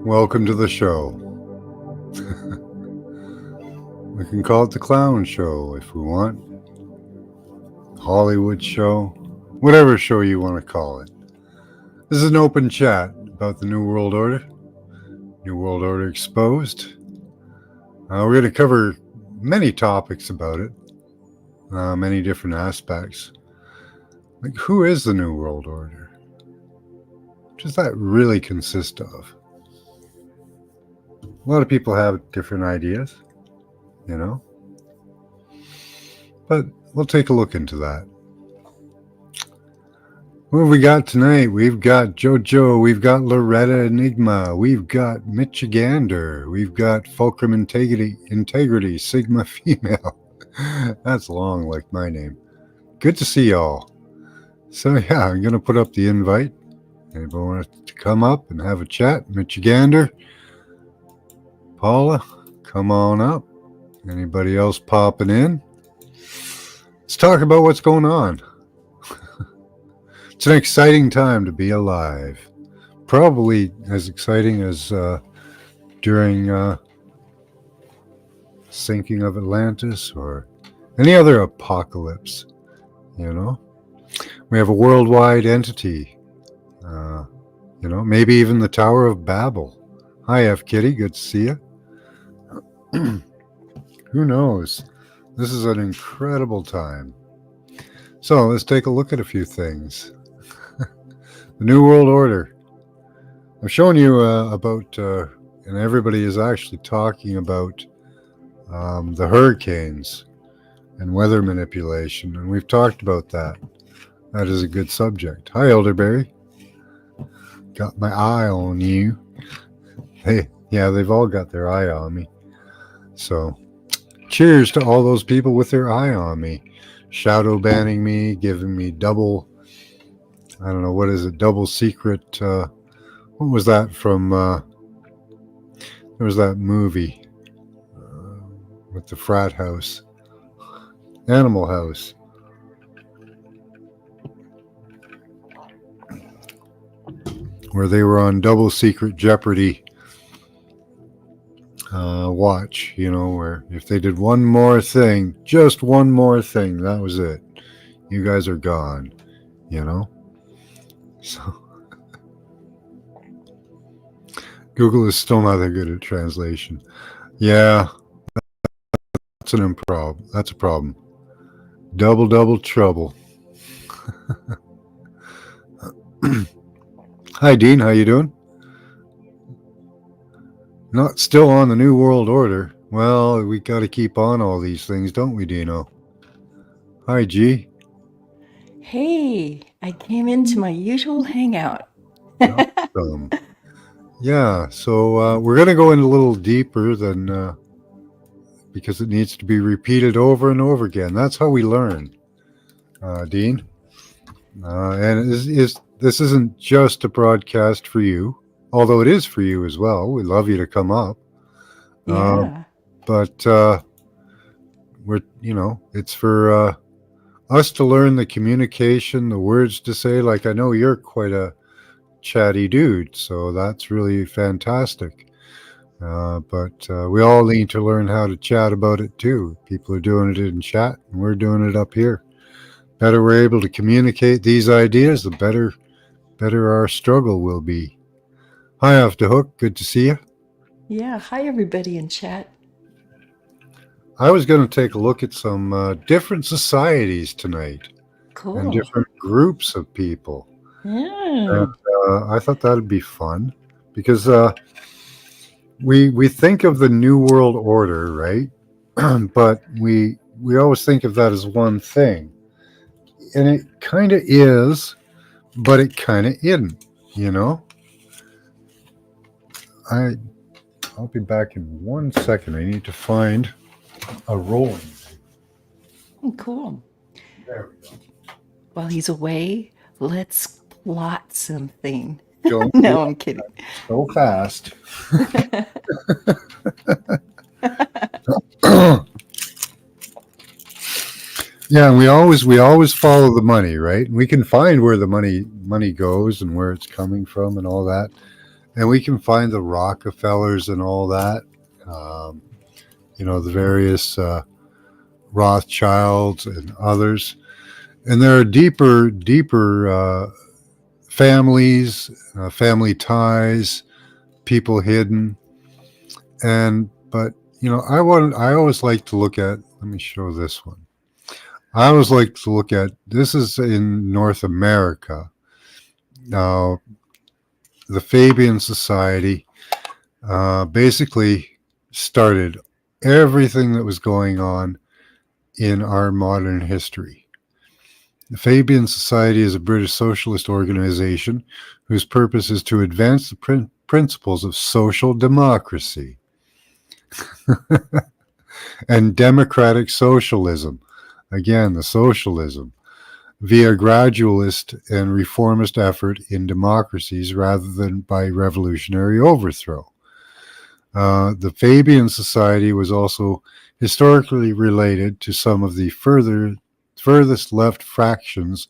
Welcome to the show. We can call it the Clown Show if we want. Hollywood show. Whatever show you want to call it. This is an open chat about the New World Order. New World Order Exposed. We're going to cover many topics about it. Many different aspects. Like, who is the New World Order? What does that really consist of? A lot of people have different ideas, you know, but we'll take a look into that. What have we got tonight? We've got JoJo, we've got Loretta Enigma, we've got Michigander, we've got Fulcrum Integrity, Sigma Female. That's long, like my name. Good to see y'all. So yeah, I'm going to put up the invite. Anybody want to come up and have a chat? Michigander, Paula, come on up. Anybody else popping in? Let's talk about what's going on. It's an exciting time to be alive. Probably as exciting as during sinking of Atlantis or any other apocalypse, you know? We have a worldwide entity, maybe even the Tower of Babel. Hi, F. Kitty, good to see you. Who knows? This is an incredible time. So let's take a look at a few things. The New World Order. I've shown you about, and everybody is actually talking about the hurricanes and weather manipulation, and we've talked about that. That is a good subject. Hi, Elderberry. Got my eye on you. Hey, yeah, they've all got their eye on me. So, cheers to all those people with their eye on me. Shadow banning me, giving me double, I don't know, what is it, double secret, what was that from, there was that movie with the frat house, Animal House. Where they were on double secret Jeopardy watch, where if they did one more thing, just one more thing, that was it. You guys are gone, So Google is still not that good at translation. Yeah, that's an improv. That's a problem. Double trouble. Hi, Dean. How you doing? Not still on the New World Order. Well, we got to keep on all these things, don't we, Dino? Hi, G. Hey, I came into my usual hangout. Awesome. Yeah, so we're going to go in a little deeper than because it needs to be repeated over and over again. That's how we learn, Dean. And this isn't just a broadcast for you, although it is for you as well. We'd love you to come up. Yeah. But it's for us to learn the communication, the words to say. Like, I know you're quite a chatty dude, so that's really fantastic. But we all need to learn how to chat about it too. People are doing it in chat, and we're doing it up here. Better we're able to communicate these ideas, the better our struggle will be. Hi, Off the Hook. Good to see you. Yeah. Hi, everybody in chat. I was going to take a look at some different societies tonight. Cool. And different groups of people. Yeah. And I thought that'd be fun because we think of the New World Order, right? But we always think of that as one thing. And it kind of is, but it kind of isn't, I'll be back in 1 second. I need to find a rolling. Oh, cool. There we go. While he's away, let's plot something. Don't do No, I'm kidding. it so fast. Yeah, and we always follow the money, right? We can find where the money goes and where it's coming from and all that, and we can find the Rockefellers and all that. Um, the various Rothschilds and others, and there are deeper families, family ties, people hidden, and but I always like to look at. Let me show this one. I always like to look at this is in North America. Now, the Fabian Society basically started everything that was going on in our modern history. The Fabian Society is a British socialist organization whose purpose is to advance the principles of social democracy and democratic socialism. Again, the socialism via gradualist and reformist effort in democracies rather than by revolutionary overthrow. The Fabian Society was also historically related to some of the furthest left fractions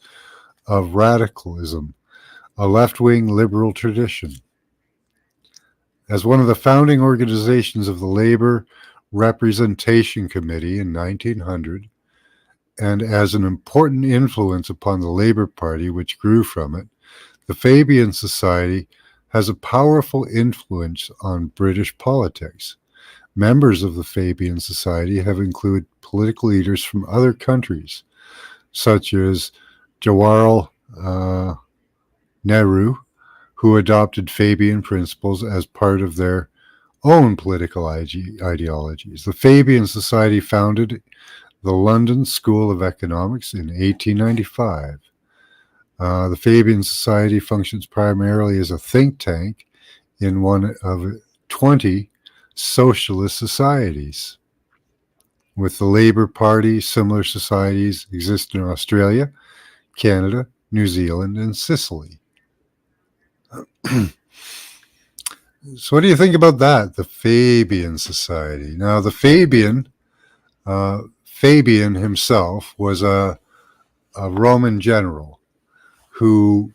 of radicalism, a left-wing liberal tradition. As one of the founding organizations of the Labor Representation Committee in 1900, and as an important influence upon the Labour Party, which grew from it, the Fabian Society has a powerful influence on British politics. Members of the Fabian Society have included political leaders from other countries, such as Jawaharlal Nehru, who adopted Fabian principles as part of their own political ideologies. The Fabian Society founded the London School of Economics in 1895. The Fabian Society functions primarily as a think tank in one of 20 socialist societies. With the Labour Party, similar societies exist in Australia, Canada, New Zealand, and Sicily. So what do you think about that, the Fabian Society? Now, the Fabian himself was a Roman general who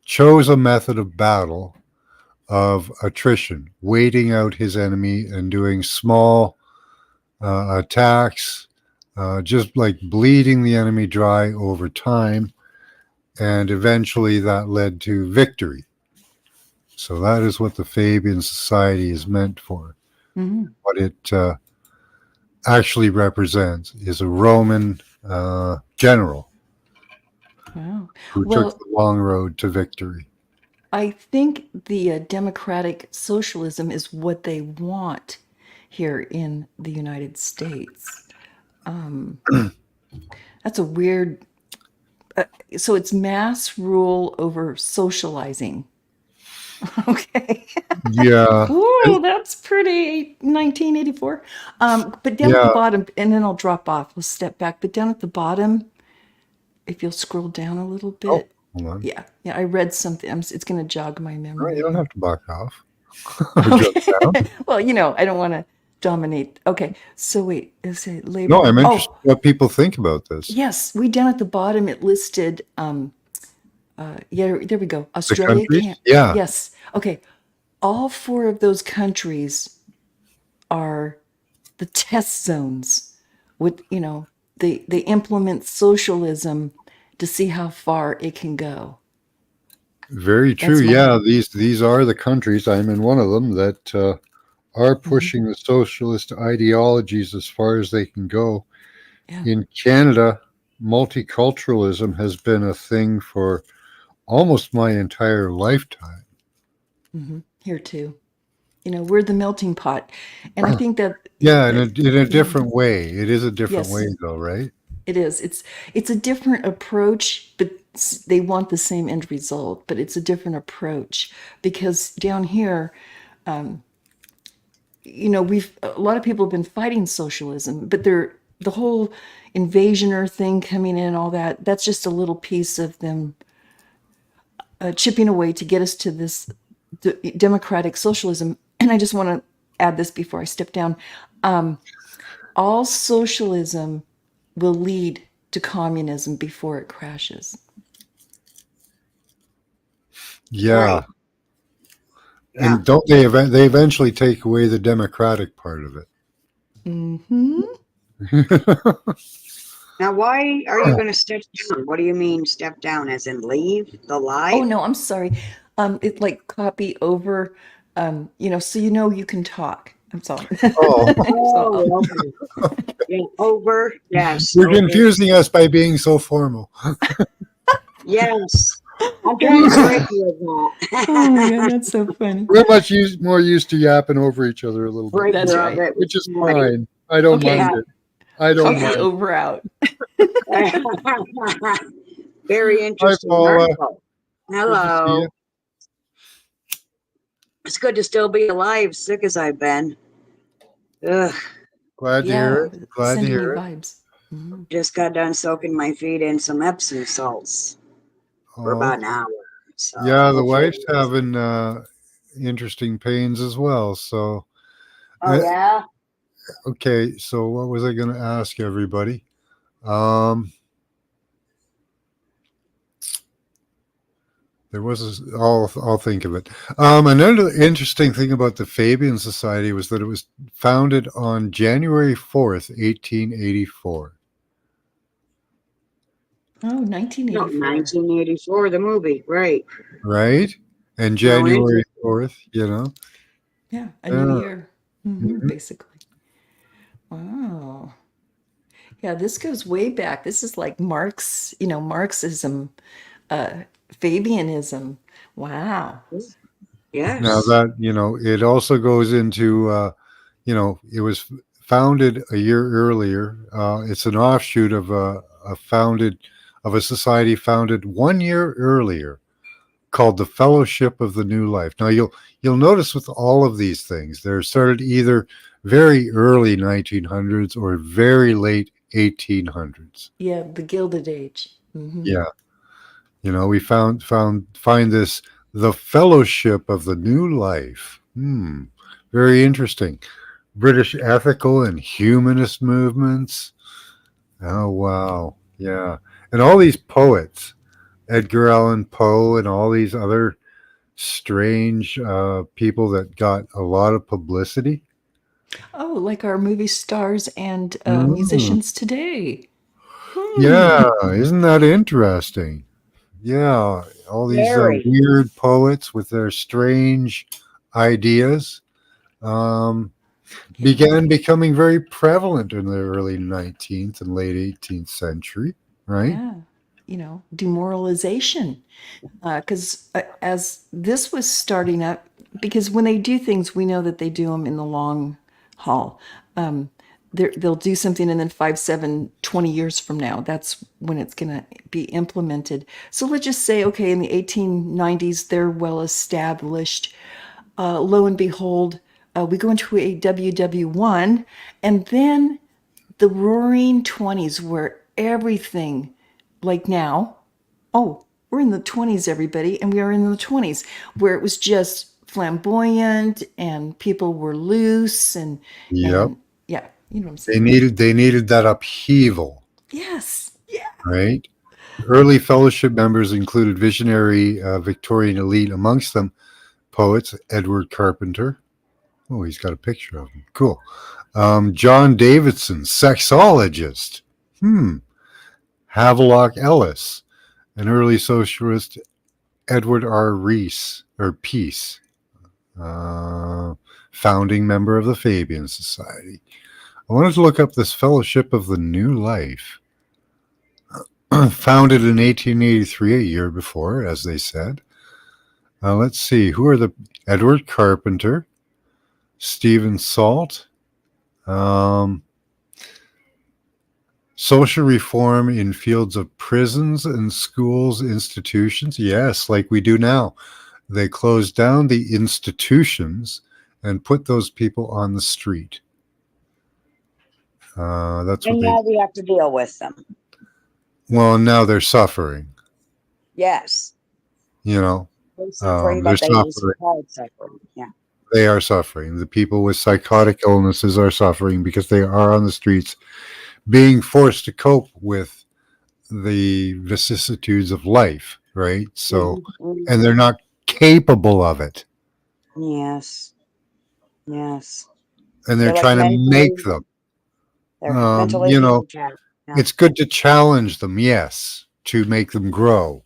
chose a method of battle of attrition, waiting out his enemy and doing small attacks, just like bleeding the enemy dry over time, and eventually that led to victory. So that is what the Fabian Society is meant for. Mm-hmm. What it actually represents is a Roman general who took the long road to victory. I think the democratic socialism is what they want here in the United States. That's a weird. So it's mass rule over socializing. Okay. Yeah. Ooh, that's pretty 1984. But down at the bottom, and then I'll drop off. We'll step back. But down at the bottom, if you'll scroll down a little bit. Hold on. Yeah. I read something. It's going to jog my memory. You don't have to back off. Okay. Well, I don't want to dominate. Okay. So wait, is it labor? No, I'm interested in what people think about this. Yes. Down at the bottom, it listed, there we go. Australia. Yeah. Yes. Okay. All 4 of those countries are the test zones. With, they implement socialism to see how far it can go. Very true. Yeah, these are the countries. I'm in one of them that are pushing the socialist ideologies as far as they can go. Yeah. In Canada, multiculturalism has been a thing for almost my entire lifetime. Mm-hmm. Here too. We're the melting pot, and I think that in a different way. It is a different way, though, right? It is. It's a different approach, but they want the same end result. But it's a different approach because down here, we've a lot of people have been fighting socialism, but the whole invasioner thing coming in and all that's just a little piece of them chipping away to get us to this democratic socialism. And I just want to add this before I step down. All socialism will lead to communism before it crashes. Yeah. Right. Yeah. And don't they eventually take away the democratic part of it? Mm-hmm. Now, why are you going to step down? What do you mean step down? As in leave the live? Oh no, I'm sorry. It like copy over, so you can talk. I'm sorry. Oh, Oh, okay. Yeah, over. Yes. you're over. confusing us by being so formal. Yes. I'm trying to break you with that. Oh my God, that's so funny. We're much more used to yapping over each other a little bit, Break That's you right. of it. which is fine. I don't Okay. mind it. I don't Copy mind. over out. Very interesting Paula. article. Good to see Hello. you. It's good to still be alive, sick as I've been. Ugh, Glad to hear it. Glad to sending me hear it. vibes. Mhm. just got done soaking my feet in some Epsom salts for about an hour. So Yeah, the hopefully- wife's having interesting pains as well. So, Oh yeah. okay. So, what was I going to ask everybody? There was I'll think of it. Another interesting thing about the Fabian Society was that it was founded on January 4th, 1884. Oh, No, 1984. 1984, the movie, right? Right? And January 4th, Yeah, a new Yeah. year, Mhm. basically. Wow. Yeah, this goes way back. This is like Marxism, Fabianism. Wow. Yes. Now that, it also goes into, it was founded a year earlier. It's an offshoot of a society founded 1 year earlier called the Fellowship of the New Life. Now you'll notice with all of these things, they're started either very early 1900s or very late 1800s. Yeah, the Gilded Age. Mhm. Yeah. We find this the Fellowship of the New Life. Very interesting. British ethical and humanist movements. Oh wow. Yeah. And all these poets, Edgar Allan Poe and all these other strange people that got a lot of publicity. Oh, like our movie stars and Mm. musicians today. Yeah, isn't that interesting? Yeah, all these Very. weird poets with their strange ideas began becoming very prevalent in the early 19th and late 18th century, right? Yeah, demoralization. Because as this was starting up, because when they do things, we know that they do them in the long haul. They'll do something and then 5, 7, 20 years from now, that's when it's going to be implemented. So let's just say, okay, in the 1890s, they're well established. Lo and behold, we go into a WW1, and then the roaring 20s where everything, like now, oh, we're in the 20s, everybody, and we are in the 20s where it was just flamboyant and people were loose and Yep. yeah, you know what I'm saying. They needed that upheaval, Yes, yeah. right? Early fellowship members included visionary Victorian elite, amongst them poets Edward Carpenter. Oh, he's got a picture of him. Cool. John Davidson, sexologist. Havelock Ellis, an early socialist, Edward R. Reese, or Peace, founding member of the Fabian Society. I wanted to look up this Fellowship of the New Life. Founded in 1883, a year before, as they said. Let's see, who are the Edward Carpenter, Stephen Salt, social reform in fields of prisons and schools, institutions. Yes, like we do now. They closed down the institutions and put those people on the street. That's what And they. now we have to deal with them. Well, now they're suffering. Yes. You know, They're suffering, they're but they use suffering. hard suffering. Yeah. They are suffering. The people with psychotic illnesses are suffering because they are on the streets, being forced to cope with the vicissitudes of life. Right. So, and they're not capable of it, Yes. Yes. and they're They're like trying to make mentally, them. they're mentally You know, handicapped. Yeah. it's good to challenge them, yes, to make them grow.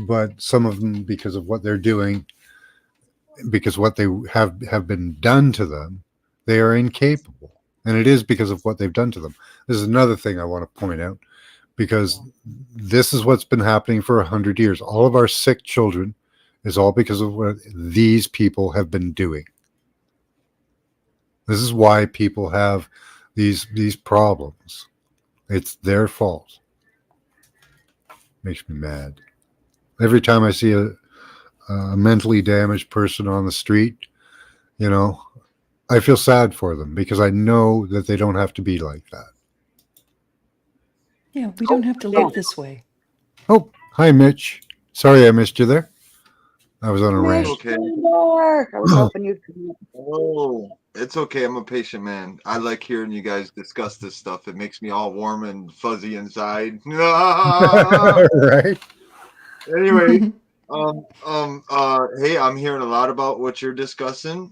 But some of them, because of what they're doing, because what they have been done to them, they are incapable. And it is because of what they've done to them. This is another thing I want to point out, because this is what's been happening for 100 years. All of our sick children is all because of what these people have been doing. This is why people have these problems. It's their fault. Makes me mad. Every time I see a mentally damaged person on the street, you know, I feel sad for them because I know that they don't have to be like that. Yeah, we don't have to Yeah. live this way. Oh, hi, Mitch. Sorry I missed you there. I was on a rant. Miss Okay. Taylor, I was hoping you'd come up. Oh, it's okay. I'm a patient man. I like hearing you guys discuss this stuff. It makes me all warm and fuzzy inside. Right? Anyway, hey, I'm hearing a lot about what you're discussing.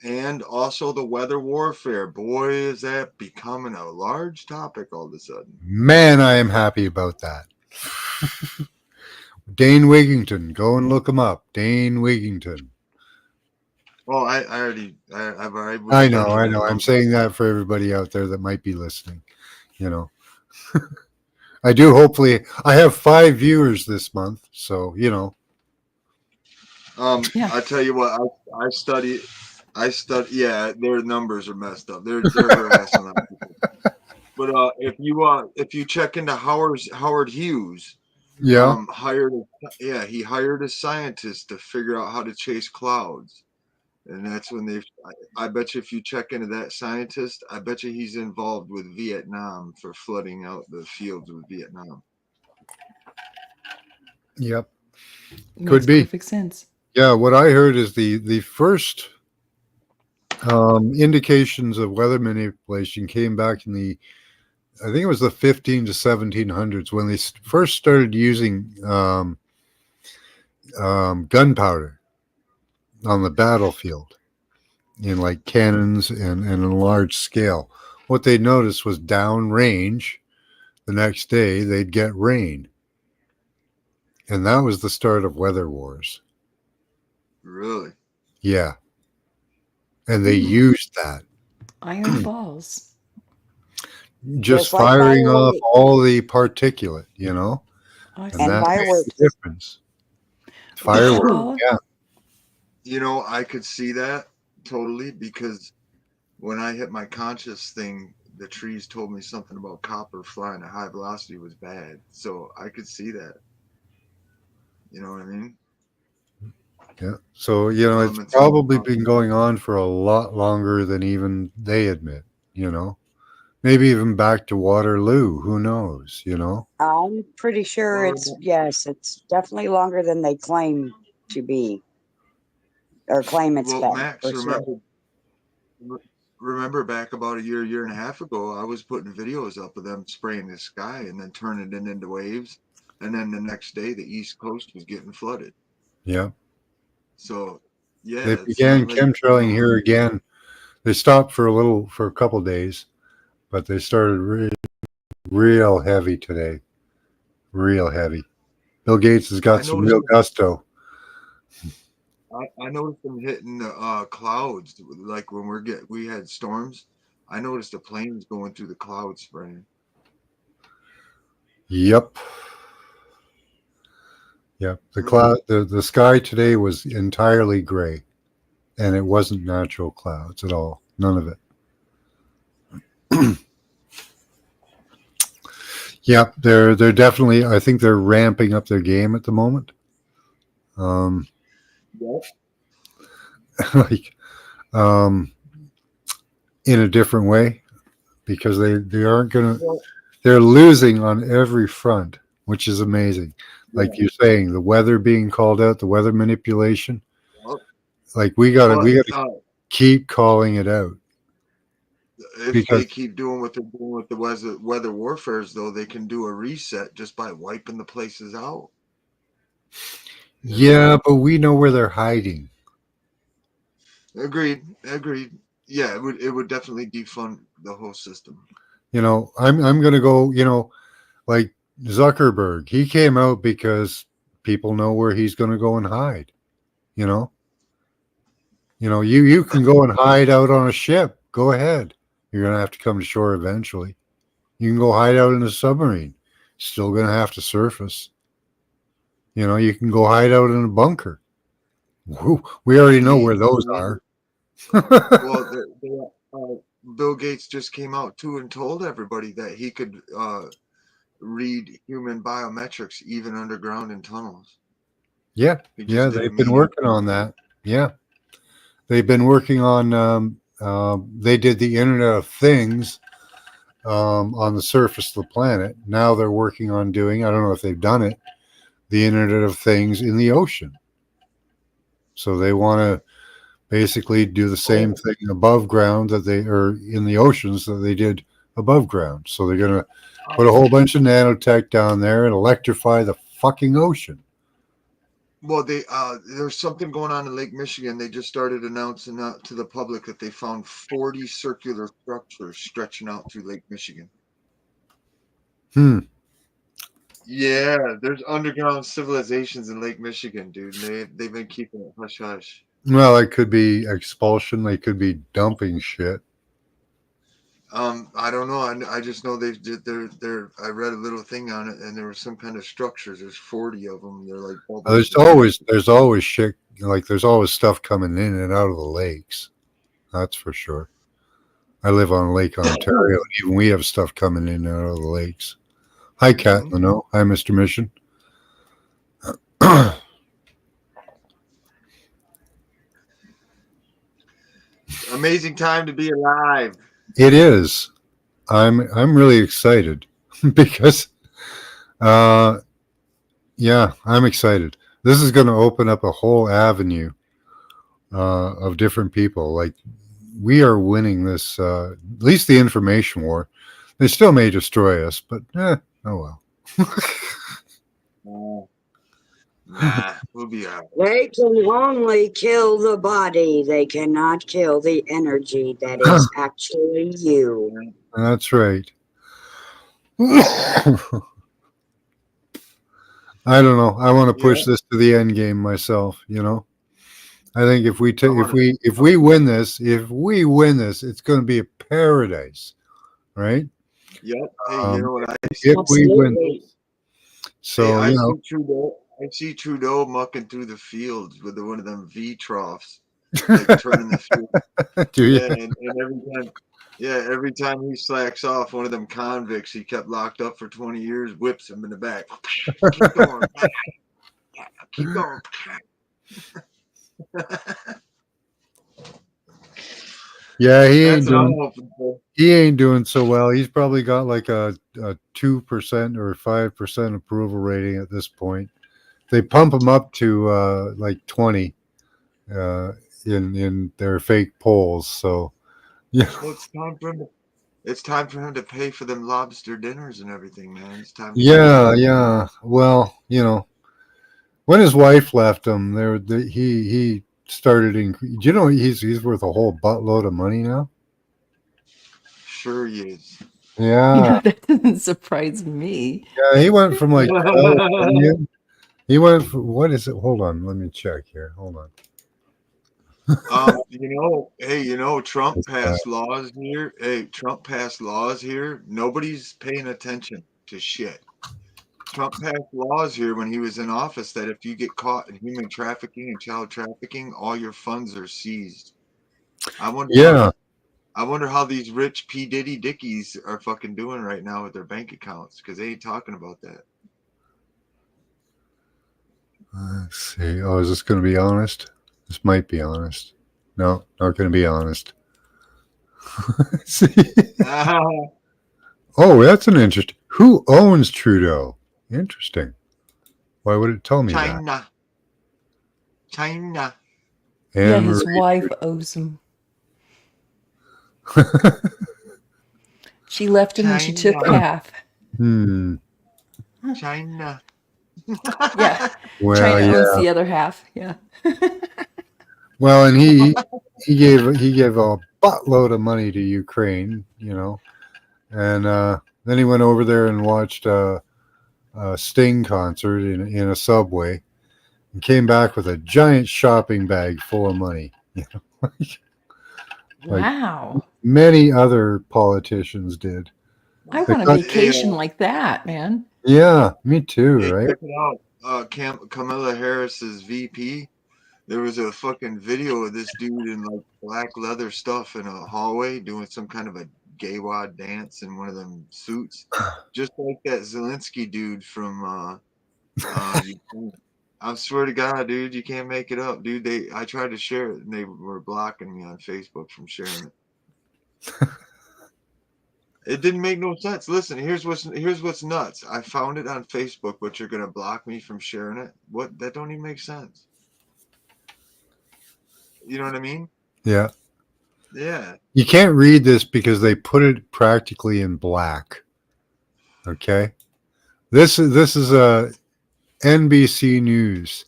And also the weather warfare. Boy, is that becoming a large topic all of a sudden. Man, I am happy about that. Dane Wigington. Go and look him up. Dane Wigington. Well, I already, I've already. I know. I'm saying that for everybody out there that might be listening. You know, I do. Hopefully, I have 5 viewers this month. So, you know. Yeah. I tell you what, I study. Yeah, their numbers are messed up. They're harassing them. But if you check into Howard Hughes, Yeah. he hired a scientist to figure out how to chase clouds, and that's when I bet you if you check into that scientist, I bet you he's involved with Vietnam for flooding out the fields with Vietnam. Yep. Makes Could be. perfect sense. Yeah, what I heard is the first indications of weather manipulation came back in I think it was the 15 to 1700s when they first started using gunpowder on the battlefield in like cannons and on a large scale. What they noticed was downrange, the next day they'd get rain. And that was the start of weather wars. Really? Yeah. And they used that. Iron Falls. Just like firing off fireworks. all the particulate, you know? I And see. And that makes fireworks. the difference. Fireworks, Paul, yeah. You know, I could see that totally because when I hit my conscious thing, the trees told me something about copper flying at high velocity was bad. So I could see that. You know what I mean? Yeah. So, you know, it's Elements probably of- been going on for a lot longer than even they admit, you know? Maybe even back to Waterloo. Who knows, you know? I'm pretty sure it's definitely longer than they claim to be or claim it's Well, been. Max, For sure. remember back about a year and a half ago, I was putting videos up of them spraying the sky and then turning it into waves. And then the next day, the East Coast was getting flooded. Yeah. So, yeah. They it's began not like, chemtrailing here again. They stopped for a couple days, but they started real heavy today. Real heavy. Bill Gates has got some real gusto. I noticed them hitting the clouds, like when we had storms. I noticed the planes going through the clouds spraying. Yep. Yep. The sky today was entirely gray, and it wasn't natural clouds at all. None of it. Yep, they're definitely. I think they're ramping up their game at the moment. Yep. Like um, in a different way because they aren't going to. Well, They're losing on every front, which is amazing. Like yeah. you're saying, the weather being called out, the weather manipulation. Well, Like we but got to keep calling it out if they because keep doing what they're doing with the weather warfares, though, they can do a reset just by wiping the places out. You know. yeah, but we know where they're hiding. Agreed. Agreed. Yeah, it would definitely defund the whole system. You know, I'm going to go. You know, like Zuckerberg, he came out because people know where he's going to go and hide. You know, you can go and hide out on a ship. Go ahead. You're going to have to come to shore eventually. You can go hide out in a submarine. Still going to have to surface. You know, you can go hide out in a bunker. We already know Hey, where those are. well, Bill Gates just came out too and told everybody that he could read human biometrics even underground in tunnels. Yeah, He just yeah, did a they've been meeting. working on that. Yeah, they've been working on. They did the Internet of Things on the surface of the planet. Now they're working on doing. I don't know if they've done it. The Internet of Things in the ocean. So they want to basically do the same Oh, thing above ground that they or in the oceans that they did above ground. So they're going to put a whole bunch of nanotech down there and electrify the fucking ocean. well, there's something going on in Lake Michigan. They just started announcing out to the public that they found 40 circular structures stretching out through Lake Michigan. Hmm. Yeah, there's underground civilizations in Lake Michigan, dude. They've been keeping it hush hush. Well, it could be expulsion. They could be dumping shit. I don't know. I just know they did. I read a little thing on it, and there was some kind of structures. There's 40 of them. They're like bubbles. There's always shit. Like there's always stuff coming in and out of the lakes. That's for sure. I live on Lake Ontario, and even we have stuff coming in and out of the lakes. Hi, Cat Mhm. Leno. Hi, Mr. Mission. Amazing time to be alive. It is. I'm really excited because uh yeah, I'm excited. This is going to open up a whole avenue of different people. Like we are winning this at least the information war. They still may destroy us, but oh well. Nah, we'll be all right. They can only kill the body. They cannot kill the energy that is actually you. That's right. I don't know. I want to Yeah, push this to the end game myself, you know. I think if we I take want to. if we win this, it's going to be a paradise, right? Yep. Hey, you know what I If see? we win, Absolutely. Hey, so I you know, see Trudeau. I see Trudeau mucking through the fields with one of them V troughs, like turning the field. do you? Yeah, and every time he slacks off, one of them convicts he kept locked up for 20 years whips him in the back. Keep going, keep going. Yeah, That's what I'm hoping for. he ain't doing so well. He's probably got like a 2% or 5% approval rating at this point. They pump him up to like 20 uh, in their fake polls. So yeah, Well, it's time for him to pay for them lobster dinners and everything, man. It's time to get yeah, paid. yeah. Well, when his wife left him, he started. Do you know he's worth a whole buttload of money now? Sure he is. Yeah, That doesn't surprise me. yeah. He went from like 12 million. He went from what is it? Hold on, let me check here. Hold on. Hey, Trump It's, uh, passed laws here. Hey, Trump passed laws here. Nobody's paying attention to shit. Trump passed laws here when he was in office that if you get caught in human trafficking and child trafficking, all your funds are seized. I wonder how yeah. I wonder how these rich P Diddy Dickies are fucking doing right now with their bank accounts because they ain't talking about that. Let's see. Oh, is this going to be honest? This might be honest. No, not going to be honest. See? Oh, that's an interesting. Who owns Trudeau? Interesting. Why would it tell me China. China. that? Yeah, Anne his Marie. wife owes him. She left him and she took China. half. China. Yeah. Well, China yeah. owns the other half. Yeah. Well, and he gave a buttload of money to Ukraine, and then he went over there and watched a Sting concert in a subway, and came back with a giant shopping bag full of money. Like Wow. many other politicians did. I They want a cut- vacation like that, man. Yeah, me too, Hey, right? check it out. Kamala Harris's VP. There was a fucking video of this dude in like black leather stuff in a hallway doing some kind of a gay wad dance in one of them suits, just like that Zelensky dude from Ukraine. I swear to God, dude, you can't make it up, dude. I tried to share it and they were blocking me on Facebook from sharing it. It didn't make no sense. Listen, here's what's nuts. I found it on Facebook, but you're gonna block me from sharing it. What? That don't even make sense. You know what I mean? Yeah. Yeah. You can't read this because they put it practically in black. Okay. This is a NBC News.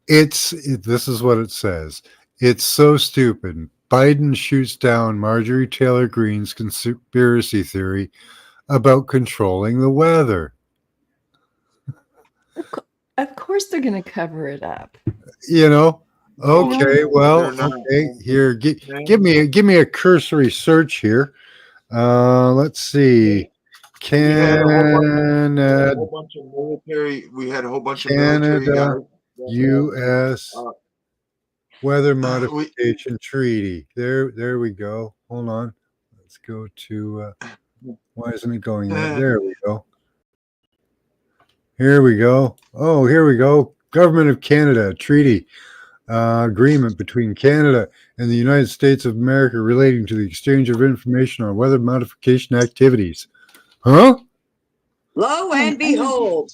This is what it says. It's so stupid. Biden shoots down Marjorie Taylor Greene's conspiracy theory about controlling the weather. Of course they're going to cover it up. Okay, well, They're not. okay. Here, give me a cursory search here. Let's see. We had a Canada, whole bunch of military. We had a whole bunch of military guys. U.S. Weather We Modification Treaty. There we go. Hold on. Let's go to. Why isn't it going there? There we go. Here we go. Oh, here we go. Government of Canada Treaty. Agreement between Canada and the United States of America relating to the exchange of information on weather modification activities. Huh? Lo and behold,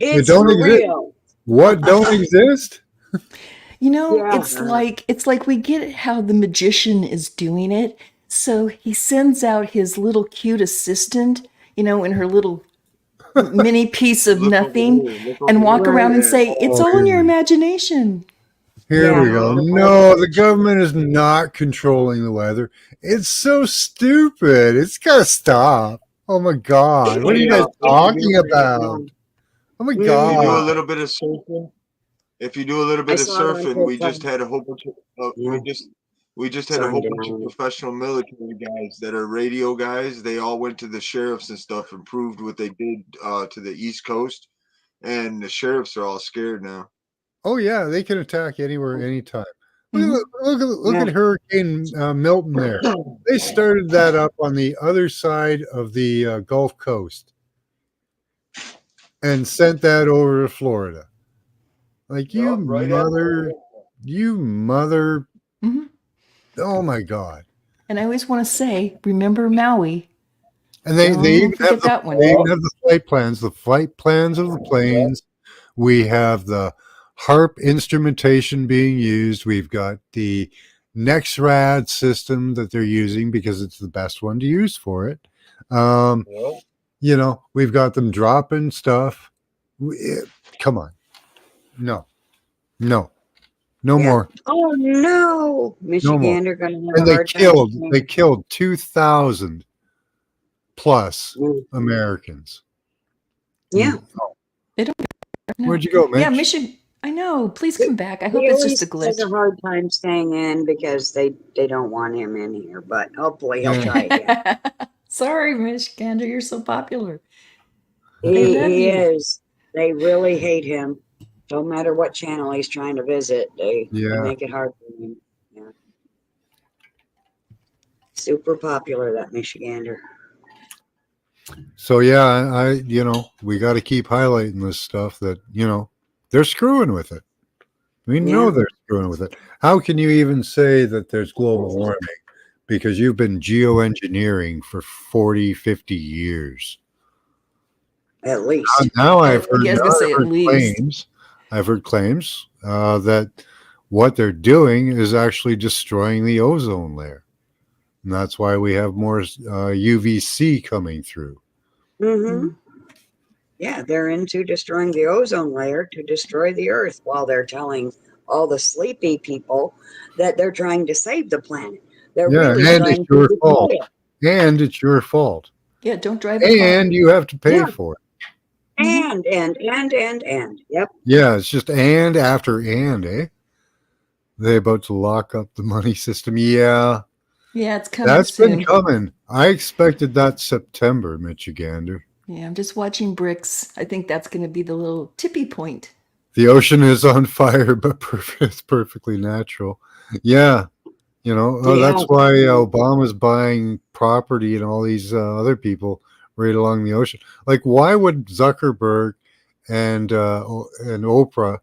it's don't for exist. real. What don't exist? Yeah. It's like we get how the magician is doing it. So he sends out his little cute assistant, in her little mini piece of nothing, and walk around and say, "It's all in your imagination." Here we Yeah. go. No, the government is not controlling the weather. It's so stupid. It's got to stop. Oh my God. What are you guys talking about? Oh my If you do a God. little bit of surfing, we just had a whole bunch of we just had a whole bunch of professional military guys that are radio guys. They all went to the sheriffs and stuff and proved what they did to the East Coast, and the sheriffs are all scared now. Oh yeah, they can attack anywhere, anytime. Look at Hurricane Milton there. They started that up on the other side of the Gulf Coast and sent that over to Florida. Like you mother. Mm-hmm. Oh my God. And I always want to say, remember Maui. And they even have that one. They even have the flight plans of the planes. We have the HARP instrumentation being used. We've got the NexRad system that they're using because it's the best one to use for it. We've got them dropping stuff. Come on. No more. Oh no, Michigan, they're going to have a hard time. They killed 2,000 plus Americans. Yeah. Where'd you go, Mitch? Yeah, Michigan. I know. Please come back. I hope it's just a glitch. He has a hard time staying in because they don't want him in here, but hopefully he'll try again. Sorry, Michigan, you're so popular. He is. They really hate him. Don't matter what channel he's trying to visit, they make it hard for him. Yeah. Super popular, that Michigander. So we got to keep highlighting this stuff that they're screwing with it. We know they're screwing with it. How can you even say that there's global warming? Because you've been geoengineering for 40, 50 years. At least. Now I I've was gonna say at heard least. claims. I've heard claims that what they're doing is actually destroying the ozone layer, and that's why we have more UVC coming through. Mm-hmm. Yeah, they're into destroying the ozone layer to destroy the Earth, while they're telling all the sleepy people that they're trying to save the planet. They're Yeah, really and it's trying to your fault. destroy it. And it's your fault. Yeah, don't drive a car. And you have to pay Yeah. for it. And. Yep. Yeah, it's just and after and, eh? They're about to lock up the money system. Yeah, Yeah, it's coming that's soon. been coming. I expected that September, Michigander. Yeah, I'm just watching bricks. I think that's going to be the little tippy point. The ocean is on fire, but it's perfectly natural. Yeah, that's why Obama's buying property and all these other people right along the ocean. Like, why would Zuckerberg and Oprah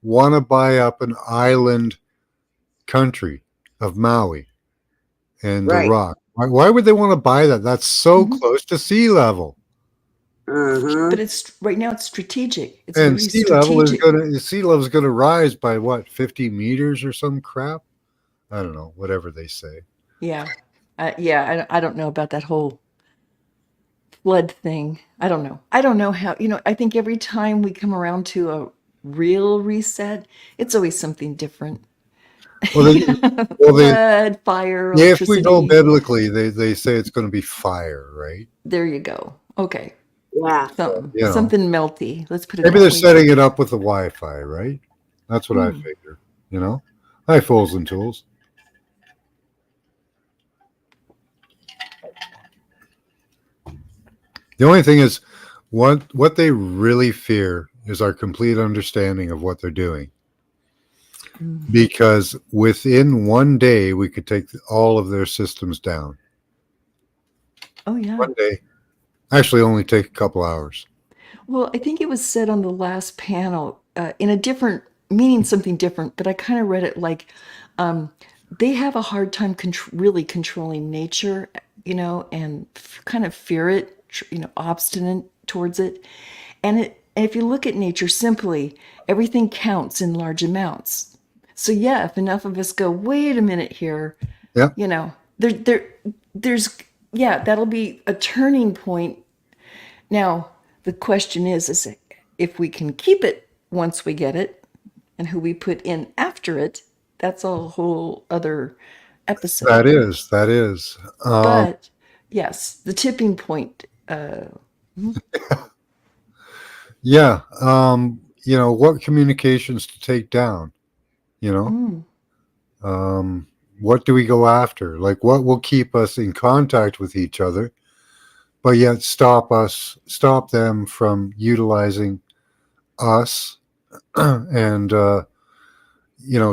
want to buy up an island country of Maui and the Right. Rock? Why would they want to buy that? That's so close to sea level. But it's right now it's strategic. It's And very strategic. sea level is gonna rise by what, 50 meters or some crap? I don't know, whatever they say. Yeah. I don't know about that whole flood thing. I don't know. I don't know how, I think every time we come around to a real reset, it's always something different. Well, Flood, fire, if we go electricity. biblically, they say it's going to be fire, right? There you go. Okay. Yeah. Something melty. Let's put it Maybe that they're way. setting it up with the Wi-Fi, right? That's what I figure. Hi, fools and tools. The only thing is, what they really fear is our complete understanding of what they're doing. Because within one day, we could take all of their systems down. Oh, yeah. One day. Actually, only take a couple hours. Well, I think it was said on the last panel in a different, meaning something different, but I kind of read it like they have a hard time really controlling nature, and kind of fear it, obstinate towards it. And if you look at nature simply, everything counts in large amounts. So yeah, if enough of us go, wait a minute here, there's that'll be a turning point. Now, the question is if we can keep it once we get it, and who we put in after it, that's a whole other episode. That is. But yes, the tipping point. Yeah. What communications to take down? What do we go after? Like, what will keep us in contact with each other, but yet stop them from utilizing us and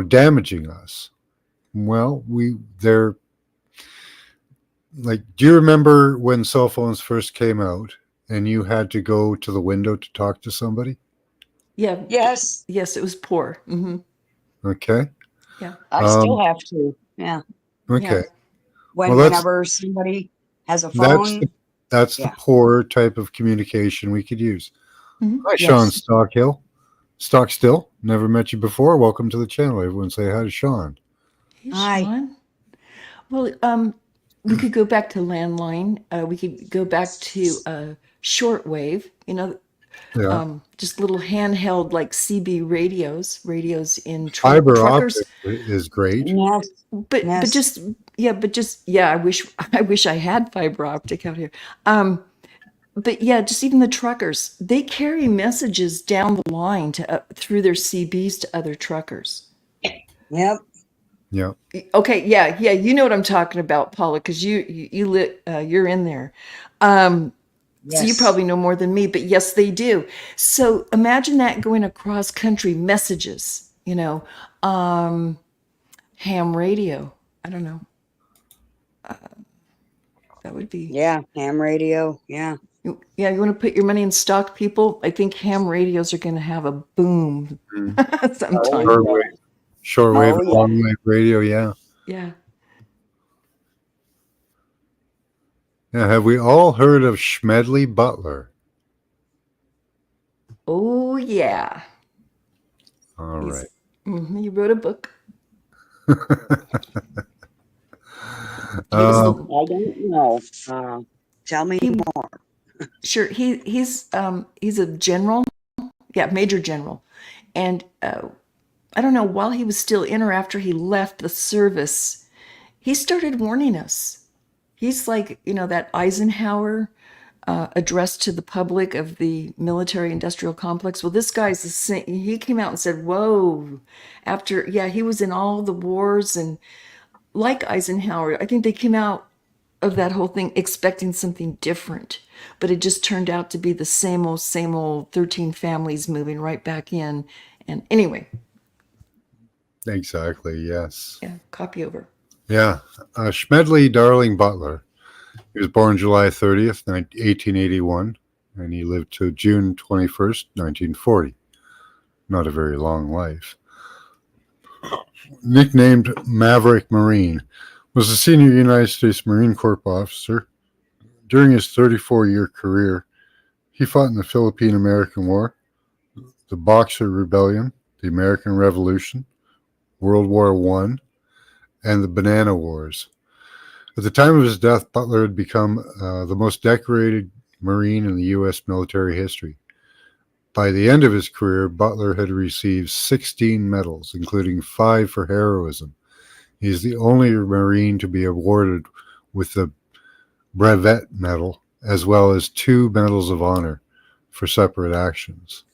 damaging us? Well, they're like, do you remember when cell phones first came out and you had to go to the window to talk to somebody? Yeah. Yes. Yes, it was poor. Okay. Yeah. I still have to. Yeah. Okay. Yeah. Whenever somebody has a phone. That's the poor type of communication we could use. Hi, Sean Stockstill. Never met you before. Welcome to the channel. Everyone say hi to Sean. Hey, Sean. Well, we could go back to landline. We could go back to shortwave. Just little handheld like CB radios in fiber truckers. optic is great. Yes. But just I wish I had fiber optic out here. But yeah, just even the truckers, they carry messages down the line through their CBs to other truckers. Yep. Yeah. Okay. Yeah. You know what I'm talking about, Paula, because you're in there. So you probably know more than me, but yes, they do. So imagine that going across country messages, ham radio. I don't know. That would be. Yeah. Ham radio. Yeah. Yeah, you want to put your money in stock, people? I think ham radios are going to have a boom sometime. Oh, Shortwave, yeah. shortwave Oh, and yeah. long-wave radio, yeah. Yeah. Now, have we all heard of Smedley Butler? Oh, yeah. All He's, right. he wrote a book. He was Uh, the I don't know. Tell me he more. sure he's a general, yeah, major general, and I don't know, while he was still in or after he left the service, he started warning us. He's like, that Eisenhower address to the public of the military industrial complex. Well, this guy's the same. He came out and said, whoa, after, yeah, he was in all the wars. And like Eisenhower, I think they came out of that whole thing expecting something different, but it just turned out to be the same old 13 families moving right back in. And anyway, exactly, yes. yeah, copy over. Yeah. Smedley Darling Butler. He was born July 30th, 1881, and he lived to June 21st, 1940. Not a very long life. Nicknamed Maverick Marine, was a senior United States Marine Corps officer. During his 34-year career, he fought in the Philippine-American War, the Boxer Rebellion, the American Revolution, World War I, and the Banana Wars. At the time of his death, Butler had become the most decorated Marine in the U.S. military history. By the end of his career, Butler had received 16 medals, including 5 for heroism. He is the only Marine to be awarded with the Brevet Medal, as well as 2 Medals of Honor for separate actions.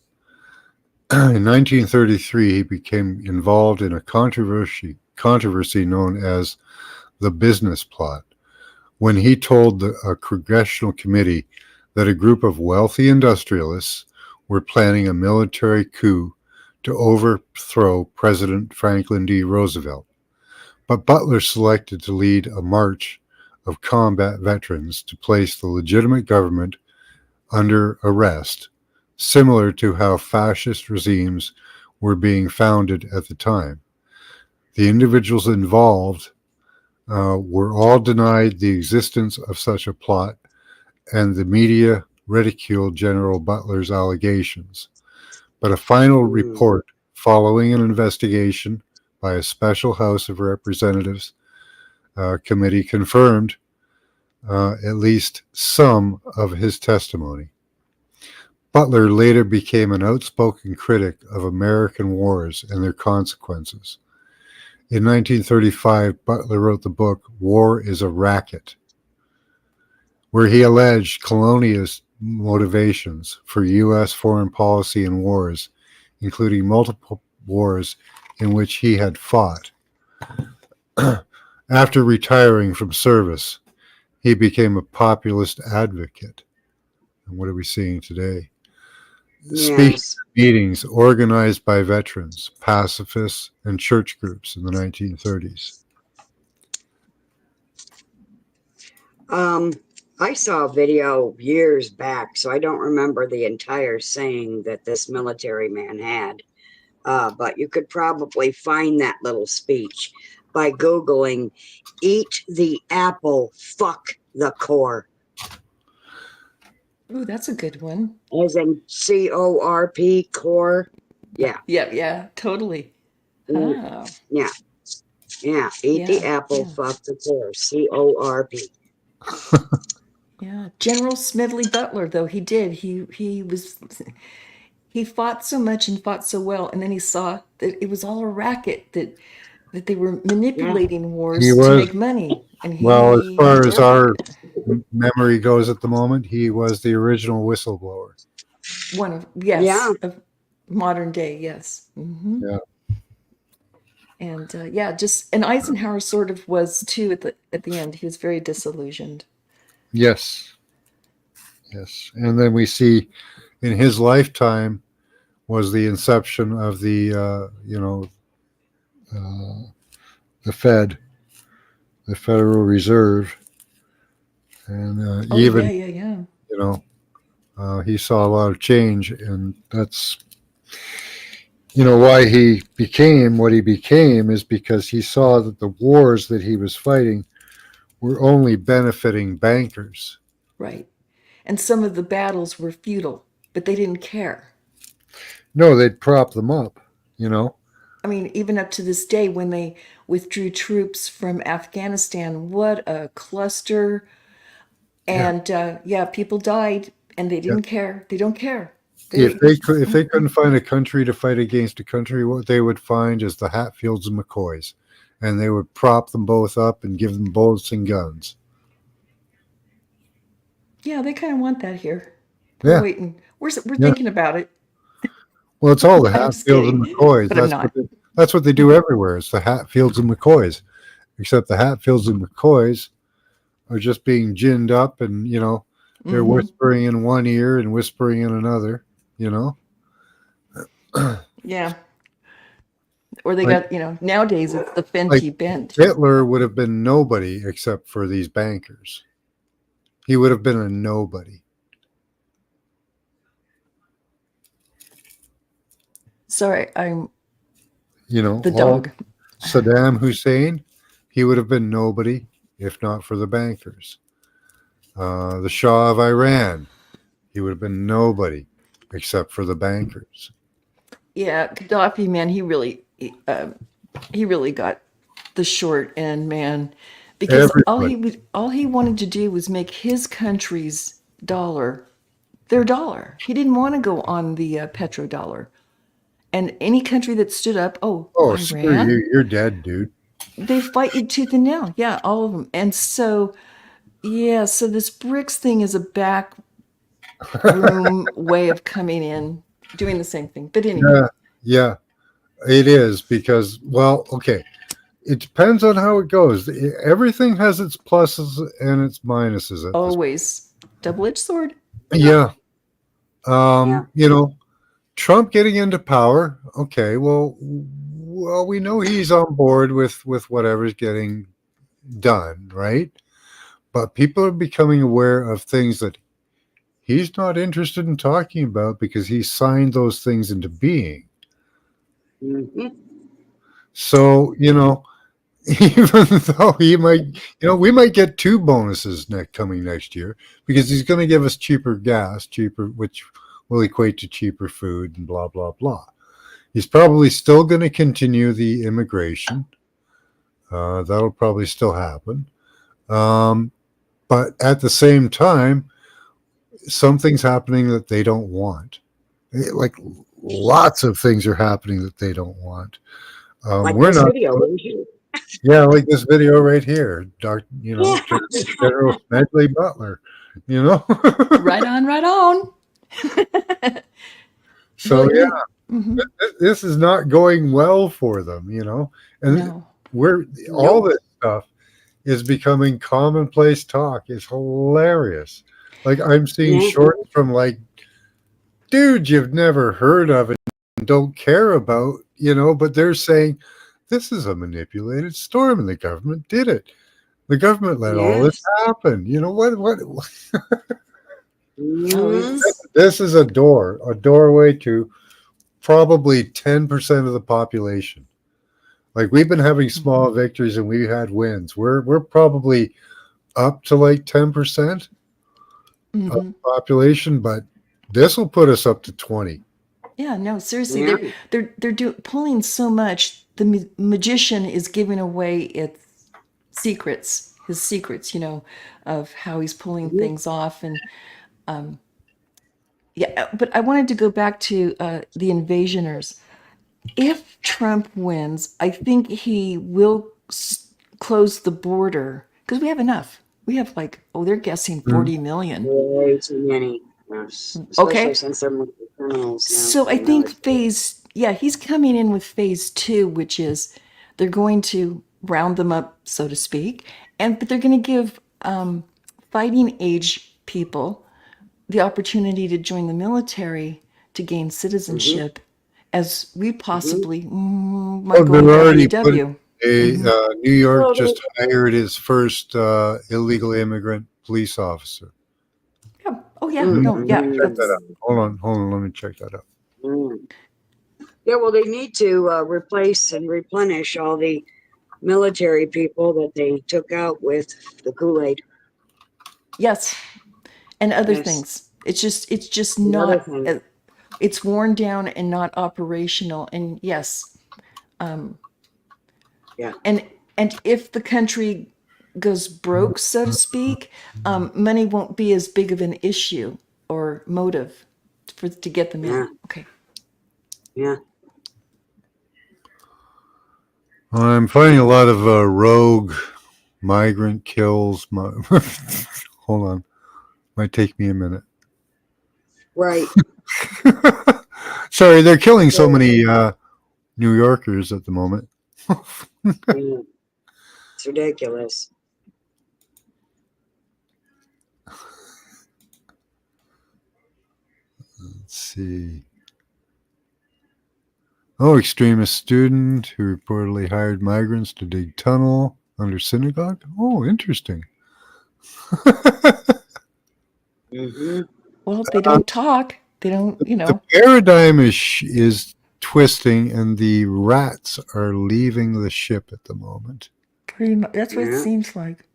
In 1933, he became involved in a controversy known as the business plot, when he told a congressional committee that a group of wealthy industrialists were planning a military coup to overthrow President Franklin D. Roosevelt. But Butler selected to lead a march of combat veterans to place the legitimate government under arrest, similar to how fascist regimes were being founded at the time. The individuals involved were all denied the existence of such a plot, and the media ridiculed General Butler's allegations. But a final report following an investigation by a special House of Representatives committee confirmed at least some of his testimony. Butler later became an outspoken critic of American wars and their consequences. In 1935, Butler wrote the book War is a Racket, where he alleged colonialist motivations for U.S. foreign policy and wars, including multiple wars in which he had fought. After retiring from service, he became a populist advocate. And what are we seeing today? Speaking Yes. at meetings organized by veterans, pacifists, and church groups in the 1930s. I saw a video years back, so I don't remember the entire saying that this military man had. But you could probably find that little speech by Googling "eat the apple, fuck the core," Ooh, that's a good one. as in CORP, core. Yeah. Yeah, totally. Ah, Yeah. Yeah. Eat the yeah, apple, yeah. fuck the core. CORP. Yeah, General Smedley Butler, though, he fought so much and fought so well, and then he saw that it was all a racket, that they were Yeah. manipulating He wars to was, make money, and well, as he far as our memory goes at the moment, he was the original whistleblower. one of Yeah. of modern day, yes. Yeah. And and Eisenhower sort of was too at the end. He was very disillusioned. Yes. Yes. And then we see in his lifetime was the inception of the Fed, the Federal Reserve. And Oh, even, yeah. you know, He saw a lot of change, and that's why he became what he became is because he saw that the wars that he was fighting were only benefiting bankers. Right. And some of the battles were futile, but they didn't care. No, they'd prop them up, you know. I mean, even up to this day, when they withdrew troops from Afghanistan, what a cluster. Yeah. And yeah, people died and they didn't care. They don't care. If they couldn't find a country to fight against a country, what they would find is the Hatfields and McCoys, and they would prop them both up and give them bullets and guns. Yeah, they kind of want that here. Yeah. We're waiting. We're thinking about it. Well, it's all the I'm just Hatfields and kidding, McCoys. but I'm not. That's what they do everywhere. It's the Hatfields and McCoys, except the Hatfields and McCoys are just being ginned up, and they're Mhm. whispering in one ear and whispering in another. Yeah. Or they Like- got, nowadays it's the Fenty bent. Hitler would have been nobody except for these bankers. He would have been a nobody. Sorry, I'm The the dog. Saddam Hussein, he would have been nobody if not for the bankers. The Shah of Iran, he would have been nobody except for the bankers. Yeah, Gaddafi, man, he really got the short end, man, because Everybody. all he wanted to do was make his country's dollar their dollar. He didn't want to go on the petrodollar. And any country that stood up, Oh, screw Iran, you. You're dead, dude. they fight you tooth and nail. Yeah, all of them. And so, yeah, so this BRICS thing is a back room way of coming in, doing the same thing. But anyway. Yeah, it is because, well, okay. It depends on how it goes. Everything has its pluses and its minuses. Always. Double-edged sword. Yeah. Yeah. Trump getting into power. Okay, well, we know he's on board with whatever's getting done, right? But people are becoming aware of things that he's not interested in talking about because he signed those things into being. Mhm. So, even though he might, we might get 2 bonuses coming next year because he's going to give us cheaper gas, which will equate to cheaper food and blah, blah, blah. He's probably still going to continue the immigration. That'll probably still happen. But at the same time, something's happening that they don't want. Like lots of things are happening that they don't want. Like we're this not. video right here. Yeah, like this video right here, Yeah. General Smedley Butler, Right on, right on. So Well, yeah, mhm. this is not going well for them, and No. all this stuff is becoming commonplace talk. It's hilarious. Like I'm seeing Yeah. shorts from like dudes you've never heard of and don't care about, but they're saying this is a manipulated storm and the government did it. The government let all this happen. What? Mhm. This is a doorway to probably 10% of the population. Like we've been having small victories and we had wins. We're probably up to like 10% of the population, but this will put us up to 20. Yeah, no, seriously, Yeah. they're pulling so much. The magician is giving away its secrets, his secrets, of how he's pulling things off. And yeah, but I wanted to go back to the invasioners. If Trump wins, I think he will close the border because we have enough. We have they're guessing 40 million. Way too many. Yes. Okay. Especially since they're more criminals now. So I think he's coming in with phase 2, which is they're going to round them up, so to speak, but they're going to give fighting age people the opportunity to join the military to gain citizenship, as we possibly might go they're already into WW. New York just hired his first illegal immigrant police officer. Yeah. Oh yeah, Mm, no, yeah, mm, Check that that's out. Hold on. Let me check that out. mm. Yeah, well, they need to replace and replenish all the military people that they took out with the Kool-Aid. yes, and other Yes, things. It's just another not. thing. It's worn down and not operational. And yes, Yeah. and if the country goes broke, so to speak, money won't be as big of an issue or motive for to get them in. Yeah. Okay. Yeah. I'm finding a lot of rogue migrant kills. Hold on. Might take me a minute. Right. Sorry, they're killing so So, many New Yorkers at the moment. yeah, it's ridiculous. Let's see. Oh, extremist student who reportedly hired migrants to dig tunnel under synagogue. Oh, interesting. Hmm. Well, they don't talk. They don't. The paradigm is twisting, and the rats are leaving the ship at the moment. Pretty much, that's what it Yeah. seems like.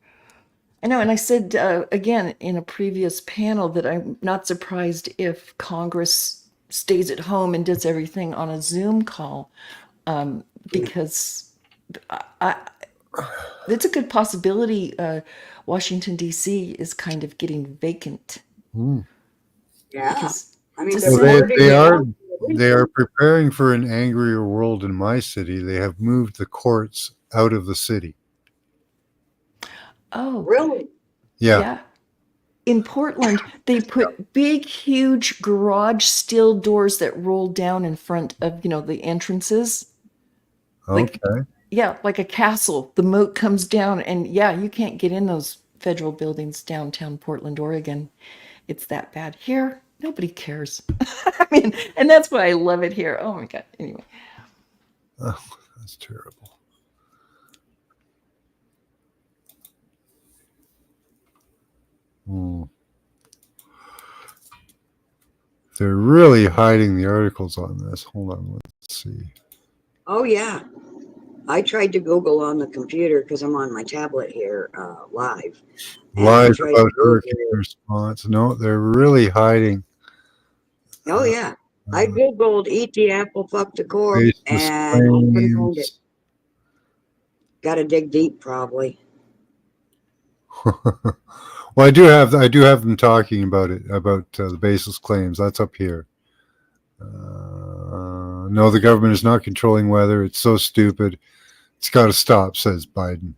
I know, and I said again in a previous panel that I'm not surprised if Congress stays at home and does everything on a Zoom call, because it's a good possibility. Washington D.C. is kind of getting vacant Mm. Yeah. because I mean, to they're Well, send boarding they it are up. they are preparing for an angrier world in my city. They have moved the courts out of the city. oh Really? Yeah. yeah. In Portland, they put big, huge garage steel doors that roll down in front of, the entrances. Like, Okay. yeah, like a castle. The moat comes down, and yeah, you can't get in those federal buildings downtown Portland, Oregon. It's that bad. Here, nobody cares. I mean, and that's why I love it here. Oh my God. Anyway. Oh, that's terrible. Hmm. They're really hiding the articles on this. Hold on, let's see. Oh, yeah. I tried to Google on the computer because I'm on my tablet here live. And I Lies tried to about Google hurricane it. response. No, they're really hiding. Oh, yeah. I Googled eat the apple, fuck the corp, Baseless and I couldn't find it. claims. Got to dig deep, probably. Well, I do have them talking about it, about the baseless claims. That's up here. No, the government is not controlling weather. It's so stupid. It's got to stop, says Biden.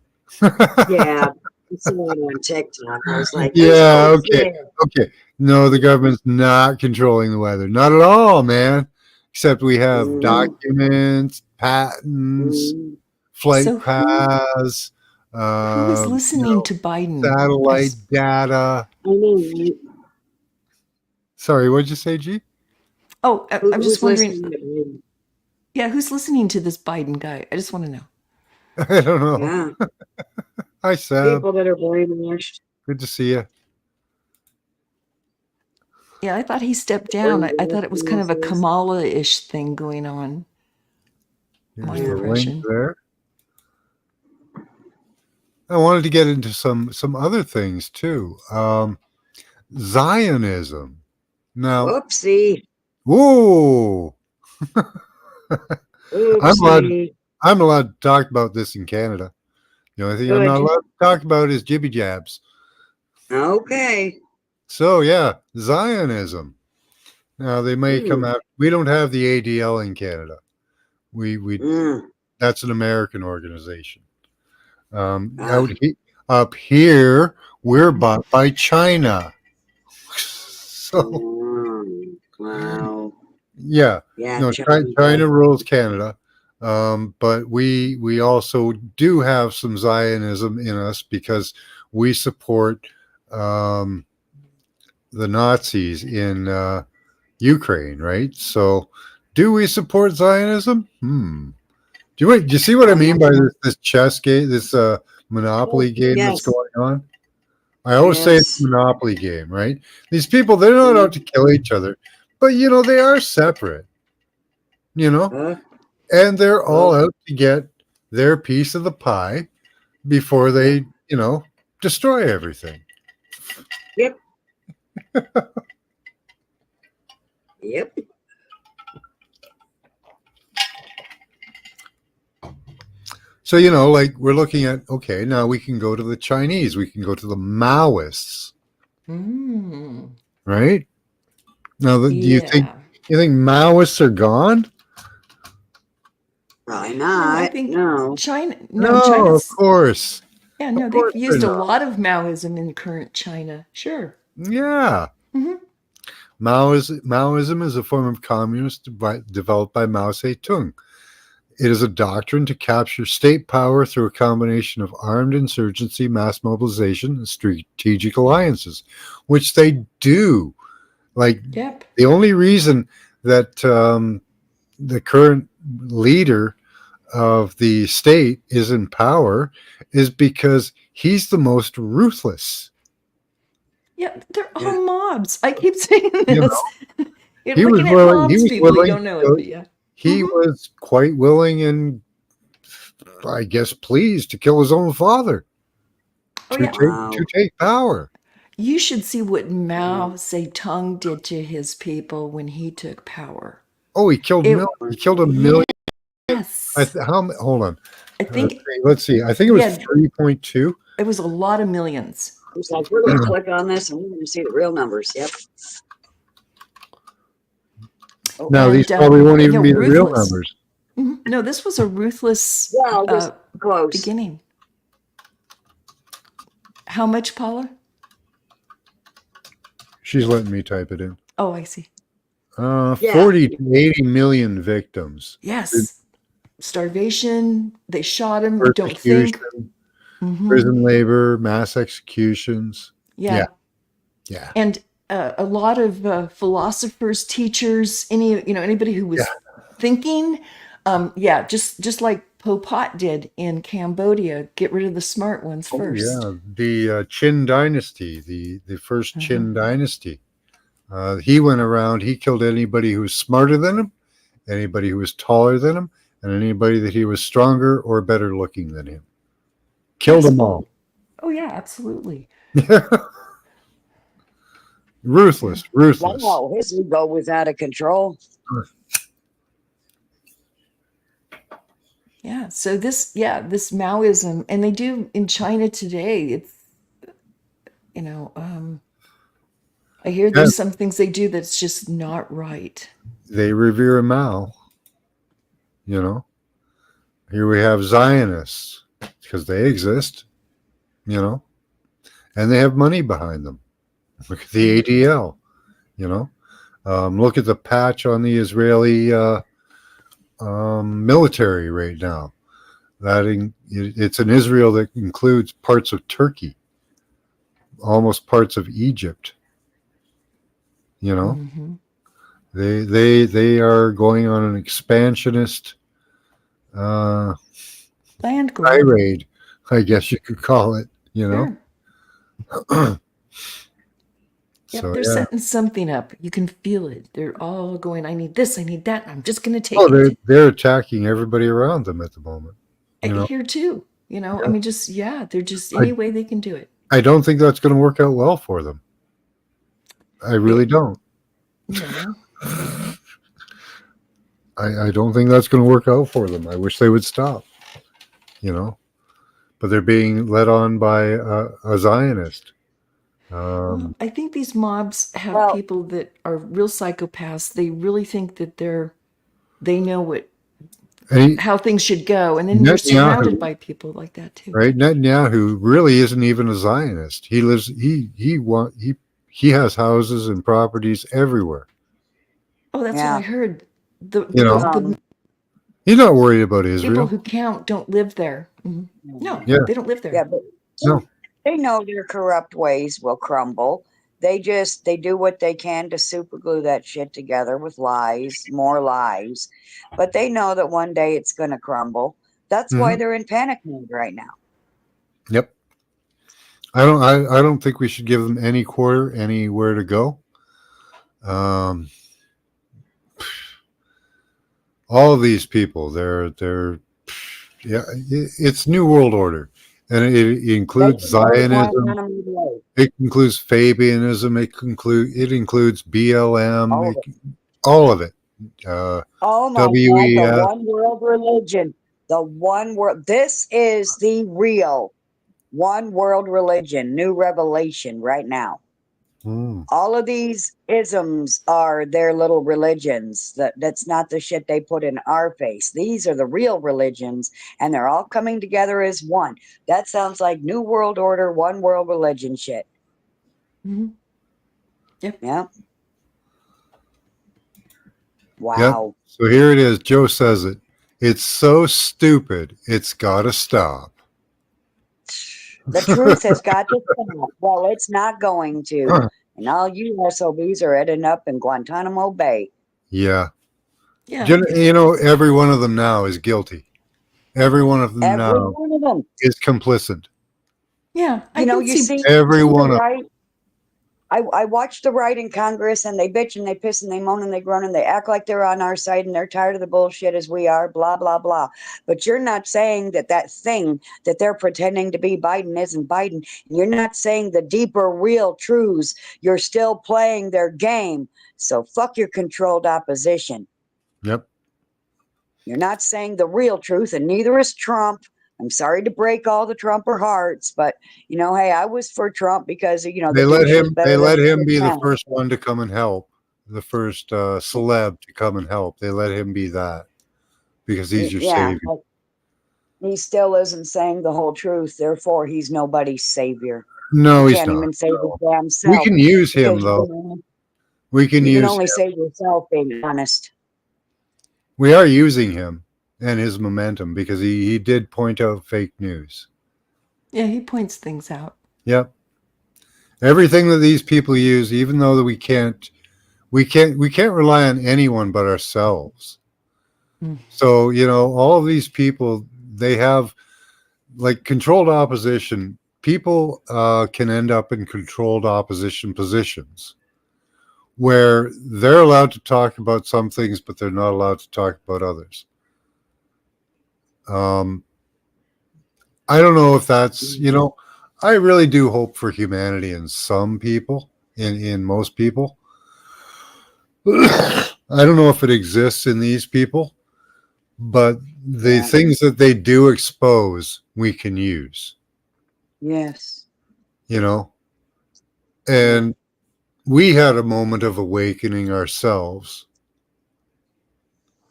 Yeah. I saw it on TikTok. I was like, there's Yeah, hope okay. there. Okay. No, the government's not controlling the weather. Not at all, man. Except we have Mm, documents, patents, mm. flight So paths, who is listening to Biden? satellite data. I know, right? Sorry, what'd you say, G? Oh, I'm just Who's wondering. listening to Biden? Yeah, who's listening to this Biden guy? I just want to know. I don't know. Yeah. Hi, Seb. People that are brainwashed. Good to see you. Yeah, I thought he stepped down. I thought it was kind of a Brainwashed. Kamala-ish thing going on. My Here's the link impression. there. I wanted to get into some other things too. Zionism. Now, Whoopsie. whoa, Oopsie. I'm allowed to talk about this in Canada. The only thing I'm not Good. allowed to talk about is jibby jabs. Okay. So yeah, Zionism. Now they may come out. We don't have the ADL in Canada. We Mm. That's an American organization. Ah. Up here, we're bought by China. So Wow. yeah, Yeah. no, China rules Canada, but we also do have some Zionism in us because we support the Nazis in Ukraine, right? So, do we support Zionism? Do you see what I mean by this chess game, this Monopoly game that's Yes. going on? I always say it's Yes. a monopoly game, right? These people, they're not out to kill each other, but they are separate, you know, Uh, and they're all well, out to get their piece of the pie before yep. they, destroy everything. Yep. Yep. So, like we're looking at, okay, now we can go to the Chinese, we can go to the Maoists, Mm. right? Now, do Yeah. you think Maoists are gone? Probably No, I not. think No. China. No, No, of China's. course. Yeah, Of no, they've course they're used a not. lot of Maoism in current China. Sure. Yeah. Hmm. Maoism is a form of communism developed by Mao Zedong. It is a doctrine to capture state power through a combination of armed insurgency, mass mobilization, and strategic alliances, which they do. Like, Yep. the only reason that the current leader of the state is in power is because he's the most ruthless. Yeah, they're Yeah. all mobs. I keep saying You this. know, You're he was looking at willing. He mobs, was people. You willing. don't know it, but yeah. He Hmm. was quite willing and, I guess, pleased to kill his own father Oh to yeah. Wow. take power. You should see what Yeah. Mao Zedong did to his people when he took power. Oh, he killed It He killed a million. yes. Hold on. I think Let's see. I think it was yeah, 3.2. it was a lot of millions. It's like we're gonna click on this and we're gonna see the real numbers. Yep. Oh, Now these And probably won't even be the real ruthless. numbers. No, this was a ruthless well, just close. beginning. How much, Paula? She's letting me type it in. Oh, I see. Yeah. 40 to 80 million victims. Yes. Starvation. They shot him. You don't Persecution, think. Hmm. prison labor, mass executions. Yeah. Yeah. And a lot of philosophers, teachers, anybody who was thinking, just like Pol Pot did in Cambodia, get rid of the smart ones first. Yeah, the Qin dynasty, the first Uh-huh. Qin dynasty. He went around. He killed anybody who was smarter than him, anybody who was taller than him, and anybody that he was stronger or better looking than him. Killed them all. Oh yeah, absolutely. Ruthless. Wow, his ego was out of control. Yeah. So this Maoism, and they do in China today. It's I hear there's some things they do that's just not right. They revere Mao. Here we have Zionists because they exist. And they have money behind them. Look at the ADL. Look at the patch on the Israeli military right now. It's an Israel that includes parts of Turkey, almost parts of Egypt. Mm-hmm. They are going on an expansionist Land grab. tirade, I guess you could call it. Sure. Yep, So, they're yeah. setting something up. You can feel it. They're all going, I need this, I need that, and I'm just going to take it. They're attacking everybody around them at the moment. Here too. Yeah. I mean, they're just any way they can do it. I don't think that's going to work out well for them. I really don't. No. I don't think that's going to work out for them. I wish they would stop. But they're being led on by a Zionist. Well, I think these mobs have people that are real psychopaths. They really think that they know how things should go, and then you're surrounded by people like that too. Right? Netanyahu really isn't even a Zionist. He lives. He has houses and properties everywhere. Oh, that's what I heard. He's not worried about Israel. People who count don't live there. Mm-hmm. No, they don't live there. Yeah, but they know their corrupt ways will crumble. They do what they can to superglue that shit together with lies, more lies. But they know that one day it's going to crumble. That's why they're in panic mode right now. Yep. I don't think we should give them any quarter anywhere to go. Um, all of these people, yeah, it's New World Order, and it They includes can go Zionism. Guantanamo Bay. It includes Fabianism. It includes BLM. All of it. All of it. Uh, Oh my God, the WEF. one world religion. The one world. This is the real one world religion, new revelation right now. Hmm. All of these isms are their little religions. That's not the shit they put in our face. These are the real religions, and they're all coming together as one. That sounds like New World Order, one world religion shit. Mm-hmm. Yep. Yeah. Yep. Wow. So here it is. Joe says it. It's so stupid. It's got to stop. The truth has got to stop. Well, it's not going to. And all you SOBs are ending up in Guantanamo Bay. Yeah. Yeah. You know, every one of them now is guilty. Every one of them Every now one of them. is complicit. Yeah. I You know, can you see. see Every the one of them. right. I watch the right in Congress, and they bitch and they piss and they moan and they groan and they act like they're on our side and they're tired of the bullshit as we are, blah, blah, blah. But you're not saying that that thing that they're pretending to be Biden isn't Biden. And you're not saying the deeper, real truths. You're still playing their game. So fuck your controlled opposition. Yep. You're not saying the real truth, and neither is Trump. I'm sorry to break all the Trumper hearts, but you know, hey, I was for Trump because the douche is They better than let the him good be the man. first one to come and help. The first celeb to come and help. They let him be that because he's your Yeah, savior. but he still isn't saying the whole truth. Therefore, he's nobody's savior. No, He he's can't not. even save his damn We self can use him because though. We can you can use only him. save yourself being honest. We are using him and his momentum because he did point out fake news. Yeah, he points things out. Yep. Everything that these people use, even though that we can't rely on anyone but ourselves. Mm. So, you know, all of these people, they have like controlled opposition. People can end up in controlled opposition positions where they're allowed to talk about some things, but they're not allowed to talk about others. I don't know if that's, you know, I really do hope for humanity in some people, in most people. I don't know if it exists in these people, but the Yeah. things that they do expose, we can use, Yes. you know, and we had a moment of awakening ourselves,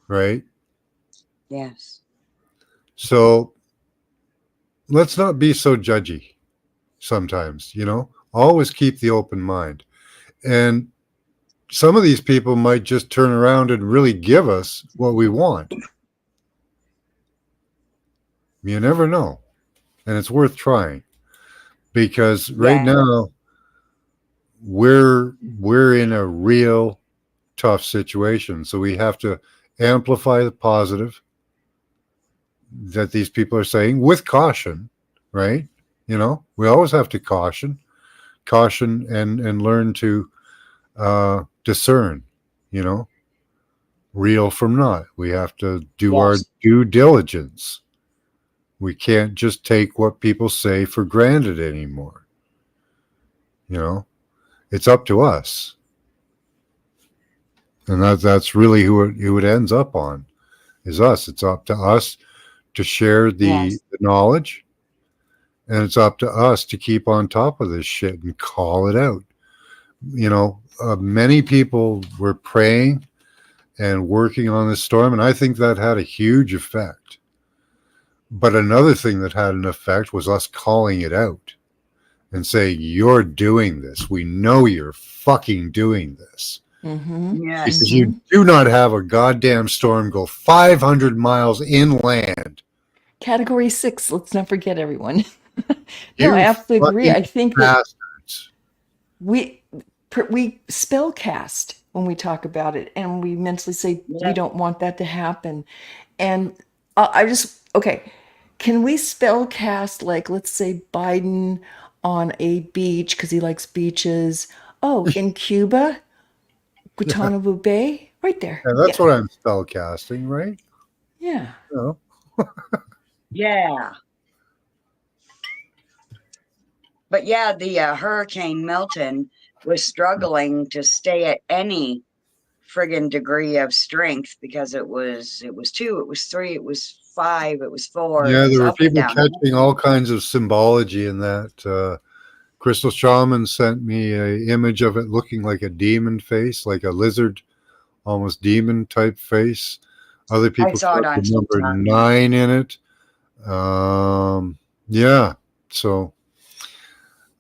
right? Yes. So let's not be so judgy sometimes, you know, always keep the open mind. And some of these people might just turn around and really give us what we want. You never know. And it's worth trying because right Yeah. now we're in a real tough situation. So we have to amplify the positive that these people are saying with caution, right? You know, we always have to caution and learn to discern, you know, real from not. We have to do our Yes. due diligence. We can't just take what people say for granted anymore. You know, it's up to us, and that's really who it ends up on is us. It's up to us to share Yes. the knowledge, and it's up to us to keep on top of this shit and call it out. You know, many people were praying and working on this storm, and I think that had a huge effect. But another thing that had an effect was us calling it out and saying, "You're doing this. We know you're fucking doing this." Mm-hmm. Yes. Because you do not have a goddamn storm go 500 miles inland. Category 6. Let's not forget everyone. No, I You absolutely agree. fucking I think that bastards. we spell cast when we talk about it, and we mentally say we Yeah. don't want that to happen. And I just okay. Can we spell cast, like, let's say Biden on a beach because he likes beaches. Oh, in Cuba, Guantanamo Bay, right there. And that's Yeah, what I'm spell casting, right? yeah. No. Yeah. But yeah, the Hurricane Milton was struggling to stay at any friggin' degree of strength because it was 2, it was 3, it was 5, it was 4, it Yeah, was there were up and people down. catching all kinds of symbology in that. Crystal Shaman sent me a image of it looking like a demon face, like a lizard, almost demon type face. Other I people saw it put the on number TikTok. 9 in it. Yeah, so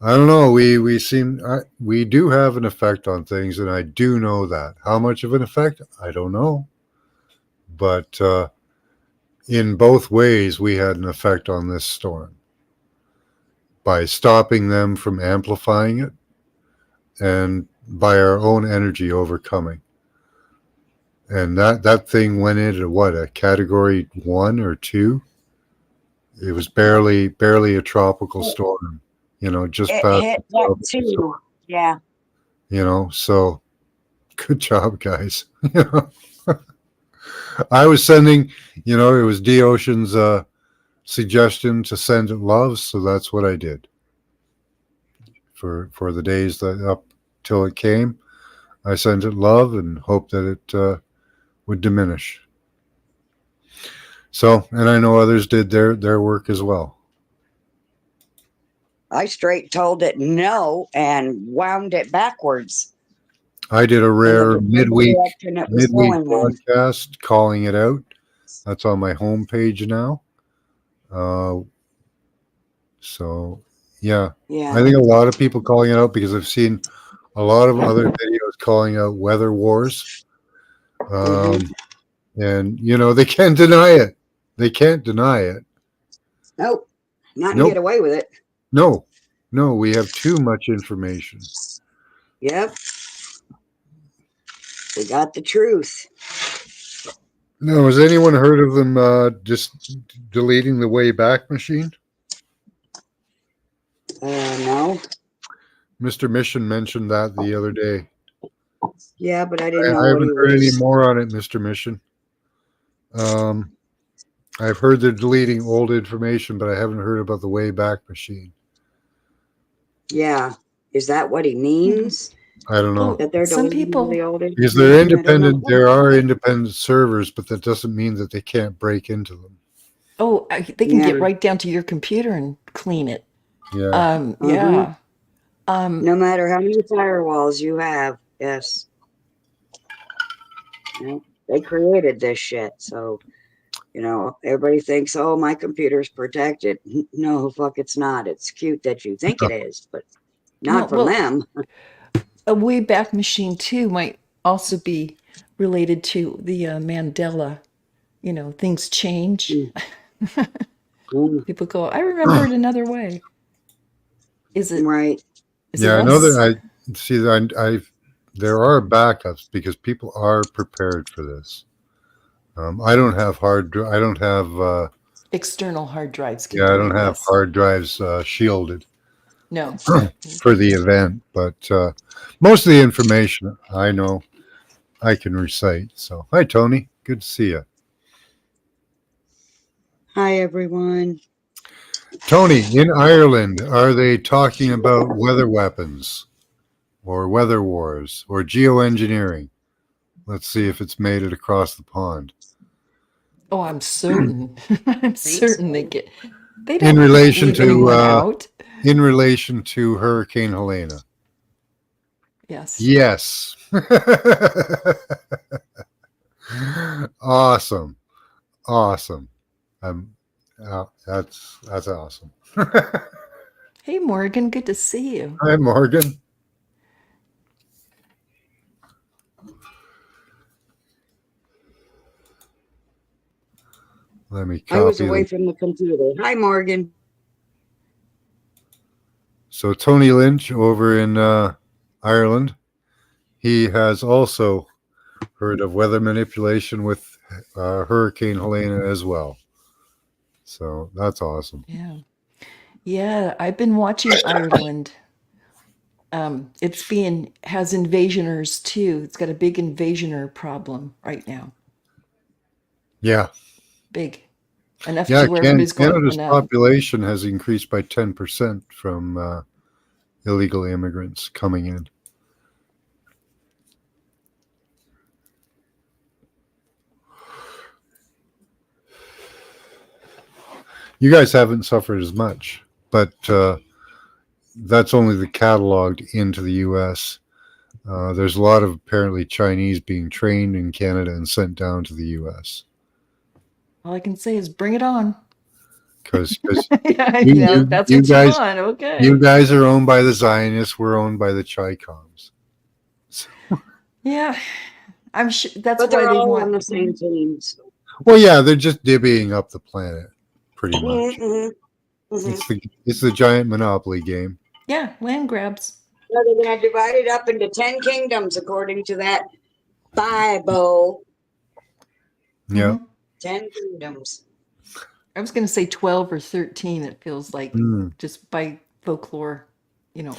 I don't know. We do have an effect on things, and I do know that. How much of an effect? I don't know. But in both ways, we had an effect on this storm by stopping them from amplifying it and by our own energy overcoming. And that thing went into what, a category 1 or 2? It was barely a tropical storm, just It past hit the that tropical storm, too. Yeah. so good job, guys. I was sending, it was D Ocean's suggestion to send it love, so that's what I did for the days that up till it came. I sent it love and hoped that it would diminish. So, and I know others did their work as well. I straight told it no and wound it backwards I did a in the rare direction it was midweek going in. broadcast calling it out. That's on my homepage now. Uh, so, yeah, Yeah. I think a lot of people calling it out because I've seen a lot of other videos calling out weather wars. And, they can't deny it. They can't deny it. Nope. Not and Nope. get away with it. No, we have too much information. Yep. We got the truth. Now, has anyone heard of them just deleting the Wayback Machine? No. Mr. Mission mentioned that the other day. Yeah, but I didn't I know what he haven't heard any was. more on it, Mr. Mission. I've heard they're deleting old information, but I haven't heard about the Wayback Machine. Yeah. Is that what he means? I don't know. That they're Some deleting people, the old Because they're information? I don't know. independent, there are independent servers, but that doesn't mean that they can't break into them. they can Yeah. get right down to your computer and clean it. Yeah. Yeah. No matter how many firewalls you have, yes. They created this shit, so everybody thinks, oh, my computer's protected. No, fuck, it's not. It's cute that you think it is, but not No, from well, them. a Wayback Machine too might also be related to the Mandela. Things change. People go, I remember it another way. Is it Right. is Yeah, it I know us? that I see that there are backups because people are prepared for this. I don't have I don't have External hard drives can I do don't it, have yes. hard drives shielded No. for the event, but most of the information I know I can recite. So, hi Tony, good to see you. Hi, everyone. Tony, in Ireland, are they talking about weather weapons or weather wars or geoengineering? Let's see if it's made it across the pond. Oh, I'm certain. I'm certain they In don't relation leave anyone to out. Hurricane Helena. Yes. Yes. Awesome. That's awesome. Hey Morgan, good to see you. Hi, Morgan. Let me copy. I was away from the computer. Hi, Morgan. So Tony Lynch over in Ireland, he has also heard of weather manipulation with Hurricane Helena as well. So that's awesome. Yeah. Yeah, I've been watching Ireland. Has invasioners too. It's got a big invasioner problem right now. Yeah. Big. Enough Yeah, to where everybody's going, Canada's enough. population has increased by 10% from illegal immigrants coming in. You guys haven't suffered as much, but that's only the cataloged into the U.S. There's a lot of apparently Chinese being trained in Canada and sent down to the U.S. All I can say is bring it on. Because Yeah, you, if that's you what you guys want, okay. you guys are owned by the Zionists. We're owned by the Chi-Coms. So, Yeah, I'm sure that's But why they're they all want. on the same team. So. well, yeah, they're just divvying up the planet, pretty much. Mm-hmm. Mm-hmm. It's the giant monopoly game. Yeah, land grabs. So they're going to divide it up into 10 kingdoms according to that Bible. Yeah. Mhm. 10 kingdoms. I was going to say 12 or 13. It feels like just by folklore,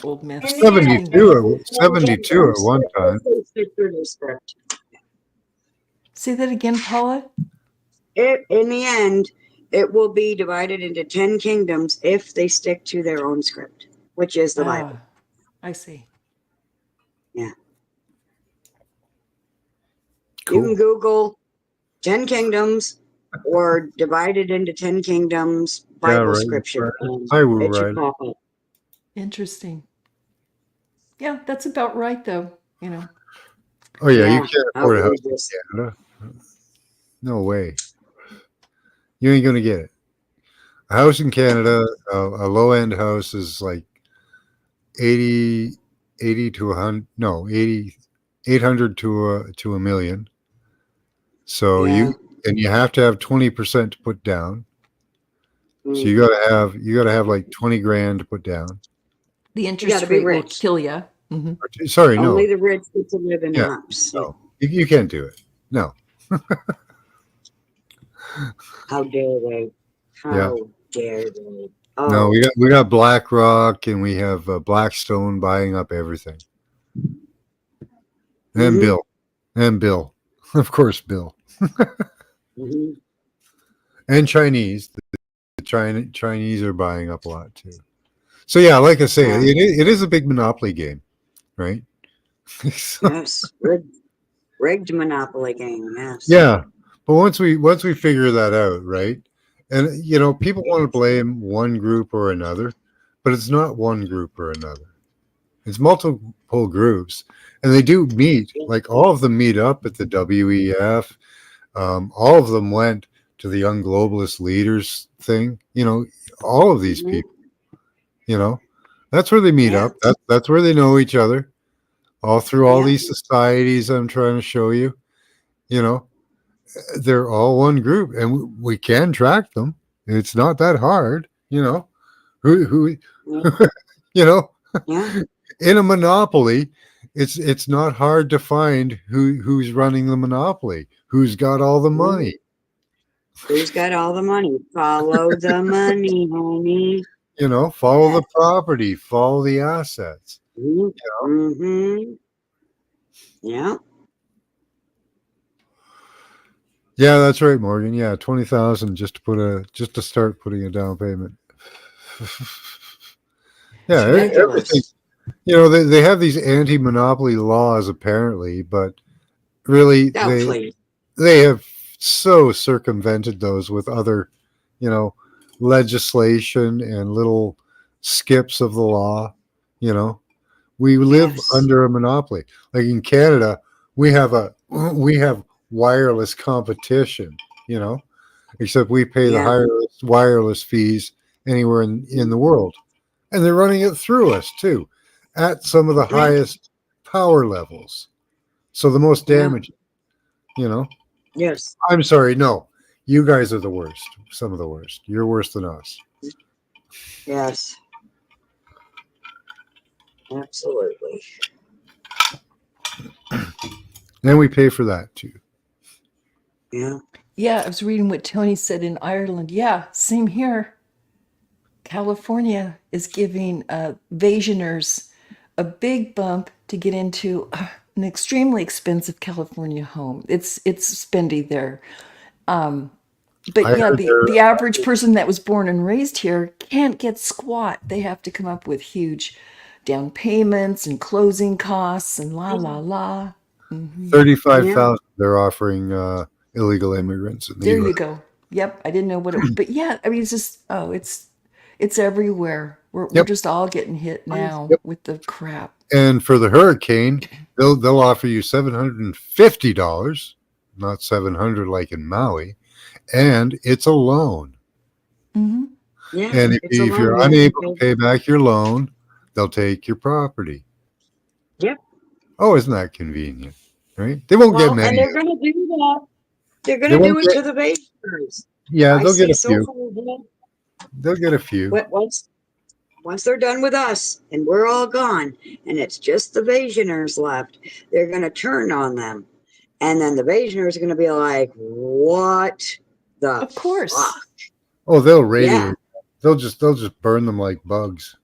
old myths. In the end, 72 at one time. They stick to the script. Say that again, Paula. In the end, it will be divided into 10 kingdoms if they stick to their own script, which is the Bible. I see. Yeah. Cool. You can Google 10 kingdoms or divided into 10 kingdoms Bible scripture. I will It should write. pop up. Interesting. Yeah, that's about right, though. Oh yeah, you can't afford a house in outrageous. Canada. No way. You ain't gonna get it. A house in Canada, a low-end house is like 80 to 100. No, 800 to a million. So Yeah. you have to have 20% to put down. So Mm. you gotta have like 20 grand to put down. The You interest gotta be rate will rich. kill you. Sorry, no. Only the rich get to live in Yeah. house. No. You can't do it. No. How dare they? How dare they? Oh, No, we got BlackRock and we have Blackstone buying up everything. And Mhm. Bill, of course, Bill, Mhm. and Chinese. The Chinese are buying up a lot too. So yeah, like I say, Yeah. it is a big monopoly game, right? So, Yes. Rigged monopoly game. Yes. yeah, but once we figure that out, right? And people want to blame one group or another, but it's not one group or another. It's multiple groups, and they do meet. Like all of them meet up at the WEF. All of them went to the Young Globalist Leaders thing. All of these Mhm. people. That's where they meet Yeah. up. That's where they know each other. All through all Yeah. these societies I'm trying to show you. They're all one group, and we can track them. It's not that hard. Who Yeah. in a monopoly, it's not hard to find who's running the monopoly, who's got all the money. Who's got all the money? Follow the money, honey. Follow Yeah. the property, follow the assets. Mm-hmm. Yeah. Yeah, that's right, Morgan. Yeah, 20,000 just to start putting a down payment. Yeah, everything. Ridiculous. They have these anti-monopoly laws apparently, but really Doubtfully. they have so circumvented those with other, legislation and little skips of the law. We live Yes. under a monopoly. Like in Canada, we have wireless competition. Except we pay the Yeah. highest wireless fees anywhere in the world, and they're running it through us too, at some of the highest power levels. So the most Yeah. damaging. Yes. I'm sorry, no. You guys are the worst. Some of the worst. You're worse than us. Yes. Absolutely. And we pay for that too. Yeah. Yeah, I was reading what Tony said in Ireland. Yeah, same here. California is giving Vasioners a big bump to get into an extremely expensive California home. It's spendy there. But I yeah, heard the average person that was born and raised here can't get squat. They have to come up with huge down payments and closing costs and la la la. 35,000 they're offering illegal immigrants in the There you U.S. go. Yep, I didn't know what it, but yeah, I mean, it's just it's everywhere. We're Yep. just all getting hit now Yep. with the crap. And for the hurricane, they'll offer you $750, not 700 like in Maui, and it's a loan. Hmm. Yeah, And it's a if you're loan. unable to pay back your loan, they'll take your property. Yep. Oh, isn't that convenient? Right? They won't get Well, and many. they're going to do that. They're going They to do won't it get. to the Vasioners. Yeah, I they'll get see a so few. far ahead. They'll get a few. But once they're done with us and we're all gone and it's just the Vasioners left, they're going to turn on them. And then the Vasioners are going to be like, what the Of course. fuck? Oh, they'll Yeah. radiate. They'll just burn them like bugs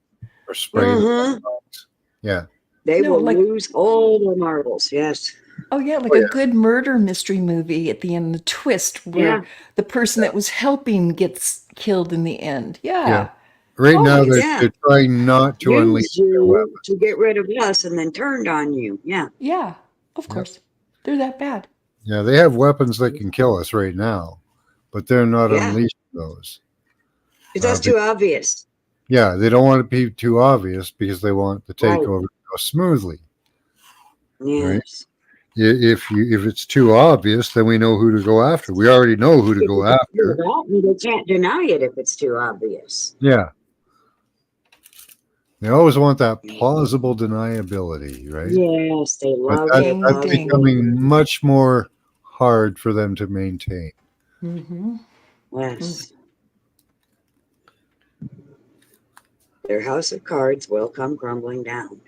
or spray them like bugs. Yeah. They No, will like, lose all their marbles. Yes. oh yeah, like Oh, a yeah. good murder mystery movie at the end, the twist where Yeah. the person that was helping gets killed in the end. Yeah. Yeah. Right now, Always. Yeah. they're trying not to unleash Use their you weapons. to get rid of us and then turned on you. Yeah. Yeah, of Yep. course. They're that bad. Yeah, they have weapons that can kill us right now, but they're not Yeah. unleashing those. Because that's too obvious. Yeah, they don't want it to be too obvious because they want the Right. takeover to go smoothly. Yes. If it's too obvious, then we know who to go after. We already know who to go after. They can't deny it if it's too obvious. Yeah. They always want that plausible deniability, right? Yes, they But love Ding, it. that's ding. becoming much more hard for them to maintain. Mm-hmm. Yes. Their house of cards will come crumbling down.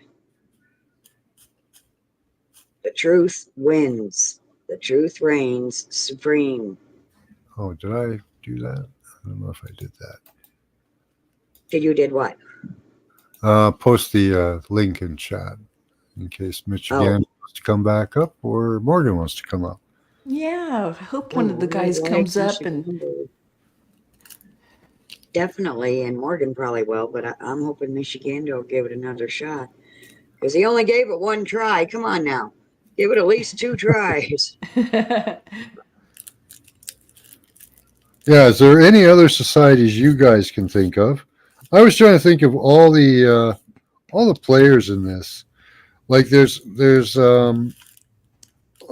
The truth wins. The truth reigns supreme. Oh, did I do that? I don't know if I did that. You did what? Post the link in chat in case Mitch again wants to come back up or Morgan wants to come up. Yeah, I hope one of the guys comes up and definitely, and Morgan probably will, but I'm hoping Michigando will give it another shot because he only gave it one try. Come on now, give it at least 2 tries. Yeah, is there any other societies you guys can think of? I was trying to think of all the players in this. Like there's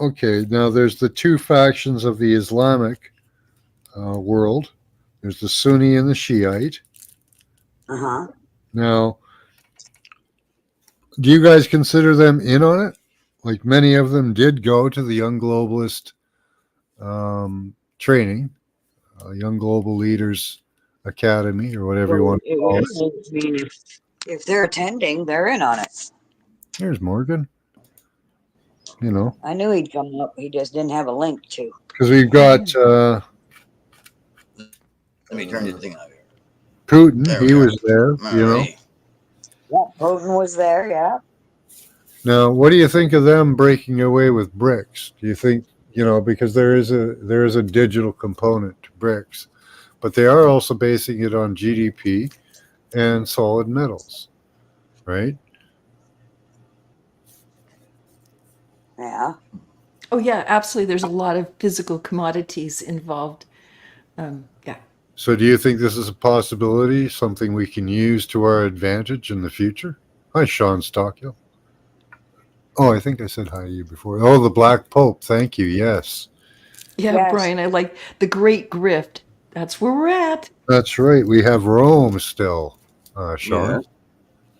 okay, now there's the 2 factions of the Islamic world. There's the Sunni and the Shiite. Uh-huh. Now, do you guys consider them in on it? Like many of them did go to the Young Globalist training, Young Global Leaders Academy, or whatever you want to call it. I mean, if they're attending, they're in on it. Here's Morgan. You know, I knew he'd come up. He just didn't have a link to. because we've got Let me turn your thing out here. Putin. There we He go. was there. You know. Alrighty. Yeah, Putin was there. Yeah. Now, what do you think of them breaking away with BRICS? Do you think, because there is a digital component to BRICS, but they are also basing it on GDP and solid metals, right? Yeah. oh yeah, absolutely. There's a lot of physical commodities involved. Yeah. So do you think this is a possibility, something we can use to our advantage in the future? Hi, Sean Stockhill. Oh, I think I said hi to you before. Oh, the Black Pope. Thank you. Yes. Yeah, Yes. Brian, I like the Great Grift. That's where we're at. That's right. We have Rome still, Sean. Yeah.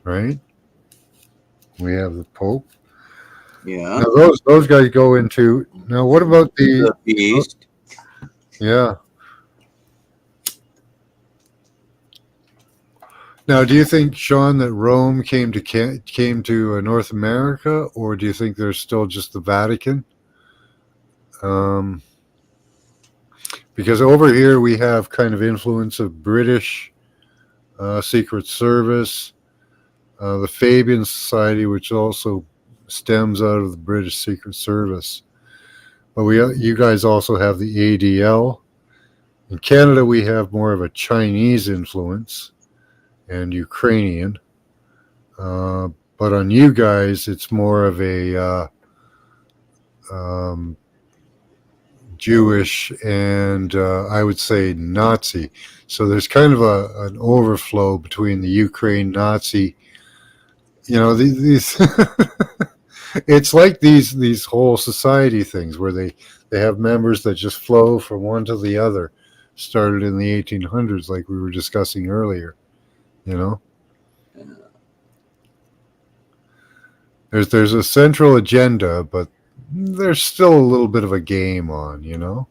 Right? We have the Pope. Yeah. Now those guys go into. Now, what about the? East. Yeah. Now, do you think, Sean, that Rome came to North America, or do you think there's still just the Vatican? Because over here we have kind of influence of British Secret Service, the Fabian Society, which also stems out of the British Secret Service. But you guys also have the ADL. In Canada, we have more of a Chinese influence and Ukrainian. But on you guys, it's more of a Jewish and I would say Nazi. So there's kind of an overflow between the Ukraine Nazi. You know, these it's like these whole society things where they have members that just flow from one to the other. Started in the 1800s, like we were discussing earlier. You know, there's a central agenda, but there's still a little bit of a game on. You know.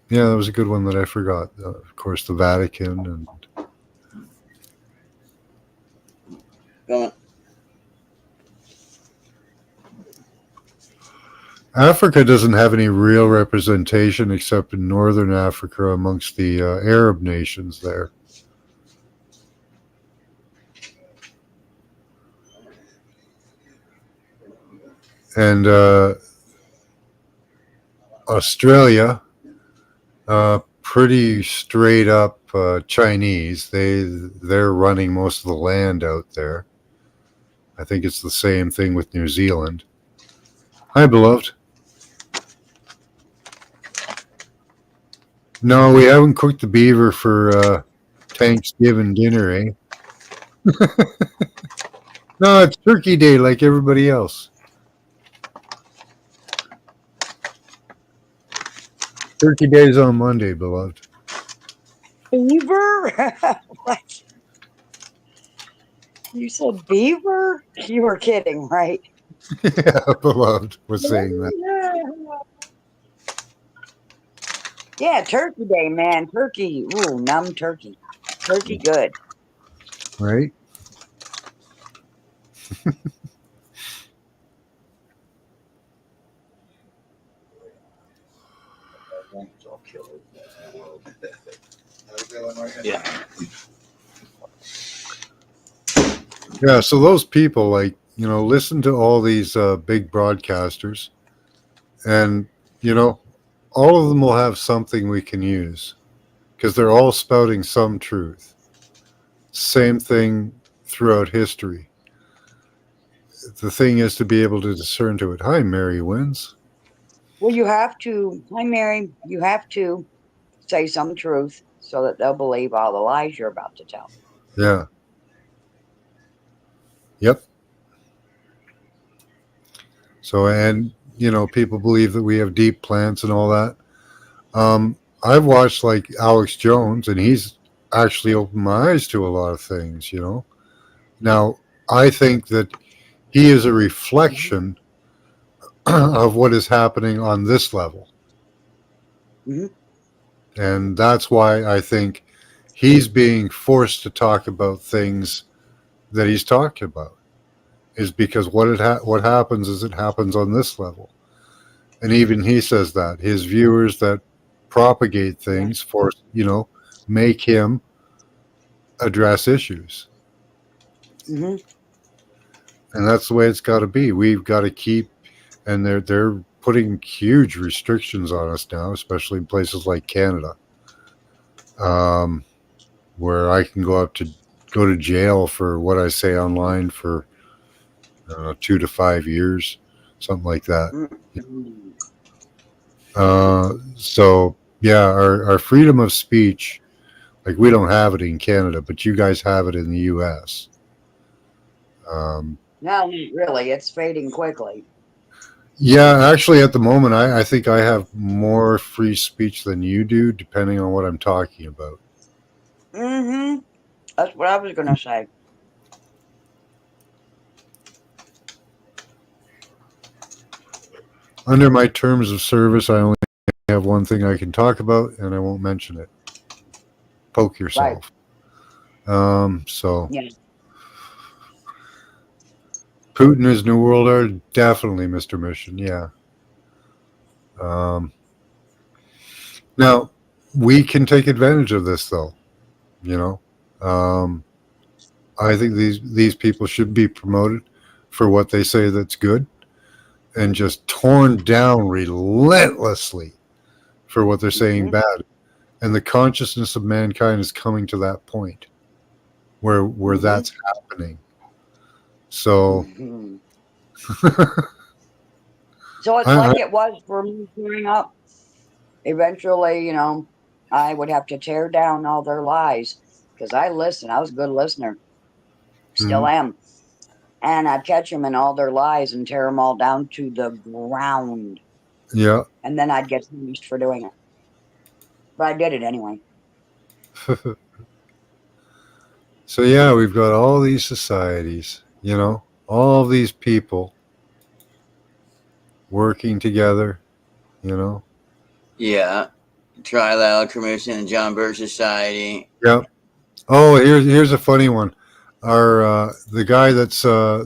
Yeah, that was a good one that I forgot. Of course, the Vatican and. Go on. Africa doesn't have any real representation except in northern Africa amongst the Arab nations there. And Australia, pretty straight up Chinese. They're running most of the land out there. I think it's the same thing with New Zealand. Hi, beloved. No, we haven't cooked the beaver for Thanksgiving dinner, eh? No, it's Turkey Day like everybody else. Turkey Day is on Monday, beloved. Beaver? What? You said beaver? You were kidding, right? Yeah, beloved was saying that. Yeah, Turkey Day, man. Turkey. Ooh, numb turkey. Turkey good. Right? Yeah. Yeah, so those people, like, you know, listen to all these big broadcasters, and, you know, all of them will have something we can use because they're all spouting some truth. Same thing throughout history. The thing is to be able to discern to it. Hi, Mary Wins. Well, you have to, hi, Mary, you have to say some truth so that they'll believe all the lies you're about to tell. Yeah. Yep. So, and, you know, people believe that we have deep plants and all that. I've watched like Alex Jones, and he's actually opened my eyes to a lot of things, you know. Now, I think that he is a reflection of what is happening on this level. Mhm. And that's why I think he's being forced to talk about things that he's talking about, is because what happens is it happens on this level. And even he says that his viewers that propagate things for, you know, make him address issues. Mm-hmm. And that's the way it's got to be. We've got to keep, and they're putting huge restrictions on us now, especially in places like Canada, where I can go to jail for what I say online for 2 to 5 years, something like that. Mm-hmm. So yeah, our freedom of speech, like we don't have it in Canada, but you guys have it in the U.S. No, really, it's fading quickly. Yeah, actually, at the moment, I think I have more free speech than you do, depending on what I'm talking about. Mm-hmm. That's what I was going to say. Under my terms of service, I only have one thing I can talk about, and I won't mention it. Poke yourself. So Yeah. Putin is New World Order, definitely, Mr. Mission. Yeah. Now, we can take advantage of this, though. You know, um, I think these people should be promoted for what they say that's good, and just torn down relentlessly for what they're saying Mhm. bad. And the consciousness of mankind is coming to that point where Mhm. that's happening. So Mhm. So it's I like it was for me growing up. Eventually, I would have to tear down all their lies because I listened. I was a good listener, still mhm. am. And I'd catch them in all their lies and tear them all down to the ground. Yeah. And then I'd get punished for doing it. But I did it anyway. So yeah, we've got all these societies, all these people working together, you know. Yeah. Trilateral Commission and John Birch Society. Yeah. Oh, here's a funny one. Our the guy that's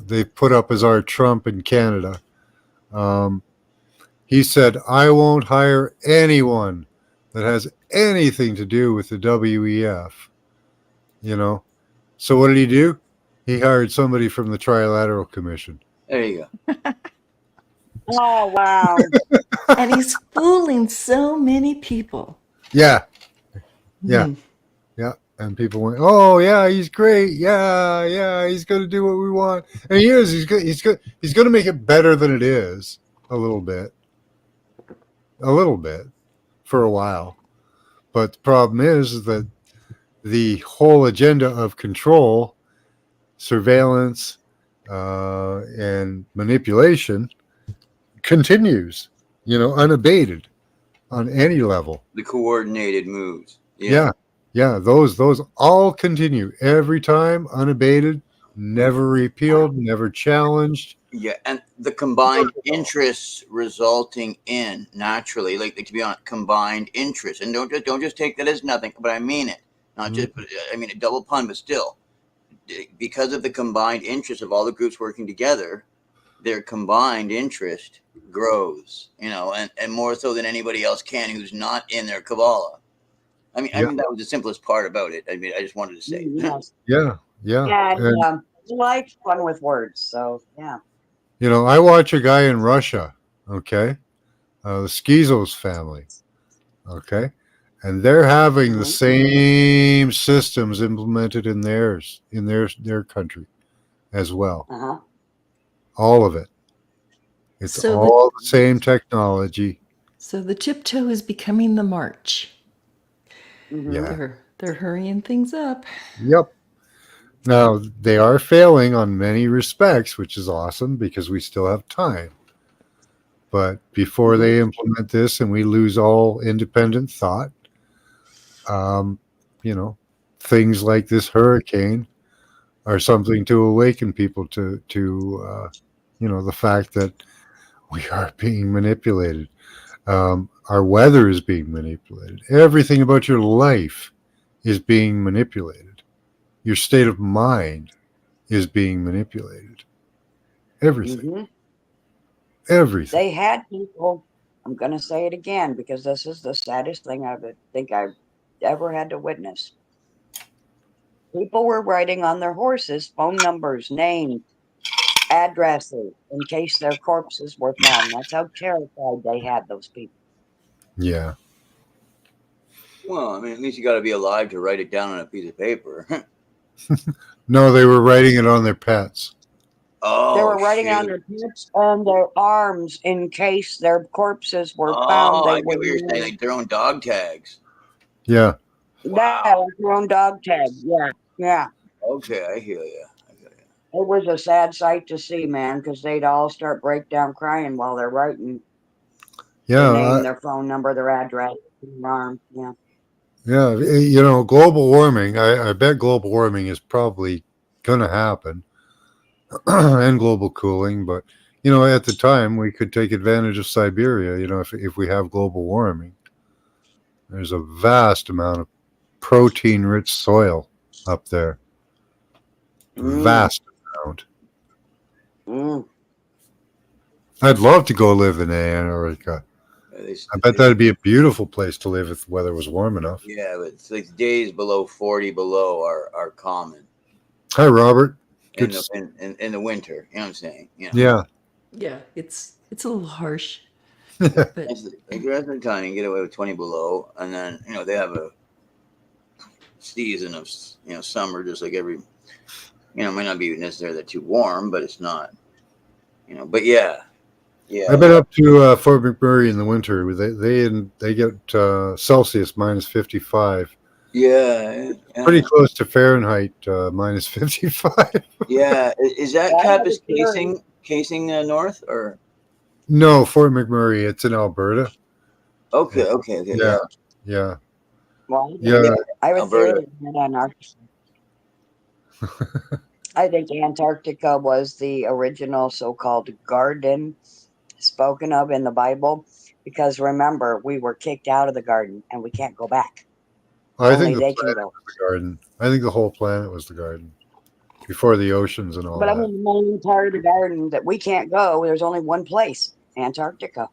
they put up as our Trump in Canada. Um, he said, "I won't hire anyone that has anything to do with the WEF." You know. So what did he do? He hired somebody from the Trilateral Commission. There you go. Oh, wow. And he's fooling so many people. Yeah, yeah, Hmm. yeah. And people went, "Oh yeah, he's great. Yeah, yeah, he's going to do what we want." And he is. He's good. He's good. He's going to make it better than it is a little bit for a while. But the problem is that the whole agenda of control, surveillance, and manipulation continues. Unabated on any level. The coordinated moves. Yeah. Yeah, yeah. Those all continue every time, unabated, never repealed, never challenged. Yeah, and the combined interests resulting in naturally, like to be honest, combined interests, and don't just take that as nothing, but I mean it. Not Mm, just, I mean a double pun, but still, because of the combined interest of all the groups working together, their combined interest grows, and more so than anybody else can who's not in their Kabbalah. I yeah, mean that was the simplest part about it. I mean, I just wanted to say. Yes. yeah, yeah. Yeah, And I like fun with words. So, yeah. I watch a guy in Russia. Okay, the Skizos family. Okay, and they're having the Mhm. same systems implemented in their country as well. Uh-huh. All of it. It's So the all the same technology. so the tiptoe is becoming the march. Mhm. Yeah. They're hurrying things up. Yep. Now, they are failing on many respects, which is awesome because we still have time. But before Mhm. they implement this and we lose all independent thought, um, you know, things like this hurricane are something to awaken people to the fact that we are being manipulated. Our weather is being manipulated. Everything about your life is being manipulated. Your state of mind is being manipulated. Everything. Mhm. Everything. They had people, I'm going to say it again because this is the saddest thing I would think I've ever had to witness. People were writing on their horses phone numbers, names, addresses in case their corpses were found. That's how terrified they had those people. Yeah. Well, I mean, at least you got to be alive to write it down on a piece of paper. No, they were writing it on their pets. They Oh were writing on shoot! their pits and their arms in case their corpses were found. Oh, They I get would what you're saying. know. Like their own dog tags. Yeah. Yeah, Wow. like their own dog tag. Yeah, yeah. Okay, I hear you. I hear you. It was a sad sight to see, man, because they'd all start break down crying while they're writing their Yeah. name, their phone number, their address, their arm. Yeah. Yeah. Global warming, I bet global warming is probably going to happen and global cooling. But, at the time, we could take advantage of Siberia, if we have global warming. There's a vast amount of protein rich soil up there. Mm, Vast amount. mm. I'd love to go live in Antarctica. I bet that'd be a beautiful place to live if the weather was warm enough. Yeah, but it's like days below 40 below are common Hi, Robert. in Good. in the winter. You know what I'm saying? You know, Yeah. Yeah, it's a little harsh, but like the rest of the time you can get away with 20 below, and then they have a season of summer just like every it might not be necessarily that too warm, but it's not but yeah. I've been up to Fort McMurray in the winter. They get Celsius minus 55. Yeah. Pretty close to Fahrenheit minus 55. Yeah. Is that Yeah, Kappa's that's scary. casing north or? No, Fort McMurray. It's in Alberta. Okay. Yeah. Yeah. Well, Yeah. I was Alberta. there in Antarctica. I think Antarctica was the original so-called garden spoken of in the Bible, because remember, we were kicked out of the garden and we can't go back. I Only think the they can planet go. was the garden. I think the whole planet was the garden before the oceans and all But I that. mean, the main part of the garden that we can't go, there's only one place, Antarctica.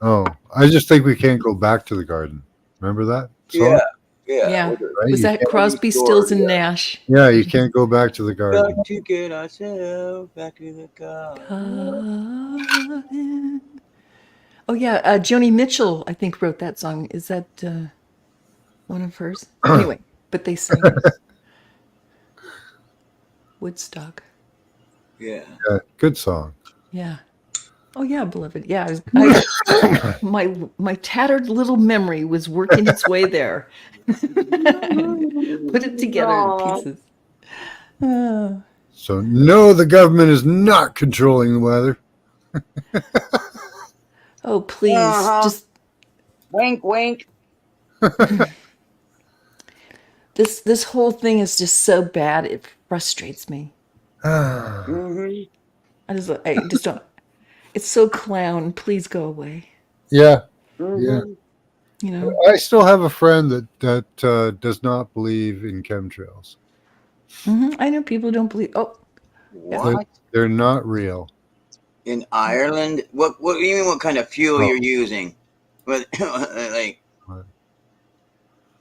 Oh, I just think we can't go back to the garden. Remember that song? yeah. Right? Was You that can't- Crosby, Stills, and Nash? Yeah, you can't go back to the garden. Got to get ourselves back to the garden. Oh yeah, Joni Mitchell, I think, wrote that song. Is that one of hers? Anyway, but they sang it. Woodstock. Yeah. Yeah, good song. Yeah. Oh yeah, beloved. Yeah, my tattered little memory was working its way there. Put it together in pieces. Oh. So no, the government is not controlling the weather. Oh, please, just Wink, wink. this whole thing is just so bad. It frustrates me. Mhm. I just don't. It's so clown. Please go away. Yeah, Mhm. You know. I still have a friend that does not believe in chemtrails. I know people don't believe. Oh, What? They're not real. In Ireland? What do you mean? What kind of fuel Oh. you're using? What like What?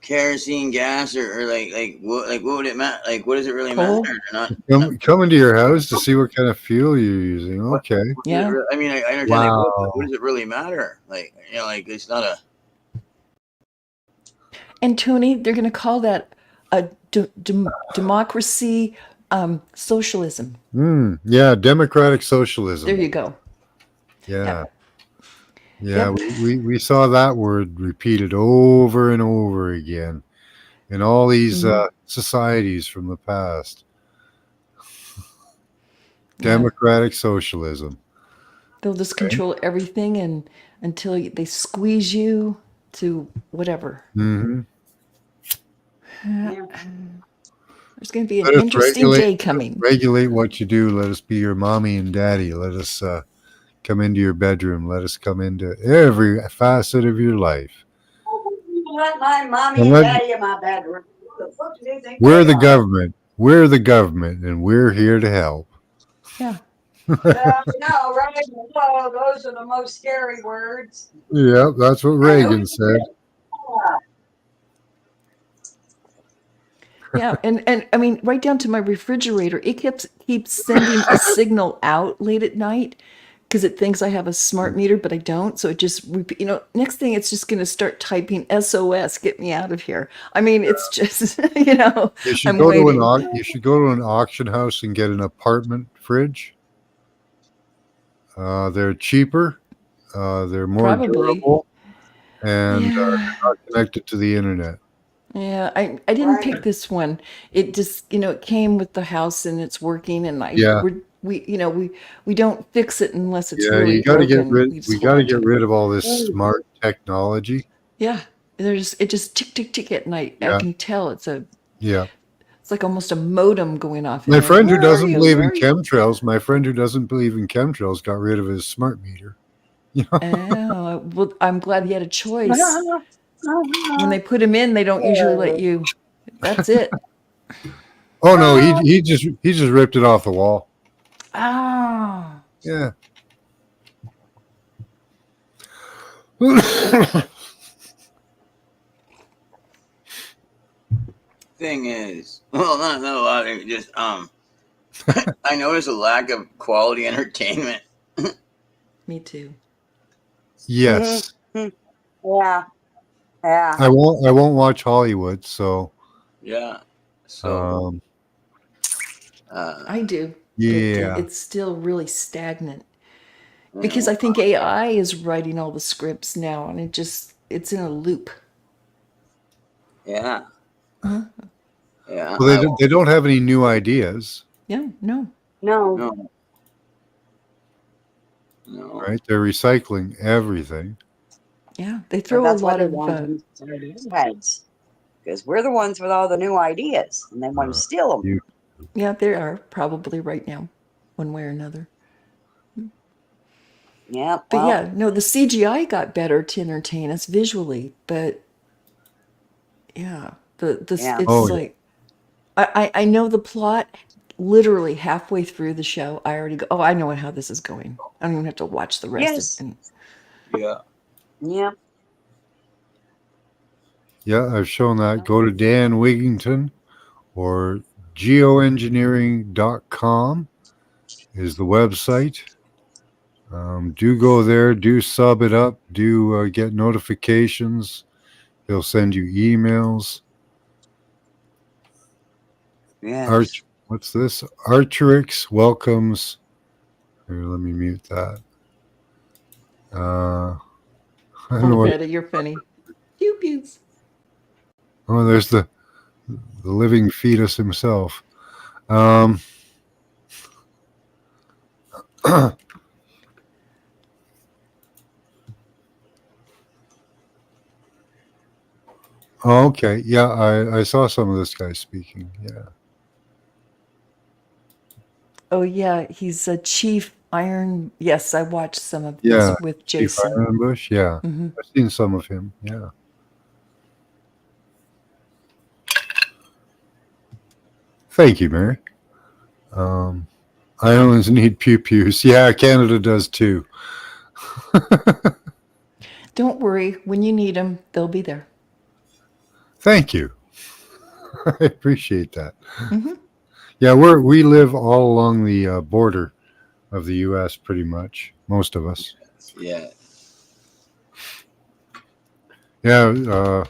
kerosene gas or what would it matter? Like what does it really Coal? matter? Or not? Come into your house to see what kind of fuel you're using. Okay. Yeah. I mean, I understand. Wow. Like, what does it really matter? Like like it's not a. And Tony, they're going to call that a democracy, socialism. Yeah, democratic socialism. There you go. Yeah. Yep. We saw that word repeated over and over again in all these societies from the past. Democratic socialism. They'll just control everything and until they squeeze you to whatever. Mm-hmm. There's going to be an interesting day coming. Regulate what you do. Let us be your mommy and daddy. Let us come into your bedroom. Let us come into every facet of your life. Let my mommy and daddy in my bedroom. What the fuck do they think We're they the are? government. We're the government, and we're here to help. Yeah. No, right? No, those are the most scary words. Yeah, that's what Reagan said. Yeah, and I mean, right down to my refrigerator, it keeps sending a signal out late at night because it thinks I have a smart meter, but I don't. So it just, next thing it's just going to start typing SOS, get me out of here. I mean, it's just, You should I'm go waiting. you should go to an auction house and get an apartment fridge. They're cheaper. They're more durable, and Yeah. not connected to the internet. Yeah, I didn't pick this one. It just, it came with the house and it's working, and we don't fix it unless it's really you got to get broken. rid. We got to get rid of all this smart technology. Yeah, it just tick tick tick at night. I Yeah. can tell it's Yeah. it's like almost a modem going off. My friend who doesn't believe in chemtrails. chemtrails got rid of his smart meter. Oh, well, I'm glad he had a choice. When they put him in, they don't usually let you. That's it. Oh no, he just ripped it off the wall. Oh. Yeah. Thing is, well, not a lot. Just I noticed a lack of quality entertainment. Me too. Yes. Yeah. Yeah. I won't watch Hollywood, so Yeah. So, um I do. yeah. It's still really stagnant you because know, I think AI is writing all the scripts now, and it's in a loop. yeah, Huh? yeah. Well, they don't have any new ideas, Yeah, no. No. No, no. right? They're recycling everything. Yeah, they But throw a that's why lot they of want them inside our heads. Because we're the ones with all the new ideas, and they want Uh, to steal them. you, yeah, there are probably right now, one way or another. Yeah. But Well. yeah, no, the CGI got better to entertain us visually, but yeah, Yeah. oh it's yeah. like I know the plot literally halfway through the show. I already go, oh, I know how this is going. I don't even have to watch the rest of Yes. it. Yeah. Yep. Yeah, I've shown that. Go to Dan Wigington or geoengineering.com is the website. Do go there, do sub it up, do get notifications. They'll send you emails. Yes. What's this? Archerix welcomes. Here, let me mute that. I don't know Oh, what. Betty, you're funny. Pew pews. Oh, there's the living fetus himself. Um, oh, okay. Yeah, I saw some of this guy speaking. Yeah. Oh yeah, he's a chief iron. Yes, I watched some of Yeah. this with Chief Jason. Ironbush. Yeah. Hmm. I've seen some of him. Yeah. Thank you, Mary. Islands need pew pews. Yeah, Canada does too. Don't worry, when you need them, they'll be there. Thank you. I appreciate that. Hmm. Yeah, we live all along the border of the U.S. pretty much. Most of us. Yeah. Yeah,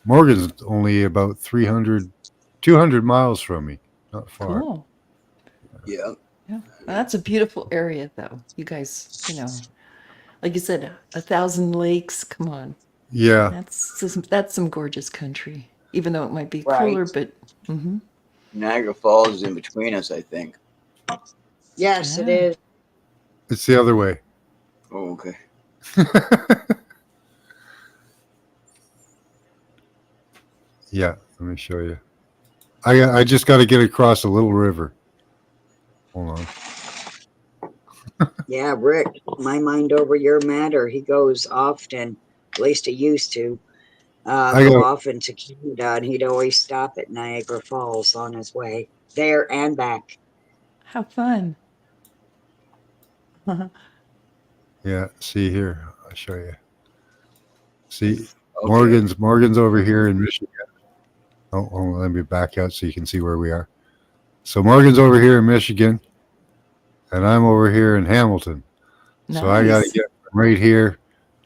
Morgan's only about 200 miles from me. Not far. Cool. Yeah. Yeah, that's a beautiful area, though. You guys, like you said, 1,000 lakes. Come on, Yeah, that's some gorgeous country. Even though it might be cooler, Right. but Niagara Falls is in between us, I think. Yes, it yeah. is. it's the other way. Oh, okay. Yeah, let me show you. I just got to get across a little river. Hold on. Yeah, Rick, my mind over your matter. He goes often, at least he used to, I go got often to Canada, and he'd always stop at Niagara Falls on his way there and back. How fun. yeah. See here, I'll show you. See, Okay. Morgan's over here in Michigan. Oh, let me back out so you can see where we are. So Morgan's over here in Michigan, and I'm over here in Hamilton. So I got to Nice. get from right here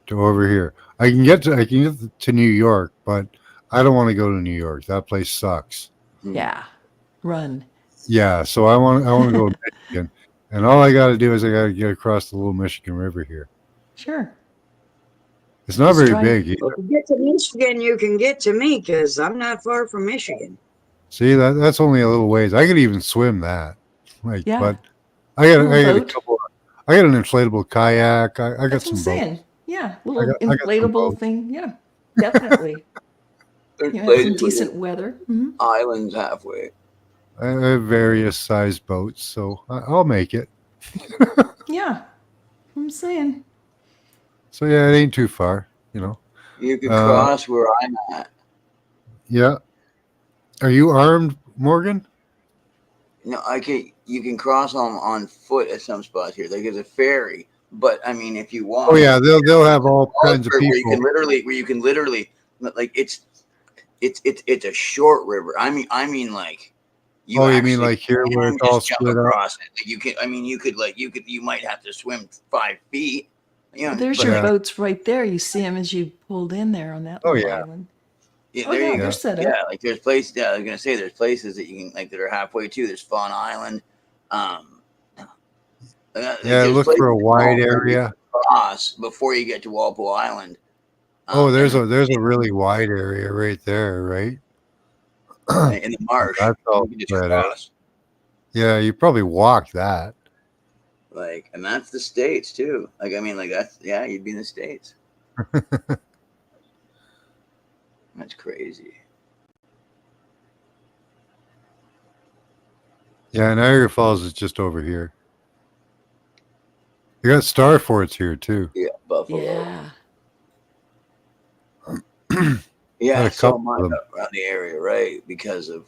to over here. I can get to New York, but I don't want to go to New York. That place sucks. Yeah. Run. Yeah, so I want to go to Michigan, and all I got to do is I got to get across the little Michigan River here. Sure. It's not Just very drive. big. Well, to get to Michigan, you can get to me because I'm not far from Michigan. See, that's only a little ways. I could even swim that. Yeah. But Little I got a boat. couple. I got an inflatable kayak. I got That's what I'm some boats. saying. Yeah. I Little got some inflatable boats. thing. Yeah. Definitely. There's You have some places with decent weather. islands halfway. I have various sized boats, so I'll make it. Yeah. I'm saying. So yeah, it ain't too far, you know. You could Uh, cross where I'm at. yeah. Are you armed, Morgan? No, you can cross on foot at some spots here. Like there's a ferry, But I mean, if you want, Oh yeah, they'll have all kinds of where people. you can literally, like it's a short river. I mean, like you Oh, you actually mean like here where can it's all just jump split up? across it. Like you can. I mean, you might have to swim 5 feet. You know, There's but your Yeah. boats right there. You see them as you pulled in there on that Oh, little yeah. island. yeah, Oh there yeah, you they're go. set up. Yeah, like there's places. Yeah, I was gonna say there's places that you can that are halfway to. There's Fawn Island. Yeah, look for a wide area. Cross before you get to Walpole Island. Oh, there's a really wide area right there, right? In the marsh. That's all You can just spread out. cross. Yeah, you probably walk that. Like, and that's the States too. Like, I mean, like that's you'd be in the States. That's crazy. Yeah, Niagara Falls is just over here. You got star forts here too. Yeah, Buffalo. Yeah. Yeah, Got a so couple much of them. around the area, right? Because of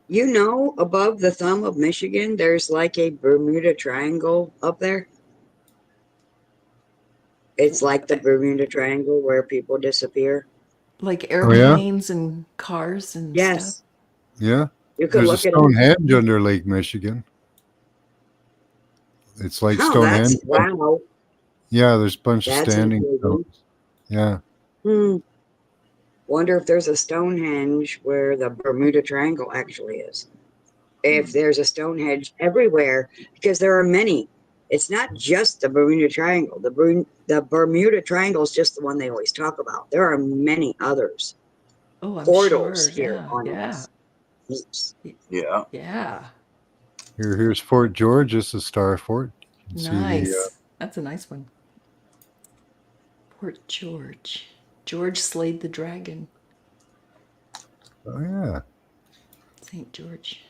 You know, above the thumb of Michigan, there's like a Bermuda Triangle up there. It's like the Bermuda Triangle where people disappear. Like Oh yeah, airplanes and cars and stuff. Yes, yeah. you could There's a look at it. Stonehenge under Lake Michigan. It's like Oh, that's Stonehenge. wow. Yeah, there's a bunch of That's standing intriguing. stones. Yeah. Hmm. Wonder if there's a Stonehenge where the Bermuda Triangle actually is. If there's a Stonehenge everywhere, because there are many. It's not just the Bermuda Triangle. The Bermuda Triangle is just the one they always talk about. There are many others. Oh, I'm Portals sure. here Yeah. on Yeah. us. Heaps. yeah. Yeah. Here's Fort George. This is Star Fort. You can see Nice. That's a nice one. Port George. George slayed the dragon. Oh yeah. St. George.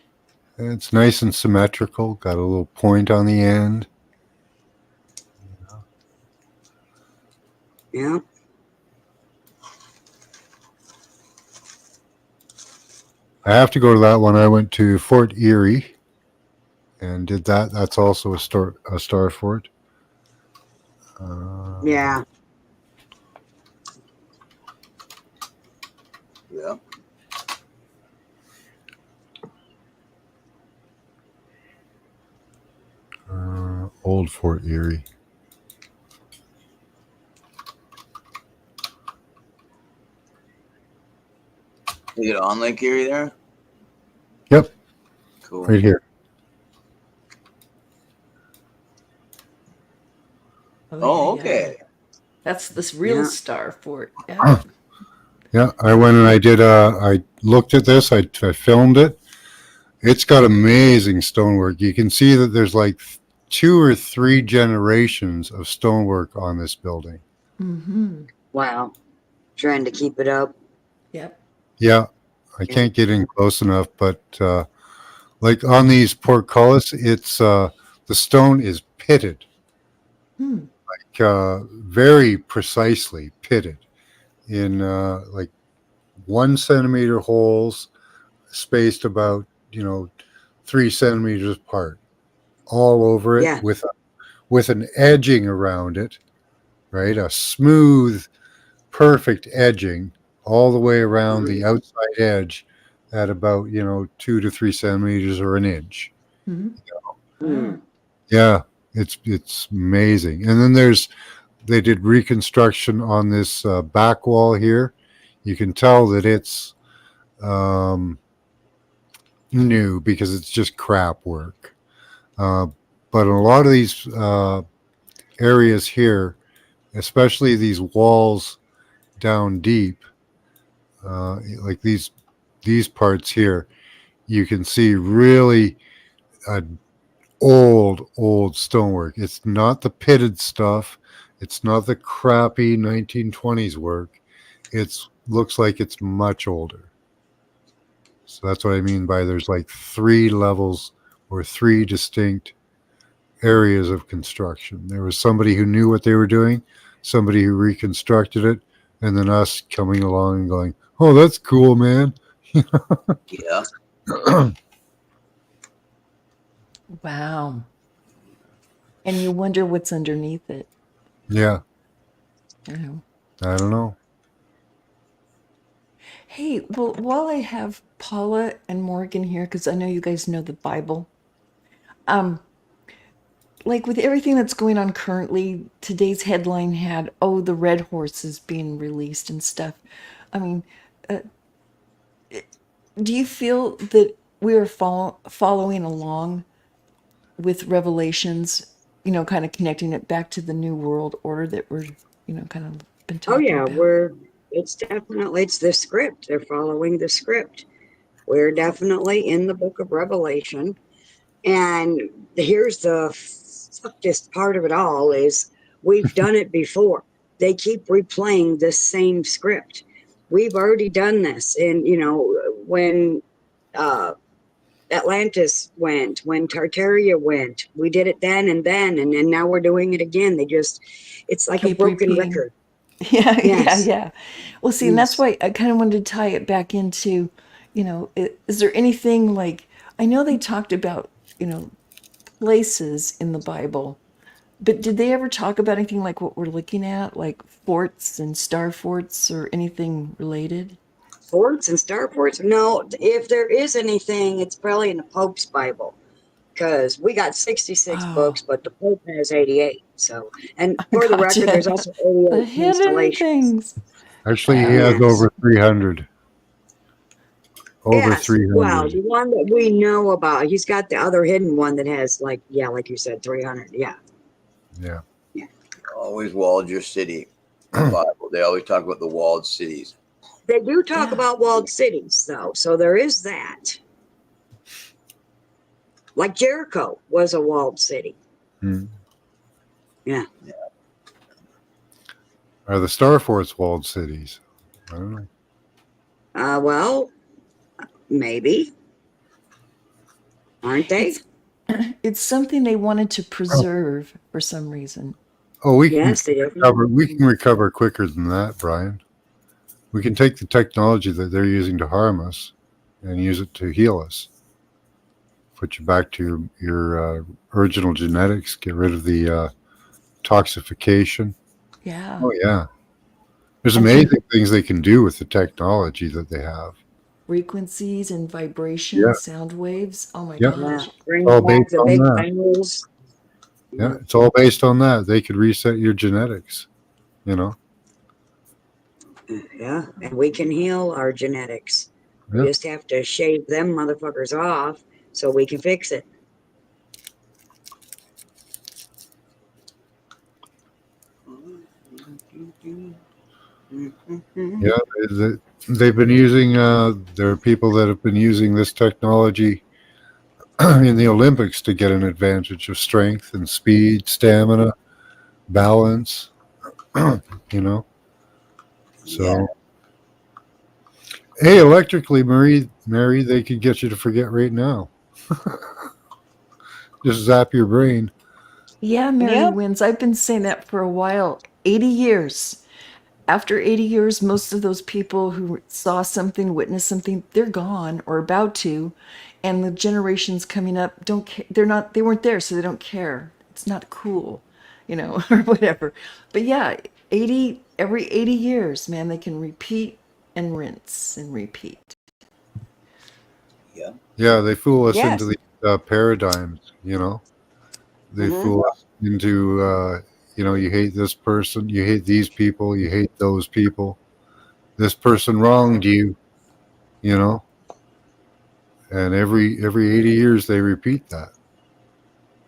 It's nice and symmetrical. Got a little point on the end. Yeah. I have to go to that one. I went to Fort Erie and did that. That's also a star fort. Yeah. Yeah. Old Fort Erie. You get on Lake Erie there? Yep, Cool. right here. Oh, yeah, okay. yeah. That's this real Yeah. star fort. Yeah. Yeah, I went and I did. I looked at this. I filmed it. It's got amazing stonework. You can see that there's like 2 or 3 generations of stonework on this building. Mm-hmm. Wow. Trying to keep it up. Yep. Yeah, I can't get in close enough, but like on these portcullis, it's the stone is pitted, Hmm. very precisely pitted in like 1 centimeter holes, spaced about 3 centimeters apart, all over it Yeah. with an edging around it, right? A smooth, perfect edging all the way around the outside edge at about 2 to 3 centimeters or an inch. Mm-hmm. Mm. Yeah, it's amazing. And then they did reconstruction on this back wall here. You can tell that it's new because it's just crap work. But in a lot of these areas here, especially these walls down deep, like these parts here, you can see really old stonework. It's not the pitted stuff. It's not the crappy 1920s work. It looks like it's much older. So that's what I mean by there's like 3 levels or 3 distinct areas of construction. There was somebody who knew what they were doing, somebody who reconstructed it, and then us coming along and going, "Oh, that's cool, man." Yeah. Wow. and you wonder what's underneath it. Yeah. You know. I don't know. Hey, well, while I have Paula and Morgan here, because I know you guys know the Bible, like with everything that's going on currently, today's headline had, "Oh, the red horse is being released" and stuff. I mean, do you feel that we are following along with Revelations? You know, kind of connecting it back to the New World Order that we're, kind of been Oh talking yeah, about. it's definitely, it's the script. They're following the script. We're definitely in the book of Revelation. And here's the fuckiest part of it all is we've done it before. They keep replaying this same script. We've already done this. And, when uh, Atlantis went, when Tartaria went, we did it then, and then now we're doing it again. It's like a Keep broken repeating. record. Yeah, yeah, Yes. yeah. Well, see, and that's Yes. why I kind of wanted to tie it back into, is there anything like, I know they talked about, places in the Bible, but did they ever talk about anything like what we're looking at, like forts and star forts or anything related? Forts and starports? No, if there is anything, it's probably in the Pope's Bible because we got 66 Oh, books, but the Pope has 88. So, and for the record, there's gotcha. also The 88 hidden constellations. things. Actually, he Oh, has Yes. over 300. Over Yes. Well, 300. the one that we know about, he's got the other hidden one that has, like, yeah, like you said, 300. Yeah. Yeah. Yeah. Always walled your city. The Bible. They always talk about the walled cities. They do talk yeah. about walled cities, though. So there is that. Like Jericho was a walled city. Hmm. Yeah. Are the Star Force walled cities? I don't know. Well, maybe. Aren't they? It's something they wanted to preserve for some reason. Oh, we can Yes, they recover. We definitely. can recover quicker than that, Brian. We can take the technology that they're using to harm us and use it to heal us. Put you back to your original genetics. Get rid of the toxification. Yeah. Oh yeah, there's And then amazing things they can do with the technology that they have. frequencies and Yeah, vibrations, sound waves. Oh my yeah. Yeah. gosh. It's Bring all back based the on big that. bangles. Yeah, Yeah. it's all based on that. They could reset your genetics. You know. Yeah. And we can heal our genetics. We Yeah. just have to shave them motherfuckers off so we can fix it. Yeah, they've been using. There are people that have been using this technology in the Olympics to get an advantage of strength and speed, stamina, balance. You know. Yeah. So, hey, electrically, Mary, they could get you to forget right now. Just zap your brain. Yeah, Mary wins. I've been saying that for a while. 80 years. After 80 years, most of those people who saw something, witnessed something, they're gone or about to. And the generations coming up don't care. They weren't there, so they don't care. It's not cool, or whatever. But yeah, every 80 years, man, they can repeat and rinse and repeat. Yeah. Yeah, they fool us into Yes. the paradigms. You know, they Mm-hmm. fool us into. You hate this person, you hate these people, you hate those people. This person wronged you. You know, and every 80 years they repeat that.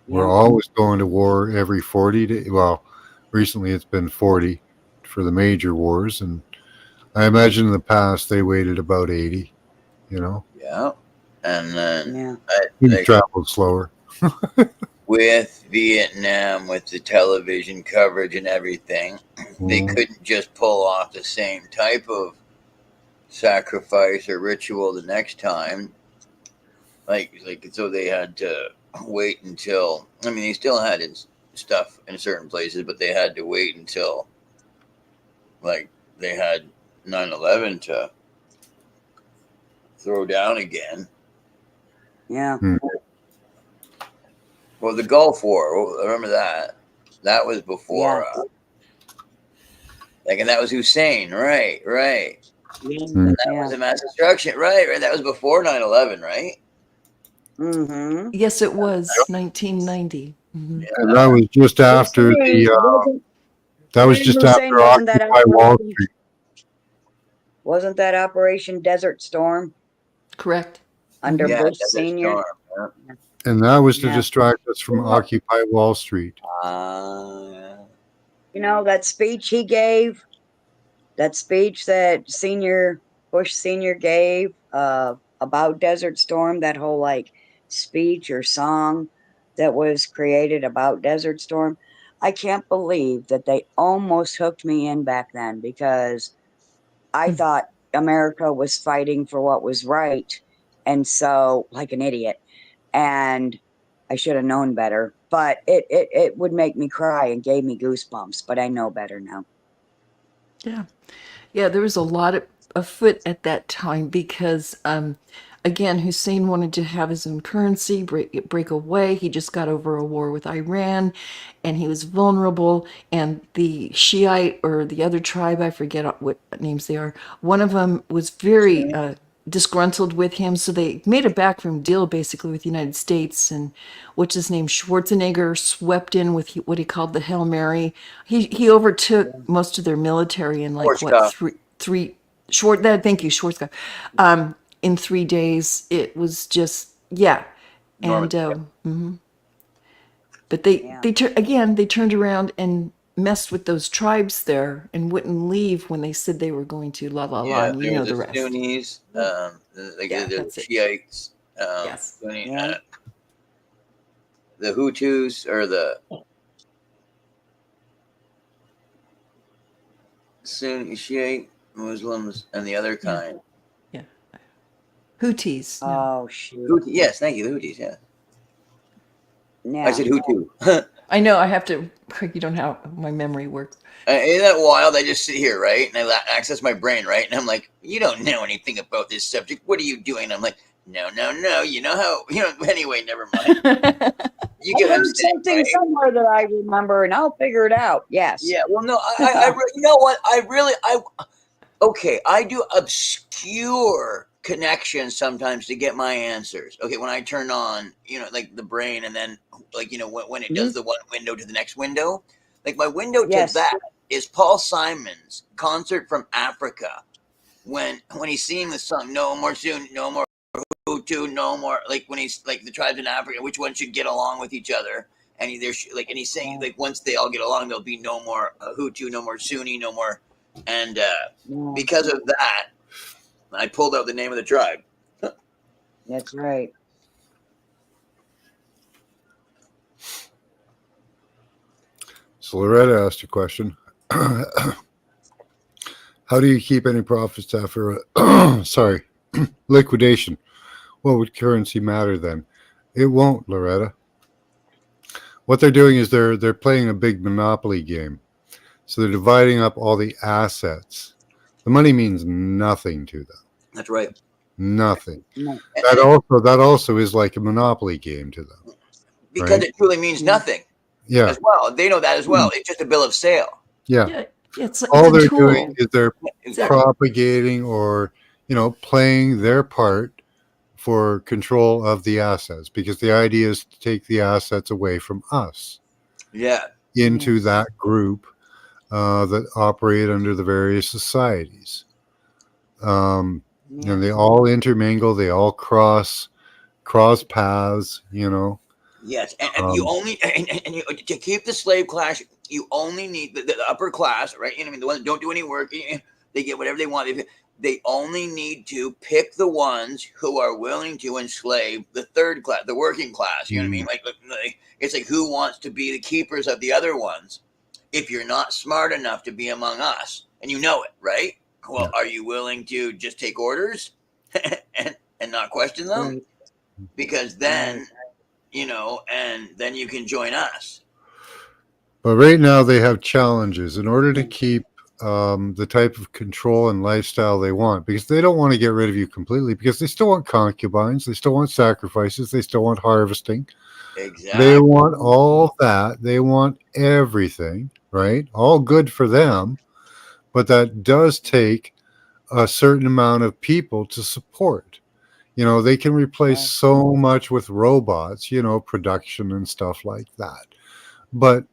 We're Yeah. always going to war every 40 days. Well, recently it's been 40 for the major wars, and I imagine in the past they waited about 80. You know, Yeah. And then Yeah. we like traveled slower. with Vietnam, with the television coverage and everything, they Mm. couldn't just pull off the same type of sacrifice or ritual the next time. Like so they had to wait until. I mean, they still had stuff in certain places, but they had to wait until like they had 9/11 to throw down again. Yeah. Mm. Well, the Gulf War. I remember that. That was before. Yeah. And that was Hussein. Right. Yeah. Mm. And that was a mass destruction. Right. That was before 9/11, right? Mm-hmm. Yes, it was 1990. Yeah. And that was just after that was just after Wasn't that Occupy Wall Street. Wasn't that Operation Desert Storm Correct. under Yeah, Bush Desert Senior? Storm. And that was to Yeah. distract us from Occupy Wall Street. Yeah. You know, that speech he gave, that speech that Bush Senior gave about Desert Storm, that whole like speech or song that was created about Desert Storm. I can't believe that they almost hooked me in back then, because I thought America was fighting for what was right. And so, like an idiot. And I should have known better, but it would make me cry and gave me goosebumps, but I know better now. Yeah. Yeah, there was a lot afoot at that time because, again, Hussein wanted to have his own currency, break away. He just got over a war with Iran, and he was vulnerable. And the Shiite or the other tribe, I forget what names they are, one of them was very disgruntled with him. So they made a backroom deal basically with the United States. And what's his name? Schwarzenegger swept in with what he called the Hail Mary. He overtook most of their military in like what, Schwarzkopf. three short that thank you, Schwarzkopf. In 3 days. It was just, yeah. And but they turned around and messed with those tribes there and wouldn't leave when they said they were going to, la la la, Yeah, and you there know was the the rest. Sunnis, Yeah, the that's it. Shiites, Yes. Sunni, Yeah. the Hutus or the Sunni Shiite Muslims, and the other Yeah. kind. Yeah. Houthis. No. Oh shoot. Yes, thank you, the Houthis. Yeah, Yeah. I said Hutu. I know I have to, you don't know how my memory works. Isn't that wild? I just sit here, right, and I access my brain, right, and I'm like, you don't know anything about this subject. What are you doing? I'm like, no. You know how? Anyway, never mind. You I get what I'm heard saying, something right? somewhere that I remember, and I'll figure it out. Yes. Yeah. Well, no, you know what? Okay, I do obscure connections sometimes to get my answers. Okay, when I turn on, like the brain, and then like when it does the one window to the next window, like my window Yes. to that is Paul Simon's concert from Africa when he's singing the song "No More Soon, No More Hutu, No More," like when he's like the tribes in Africa, which one should get along with each other, and he's saying like once they all get along, there'll be no more Hutu, no more Sunni, no more. And because of that, I pulled out the name of the tribe. That's right. So Loretta asked a question. How do you keep any profits after liquidation? What would currency matter then? It won't, Loretta. What they're doing is they're playing a big monopoly game. So they're dividing up all the assets. The money means nothing to them. That's right. Nothing. No. That also is like a monopoly game to them. Because right? it truly means nothing. Yeah. As well. They know that as well. It's just a bill of sale. Yeah. Yeah, it's All a they're tool. doing is they're Exactly. propagating or playing their part for control of the assets, because the idea is to take the assets away from us Yeah. into that group that operate under the various societies. And they all intermingle, they all cross paths, Yes, and you only and to keep the slave class, you only need the upper class, right? I mean, the ones that don't do any work, they get whatever they want. They only need to pick the ones who are willing to enslave the third class, the working class. You know what I mean? Like it's like, who wants to be the keepers of the other ones? If you're not smart enough to be among us, and you know it, right? Well, are you willing to just take orders and not question them? Right. Because then. And then you can join us. But right now they have challenges. In order to keep the type of control and lifestyle they want, because they don't want to get rid of you completely, because they still want concubines, they still want sacrifices, they still want harvesting. Exactly. They want all that. They want everything, right? All good for them, but that does take a certain amount of people to support. They can replace Yeah. so much with robots, production and stuff like that. But,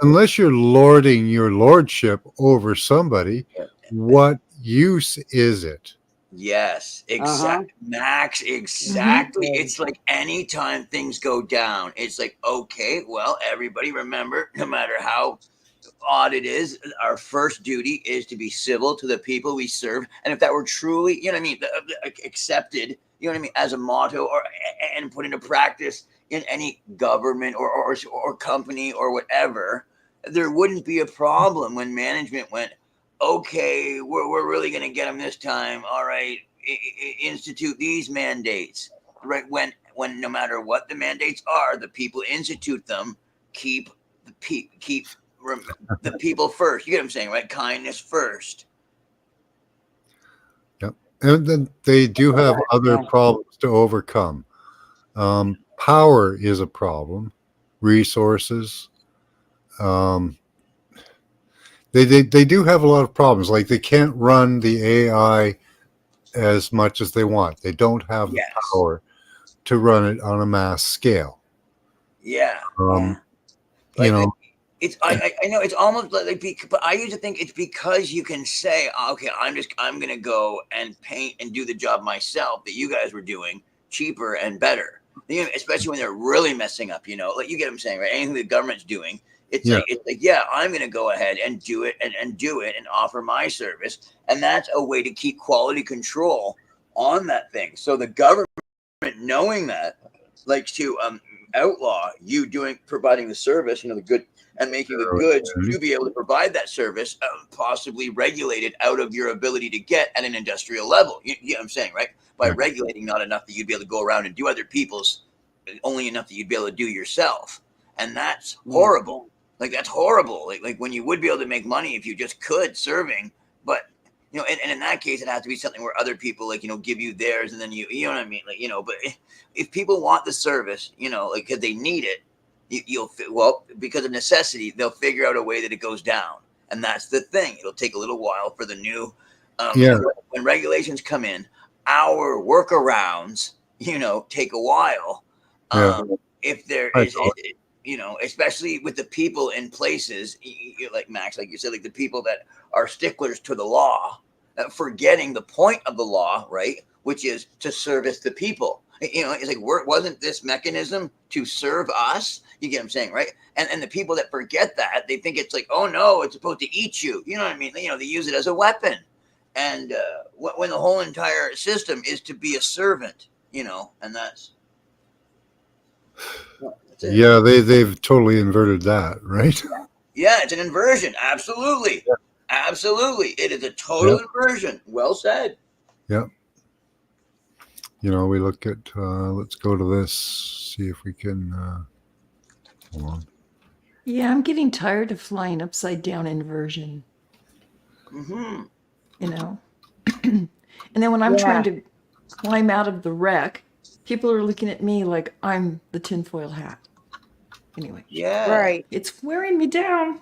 unless you're lording your lordship over somebody, what use is it? Yes, Uh-huh. Max, exactly. It's like anytime things go down, it's like, okay, well, everybody remember, no matter how odd it is, our first duty is to be civil to the people we serve. And if that were truly, you know what I mean, accepted, you know what I mean, as a motto and put into practice in any government or company or whatever, there wouldn't be a problem when management went, okay, we're really going to get them this time. All right, institute these mandates. Right, when no matter what the mandates are, the people institute them. Keep the people first. You get what I'm saying, right? Kindness first. Yep. And then they do have other Yeah. problems to overcome. Power is a problem, resources. Um, they do have a lot of problems. Like, they can't run the AI as much as they want. They don't have the Yes. power to run it on a mass scale. Yeah. You Like know, it's I know it's almost but I used to think it's because you can say, okay, I'm gonna go and paint and do the job myself that you guys were doing cheaper and better. Especially when they're really messing up, like you get what I'm saying, right? Anything the government's doing, Yeah. it's like, yeah, I'm gonna go ahead and do it and do it and offer my service. And that's a way to keep quality control on that thing. So the government, knowing that, likes to outlaw you providing the service, the good, and making the goods to be able to provide that service, possibly regulated out of your ability to get at an industrial level. You know what I'm saying, right? By Yeah. regulating not enough that you'd be able to go around and do other people's, only enough that you'd be able to do yourself. And that's horrible. Like, that's horrible. Like when you would be able to make money if you just could serving, but and in that case, it has to be something where other people, like, give you theirs, and then you know what I mean? Like, but if people want the service, like, because they need it, well, because of necessity, they'll figure out a way that it goes down. And that's the thing. It'll take a little while for the new, when regulations come in, our workarounds, take a while. If there is, especially with the people in places, like Max, like you said, like the people that are sticklers to the law, forgetting the point of the law, right? Which is to service the people. It's like, wasn't this mechanism to serve us? You get what I'm saying, right? And the people that forget that, they think it's like, oh no, it's supposed to eat you. You know what I mean? They use it as a weapon. And when the whole entire system is to be a servant, and that's it. Yeah, they've totally inverted that, right? Yeah, it's an inversion. Absolutely. Yeah. Absolutely. It is a total inversion. Well said. Yeah. We look at, let's go to this, see if we can, hold on. Yeah, I'm getting tired of flying upside down inversion. Mm-hmm. And then when I'm trying to climb out of the wreck, people are looking at me like I'm the tinfoil hat. Anyway. Yeah. Right. It's wearing me down.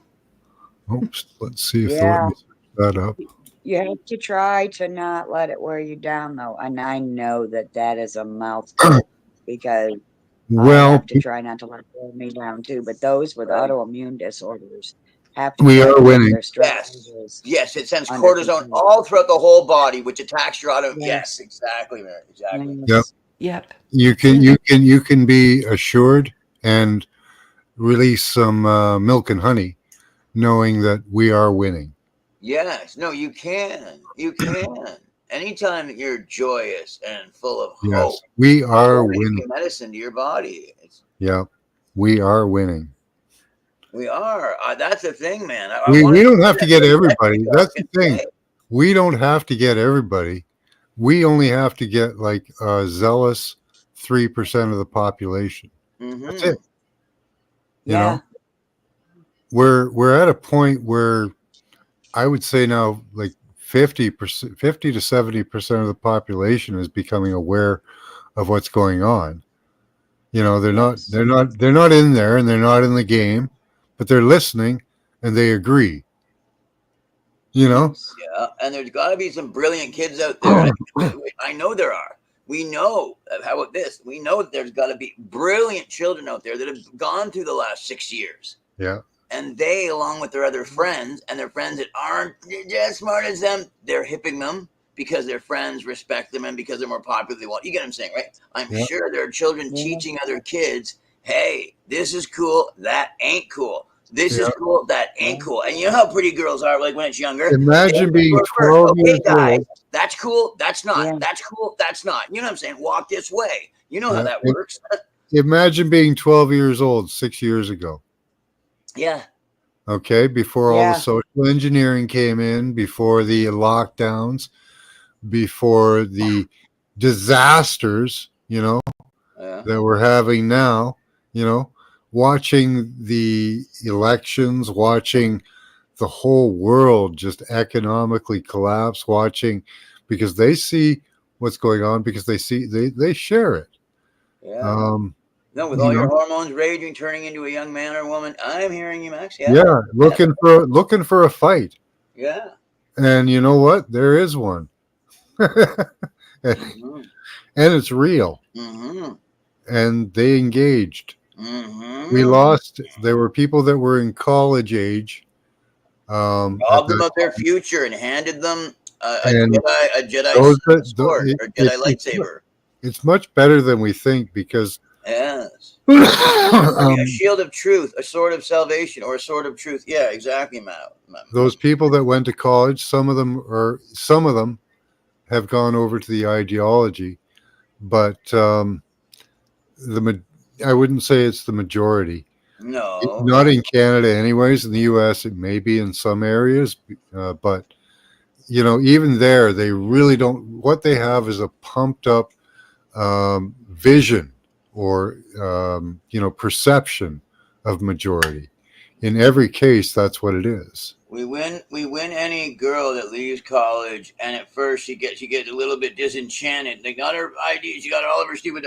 Oops. Let's see if they'll let me switch that up. You have to try to not let it wear you down, though. And I know that is a mouthful because I have to try not to let it wear me down too. But those with autoimmune disorders have to we try are to winning. their stress Yes, it sends cortisone all throughout the whole body, which attacks your auto. Yes, exactly, Mary. Exactly. Yep. You can be assured and release some milk and honey, knowing that we are winning. Yes. No, you can. You can. Anytime that you're joyous and full of hope, we are winning. Medicine to your body. We are winning. We are. That's the thing, man. We don't have to get everybody. That's the thing. We don't have to get everybody. We only have to get like a zealous 3% of the population. Mm-hmm. That's it. We're at a point where I would say now like 50%, 50 to 70% of the population is becoming aware of what's going on. You know, Yes. they're not in there and they're not in the game, but they're listening and they agree. You know? Yes. Yeah, and there's got to be some brilliant kids out there. I know there are. We know. How about this? We know that there's got to be brilliant children out there that have gone through the last 6 years. Yeah. And they, along with their other friends and their friends that aren't as smart as them, they're hipping them because their friends respect them and because they're more popular. They want. You get what I'm saying, right? I'm Yeah. sure there are children Yeah. teaching other kids, "Hey, this is cool. That ain't cool. This is Yeah. cool. That ain't Yeah. cool." And you know how pretty girls are, like when it's younger. Imagine being First, 12 okay, years guys, old. that's cool. That's not. Yeah. That's cool. That's not. You know what I'm saying? Walk this way. You know how Yeah. that works. Imagine being 12 years old 6 years ago. Yeah. Okay, before all the Yeah. social engineering came in, before the lockdowns, before the disasters, you know, Yeah. that we're having now, you know, watching the elections, watching the whole world just economically collapse, watching because they see what's going on because they share it. Yeah. Um, No, with you all your know, hormones raging, turning into a young man or woman. I'm hearing you, Max. Yeah. yeah, looking for a fight. Yeah. And you know what? There is one. and Mm-hmm. it's real. Mm-hmm. And they engaged. Mm-hmm. We lost. There were people that were in college age. At Robbed them that, of their future and handed them and a Jedi those that sword or Jedi lightsaber. it's much better than we think because Yes. A um, shield of truth, a sword of salvation, or a sword of truth. Yeah, exactly, Matt. those people that went to college, some of them have gone over to the ideology, but I wouldn't say it's the majority. No. Not in Canada, anyways. In the U.S., it may be in some areas, but you know, even there, they really don't. What they have is a pumped up vision or you know, perception of majority. In every case, that's what it is. We win any girl that leaves college, and at first she gets a little bit disenchanted. They got her ideas, she got all of her stupid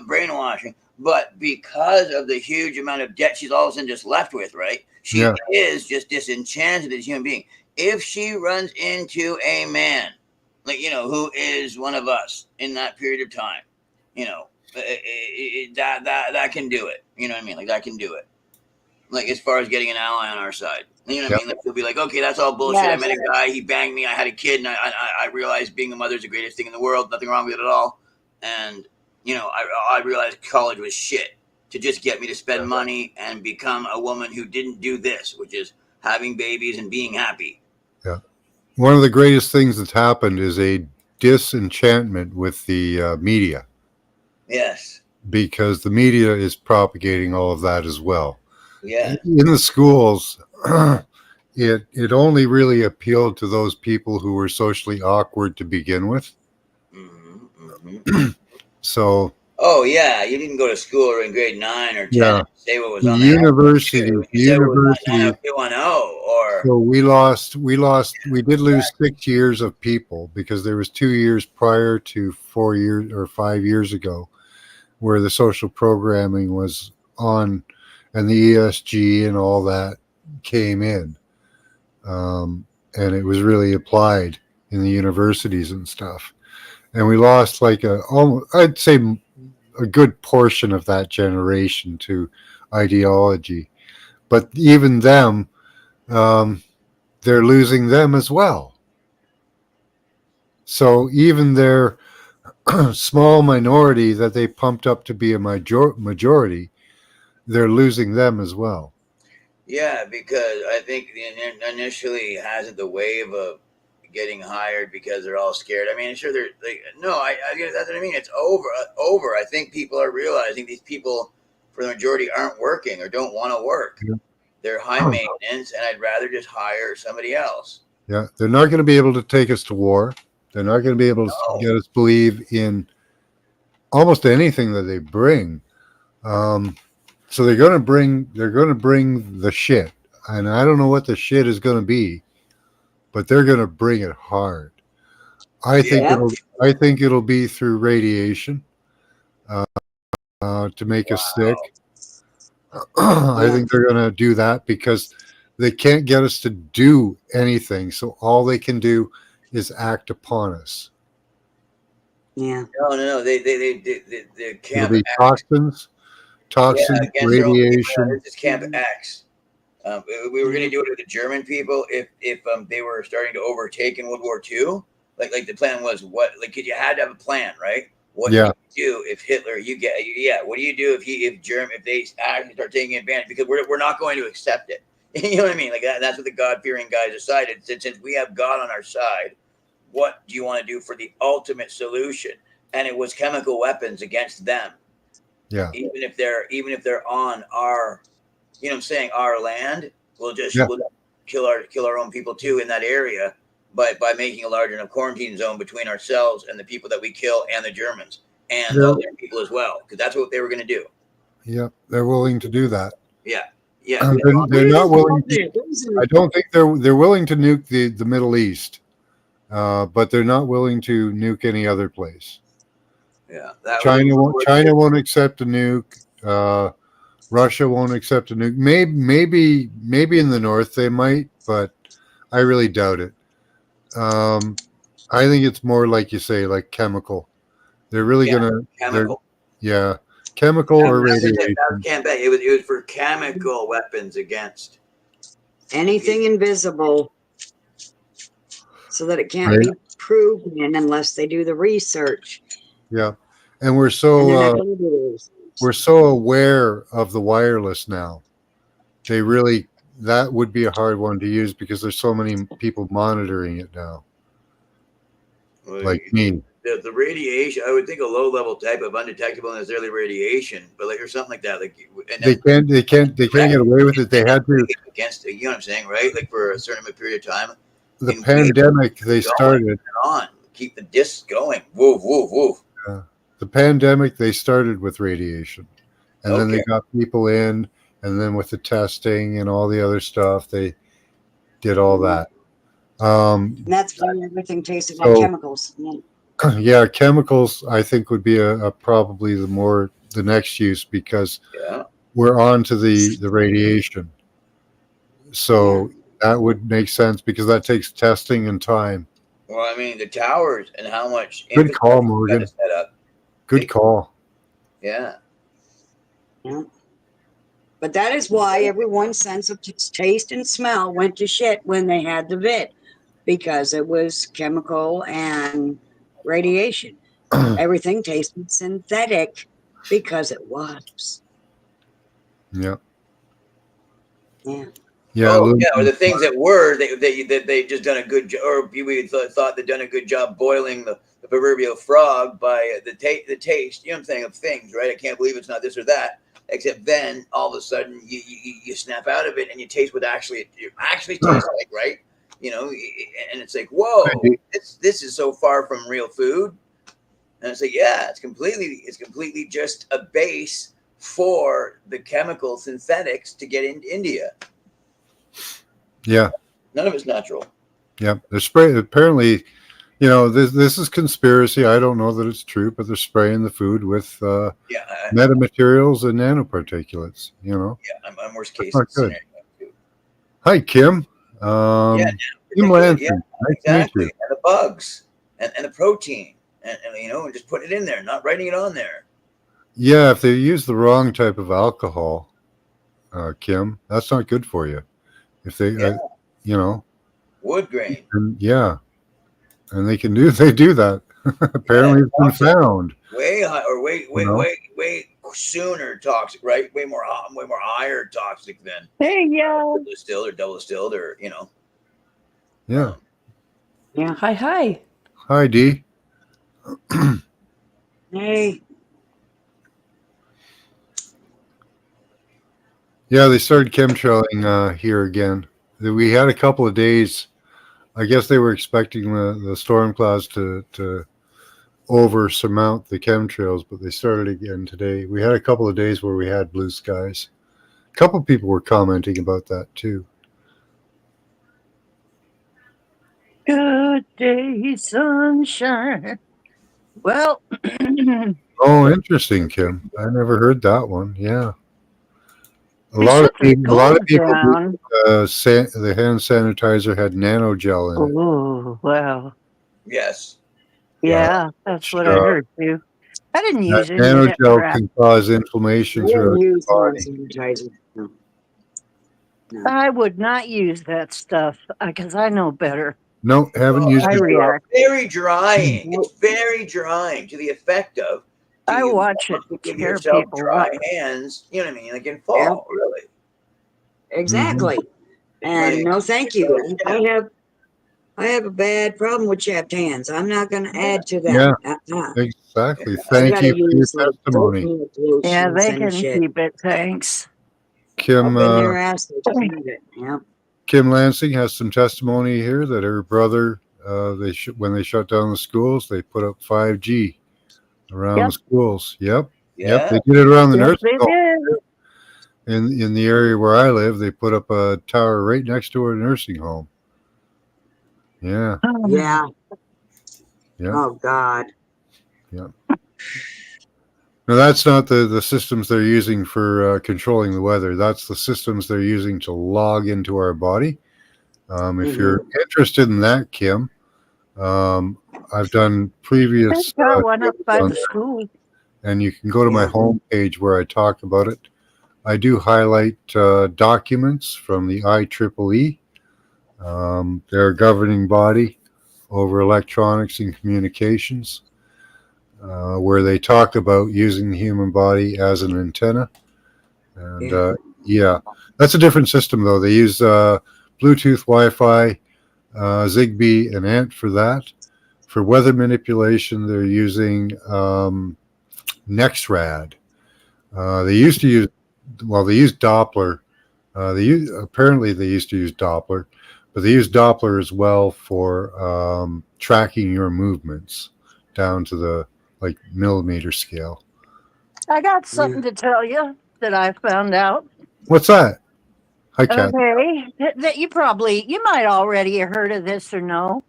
brainwashing, but because of the huge amount of debt she's all of a sudden just left with, right? She Yeah. is just disenchanted as a human being. If she runs into a man, like, you know, who is one of us in that period of time, you know, that can do it. You know what I mean? Like, that can do it. Like, as far as getting an ally on our side. You know what I Yep. mean? Like, he'll be like, okay, that's all bullshit. I Yes. met a guy, he banged me, I had a kid, and I realized being a mother is the greatest thing in the world. Nothing wrong with it at all. And, you know, I realized college was shit to just get me to spend money and become a woman who didn't do this, which is having babies and being happy. Yeah. One of the greatest things that's happened is a disenchantment with the media, Yes. because the media is propagating all of that as well. Yeah. In the schools, it only really appealed to those people who were socially awkward to begin with. Mm-hmm, mm-hmm. So Oh, yeah. You didn't go to school or in grade 9 or 10 yeah, and say what was the on the university, You said what was on 90210 or. So we did lose 6 years of people because there was 2 years prior to 4 years or 5 years ago where the social programming was on and the ESG and all that came in. And it was really applied in the universities and stuff. And we lost I'd say a good portion of that generation to ideology. But even them, they're losing them as well. So even their small minority that they pumped up to be a majority, they're losing them as well. Yeah, because I think initially hasn't the wave of getting hired because they're all scared. I mean, sure, they're like, no, I that's what I mean. It's over. I think people are realizing these people, for the majority, aren't working or don't want to work. Yeah. They're high maintenance, and I'd rather just hire somebody else. Yeah, they're not going to be able to take us to war. They're not going to be able to get us believe in almost anything that they bring. So they're going to bring the shit, and I don't know what the shit is going to be. but they're going to bring it hard. I think Yep. it'll be through radiation to make us sick. I think they're going to do that because they can't get us to do anything. So all they can do is act upon us. Yeah. No. They It'll Camp be X. toxins, Against their own people. radiation. This is Camp X. We were going to do it with the German people if they were starting to overtake in World War II. Like the plan was because you had to have a plan, right? What do you do if Hitler? What do you do if they actually start taking advantage? Because we're not going to accept it. You know what I mean? Like that's what the God-fearing guys decided. Since we have God on our side, what do you want to do for the ultimate solution? And it was chemical weapons against them. Yeah. Even if they're on our, you know what I'm saying, our land, we'll kill our own people too in that area by making a large enough quarantine zone between ourselves and the people that we kill and the Germans and the other people as well, because that's what they were going to do. Yeah, they're willing to do that. Yeah. They're not willing. I don't think they're willing to nuke the Middle East, but they're not willing to nuke any other place. Yeah. China won't accept a nuke. Russia won't accept a nuke. Maybe in the north they might, but I really doubt it. I think it's more like you say, like chemical. They're really gonna chemical. Chemical or radiation. It was for chemical weapons against anything invisible, so that it can't be proven unless they do the research. Yeah, and we're so aware of the wireless now. That would be a hard one to use because there's so many people monitoring it now. Like me. The radiation, I would think a low level type of undetectable and necessarily radiation, but or something like that. They can't get away with it. They had to against it. You know what I'm saying, right? Like for a certain period of time. The pandemic they started on keep the discs going. Woof woof woof. The pandemic they started with radiation, and then they got people in, and then with the testing and all the other stuff, they did all that. That's why everything tasted like chemicals. Yeah, chemicals I think would be a probably the next use because we're on to the radiation. So that would make sense because that takes testing and time. Well, I mean the towers and how much. Good call, Morgan. Set up. Good call. Yeah. But that is why everyone's sense of taste and smell went to shit when they had the vid, because it was chemical and radiation. Everything tasted synthetic because it was. Yeah. Yeah. Yeah. Or the things that were they just done a good job, or we thought they'd done a good job boiling the proverbial frog by the taste. You know what I'm saying, of things, right? I can't believe it's not this or that. Except then all of a sudden you snap out of it and you taste what it actually tastes like, right? You know, and it's like, whoa, this is so far from real food. And it's like, yeah, it's completely just a base for the chemical synthetics to get into India. Yeah. None of it's natural. Yeah. They're spraying. Apparently, you know, this is conspiracy. I don't know that it's true, but they're spraying the food with metamaterials and nanoparticulates, you know. Yeah, I'm worst case scenario too. Hi, Kim. Kim Lanson. Nice to meet you. And the bugs and the protein and you know, and just putting it in there, not writing it on there. Yeah, if they use the wrong type of alcohol, Kim, that's not good for you. If they, you know, wood grain. And they do that. Apparently, it's been found. Way high, or way sooner toxic, right? Way more higher toxic than double distilled, or you know. Yeah. Yeah. Hi. Hi, Dee. Hey. Yeah, they started chemtrailing here again. We had a couple of days. I guess they were expecting the storm clouds to over surmount the chemtrails, but they started again today. We had a couple of days where we had blue skies. A couple of people were commenting about that too. Good day, sunshine. Well, Oh, interesting, Kim. I never heard that one. Yeah. A they lot of shut the people, a lot of schools people believe down. the hand sanitizer had nanogel in it. Oh, well, Yes. yeah, that's Which, what I heard too. I didn't that use any of that nanogel crap. can cause I inflammation didn't throughout the use hand body. sanitizer. No, no. I would not use that stuff because I know better. No, haven't Well, used I it. react. very drying. It's Nope. very drying to the effect of do I you watch it want to give tear yourself people dry up. hands, you know what I mean, like in Yeah, fall, really. Hmm. exactly. But And it, no, thank it you. goes down. I have a bad problem with chapped hands. I'm not going to Yeah. add to that. Yeah, Uh-uh. exactly. I Thank got to you for your use like testimony, oatmeal Yeah, lotions they and can shit. keep it. Thanks. Kim. I've been there asked to use it. Yeah. Kim Lansing has some testimony here that her brother, when they shut down the schools, they put up 5G around the Yep. schools. Yep, yep. Yeah. They did it around the Yes, nursing they home. did. In the area where I live, they put up a tower right next to a nursing home. Yeah, Yeah. yeah, Oh, God. yeah. Now that's not the systems they're using for controlling the weather. That's the systems they're using to log into our body. If Hmm. you're interested in that, Kim, um, I've done I previous got one up shows by on the that, school. and you can go to my Yeah. homepage where I talk about it. I do highlight documents from the IEEE, their governing body over electronics and communications, where they talk about using the human body as an antenna. And Yeah. yeah, that's a different system, though. They use Bluetooth, Wi Fi, Zigbee, and ANT for that. For weather manipulation, they're using NextRad. They used to use, well, they use Doppler. Apparently they used to use Doppler, but they use Doppler as well for tracking your movements down to the like millimeter scale. I got Yeah. something to tell you that I found out. What's that? Hi, Kat. Okay, that you might already have heard of this or no,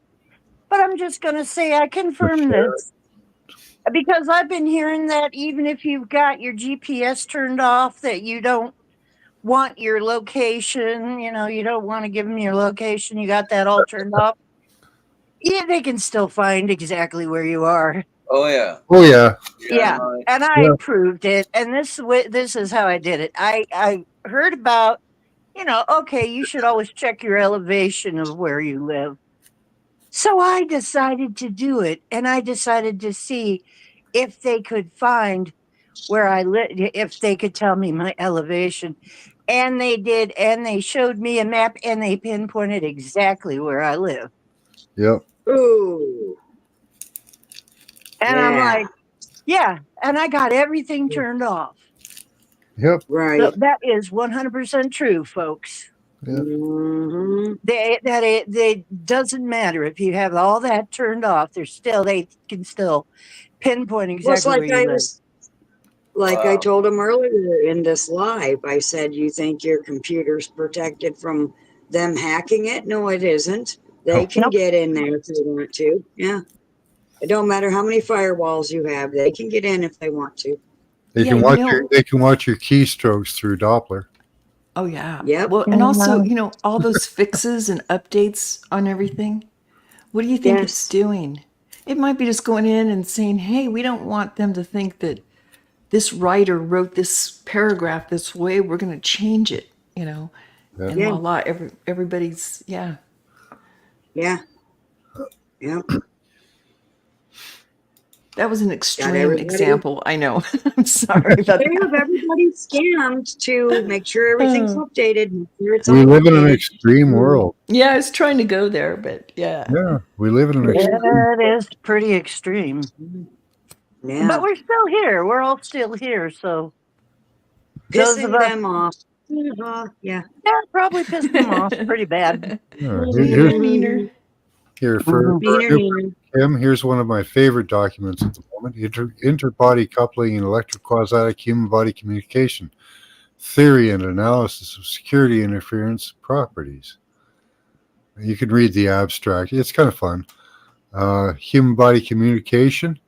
but I'm just going to say I confirm this because I've been hearing that even if you've got your GPS turned off, that you don't want your location, you don't want to give them your location, you got that all turned off. Yeah, they can still find exactly where you are. Oh yeah. Oh yeah, Yeah, Yeah. and I yeah, proved it, and this is how I did it. I heard about, okay, you should always check your elevation of where you live. So I decided to do it, and I decided to see if they could find where I live, if they could tell me my elevation. And they did, and they showed me a map, and they pinpointed exactly where I live. yep, Ooh. And I'm Yeah. like, yeah, and I got everything turned off. yep, So Right. that is 100% true, folks. yep. Hmm. They doesn't matter if you have all that turned off. They can still pinpoint Well, it's exactly where you live. like I Wow. told him earlier in this live. I said, "You think your computer's protected from them hacking it? No, it isn't. They Oh, can Nope. get in there if they want to. Yeah. It don't matter how many firewalls you have. They can get in if they want to. they Yeah, can watch your keystrokes through Doppler. oh yeah. Yep. Well, and also, Mhm. all those fixes and updates on everything. What do you think it's Yes. doing? It might be just going in and saying, "Hey, we don't want them to think that this writer wrote this paragraph this way. We're going to change it." Yeah, And Yeah. voila, everybody's yeah. Yeah. Yep. That was an Got extreme everybody. example. I know. I'm sorry about They have that. everybody scammed to make sure everything's Oh. updated. Make sure it's we all live in an updated. extreme world. Yeah, I was trying to go there, but yeah. Yeah, we live in an Yeah. extreme. That is pretty extreme. But Yeah. we're still here. We're all still here. So those of Pissing us, them off. Yeah. yeah, probably pissed them off pretty bad. Yeah, Neener, neener. here for Mhm. Neener, new neener. Kim. Here's one of my favorite documents at the moment: interbody coupling and electroquadratic human body communication theory and analysis of security interference properties. You can read the abstract. It's kind of fun. Human body communication,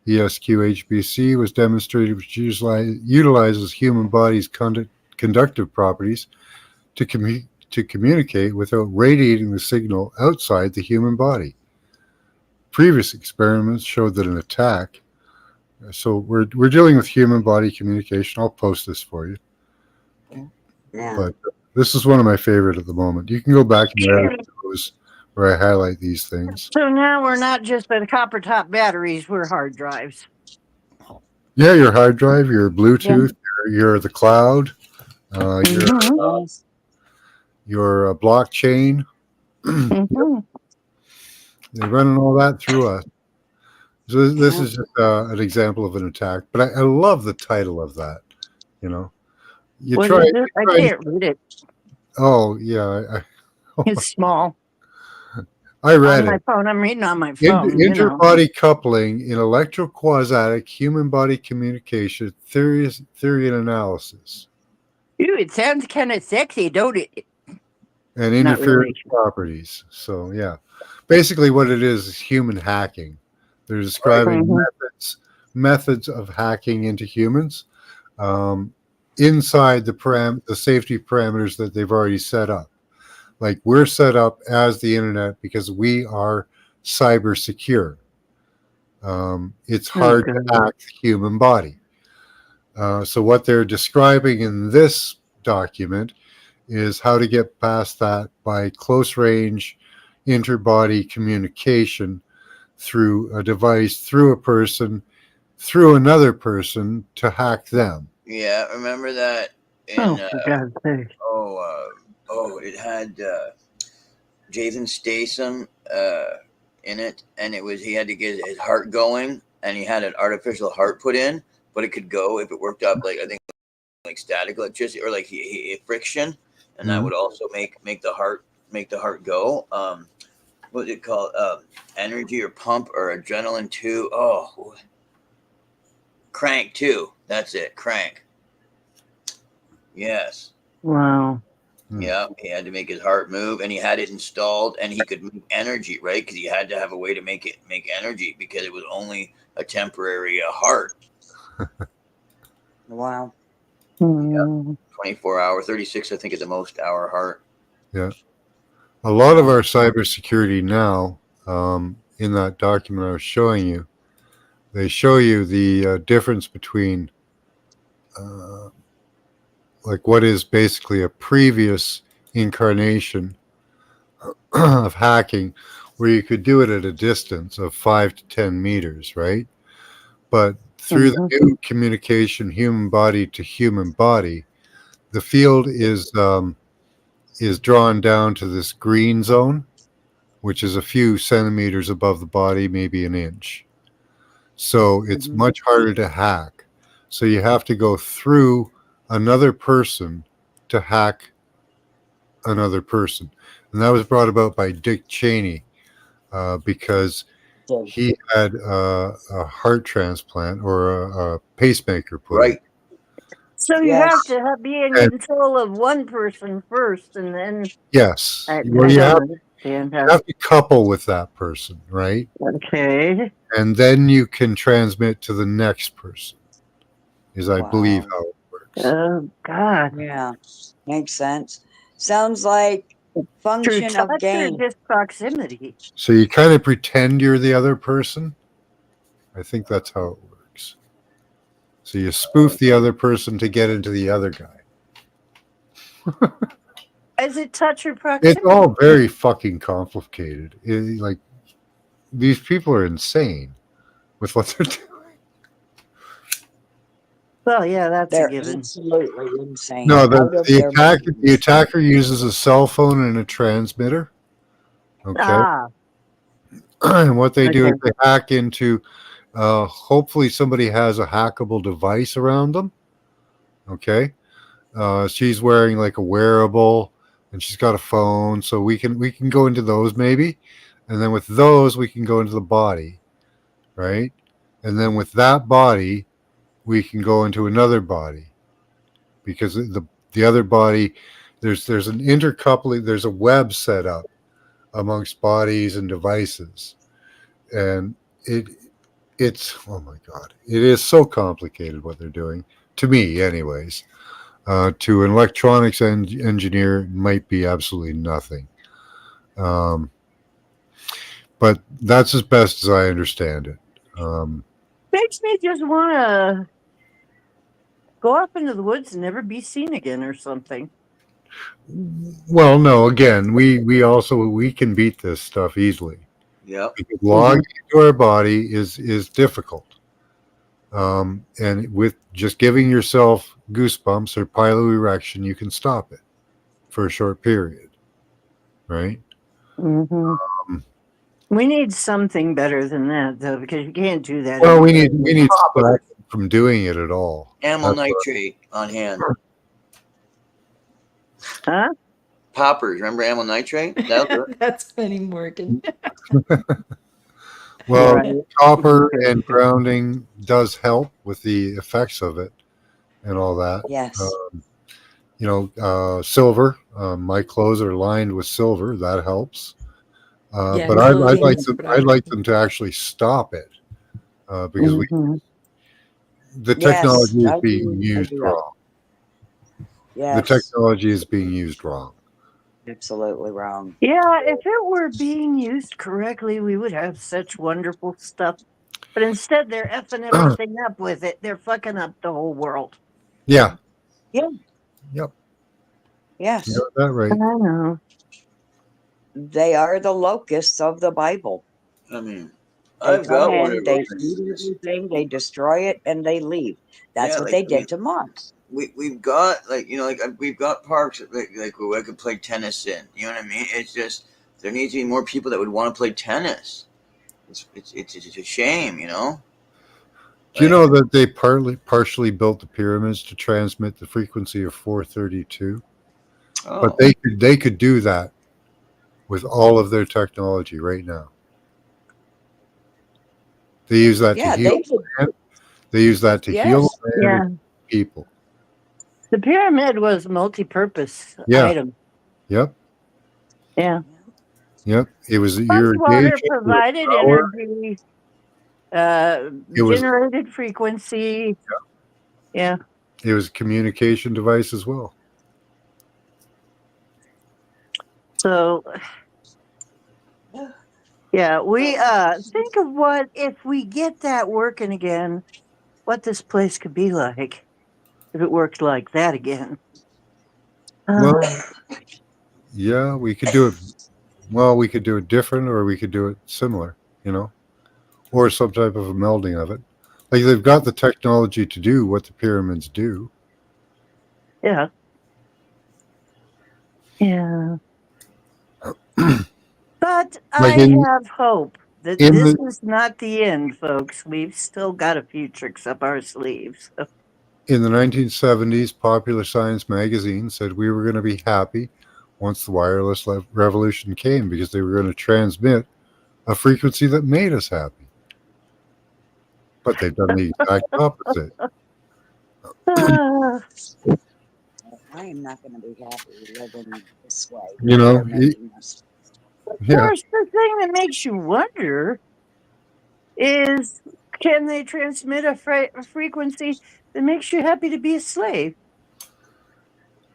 ESQHBC, was demonstrated which utilizes human body's conductive properties to communicate without radiating the signal outside the human body. Previous experiments showed that an attack. So we're dealing with human body communication. I'll post this for you. Yeah. But this is one of my favorite at the moment. You can go back and read those where I highlight these things. So now we're not just the copper top batteries, we're hard drives. Yeah, your hard drive, your Bluetooth, your the cloud, Yes. your blockchain. Mhm. They're running all that through us. So this is just an example of an attack. But I love the title of that. You know, you What try. is it? I can't read it. Oh yeah, It's small. I read On my it. phone. I'm reading on my phone. Interbody coupling in electroquadratic human body communication theory and analysis, Ooh, it sounds kind of sexy, don't it? and Not really. interference properties. So yeah, basically what it is human hacking. They're describing Mhm. methods of hacking into humans inside the safety parameters that they've already set up. Like we're set up as the internet because we are cyber secure. It's hard to hack the human body. So what they're describing in this document is how to get past that by close range interbody communication through a device, through a person, through another person to hack them. Yeah, remember that in Oh, for God's sake. it had Jason Statham in it, and he had to get his heart going, and he had an artificial heart put in, but it could go if it worked up like I think like static electricity or like friction, and that would also make the heart go. What's it called? Energy or pump or adrenaline 2. Oh, crank 2. That's it. Crank. Yes. Wow. Yeah, he had to make his heart move, and he had it installed, and he could make energy, right? Because he had to have a way to make energy because it was only a temporary heart. Wow. Mm. 24 hour, 36, I think, at the most hour heart. Yeah. A lot of our cybersecurity now, in that document I was showing you, they show you the difference between like what is basically a previous incarnation of hacking where you could do it at a distance of 5 to 10 meters, right? But through the new communication, human body to human body, the field is drawn down to this green zone, which is a few centimeters above the body, maybe an inch. So it's much harder to hack. So you have to go through another person to hack another person. And that was brought about by Dick Cheney because he had a heart transplant or a pacemaker put in. Right. So you Yes. have to be in control of one person first, and then Yes. I Well, you don't understand how. have to couple with that person, right? Okay. And then you can transmit to the next person, is I believe Wow. how it works. Oh God. Yeah. Makes sense. Sounds like Through function touch of or gain. just proximity? So you kind of pretend you're the other person. I think that's how it works. So you spoof the other person to get into the other guy. Is it touch or It's proximity? all very fucking complicated. Like these people are insane with what they're doing. Well, yeah, that's a They're given. absolutely insane. No, Out of their the minds. attacker uses a cell phone and a transmitter. Okay. Ah, And what they do is Okay. they hack into hopefully somebody has a hackable device around them. Okay. She's wearing like a wearable and she's got a phone, so we can go into those maybe. And then with those we can go into the body, right? And then with that body we can go into another body. Because the other body there's an intercoupling, there's a web set up amongst bodies and devices. And it's oh my god, it is so complicated what they're doing, to me anyways. To an electronics engineer, it might be absolutely nothing. Um, but that's as best as I understand it. Makes me just want to go off into the woods and never be seen again or something. Well, no, again, we can beat this stuff easily. Yep. Because logging into our body is difficult. And with just giving yourself goosebumps or piloerection, you can stop it for a short period, right? Mm-hmm. Um, We need something better than that, though, because you can't do that. well, we need to stop from doing it at all. Animal That's what- nitrate on hand. Huh? Poppers, remember animal nitrate? That'll do it. That's funny, Morgan. Well, Right. copper and grounding does help with the effects of it and all that. Yes. Silver. My clothes are lined with silver. That helps. Yeah, But I'd clothing like is them. what I I'd would like do. them to actually stop it because Mhm. the Yes, technology is I being do. used I do. wrong. The Yes. technology is being used wrong. Absolutely wrong. Yeah, if it were being used correctly, we would have such wonderful stuff. But instead, they're effing everything up with it. They're fucking up the whole world. Yeah. Yeah. Yep. Yes. You got that I right. know. They are the locusts of the Bible. I mean, They I've got come one in, of they those. eat everything, they destroy it, and they leave. That's Yeah, what like, they I did mean, to Mars. we've got we've got parks like where I could play tennis in. You know what I mean? It's just there needs to be more people that would want to play tennis. It's a shame, you know. Do you know that they partially built the pyramids to transmit the frequency of 432? Oh, But they could do that with all of their technology right now. They use that to Yeah, heal. they could. They use that to heal Yes. the land Yeah. and people. The pyramid was a multi-purpose Yeah. item. Yep. Yeah. Yep. It was Pumped water irrigation. provided Power. energy, It was generated frequency. Yeah. it was a communication device as well. So yeah, we think of what if we get that working again, what this place could be like if it worked like that again. Well, yeah, we could do it. Well, we could do it different, or we could do it similar. Or some type of a melding of it. Like they've got the technology to do what the pyramids do. Yeah. Yeah. But Like I have hope that in this the is not the end, folks. We've still got a few tricks up our sleeves. in the 1970s, Popular Science magazine said we were going to be happy once the wireless revolution came because they were going to transmit a frequency that made us happy. But they've done the exact opposite. Ah, I am not going to be happy living this way. You know, They're making us. of Yeah. course, the thing that makes you wonder is can they transmit a frequency that makes you happy to be a slave?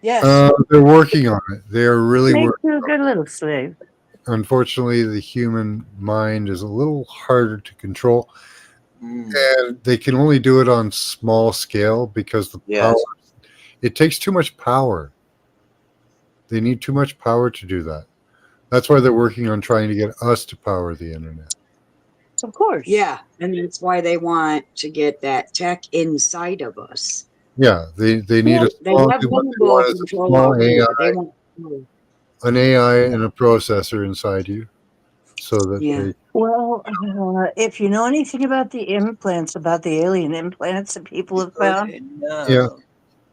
Yes. They're working on it. They are really Makes working. you a good little slave. Unfortunately, the human mind is a little harder to control, mm, and they can only do it on small scale because the yes. power. It takes too much power. They need too much power to do that. That's why they're working on trying to get us to power the internet. Of course. Yeah. And that's why they want to get that tech inside of us. Yeah, they need a They small. have What been they able want to is a control small our world. AI, They want. an AI and a processor inside you, so that Yeah. they. Well, if you know anything about the implants, about the alien implants that people have found, Yeah,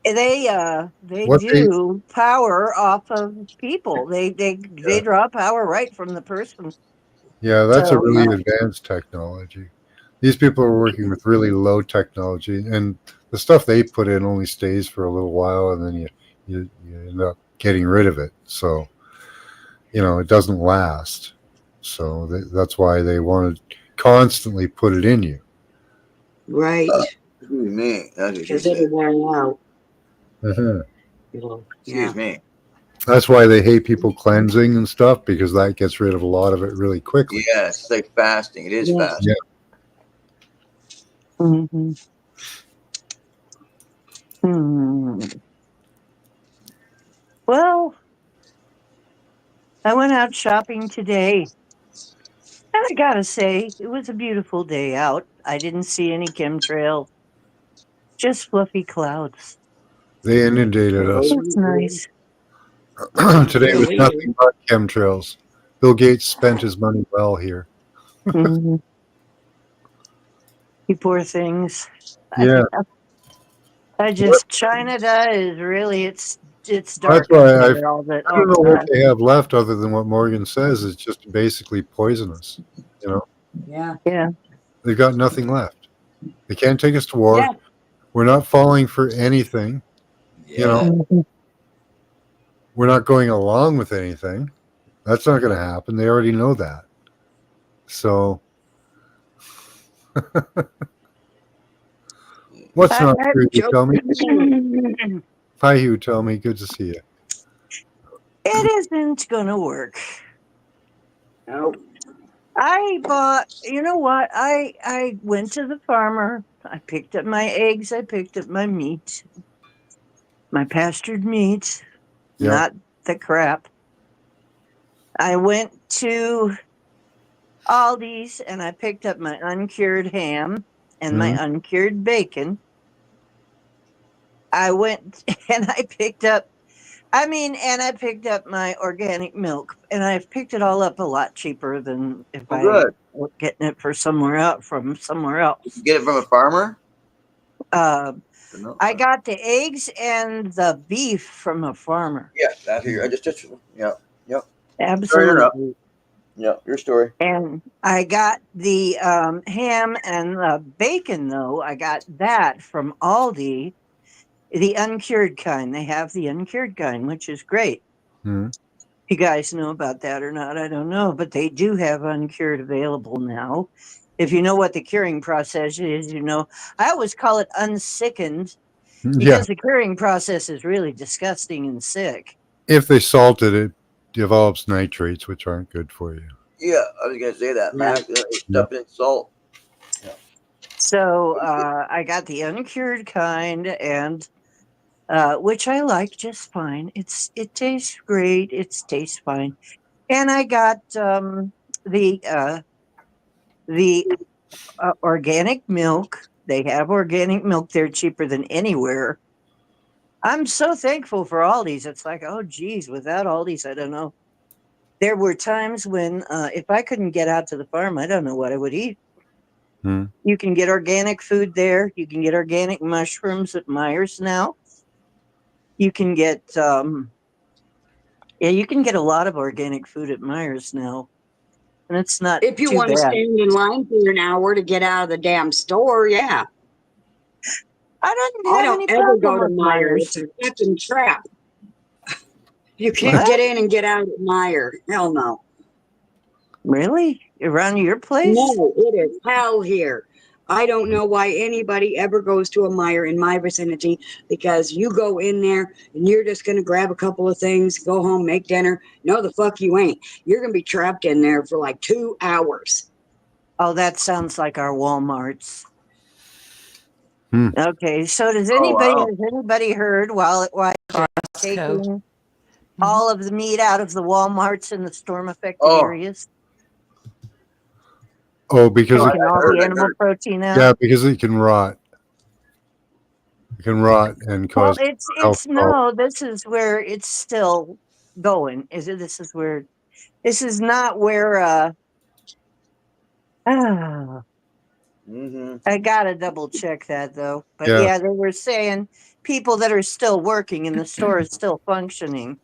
they what they. do power off of people. They draw power right from the person. Yeah, that's a So really advanced technology. These people are working with really low technology, and the stuff they put in only stays for a little while, and then you end up getting rid of it. So, it doesn't last. So that's why they want to constantly put it in you. Right. Excuse me. That's what she Because said. it'll wear out. Mhm. Excuse Yeah. me. That's why they hate people cleansing and stuff, because that gets rid of a lot of it really quickly. Yes, it's like fasting. It is Yeah. fasting. Mhm. Hmm. Well, I went out shopping today, and I gotta say, it was a beautiful day out. I didn't see any chemtrails, just fluffy clouds. They inundated us. It's nice. Today Sure was we nothing but chemtrails. Bill Gates spent his money well here. Hmm. You poor things. I, Yeah, I just China is really it's that's dark up why there all I all don't the know what time. they have left other than what Morgan says. It's just basically poisonous. Yeah. Yeah. They've got nothing left. They can't take us to war. Yeah. We're not falling for anything. Yeah. Mhm. We're not going along with anything. That's not going to happen. They already know that. So, what's not I- true? You Joke. tell me. it Hi, Hugh. Tell me. Good to see you. isn't gonna work. No. I bought, you know what? I went to the farmer. I picked up my eggs. I picked up my meat, my pastured meat, Yeah. not the crap. I went to Aldi's and I picked up my uncured ham and my Mhm. uncured bacon. I went and I picked up, and I picked up my organic milk, and I've picked it all up a lot cheaper than if Oh, I good. were getting it for somewhere out from somewhere else. Get it from a farmer? Uh, No. I got the eggs and the beef from a farmer. Yeah, that's here. I just yeah. Yep. Sorry to interrupt. Absolutely. Yeah, your story. And I got the ham and the bacon, though. I got that from Aldi, the uncured kind. They have the uncured kind, which is great. Mhm. You guys know about that or not, I don't know, but they do have uncured available now. If you know what the curing process is, I always call it unsickened Yeah. because the curing process is really disgusting and sick. If they salt it, it develops nitrates, which aren't good for you. Yeah, I was gonna say that, Yeah. Mac. Stuff in salt. So I got the uncured kind, and which I like just fine. It tastes great. It tastes fine, and I got the uh, the organic milk. They have organic milk there cheaper than anywhere. I'm so thankful for Aldi's. It's like, oh, geez, without Aldi's, I don't know. There were times when, if I couldn't get out to the farm, I don't know what I would eat. Mhm. You can get organic food there. You can get organic mushrooms at Myers now. You can get, yeah, you can get a lot of organic food at Myers now, and it's not If you too want to bad. stand in line for an hour to get out of the damn store, yeah. I didn't I have don't any ever problem go to with Meyer. Myers. It's a fucking trap. You can't What? get in and get out at Meyer. Hell no. Really? Around your place? No, it is hell here. I don't know why anybody ever goes to a Meyer in my vicinity, because you go in there and you're just going to grab a couple of things, go home, make dinner. No, the fuck you ain't. You're going to be trapped in there for like 2 hours. Oh, that sounds like our Walmarts. Hmm. Okay, so Oh wow. has anybody heard while they're Costco. taking all of the meat out of the Walmarts in the storm affected Oh, areas? Oh, because I it, Taking all the heard. I animal heard. protein out? yeah, because it can rot. It can rot and Well, cause health it's problems. no, this is where it's still going. This is not where ah, Mm-hmm. I gotta double check that though. But Yeah. yeah, they were saying people that are still working and the store is still functioning, Mhm.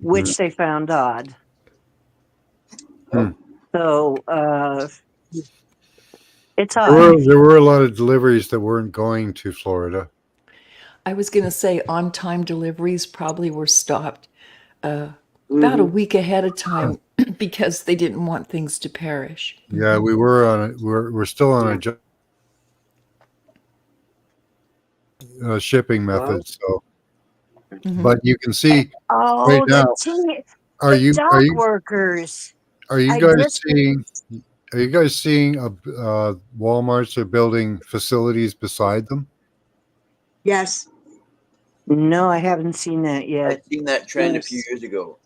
which they found odd. Hmm. So it's There odd. were there were a lot of deliveries that weren't going to Florida. I was going to say on time deliveries probably were stopped about a Mhm. week ahead of time because they didn't want things to perish. Yeah, we were on it. We're still on Yeah. a shipping Well, method. So, Mhm. but you can see right Oh, now. Are the you are dock you workers. are you I guys just seeing? Are you guys seeing Walmarts are building facilities beside them? yes, no, I haven't seen that I've yet. seen that trend a few yes. years ago.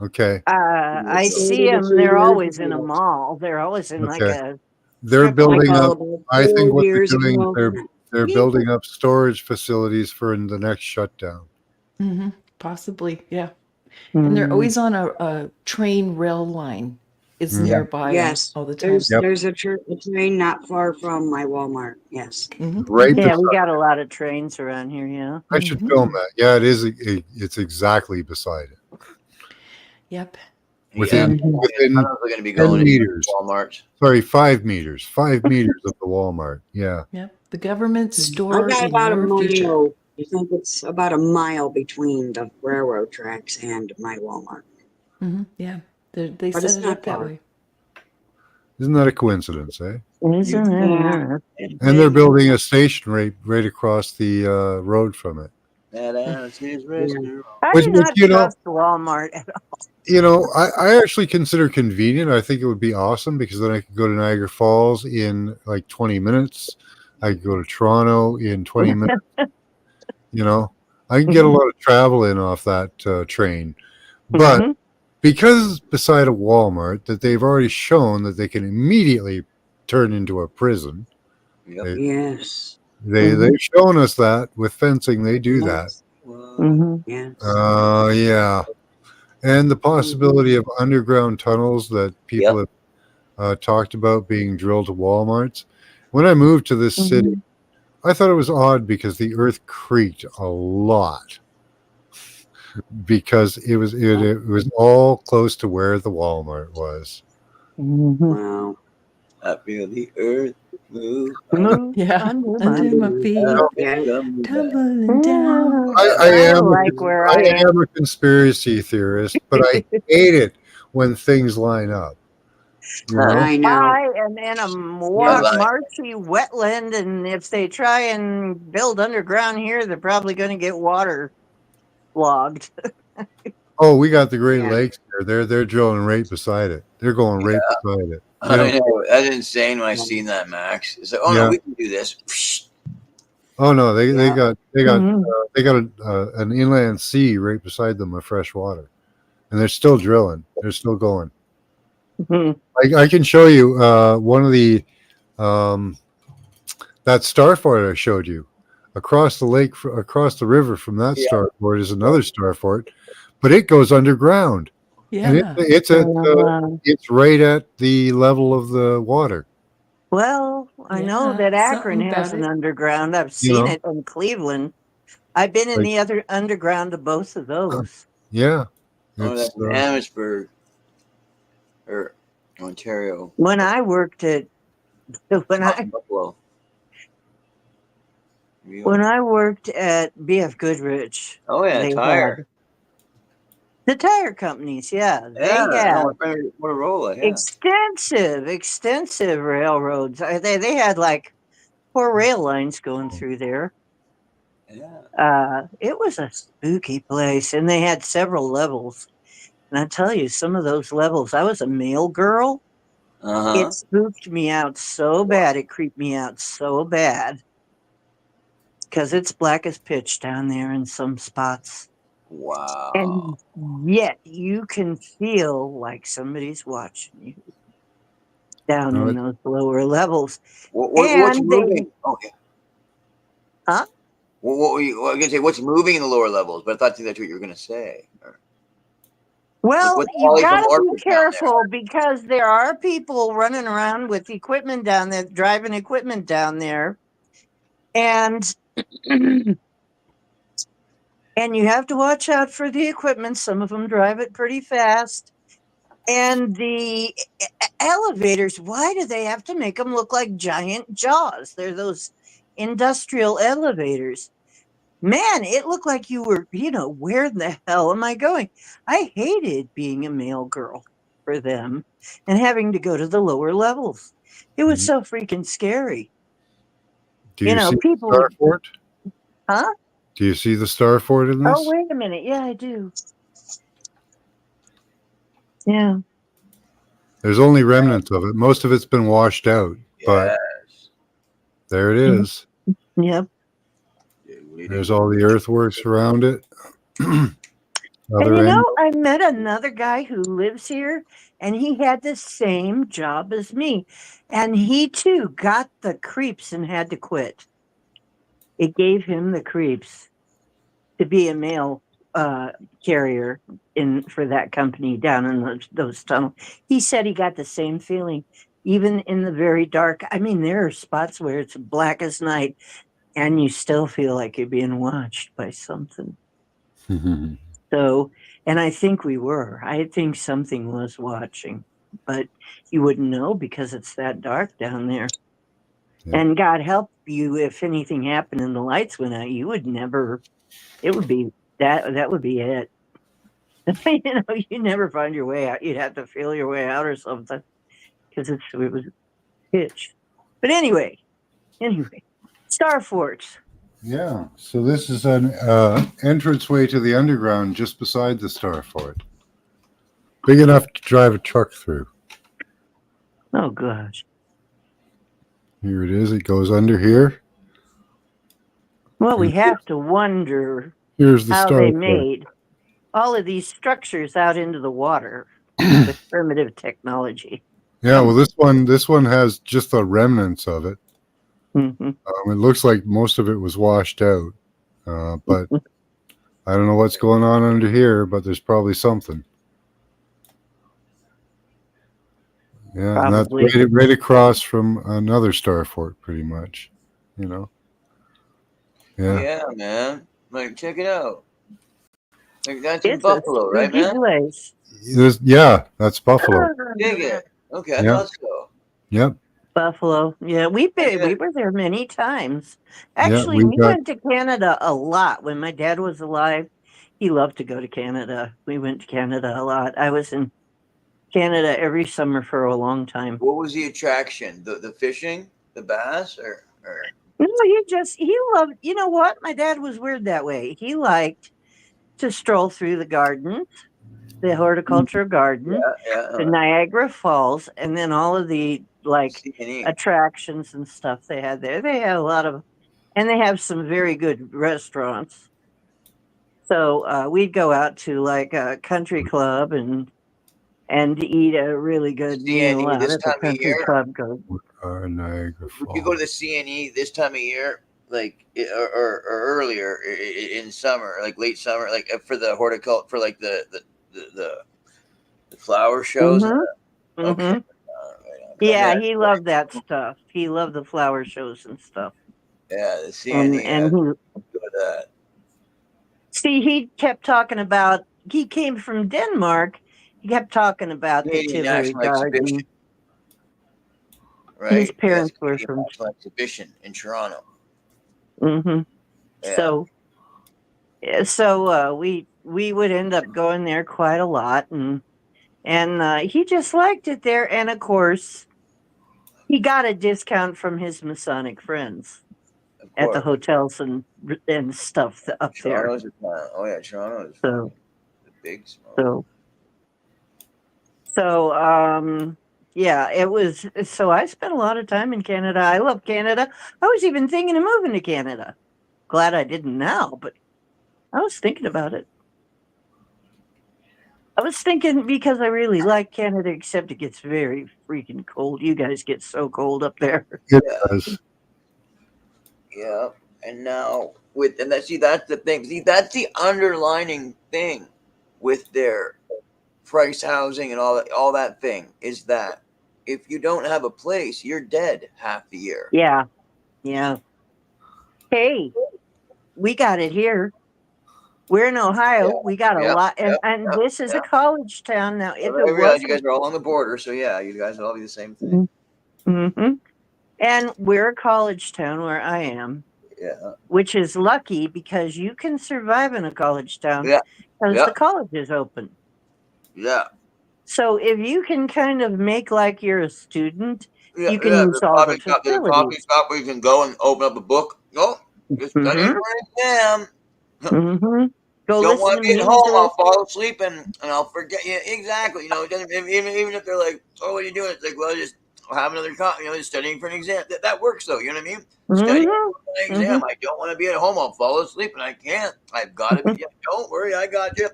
Okay, It I see started a them. few They're years always in a ago. mall. They're always in like okay. a They're strip Like building mall. up. about I think 4 what years they're doing is ago. they're building up storage facilities for the next shutdown. Hmm. Possibly, yeah. And they're Mm. always on a train rail line is Mhm. nearby them Yes, all the time. Yep, there's a train not far from my Walmart. Yes. Hmm. right Yeah, beside. we got a lot of trains around here. Yeah. I should Hmm. film that. Yeah, it is. It's exactly beside it. Yep. Yeah, Within Mhm. within tunnels are going to be 10 going in meters. Walmarts. Sorry, 5 meters. 5 meters of the Walmart. Yeah. Yep. The government I store got in about a your future. mile. I think it's about a mile between the railroad tracks and my Walmart, Yeah. They but set it's it not up that far. way. Isn't that a coincidence, eh? You Isn't Yeah. it? And they're building a station right across the road from it. That ass is Yeah. restaurant. I Which, do which not trust Walmart. I actually consider convenient. I think it would be awesome because then I could go to Niagara Falls in like 20 minutes. I could go to Toronto in 20 minutes. You know, I can get a lot of travel in off that train. But Mhm. because it's beside a Walmart that they've already shown that they can immediately turn into a prison. Yep. They, Yes. they've shown us that with fencing they do that. Yes. Mhm. Yes. Yeah, and the Mhm. possibility of underground tunnels that people Yep. have talked about being drilled to Walmarts. When I moved to this city, Mhm. I thought it was odd because the earth creaked a lot because it was all close to where the Walmart was. Mhm. Wow. I feel the earth move. Move Yeah. under my Under my feet. feet, Yeah. Coming back. tumbling down. Yeah, I I am a, like where I I am am. a conspiracy theorist, but I hate it when things line up. You know? I know. I am in a Yeah, like marshy wetland, and if they try and build underground here, they're probably going to get water logged. Oh, we got the Great Yeah. Lakes here. They're drilling right beside it. They're going right beside it. They I don't. know. That's insane when I seen that, Max. It's like, oh no, Yeah. we can do this. Oh no, they Yeah. got Mhm. an inland sea right beside them of fresh water, and they're still drilling. They're still going. Mhm. I can show you one of the um, that star fort I showed you across the lake, across the river from that Yeah. star fort is another star fort, but it goes underground, and Yeah. it's right at the level of the water. Well, I know Yeah. that Akron Something has about an it. underground. I've You seen know, it in Cleveland. I've been in like the other underground of both of those. yeah, Oh, it's that's in Amherstburg or Ontario. When I worked at when Across I from Buffalo. when I worked at BF Goodrich, Oh yeah, they tire. had the tire companies. Yeah, Yeah, they no, had my friend Motorola. Yeah. extensive railroads. They had like 4 rail lines going through there. Yeah. It was a spooky place, and they had several levels. And I tell you, some of those levels, I was a male girl. Uh huh. It spooked me out so bad. It creeped me out so bad because it's black as pitch down there in some spots. Wow. And yet you can feel like somebody's watching you down no, in those lower levels. What's And they, moving? Okay. huh? What were you? I was gonna say what's moving in the lower levels, but I thought that's what you were gonna say. Like Well, what's you got to be polymorphic down there? careful because there are people running around with equipment down there, driving equipment down there. And and you have to watch out for the equipment. Some of them drive it pretty fast. And the elevators, why do they have to make them look like giant jaws? They're those industrial elevators. man, it looked like you were, where the hell am I going? I hated being a mail girl for them and having to go to the lower levels. It was Mhm. so freaking scary. Do you see the People Star would, Fort? huh? Do you see the Star Fort in Oh, this? wait a minute. Yeah, I do. Yeah. There's only remnants of it. Most of it's been washed out, but Yes. there it Mhm. is. Yep. There's all the earthworks around it. And Other end. I met another guy who lives here, and he had the same job as me. And he too got the creeps and had to quit. It gave him the creeps to be a mail uh, carrier for that company down in those tunnels. He said he got the same feeling, even in the very dark. I mean, there are spots where it's black as night, and you still feel like you're being watched by something. So, and I think we were. I think something was watching, but you wouldn't know because it's that dark down there. Yeah. And God help you if anything happened and the lights went out, you would never. It would be that. That would be it. You never find your way out. You'd have to feel your way out or something because it was pitch. But anyway, Star Forts. Yeah. So this is an entranceway to the underground just beside the Star Fort. Big enough to drive a truck through. Oh gosh. Here it is. It goes under here. Well, we And have to wonder here's the how Star they Fort. made all of these structures out into the water with primitive technology. Yeah. Well, this one has just the remnants of it. Mm-hmm. It looks like most of it was washed out, but I don't know what's going on under here. But there's probably something. Yeah, and that's Probably. right across from another Star Fort, pretty much. You know. Yeah. Yeah, man. Like, check it out. Like, that's in It's a Buffalo, right, spooky man? place. Yeah, that's Buffalo. Dig it. Okay, I Yeah. thought so. Yep. Buffalo. Yeah, we Yeah. were there many times. Yeah. Actually, We we got. went to Canada a lot when my dad was alive. He loved to go to Canada. We went to Canada a lot. I was in Canada every summer for a long time. What was the attraction? The fishing, the bass, or No, he loved. You know what? My dad was weird that way. He liked to stroll through the gardens, the horticulture garden, yeah, the Niagara Falls, and then all of the C&E. attractions and stuff they had there. They had a lot of, and they have some very good restaurants. So we'd go out to like a country club and eat a really good meal C&E out this at the time of country year. club. Go. Niagara Would you go to Falls. the C&E this time of year, like or earlier in summer, like late summer, like for the horticulture, for like the flower shows? Mm-hmm. Okay. Mm-hmm. Yeah, Yeah, he loved that stuff. He loved the flower shows and stuff. yeah, the And C&E. and Yeah, he do that. see he kept talking about he came from Denmark. He kept talking about the Canadian Tivoli National Exhibition, Garden. His right? Yes, parents were Canadian from. National Exhibition in Toronto. Mm-hmm. Yeah. So we would end up going there quite a lot, and he just liked it there. And of course, he got a discount from his Masonic friends Of at the course. hotels and stuff up there. Toronto's a town. Oh yeah, Toronto is So the big smoke. so yeah, it was. So I spent a lot of time in Canada. I love Canada. I was even thinking of moving to Canada. Glad I didn't now, but I was thinking about it. I was thinking because I really like Canada, except it gets very freaking cold. You guys get so cold up there. It Yeah. does. Yeah. And now that's the thing. See, that's the underlining thing with their price housing and all that thing is that if you don't have a place, you're dead half the year. Yeah, yeah. Hey, we got it here. We're in Ohio. Yeah. We got a Yep, lot, and, yep, and yep, this is a yep. college town now. If I it realize you wasn't, guys are all on the border, so yeah, you guys will all be the same thing. hmm and we're a college town where I am. Yeah. which is lucky because you can survive in a college town Yeah. because Yeah. the college is open. Yeah. So if you can kind of make like you're a student, Yeah. you can Yeah. use all the There's a coffee facilities. shop where you can go and open up a book. Oh, just studying Mm-hmm. for an exam. Mm-hmm. Go Don't listen want to to be at home. music. I'll fall asleep and I'll forget. Yeah, exactly. You know, it doesn't, even if they're like, "Oh, what are you doing?" It's like, "Well, just have another coffee." You know, just studying for an exam. That works though. You know what I mean? Studying for an Mm-hmm. Mm-hmm. exam. I don't want to be at home. I'll fall asleep and I can't. I've got to be. Yeah, don't worry, I got you.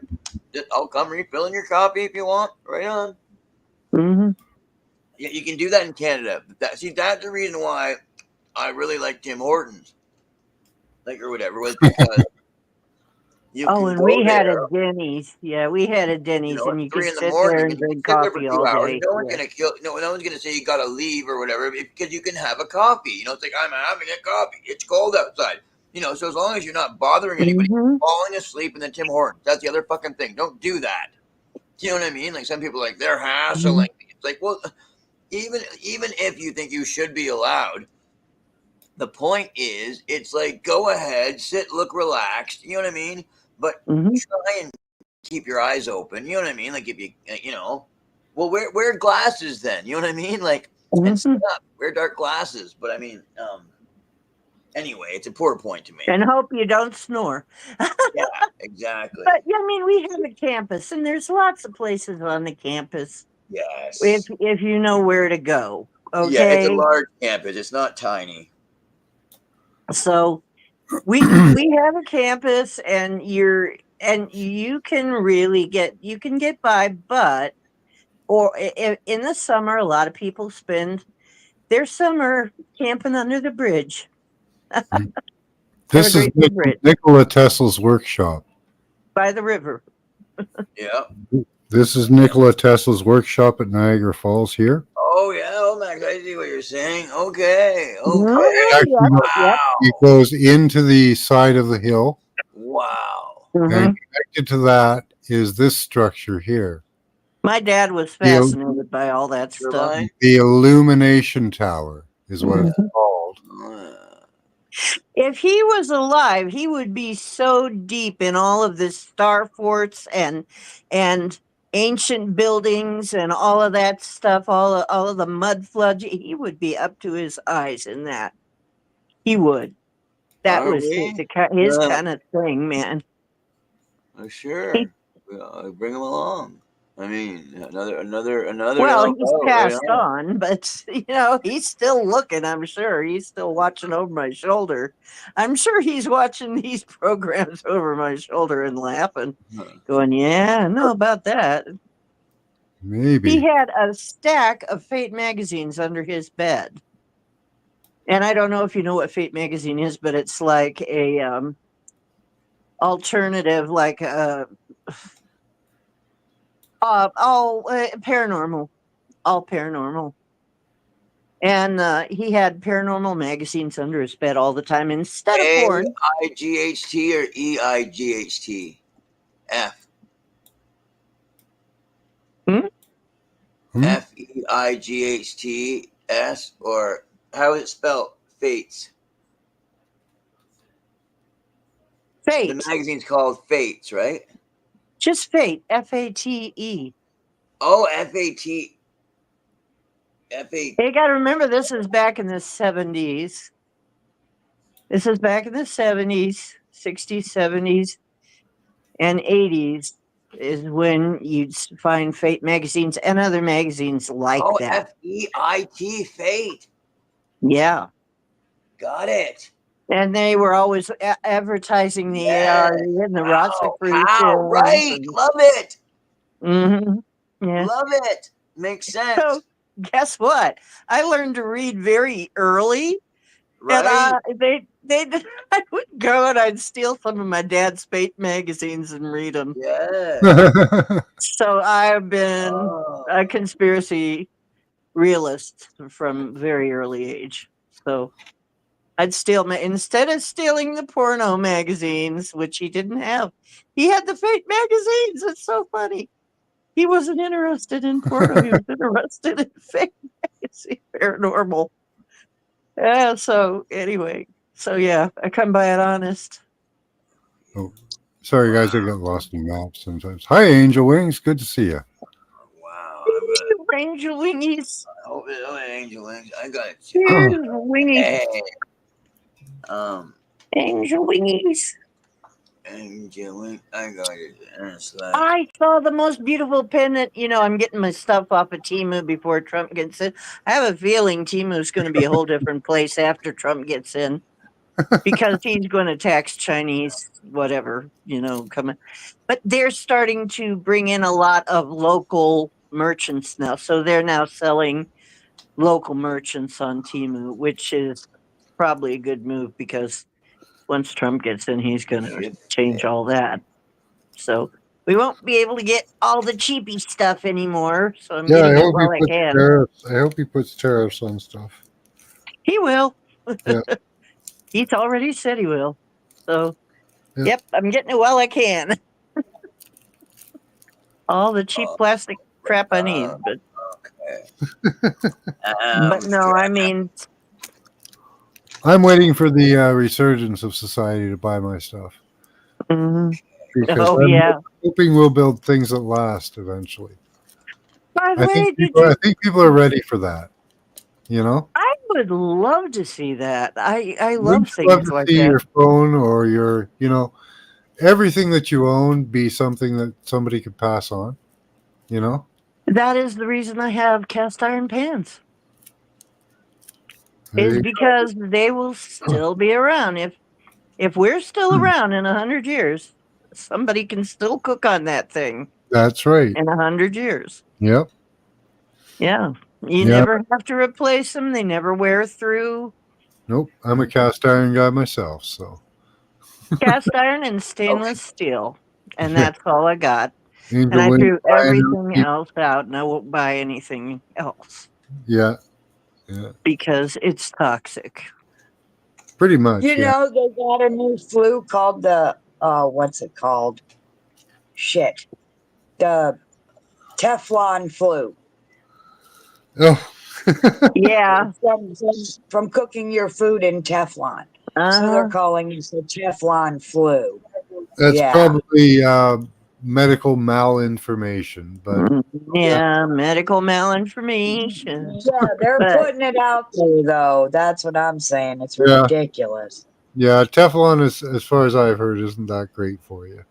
I'll come refill in your coffee if you want. Right on. Mm-hmm. Yeah, you can do that in Canada. That's the reason why I really like Tim Hortons, like or whatever, was because you Oh, can and go we had a there. Denny's. Yeah, we had a You Denny's, know, at and you could 3 in the sit morning, there and and you can drink sit there for coffee all 2 hours. day. No one's Yeah. gonna kill. No one's gonna say you gotta leave or whatever because you can have a coffee. You know, it's like I'm having a coffee. It's cold outside. You know, so as long as you're not bothering anybody, Mm-hmm. falling asleep in the Tim Hortons. That's the other fucking thing. Don't do that. Do you know what I mean? Like some people, like they're hassling. It's like, well, even if you think you should be allowed, the point is, it's like go ahead, sit, look relaxed. You know what I mean? But Mm-hmm. try and keep your eyes open. You know what I mean? Like if you know, well, wear glasses then. You know what I mean? Like and Mm-hmm. stuff. Wear dark glasses. But I mean, anyway, it's a poor point to make. And hope you don't snore. Yeah, exactly. But yeah, I mean, we have a campus, and there's lots of places on the campus Yes. if you know where to go. Yeah, it's a Okay, large campus. It's not tiny. so we have a campus, and you can really get by, but in the summer, a lot of people spend their summer camping under the bridge. Have a This is great big bridge Nikola Tesla's workshop. by the river. Yeah. This is Nikola Tesla's workshop at Niagara Falls here. Oh yeah. Oh Max, I see what you're saying. Okay. Mhm, Okay. Actually, Yep, yep. it Wow. goes into the side of the hill, Wow. and Mhm. connected to that is this structure here. My dad was The, fascinated by all that stuff. Turbine. the illumination tower is what it's Mhm. called. If he was alive, he would be so deep in all of this star forts and ancient buildings and all of that stuff, all of the mud floods. He would be up to his eyes in that. He would. That Are was we? his kind of thing, man. He, Sure. Bring him along. I mean, another well, help he's out right passed on. on, but he's still looking. I'm sure he's still watching over my shoulder. I'm sure he's watching these programs over my shoulder and laughing, Huh. going, "Yeah, I know about that." He Maybe. had a stack of Fate magazines under his bed. And I don't know if you know what Fate magazine is, but it's like a alternative, like all paranormal, all paranormal. And he had paranormal magazines under his bed all the time instead of porn. AIGHT or EIGHT? F. Hmm? FEIGHTS, or how is it spelled? Fates. The Fate, magazine's called Fates, right? just Fate, FATE. Oh, FAT. FAT. You got to remember, this is back in the 70s. This is back in the 70s, 60s, 70s, and 80s is when you'd find Fate magazines and other magazines like Oh, that. FEIT. Fate. Yeah. Got it. And they were always advertising the Yeah. ARE and the How? Rosicrucians. Right. Love it. Yeah. Love it. Makes sense. So guess what? I learned to read very early, and Right? I would go and I'd steal some of my dad's Fate magazines and read them. Yeah. So I've been Oh. a conspiracy realist from very early age. So I'd steal instead of stealing the porno magazines, which he didn't have, he had the Fate magazines. It's so funny. He wasn't interested in porno. He was interested in Fate magazine, paranormal. Yeah. So anyway, So yeah, I come by it honest. Oh, sorry, guys. I get lost in maps sometimes. Hi, Angel Wings. Good to see you. Wow, I bet. Angel wingies. Oh, Angel Wings. I got it. Here's wingies. Hey, Angel wingies. Angel Wings. I got it. And it's like, I saw the most beautiful pin that, I'm getting my stuff off of Temu before Trump gets in. I have a feeling Temu's going to be a whole different place after Trump gets in because he's going to tax Chinese, whatever, coming. But they're starting to bring in a lot of local merchants now. So they're now selling local merchants on Temu, which is probably a good move because once Trump gets in, he's going to change all that. So we won't be able to get all the cheapy stuff anymore. So I'm Yeah, getting it while I can. tariffs. I hope he puts tariffs on stuff. He will. Yeah. He's already said he will. So, Yeah. yep, I'm getting it while I can. All the cheap plastic crap I need, but no, I mean, I'm waiting for the resurgence of society to buy my stuff because oh I'm yeah. hoping we'll build things that last eventually. By the I way, think people are ready for that. You know, I would love to see that. I love wouldn't you love things to like see that. your phone or your, everything that you own be something that somebody could pass on? You know, That is the reason I have cast iron pans. There Is you because they will still be around. If we're still around in 100 years, somebody can still cook on that thing that's right. in 100 years. Yep. Yeah. You Yeah. never have to replace them. They never wear through. Nope. I'm a cast iron guy myself, so Cast iron and stainless steel. And that's all I got. And Angel I Wing threw Ryan, everything else out and I won't buy anything else yeah, yeah, because it's toxic. pretty much. You Yeah. know, they got a new flu called the, what's it called? Shit. The Teflon flu. Oh, Yeah. From cooking your food in Teflon. So they're Uh-huh. calling it the Teflon flu. that's Yeah. probably medical malinformation, but Yeah, medical malinformation. Yeah, they're But putting it out there, though. That's what I'm saying. It's yeah, ridiculous. yeah. Teflon is, as far as I've heard, isn't that great for you.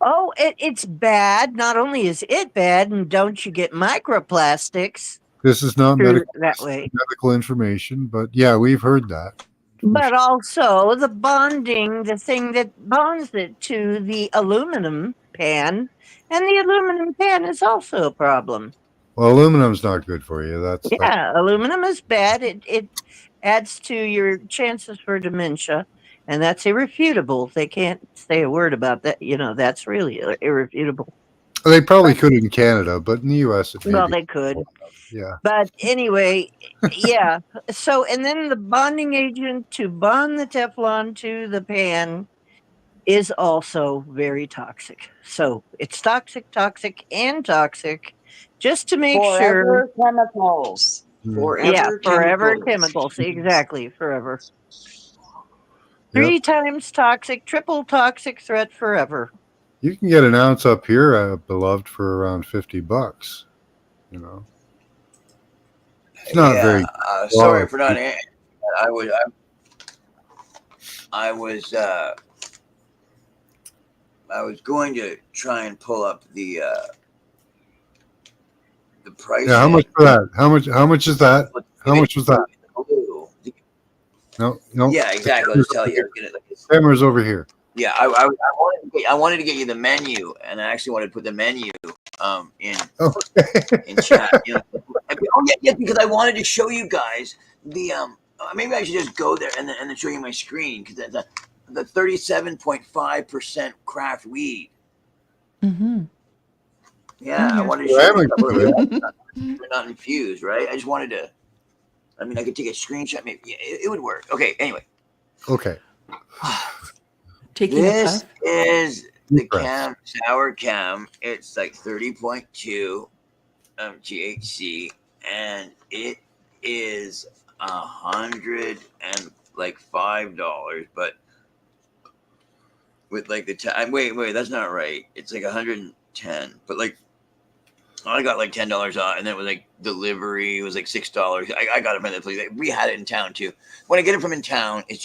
oh, it's bad. Not only is it bad, and don't you get microplastics This is not through that way, medical information, but yeah, we've heard that. but also the bonding, the thing that bonds it to the aluminum pan, and the aluminum pan is also a problem. Well, aluminum's not good for you. That's Yeah, aluminum is bad. It adds to your chances for dementia, and that's irrefutable. They can't say a word about that. That's really irrefutable. they probably could in Canada, but in the U.S. it may Well, be. they could. Yeah. But anyway, yeah. So, and then the bonding agent to bond the Teflon to the pan is also very toxic. So it's toxic, toxic, and toxic just to make sure. Forever chemicals. Yeah, Forever forever chemicals. chemicals. Exactly, forever. Yep. 3 times toxic, triple toxic threat forever. You can get an ounce up here, beloved, for around $50. You know, it's not very. Sorry for not. I was. I was. I was going to try and pull up the price. Yeah, how much for that? How much is that? How much was that? No. Yeah, exactly. I'll just tell you. Camera's over here. Yeah, I wanted to get you the menu, and I actually wanted to put the menu in chat. Yeah, because I wanted to show you guys the maybe I should just go there and then show you my screen because the 37.5% craft wheat. Mm-hmm. Yeah, I wanted to show you. They're not infused, right? I just wanted to. I mean, I could take a screenshot. Maybe it would work. Okay. Anyway. Okay. Taking this a puff. is the cam sour cam. It's like 30.2 THC, and it is 100 and like $5, but with like the wait, that's not right. It's like 110, but like I got like $10 off, and then it was like delivery. It was like $6. I got it from the place. We had it in town too. When I get it from in town, it's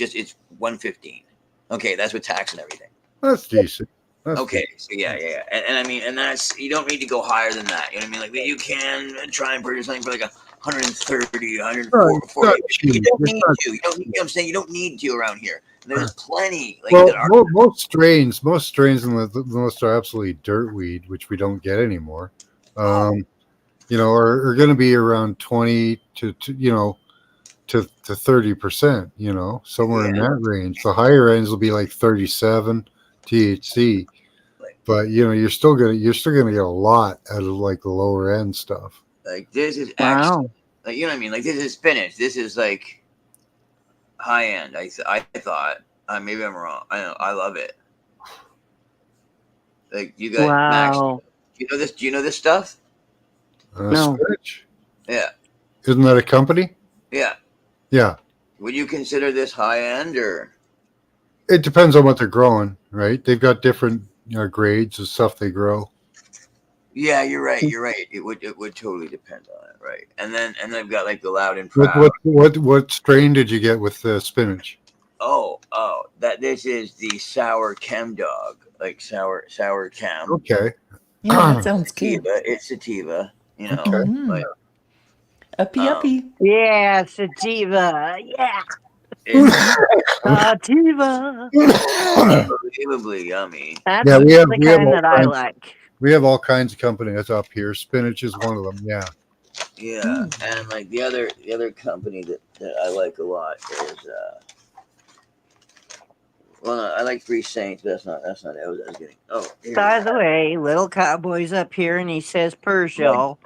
115. Okay, that's with tax and everything. That's decent. That's Okay, decent. so yeah. And I mean, and that's, you don't need to go higher than that. You know what I mean? Like you can try and purchase something for like 130, No, 140. not You cheap. don't It's need not to. You don't need, you know what I'm saying? You don't need to around here. There's plenty like well, that are. most strains in the most are absolutely dirt weed, which we don't get anymore. Are going to be around 20 to 30%. Somewhere in Yeah. that range. The higher ends will be like 37 THC, Like, but you're still gonna get a lot out of like the lower end stuff. like this is actually, Wow. like, you know what I mean? Like this is finished. This is like high end. I thought. Maybe I'm wrong. I know. I love it. Like you got Max. Wow. You know this? Do you know this stuff? No. Spinach? Yeah. Isn't that a company? Yeah. Yeah. Would you consider this high end or? It depends on what they're growing, right? They've got different grades of stuff they grow. Yeah, you're right. You're right. It would totally depend on it, right? And then they've got like the loud and What proud. what strain did you get with the spinach? Oh, that this is the sour chem dog, like sour chem. Okay. Yeah, that sounds Sativa. good. It's sativa. You know, Okay. like Uppy, uppy. Yeah, sativa. Yeah, it's sativa. unbelievably yummy. That's Yeah, the kind that I like. we have all kinds of companies up here. Spinach is one of them. Yeah. Yeah, and like the other company that I like a lot is well, no, I like Three Saints, but that's not it. I was getting. Oh, here By we the go. way, little cowboy's up here and he says purrs, y'all.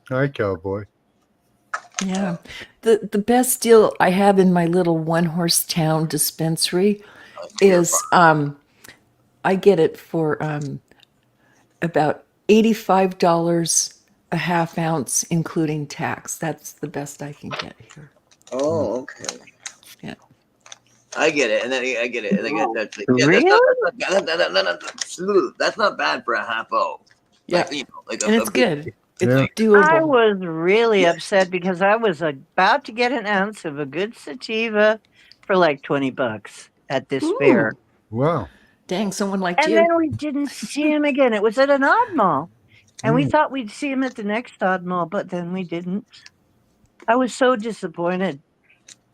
Hi, cowboy. Yeah. The best deal I have in my little one horse town dispensary is I get it for about $85 a half ounce, including tax. That's the best I can get here. Oh, okay. Yeah. I get it, and then I get it, and I get that's like, yeah, Really? that's not bad for a half O. Yeah. Like, like And it's good. It's Yeah. doable. I was really upset because I was about to get an ounce of a good sativa for like $20 at this fair. Wow. Dang, someone like And you. then we didn't see him again. It was at an odd mall. And we thought we'd see him at the next odd mall, but then we didn't. I was so disappointed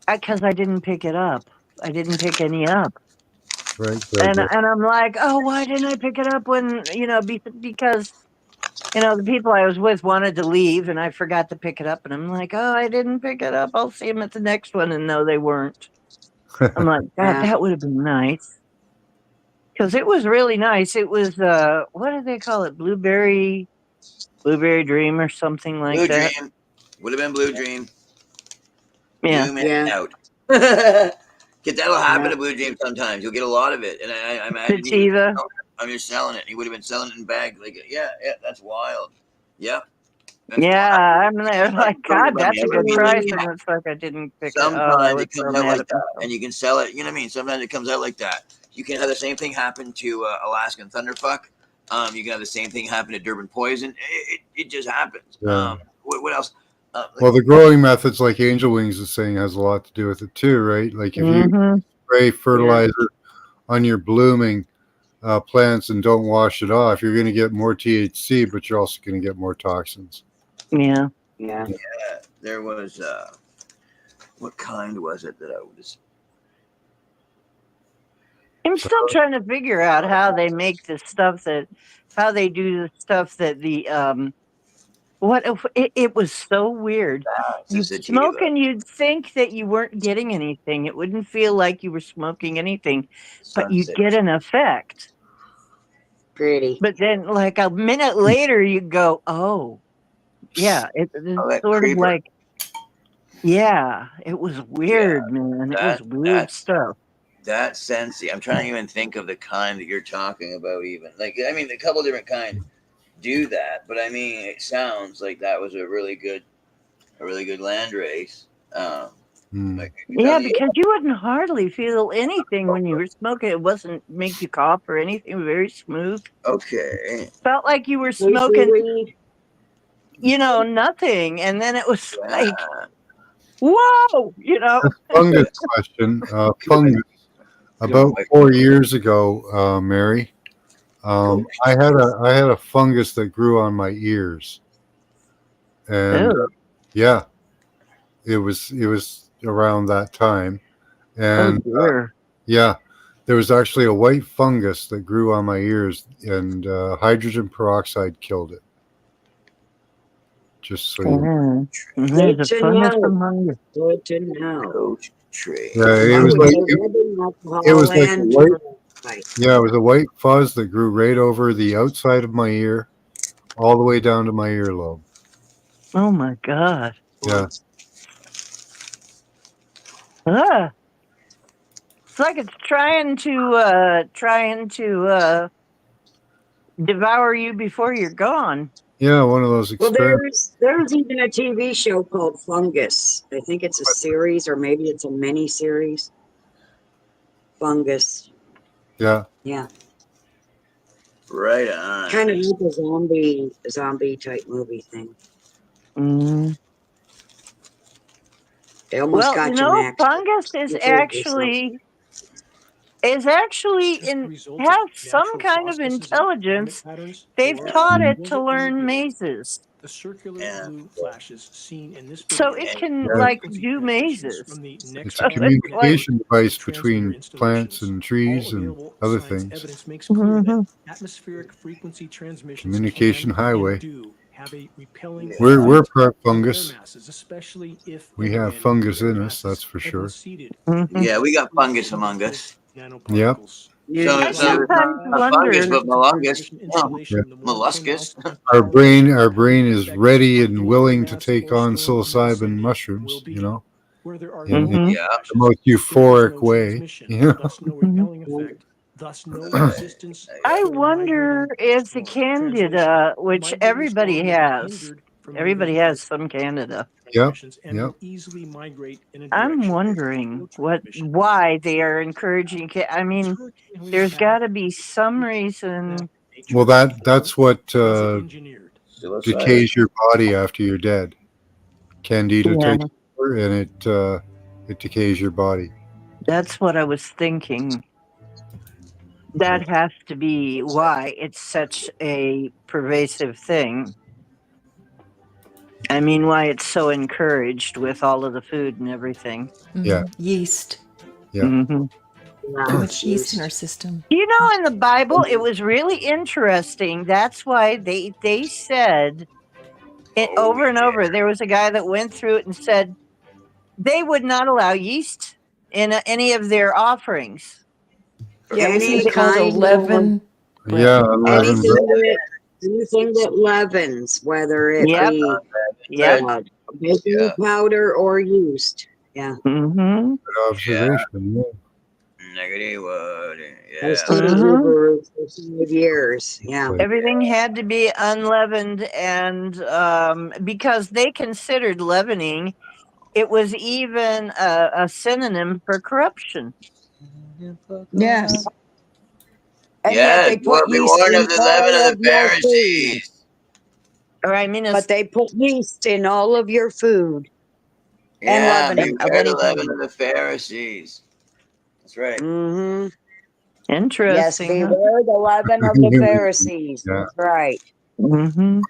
because I didn't pick it up. I didn't pick any up. Right. And I'm like, oh, why didn't I pick it up when, because, the people I was with wanted to leave and I forgot to pick it up. And I'm like, oh, I didn't pick it up. I'll see him at the next one. And no, they weren't. I'm like, God, Yeah. that would have been nice. Because it was really nice. It was, what do they call it? Blueberry Dream or something like Blue that. Dream would have been Blue Dream. Yeah. You Yeah. missed out. Because that'll happen Yeah. to Blue Dream sometimes. You'll get a lot of it, and I imagine Sativa. I'm just selling it. He would have been selling it in bags. Like, yeah, that's wild. Yep. That's Yeah, I'm there like, God, wild. that's a good I mean, price. yeah. And it's like I didn't pick it. Oh, I Sometimes was it so comes out mad like that, and you can sell it. You know what I mean? Sometimes it comes out like that. You can have the same thing happen to Alaskan Thunderfuck. You can have the same thing happen to Durban Poison. It just happens. Yeah. What else? Well, the growing methods, like Angel Wings is saying, has a lot to do with it too, right? Like if you spray fertilizer on your blooming plants and don't wash it off, you're going to get more THC, but you're also going to get more toxins. Yeah. Yeah. There was what kind was it that I was? I'm still trying to figure out how they make the stuff how they do the stuff that what if it was so weird. You'd smoke and you'd think that you weren't getting anything. It wouldn't feel like you were smoking anything, but you'd get an effect. Pretty. But then, like a minute later, you go, "Oh, yeah." It's sort of like, yeah. It was weird, man. It was weird stuff. That Sensi. I'm trying to even think of the kind that you're talking about. Even like, I mean, a couple different kinds do that, but I mean, it sounds like that was a really good land race. Hmm. Like, Yeah, because you wouldn't hardly feel anything when you were smoking. It wasn't make you cough or anything. Very smooth. okay. Felt like you were Sleepy smoking, weed. nothing, and then it was Yeah. like, whoa, Fungus question. Fungus. About 4 years ago, Mary, I had a fungus that grew on my ears, and Oh, yeah, it was around that time, oh and dear. yeah, there was actually a white fungus that grew on my ears, and hydrogen peroxide killed it. Just so you know. Mm. Good There's a to fungus know. among you. Good to know. Coach Trey. Yeah, I it was would like say rubbing it was alcohol like a and white peroxide. yeah, it was a white fuzz that grew right over the outside of my ear, all the way down to my earlobe. Oh my God. Yeah, Ah, it's like it's trying to devour you before you're gone. yeah, one of those Well, experiments. there's even a TV show called Fungus. I think it's a series, or maybe it's a mini series. Fungus. Yeah, Yeah, Right on. kind of like a zombie type movie thing. Mm. They almost Well, got you, Max. fungus has some kind of intelligence. They've taught it to learn mazes. The circular Yeah. blue flashes seen in this So video it can Yeah. like frequency do transmissions mazes. from the it's next a So it's generation like communication device transmitter between plants installations. and trees All and available other science things. evidence makes clear that Mhm. atmospheric frequency transmissions Communication can highway. and do have a repelling We're effect part on air fungus. masses, especially if We and have when fungus air in us, masses that's for have been sure. seeded Mhm. with Yeah, we got highly fungus among sensitive us. nanoparticles. Yeah, I So it's sometimes not fungus, wonder. but molluscus. Oh, Yeah. molluscus. Our brain is ready and willing to take on psilocybin mushrooms. Where there are In no the Mhm. Yeah. the most there is euphoric no way. transmission, You know? thus no Mhm. repelling effect, thus no resistance I to a wonder migrating if the storm. candida, A which migrating everybody storm will be has, hindered from everybody moving has towards some candida. Yep. transmissions and Yep. will easily migrate in a I'm direction wondering of transmission. why they are encouraging. I mean, It's routinely there's got found to be some reason. Well, that's what is it engineered? Psilocybin. decays your body after you're dead. Candida Yeah, takes over and it decays your body. that's what I was thinking. That has to be why it's such a pervasive thing. I mean, why it's so encouraged with all of the food and everything. Yeah. Yeast. Yeah. hmm Too much yeast in our system. In the Bible, it was really interesting. That's why they said it Oh, over and over. There was a guy that went through it and said they would not allow yeast in any of their offerings. Yeah, wasn't any it called a kind of leaven bread? Yeah. Unleavened anything bread. that leavens, whether it Yep, be yep. baking Yeah. powder or yeast. Yeah, hmm Good observation. Yeah. negative word. I Yeah. studied Hebrew for 5 years. Yeah, Everything had to be unleavened, and because they considered leavening, it was even a synonym for corruption. yes, and yet Yes, they well, put be yeast warned of in the leaven all of of the your food. Pharisees. Or I mean, But they put yeast in all of your food and Yeah, leavening of beware any the leaven kind. of the Pharisees. That's right. Mm-hmm. Yes, interesting. Huh? beware the leaven of the Pharisees. Yeah. That's right. hmm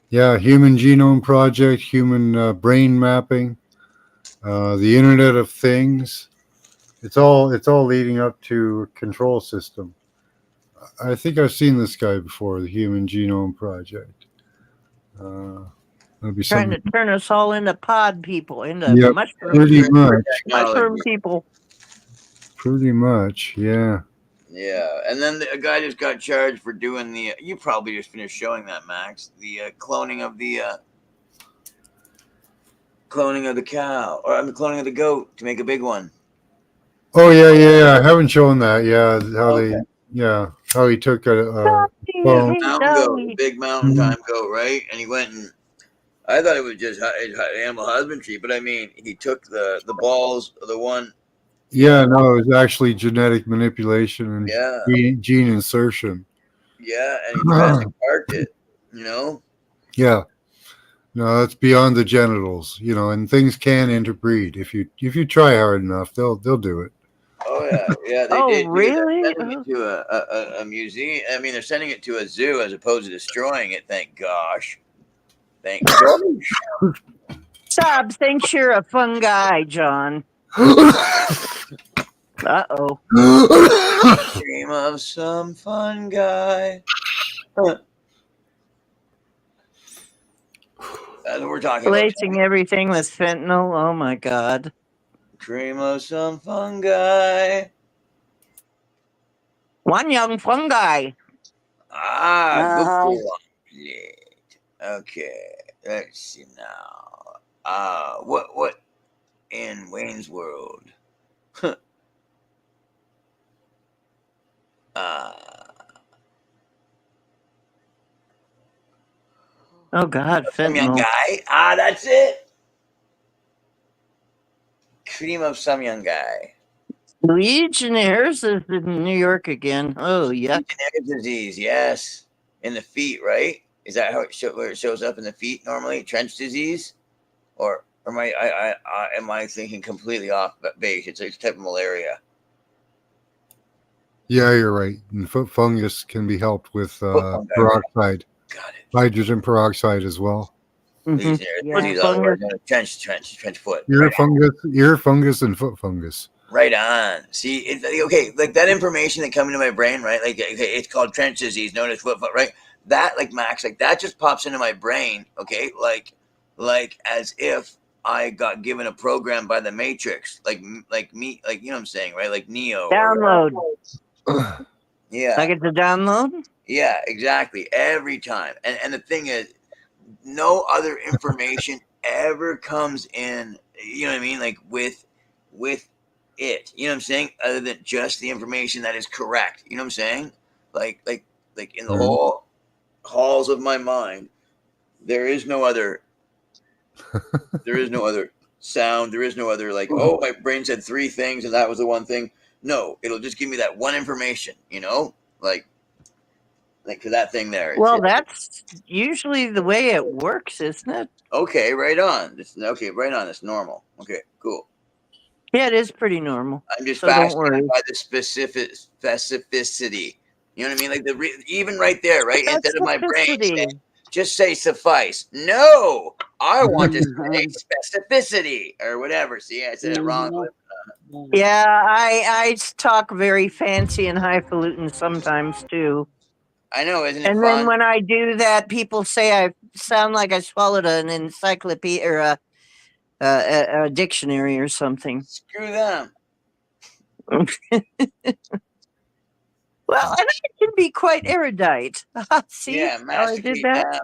Yeah. Human Genome Project, human brain mapping, the Internet of Things. It's all leading up to a control system. I think I've seen this guy before, the Human Genome Project. That'll be Trying something. to turn us all into pod people, into Yep. Pretty much. mushroom Technology. people. Pretty much. Yeah. Yeah, and then a guy just got charged for doing the. You probably just finished showing that, Max. The cloning of the cow, or cloning of the goat to make a big one. Oh yeah. I haven't shown that. Yeah. Okay. How he took a clone. Mountain goat, the big mountain time goat, right? And he went and I thought it was just animal husbandry, but I mean, he took the balls of the one. Yeah, no, it was actually genetic manipulation and Yeah, gene insertion. yeah, and he transcarked it. You know. Yeah, no, that's beyond the genitals, and things can interbreed if you try hard enough. They'll do it. Oh yeah, yeah, they Oh, did. Because really? they're sending it to a museum. I mean, they're sending it to a zoo as opposed to destroying it. Thank gosh. Thank gosh. Sob thinks you're a fun guy, John. Uh-oh. Dream of some fun guy. That's what we're talking about. Lacing everything with fentanyl. Oh, my God. Dream of some fun guy. One young fungi. Ah, good Uh-huh. one. Okay, let's see now. What in Wayne's World? Oh, God, Some young fentanyl. guy. Ah, that's it. Cream of some young guy. Legionnaires is in New York again. Oh, yuck. Legionnaires' disease, yes. In the feet, right? Is that how where it shows up in the feet normally? Trench disease, or am I thinking completely off base? It's a type of malaria. Yeah, you're right. And foot fungus can be helped with fungi, peroxide, Got it. hydrogen peroxide as well. Mhm. Legionnaires' Yeah. disease, Foot otherwise fungus. known as trench foot. Ear fungus, and foot fungus. Right on. See, it's okay. Like that information that come into my brain, right? Like okay, it's called trench disease, known as foot, right? That, like Max, like that just pops into my brain. Okay, like as if I got given a program by the Matrix, like me, like you know what I'm saying, right? Like Neo. Download. Yeah. I get the download? Yeah, exactly. Every time. And the thing is, no other information ever comes in, you know what I mean? Like with it. You know what I'm saying? Other than just the information that is correct. You know what I'm saying? Like in the Mhm. whole halls of my mind, there is no other sound. There is no other like, oh, my brain said three things and that was the one thing. No, it'll just give me that one information, like for that thing there. Well, that's usually the way it works, isn't it? Okay, right on. Right on. It's normal. Okay, cool. Yeah, it is pretty normal. I'm just So don't worry. fascinated by the specificity. You know what I mean? Like even right there, right? Instead of my brain saying, just say suffice. No, I want to say specificity or whatever. See, I said it wrong. Yeah, I talk very fancy and highfalutin sometimes too. I know, isn't it And fun? then when I do that, people say I sound like I swallowed an encyclopedia or a dictionary or something. Screw them. Well, and I can be quite erudite. See Yeah, how I did that?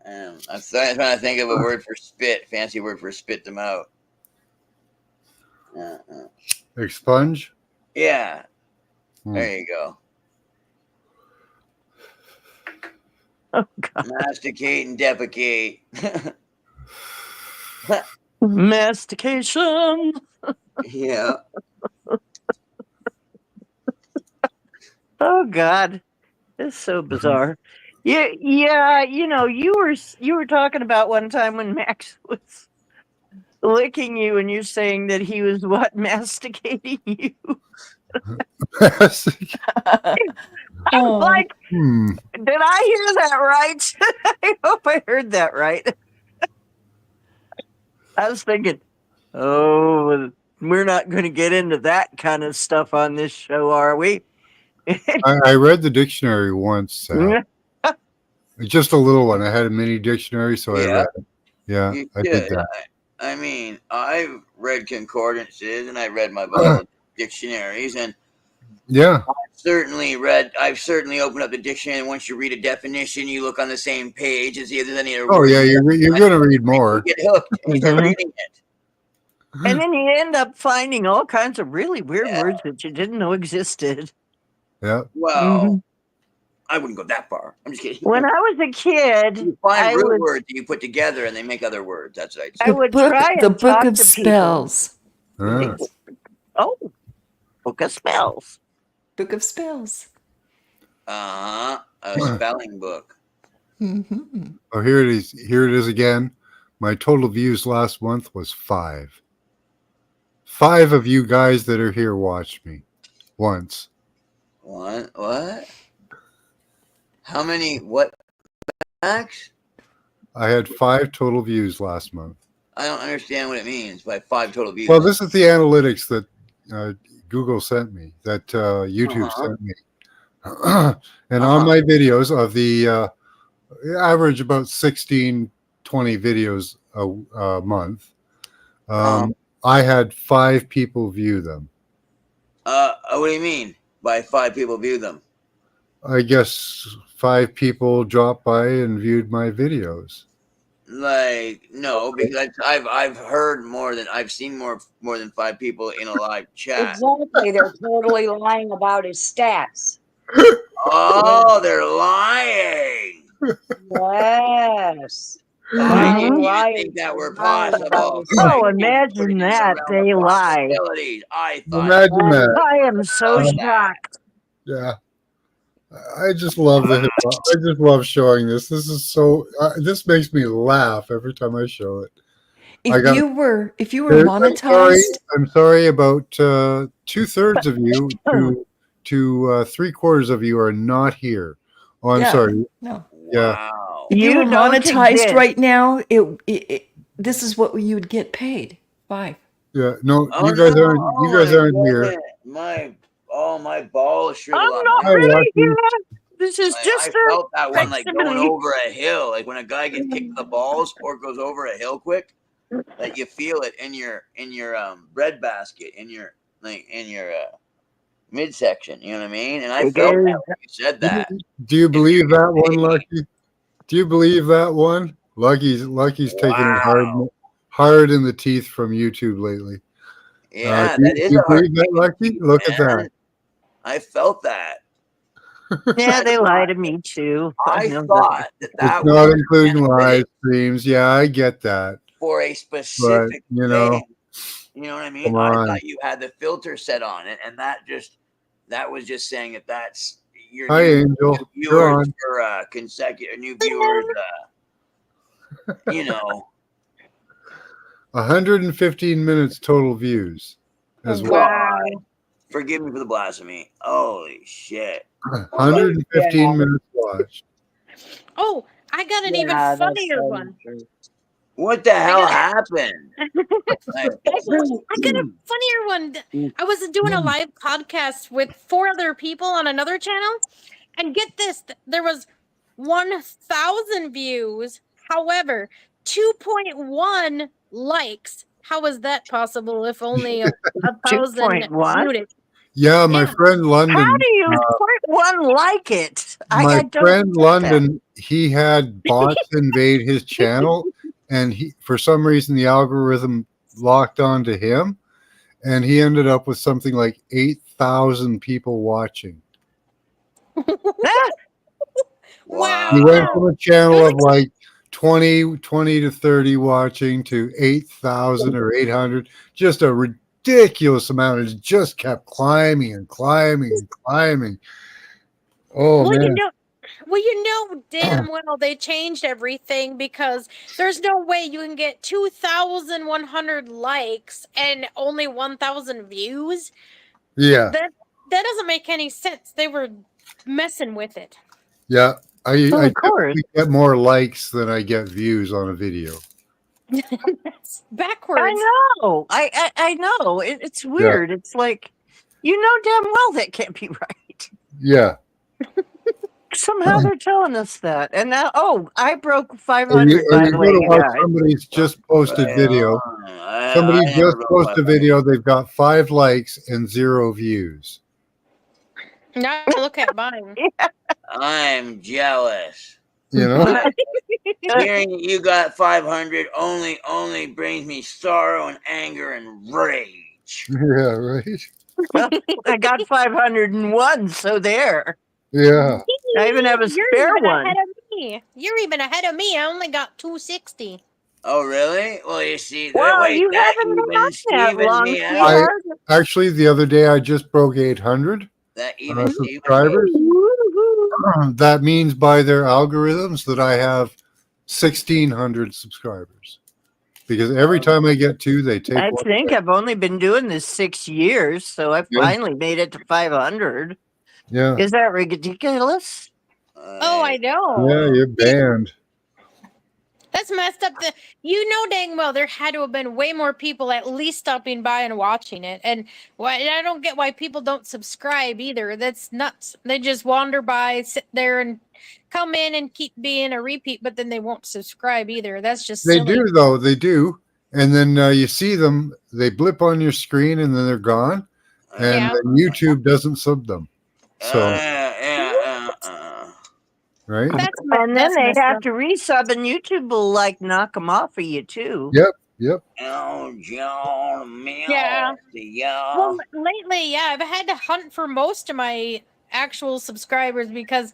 I'm trying to think of a word for spit. Fancy word for spit them out. Expunge? Yeah. There you go. Oh, God. Masticate and defecate. Mastication. Yeah. Oh, God. It's so bizarre. Yeah, you were talking about one time when Max was licking you and you're saying that he was what, masticating you? I was like, did I hear that right? I hope I heard that right. I was thinking, oh, we're not going to get into that kind of stuff on this show, are we? I read the dictionary once. Just a little one. I had a mini dictionary, so I read it. Yeah, I did that. I mean, I've read concordances and I read my Bible dictionaries, and yeah, I've certainly opened up the dictionary, and once you read a definition, you look on the same page and see if there's any other words. Yeah, you're going to read more. You get hooked and you start reading it. And then you end up finding all kinds of really weird words that you didn't know existed. Yeah. Well, I wouldn't go that far. I'm just kidding. When I was a kid, You find I root would words that you put together and they make other words. That's what I I would book, try the and book talk of to people. spells. Ah. Oh, book of spells. Book of spells. A spelling book. Mm-hmm. Oh, here it is. Here it is again. My total views last month was 5. 5 of you guys that are here watched me once. What? How many? What? Max? I had 5 total views last month. I don't understand what it means by 5 total views. Well, this is the analytics that Google sent me, that YouTube sent me. And on my videos of the average about 16, 20 videos a month, I had 5 people view them. What do you mean by 5 people view them? I guess 5 people dropped by and viewed my videos. Like, no, because I've heard more than I've seen more than 5 people in a live chat. Exactly. They're totally lying about his stats. Oh, they're lying. Yes. I didn't Lying. even think that were possible. Oh, imagine that. They lie. I thought. Imagine that. I am so shocked. Yeah. I just love the I just love showing this. This is so this makes me laugh every time I show it. If you were monetized, I'm sorry about 2/3 of you to 3/4 of you are not here. Oh, I'm sorry. No. Yeah. Wow. If you were don't monetized exist. right now, this is what you would get paid. 5. Yeah. No, Oh, you guys no. aren't here. My balls shriveled I'm up. not Hi, really Lucky. here. This is I just felt that one like going facsimile. over a hill. Like when a guy gets kicked in the balls or goes over a hill quick, that you feel it in your bread basket, in your midsection. You know what I mean? And I felt that when you said that. Do you believe that one, Lucky? Do you believe that one? Lucky's taking it hard in the teeth from YouTube lately. Yeah, do that is you a hard believe that, Lucky? Look at that. I felt that. Yeah, they lie to me too. I know thought that It's was not including live analytic streams. Yeah, I get that. for a specific you know, thing. You know what I mean? come I on. thought you had the filter set on it, and that was just saying that's your Hi, new Angel. You're viewers on. for consecutive new viewers. You know, 115 minutes total views as well. God, forgive me for the blasphemy. Holy shit! 115 minutes watched. Oh, I got an even funnier one. What the hell happened? I got a funnier one. I was doing a live podcast with 4 other people on another channel, and get this, there was 1,000 views. However, 2.1 likes. How is that possible if only 1,000 viewed it? Yeah, my friend London. How do you put one like it? My I don't friend get London, he had bots invade his channel, and he, for some reason, the algorithm locked onto him, and he ended up with something like 8,000 people watching. Wow. He went from a channel of like 20 to 30 watching to 8,000 or 800, just a ridiculous amount. It just kept climbing and climbing and climbing. Oh, Well, man. you know damn well they changed everything, because there's no way you can get 2,100 likes and only 1,000 views. Yeah. That doesn't make any sense. They were messing with it. Yeah. I course. get more likes than I get views on a video. That's backwards. I know. I know. It's weird. It's like, you know damn well that can't be right. Yeah. Somehow they're telling us that. And now, I broke 500, Or you by the go way, to you watch guys. somebody's just posted video. I Somebody never just broke posted a 500. video. They've got 5 likes and 0 views. Now look at mine. I'm jealous. You know? Hearing that you got 500 only brings me sorrow and anger and rage. Yeah, right. Well, I got 501, so there. Yeah. I even have a You're spare even one. ahead of me. You're even ahead of me. I only got 260. Oh, really? Well, you see, Well, wait, you that haven't been even on that Stevens long, me out. I sweetheart. actually the other day I just broke 800 That even Stevens me. subscribers. Woo-hoo. That means by their algorithms that I have 1,600 subscribers. Because every time I get two, they take I one think away. I've only been doing this 6 years, so I Yeah. finally made it to 500. Yeah. Is that ridiculous? Oh, I know. Yeah, you're banned. That's messed up. You know dang well there had to have been way more people at least stopping by and watching it. And I don't get why people don't subscribe either. That's nuts. They just wander by, sit there, and come in and keep being a repeat, but then they won't subscribe either. That's just They silly. do, though. They do. And then you see them, they blip on your screen and then they're gone. And Yeah. then YouTube doesn't sub them. So, right? And then they messed have up. to resub, and YouTube will like knock them off of you too. Yep. Yep. Oh, John, Yeah. yeah. Well, lately, yeah, I've had to hunt for most of my actual subscribers because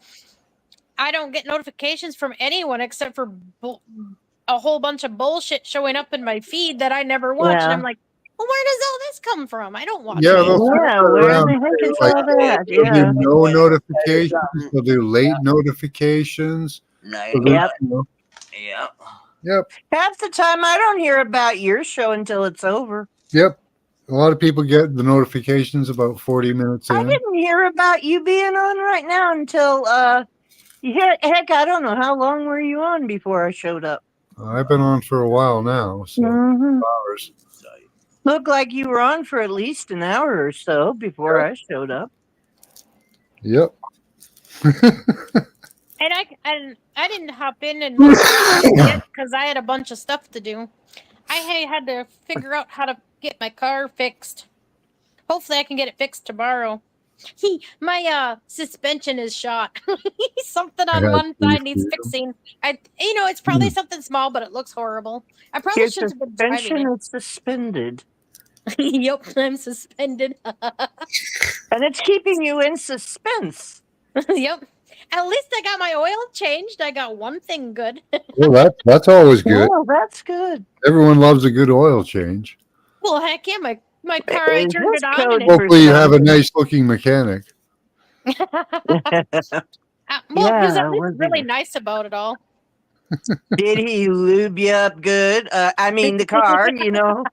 I don't get notifications from anyone except for a whole bunch of bullshit showing up in my feed that I never watch. And Yeah. I'm like, well, where does all this come from? I don't watch Yeah, any of they'll this. switch Yeah, that where around. the heck is Like, all that? they'll do Yeah. no notifications. They'll do late notifications. They'll do, Yep. you know, Yep. yep. Half the time I don't hear about your show until it's over. Yep. A lot of people get the notifications about 40 minutes I in. didn't hear about you being on right now until heck, I don't know how long were you on before I showed up. I've been on for a while now, so Mhm. hours. Looked like you were on for at least an hour or so before I showed up. Yep. And I didn't hop in and look around yet because I had a bunch of stuff to do. I had to figure out how to get my car fixed. Hopefully, I can get it fixed tomorrow. My suspension is shot. Something I on had one to side needs refuse them. fixing. It's probably something small, but it looks horrible. I probably Your shouldn't have been driving suspension it. is suspended. Yep, I'm suspended. And it's keeping you in suspense. Yep. At least I got my oil changed. I got one thing good. Well, that's always good. Oh, that's good. Everyone loves a good oil change. Well, heck yeah, my car, I Is turned this it on code and for Hopefully, you have a something? nice looking mechanic. well, he was Yeah, at least was really he? nice about it all. Did he lube you up good? I mean, the car, you know.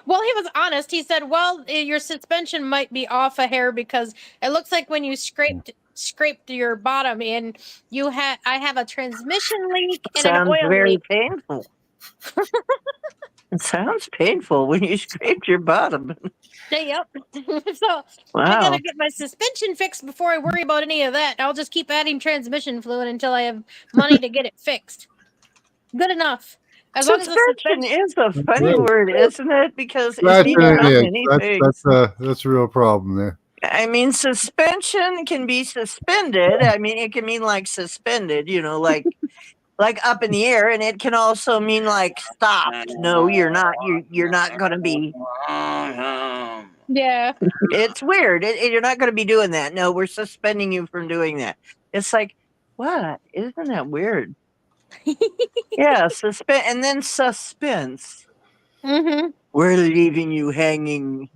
Well, he was honest. He said, "Well, your suspension might be off a hair because it looks like when you scraped your bottom in, I have a transmission leak and an Sounds oil very leak." painful. It sounds painful when you scraped your bottom. Yep. So I gotta Wow. get my suspension fixed before I worry about any of that. I'll just keep adding transmission fluid until I have money to get it fixed. Good enough. As long as the Suspension suspension. is a funny Right. word, isn't it? Because it Scratch means and so it is. many That's things. that's a real problem there. I mean, suspension can be suspended. I mean, it can mean like suspended, you know, like up in the air, and it can also mean like stopped. No, you're not. You're not going to be. Yeah. It's weird. You're not going to be doing that. No, we're suspending you from doing that. It's like, what? Isn't that weird? Yeah, and then suspense. Mm-hmm. We're leaving you hanging.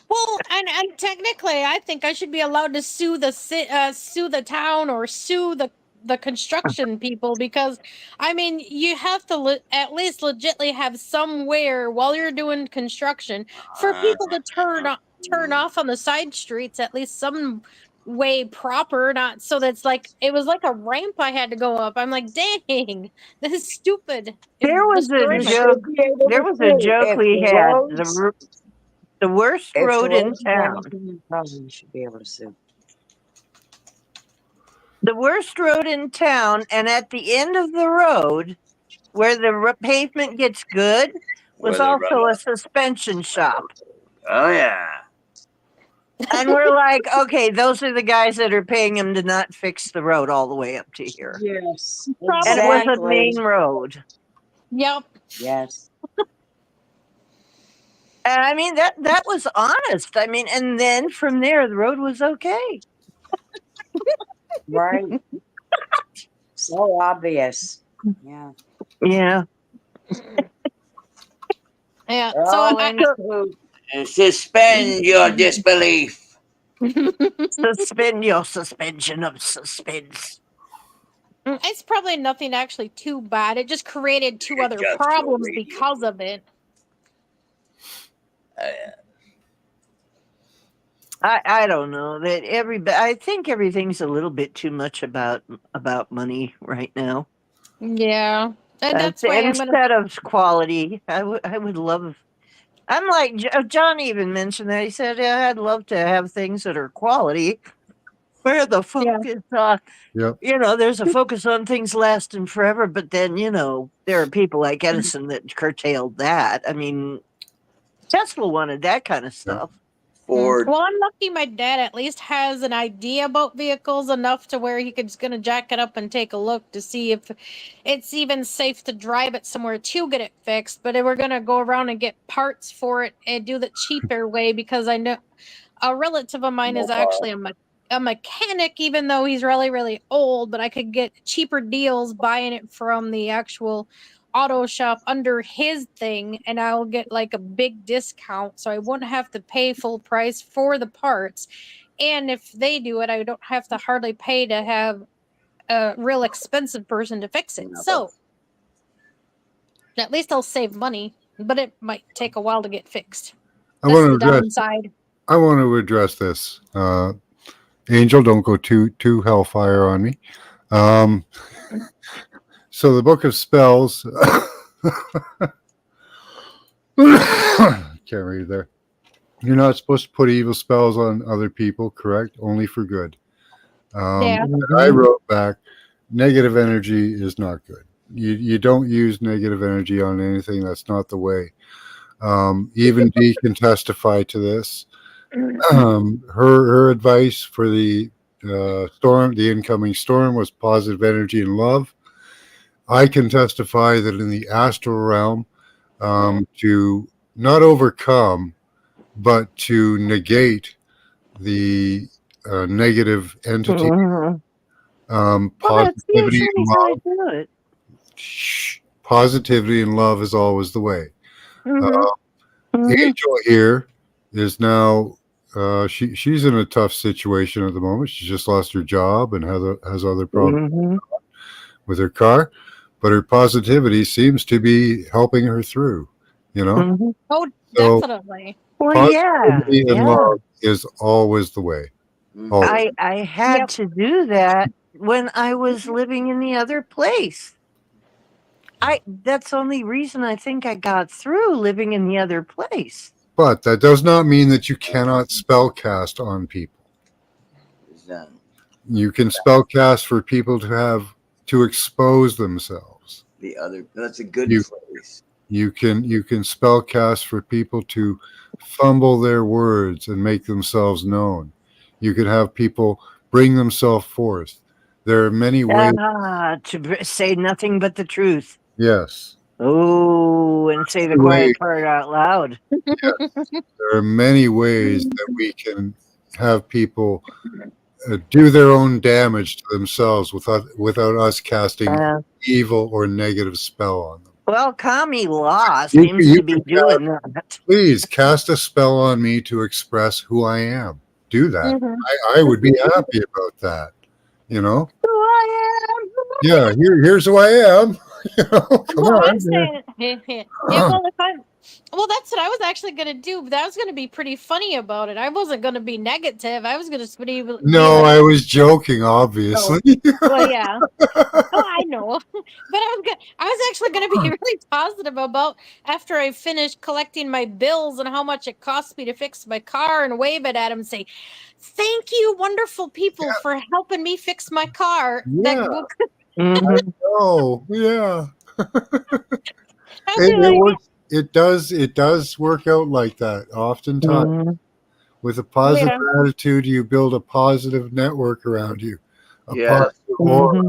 Well, and technically, I think I should be allowed to sue the town or sue the construction people because, I mean, you have to at least legitly have somewhere while you're doing construction for people to turn off on the side streets at least some way proper, not so that's like it was like a ramp I had to go up. I'm like, dang, this is stupid. There It was a destroyed You my. joke. should be able There to was a sue joke if we the had. roads, The worst if the road in roads town. you should be able to sue. The worst road in town, and at the end of the road, where the pavement gets good, was also a suspension shop. Oh yeah. And we're like, okay, those are the guys that are paying him to not fix the road all the way up to here. Yes, And it was a exactly. main road. Yep. Yes. And I mean, that was honest. I mean, and then from there, the road was okay. Right. So obvious. Yeah. Yeah. Yeah. They're So all I, in cahoots. And suspend your disbelief. Suspend your suspension of suspense. it's probably nothing actually too bad. It just created two other Just problems radio. because of it. I don't know that I think everything's a little bit too much about money right now. Yeah. And that's why I'm gonna. Instead of quality, I would love. I'm like John even mentioned that. He said, "Yeah, I'd love to have things that are quality." Where the Yeah. focus, Yep. there's a focus on things lasting forever, but then there are people like Edison that curtailed that. I mean, Tesla wanted that kind of stuff. Ford. Well, I'm lucky my dad at least has an idea about vehicles enough to where he could gonna jack it up and take a look to see if it's even safe to drive it somewhere to get it fixed. But we're gonna go around and get parts for it and do the cheaper way because I know a relative of mine is actually a mechanic, even though he's really, really old, but I could get cheaper deals buying it from the actual auto shop under his thing, and I'll get like a big discount, so I wouldn't have to pay full price for the parts. And if they do it, I don't have to hardly pay to have a real expensive person to fix it. So at least I'll save money, but it might take a while to get fixed. I That's the want to address. downside. I want to address this. Angel, don't go too hellfire on me. So the Book of Spells. Can't read there. You're not supposed to put evil spells on other people, correct? Only for good. Yeah. I wrote back, negative energy is not good. You don't use negative energy on anything. That's not the way. Even Dee can testify to this. Her advice for the storm, the incoming storm, was positive energy and love. I can testify that in the astral realm, to not overcome, but to negate the negative entity, Well, that's positivity usually and how I love. do it. Positivity and love is always the way. Angel here is now she's in a tough situation at the moment. She just lost her job and has other problems with her car, but her positivity seems to be helping her through. Oh, So definitely. Well, positivity and love is always the way. Always. I had to do that when I was living in the other place. That's the only reason I think I got through living in the other place. But that does not mean that you cannot spell cast on people. You can spell cast for people to expose themselves. That's a good place. You can spell cast for people to fumble their words and make themselves known. You can have people bring themselves forth. There are many ways. To say nothing but the truth. Yes. Oh, and say the quiet part out loud. Yes. There are many ways that we can have people do their own damage to themselves without us casting evil or negative spell on them. Well, Kami Law seems to be doing that. Please cast a spell on me to express who I am. Do that. I would be happy about that. Who I am. Yeah, here's who I am. Come on. I'm saying, well, that's what I was actually going to do. But I was going to be pretty funny about it. I wasn't going to be negative. I was going to be No, I was joking, obviously. Well, yeah. Oh, I know. But I was actually going to be really positive about after I finished collecting my bills and how much it cost me to fix my car and wave it at them and say, "Thank you, wonderful people, for helping me fix my car." Yeah. I know. Yeah. It does work out like that. Oftentimes, with a positive attitude, you build a positive network around you. Positive aura.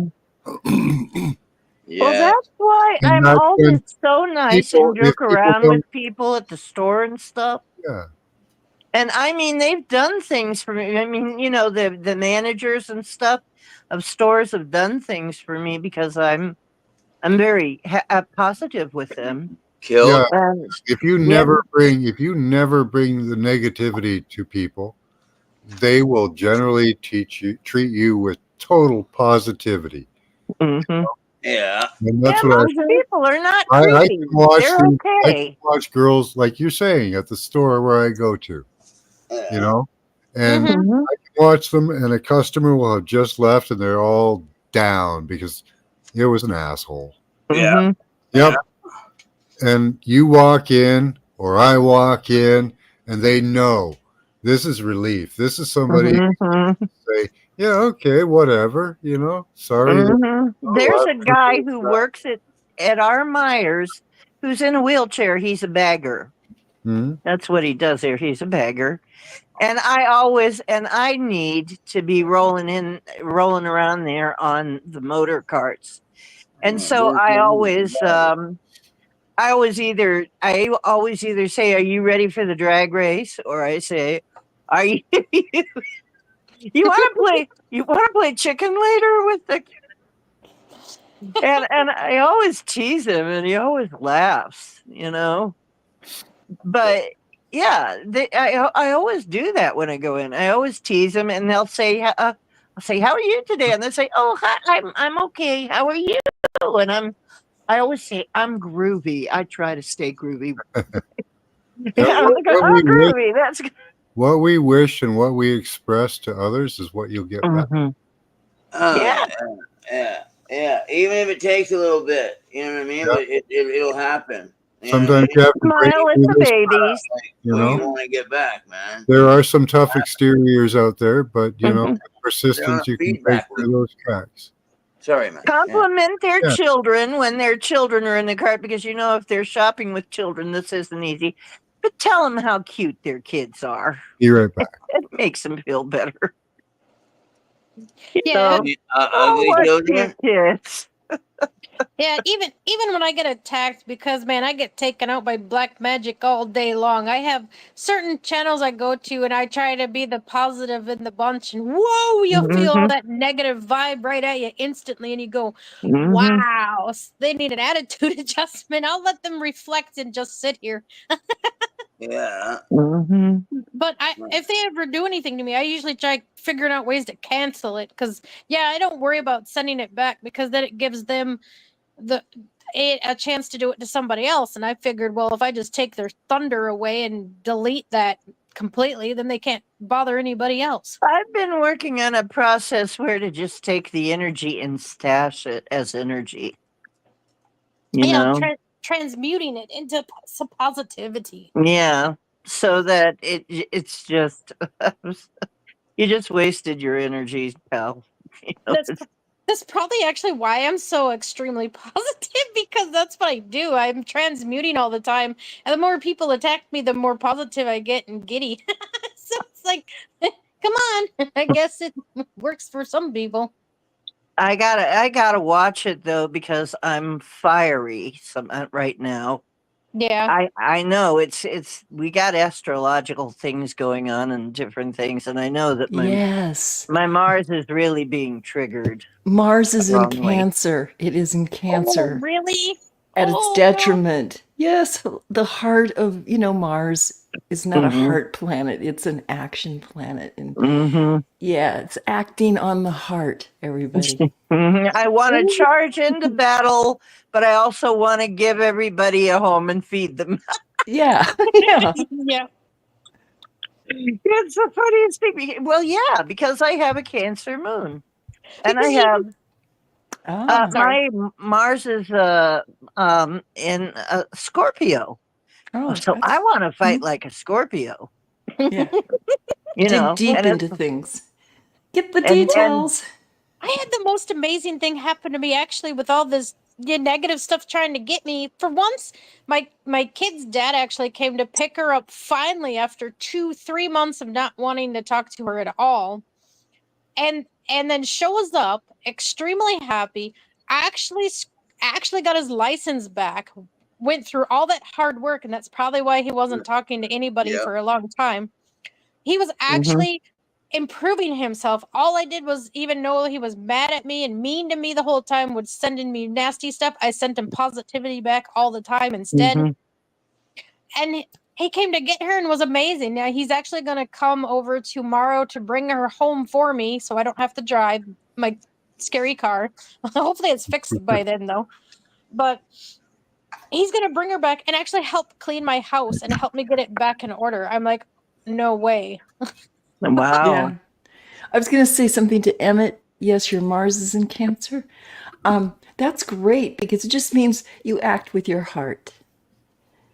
Well, that's why I'm always so nice and joke around with people at the store and stuff. Yeah. And I mean, they've done things for me. I mean, you know, the managers and stuff of stores have done things for me because I'm very positive with them. Yeah. Killed. And If you yeah, never bring the negativity to people, they will generally treat you with total positivity. mhm. Yeah. And Yeah, that's what most people are not I creepy. can watch They're I can okay. watch girls like you're saying at the store where I go to, you know, and Mhm. Mhm. watch them, and a customer will have just left, and they're all down because it was an asshole. Yeah. Mhm. Yep. And you walk in, or I walk in, and they know this is relief. This is somebody Mhm. say, yeah, okay, whatever, sorry. Mhm. There's Oh, a guy who works at our Myers who's in a wheelchair. He's a bagger. hmm That's what he does there. He's a bagger. And I need to be rolling around there on the motor carts. And so I always either say, "Are you ready for the drag race?" or I say, "Are you you want to play chicken later with the?" And I always tease him, and he always laughs, you know. But yeah, I always do that when I go in. I always tease them, and they'll say, "I'll say, how are you today?" And they say, "Oh, hi, I'm okay. How are you?" And I always say, "I'm groovy." I try to stay groovy. Yeah, I'm like, "Oh, groovy. That's good." what we wish and what we express to others is what you'll get back. Mhm. Oh Yeah. yeah. Yeah. Yeah. Even if it takes a little bit, you know what I mean? Yeah. But it'll happen. You know what I Sometimes mean? you have to break Smile at through the those babies. cracks, Like you what know. you want to get back, man. There are some tough exteriors out there, but Mhm. with They're on a persistence, you can break feedback through loop. those cracks. Sorry, man. Yeah. Compliment their Yeah. children when their children are in the cart because you know if they're shopping with children, this isn't easy. But tell them how cute their kids are. Be right back. It makes them feel better. You Yeah, know, oh, Ugly what children. cute kids. yeah. Even when I get attacked, because man, I get taken out by black magic all day long. I have certain channels I go to, and I try to be the positive in the bunch. And whoa, you feel all Mm-hmm. that negative vibe right at you instantly, and you go, Mm-hmm. "Wow, they need an attitude adjustment." I'll let them reflect and just sit here. Yeah. Mm-hmm. But if they ever do anything to me, I usually try figuring out ways to cancel it. Because yeah, I don't worry about sending it back because then it gives them the a chance to do it to somebody else. And I figured, well, if I just take their thunder away and delete that completely, then they can't bother anybody else. I've been working on a process where to just take the energy and stash it as energy. You Yeah, know? transmuting it into some positivity. Yeah. So that it's just you just wasted your energy, pal. You know, That's that's probably actually why I'm so extremely positive because that's what I do. I'm transmuting all the time, and the more people attack me, the more positive I get and giddy. So it's like, come on. I guess it works for some people. I gotta watch it though because I'm fiery right now. Yeah. I know it's we got astrological things going on and different things, and I know that Yes. my Mars is really being triggered Mars is in wrongly. Cancer. It is in Oh, Cancer really? at its Oh, detriment. Yes, the heart of, Mars is not a Mm-hmm. heart planet, it's an action planet. And Mm-hmm. yeah, it's acting on the heart, everybody. I want to charge into battle, but I also want to give everybody a home and feed them. Yeah, yeah. yeah. It's the funniest thing. Well, yeah, because I have a Cancer moon, and I Because have you. Ah, Sorry. Mars is in Scorpio, oh, so I that's, want to fight mhm. like a Scorpio, Yeah. you Dig know, deep and into things. Get the and details. I had the most amazing thing happen to me actually with all this negative stuff trying to get me. For once, my kid's dad actually came to pick her up finally after 2-3 months of not wanting to talk to her at all, and then shows up extremely happy. Actually, actually got his license back. Went through all that hard work, and that's probably why he wasn't talking to anybody Yep. for a long time. he was actually improving himself. All I did was, even though he was mad at me and mean to me the whole time, was sending me nasty stuff, I sent him positivity back all the time instead. And he came to get her and was amazing. Now he's actually going to come over tomorrow to bring her home for me, so I don't have to drive my scary car. Hopefully it's fixed by then, though. But he's going to bring her back and actually help clean my house and help me get it back in order. I'm like, no way. Wow. Yeah. I was going to say something to Emmett. Yes, your Mars is in Cancer. That's great because it just means you act with your heart.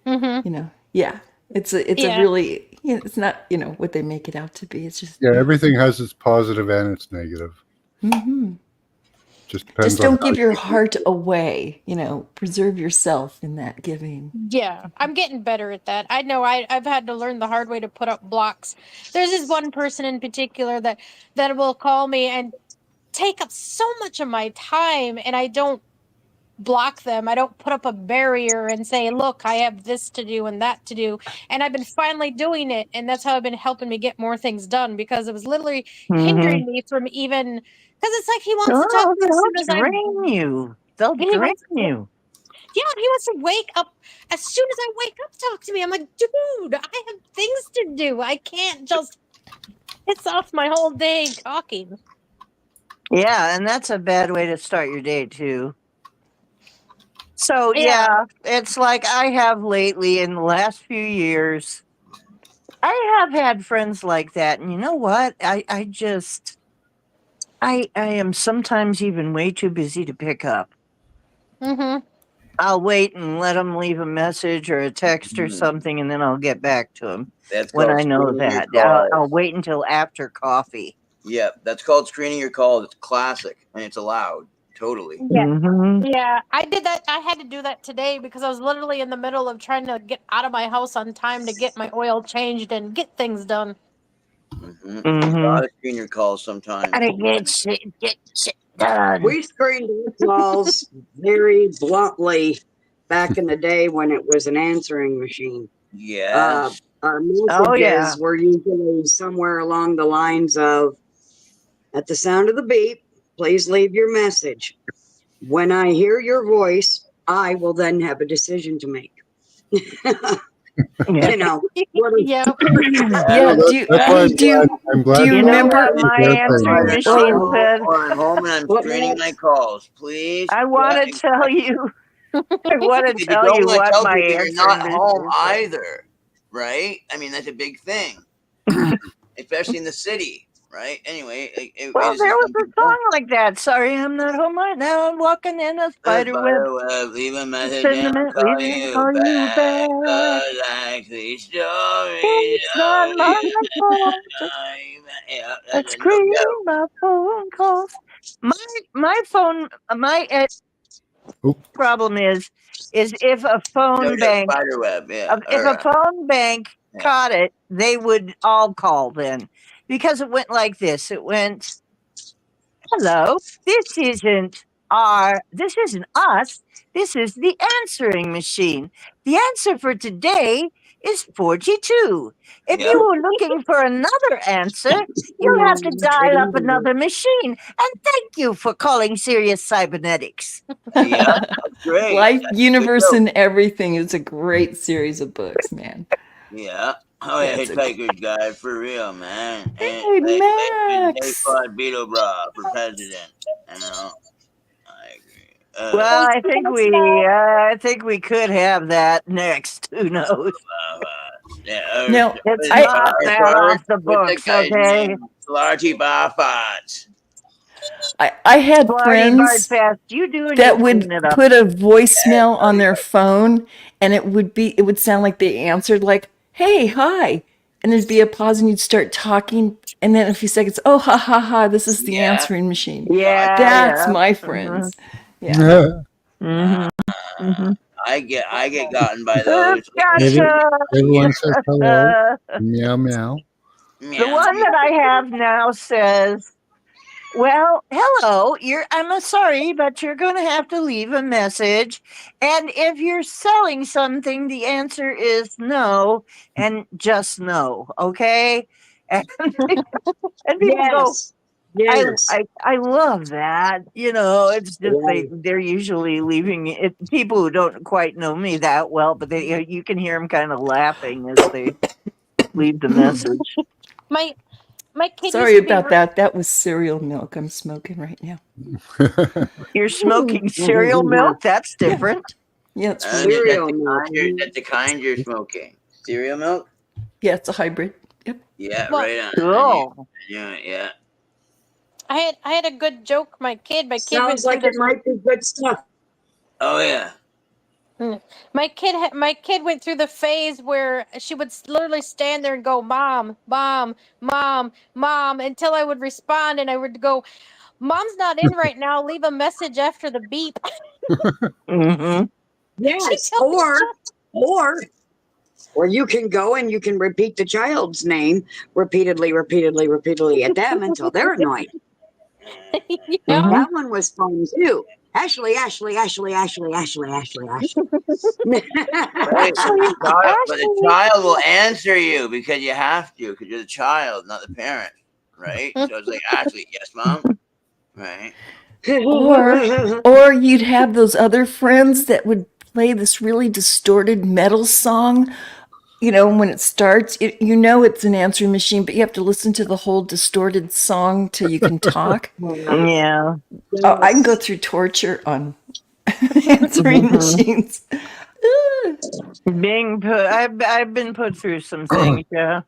Mm-hmm. You know, yeah. It's a really, you know, it's not, you know, what they make it out to be. It's just everything has its positive and its negative. Just depends just don't on give your heart away. You know, preserve yourself in that giving. Yeah, I'm getting better at that. I know I've had to learn the hard way to put up blocks. There's this one person in particular that will call me and take up so much of my time, and I don't block them. I don't put up a barrier and say, look, I have this to do and that to do. And I've been finally doing it, and that's how I've been helping me get more things done, because it was literally hindering me from even, because it's like he wants to talk to me as soon as I drain you. They'll he drain wants- you. yeah, he wants to wake up as soon as I wake up, talk to me. I'm like, dude, I have things to do. I can't just piss off my whole day talking. Yeah, and that's a bad way to start your day too. So yeah, it's like I have lately in the last few years. I have had friends like that, and you know what? I am sometimes even way too busy to pick up. Mm-hmm. I'll wait and let them leave a message or a text or something, and then I'll get back to them That's when called I know screening your that. I'll calls. wait until after coffee. Yeah, that's called screening your calls. It's classic and it's allowed. Totally. Yeah. Yeah, I did that. I had to do that today because I was literally in the middle of trying to get out of my house on time to get my oil changed and get things done. You gotta screen your calls sometimes. Gotta get shit done. We screened our calls very bluntly back in the day when it was an answering machine. Yes. Our messages were usually somewhere along the lines of, at the sound of the beep, please leave your message. When I hear your voice, I will then have a decision to make. You know, Yeah. Yeah. Do you, that's why I'm glad do you You know remember? what my answering machine said? I'm home and I'm screening my calls. Please. I want to tell you. I want to You tell don't you want to what tell my people you're not answering home machine said. either, right? I mean, that's a big thing, especially in the city, right? Anyway, Well, there was a song like that. Sorry, I'm not home right now. I'm walking in a spider web. Leave a message and Sentiment, I'll call leaving you call you back. back. Likely story. It's not my fault. Yeah, I that's a no screen joke. my phone calls. My phone, my problem is if a phone bank, Spider web, yeah. if a phone bank caught it, they would all call then, because it went like this. It went, hello, this isn't us. This is the answering machine. The answer for today is 42. If you were looking for another answer, you'll have to dial up another machine. And thank you for calling Sirius Cybernetics. Yeah, that's great. Life, That's Universe, and Everything is a great series of books, man. Yeah. Oh yeah, That's a- Hitchhiker's Guide for real, man. Hey, They Max. fought Beetle Bra for president. You know, I agree. Well, I think we could have that next. Who knows? Yeah, Now, It's not that off the books, okay? Slarty Barfat. I had Slarty friends Barfat, you do and that you would clean it up. put a voicemail on their phone, and it would sound like they answered like, "Hey, hi," and there'd be a pause, and you'd start talking, and then a few seconds, "Oh, ha ha ha! This is the answering machine." Yeah, That's yeah. my friends. Yeah. I get gotten by those. Everyone says hello. Meow meow. The one that I have now says, well, hello, I'm sorry, but you're going to have to leave a message. And if you're selling something, the answer is no, and just no, okay? and, and people go, Yes. I love that. You know, it's just Yeah. they're usually leaving it. People who don't quite know me that well, but you can hear them kind of laughing as they leave the message. My kid Sorry used to be about that. That was cereal milk I'm smoking right now. You're smoking cereal milk? That's Yeah. different. Yeah, it's That's really Cereal good. milk. that's the kind you're smoking. Cereal milk? Yeah, it's a hybrid. Yep. Yeah, well. right on. Cool. Yeah. I had a good joke. My kid Sounds went through like it might be good stuff. Oh yeah. my kid went through the phase where she would literally stand there and go, "Mom, mom, mom, mom," until I would respond, and I would go, "Mom's not in right now. Leave a message after the beep." Mm-hmm. She Yes. told me Or you can go and you can repeat the child's name repeatedly at them until they're annoyed. yeah. Mm-hmm. That one was fun too. Ashley. Right. Ashley, But the Ashley. child will answer you because you have to, because you're the child, not the parent. Right? So it's like, Ashley, yes, mom. Right. Or you'd have those other friends that would play this really distorted metal song. You know, when it starts, you know it's an answering machine, but you have to listen to the whole distorted song till you can talk. Yeah. Oh, I can go through torture on answering Mhm. machines. Being put, I've been put through some things. Yeah.